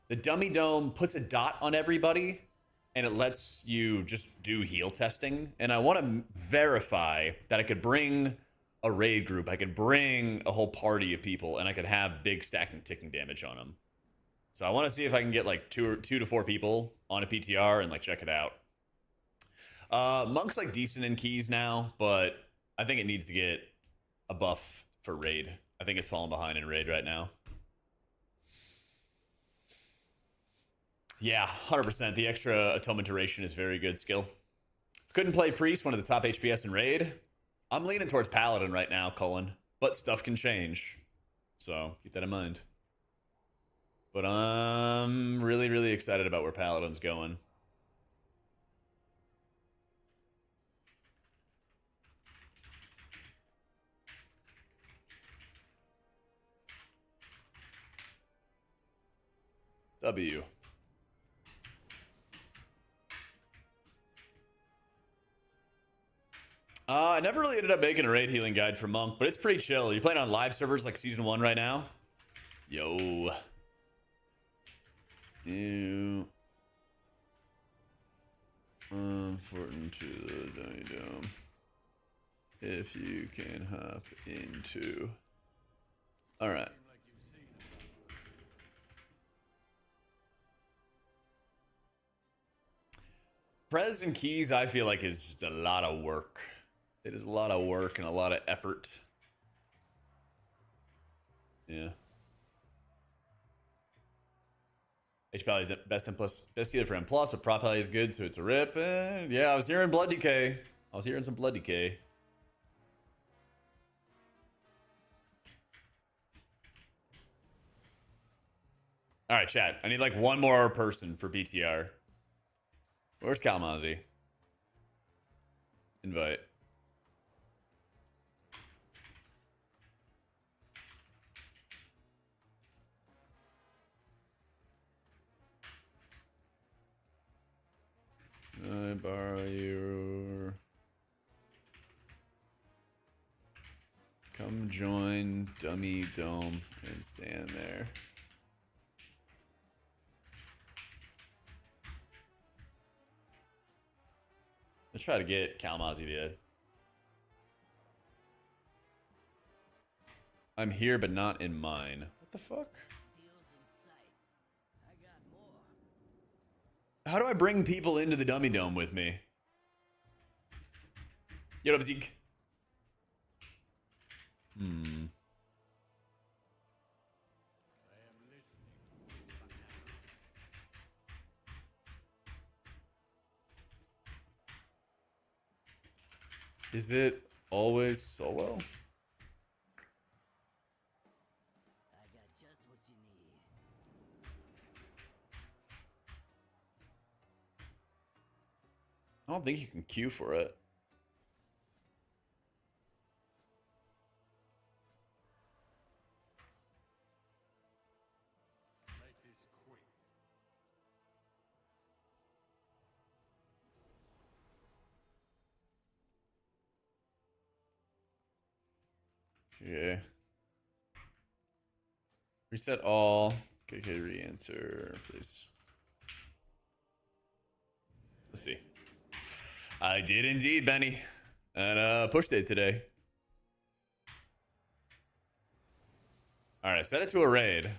The Dummy Dome puts a dot on everybody and it lets you just do heal testing. And I want to verify that I could bring a raid group. I could bring a whole party of people and I could have big stacking ticking damage on them. So I want to see if I can get like two to four people on a PTR and like check it out. Monk's like decent in keys now, but I think it needs to get a buff for raid. I think it's falling behind in raid right now. Yeah, 100%. The extra atonement duration is very good skill. Couldn't play Priest, one of the top HPS in raid. I'm leaning towards Paladin right now, Cullen, but stuff can change. So keep that in mind. But I'm really, really excited about where Paladin's going. W. I never really ended up making a raid healing guide for Monk, but it's pretty chill. You're playing on live servers like Season 1 right now? Yo. You. Important to the Dummy Dome. If you can hop into. Alright. Prez and keys, I feel like, is just a lot of work. It is a lot of work and a lot of effort. Yeah. Hpal is best healer for M+, but prop Hpal is good, so it's a rip. And yeah, I was hearing blood decay. I was hearing some blood decay. All right, chat. I need like one more person for BTR. Where's Kalmazi? Invite. I borrow your... Come join Dummy Dome and stand there. Let's try to get Kalmazi dead. I'm here, but not in mine. What the fuck? How do I bring people into the Dummy Dome with me? Yo, up, Zeke? Is it always solo? I don't think you can queue for it. Okay. Reset all. KK re-enter, please. Let's see. I did indeed, Benny. And push day today. Alright, set it to a raid.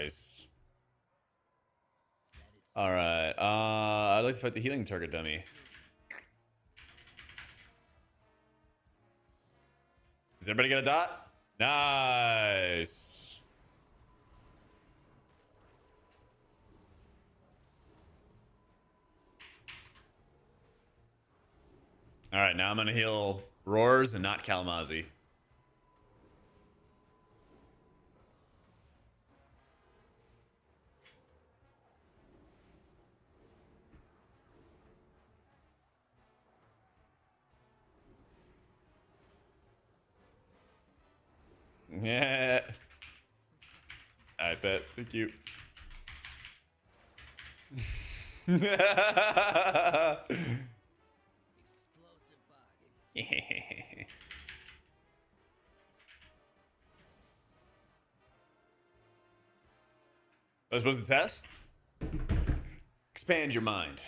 Nice. All right. I'd like to fight the healing target dummy. Is everybody get a dot? Nice. All right, now I'm gonna heal Roars and not Kalamazi. Yeah. I bet. Thank you. I was supposed to test? Expand your mind.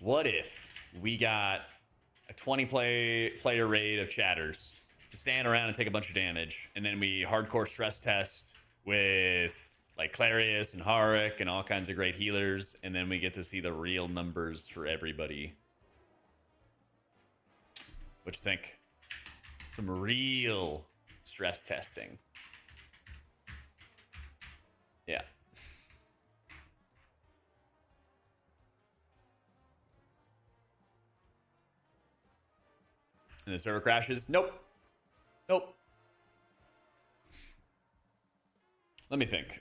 What if we got a 20 player raid of chatters to stand around and take a bunch of damage, and then we hardcore stress test with like Clarius and Harik and all kinds of great healers, and then we get to see the real numbers for everybody. What you think? Some real stress testing. Yeah. And the server crashes? Nope. Nope. Let me think.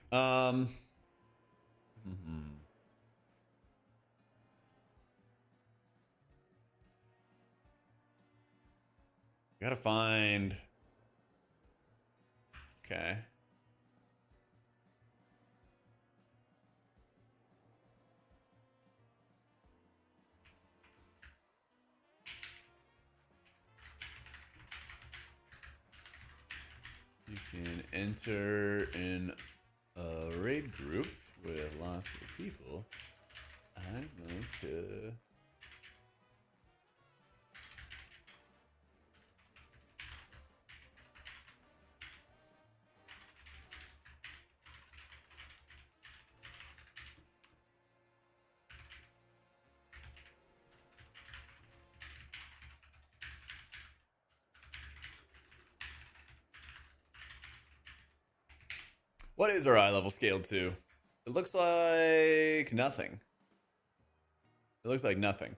Gotta find. Okay. You can enter in a raid group with lots of people. I'm going to. What is our eye level scaled to? It looks like nothing. It looks like nothing.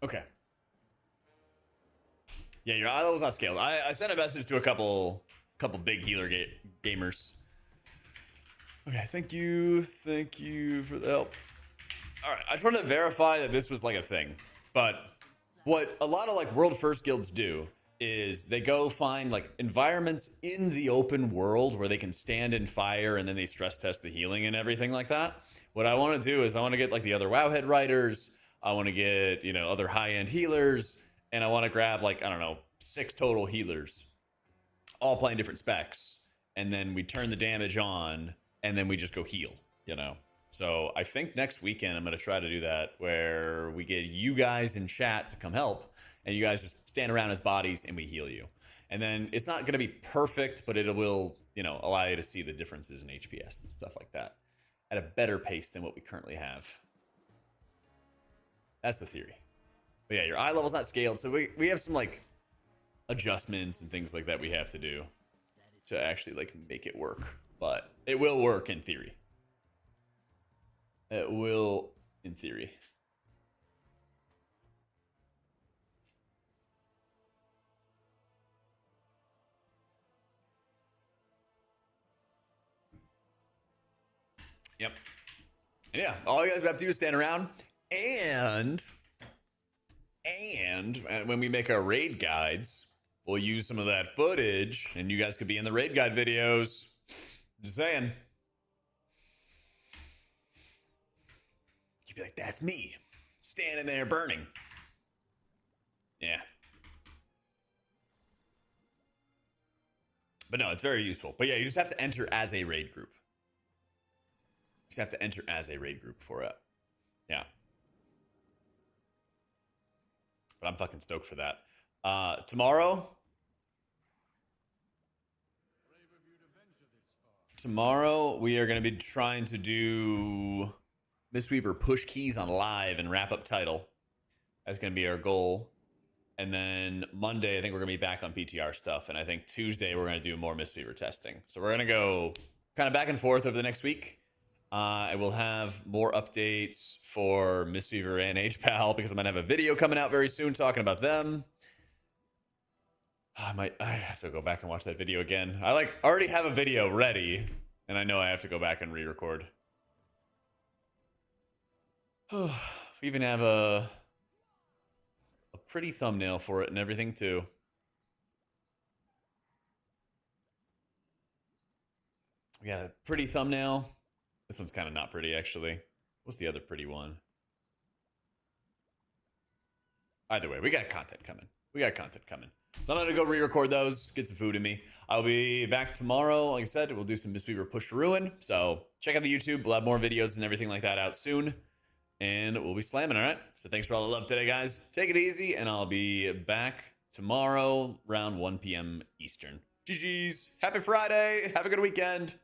Okay. Yeah, your eye level's not scaled. I sent a message to a couple big healer gamers. Okay, thank you for the help. All right, I just wanted to verify that this was like a thing. But what a lot of like world first guilds do is they go find like environments in the open world where they can stand in fire, and then they stress test the healing and everything like that. What I want to do is I want to get like the other Wowhead writers. I want to get, you know, other high-end healers, and I want to grab like, I don't know, 6 total healers, all playing different specs, and then we turn the damage on, and then we just go heal, you know? So I think next weekend I'm going to try to do that, where we get you guys in chat to come help, and you guys just stand around as bodies and we heal you. And then it's not going to be perfect, but it will, you know, allow you to see the differences in HPS and stuff like that at a better pace than what we currently have. That's the theory. But yeah, your eye level's not scaled, so we have some like adjustments and things like that we have to do to actually like make it work. But it will work in theory. It will in theory. Yep. And yeah, all you guys have to do is stand around and when we make our raid guides, we'll use some of that footage and you guys could be in the raid guide videos. Just saying. You'd be like, that's me standing there burning. Yeah. But no, it's very useful. But yeah, you just have to enter as a raid group. You just have to enter as a raid group for it. Yeah. But I'm fucking stoked for that. Tomorrow we are going to be trying to do Mistweaver push keys on live and wrap up title. That's going to be our goal. And then Monday, I think we're going to be back on PTR stuff. And I think Tuesday, we're going to do more Mistweaver testing. So we're going to go kind of back and forth over the next week. I will have more updates for Mistweaver and Hpal because I might have a video coming out very soon talking about them. I have to go back and watch that video again. I already have a video ready, and I know I have to go back and re-record. We even have a pretty thumbnail for it and everything too. We got a pretty thumbnail. This one's kind of not pretty, actually. What's the other pretty one? Either way, we got content coming. So I'm going to go re-record those, get some food in me. I'll be back tomorrow. Like I said, we'll do some Mistweaver Push to Ruin. So check out the YouTube. We'll have more videos and everything like that out soon. And we'll be slamming, all right? So thanks for all the love today, guys. Take it easy, and I'll be back tomorrow around 1 p.m. Eastern. GG's. Happy Friday. Have a good weekend.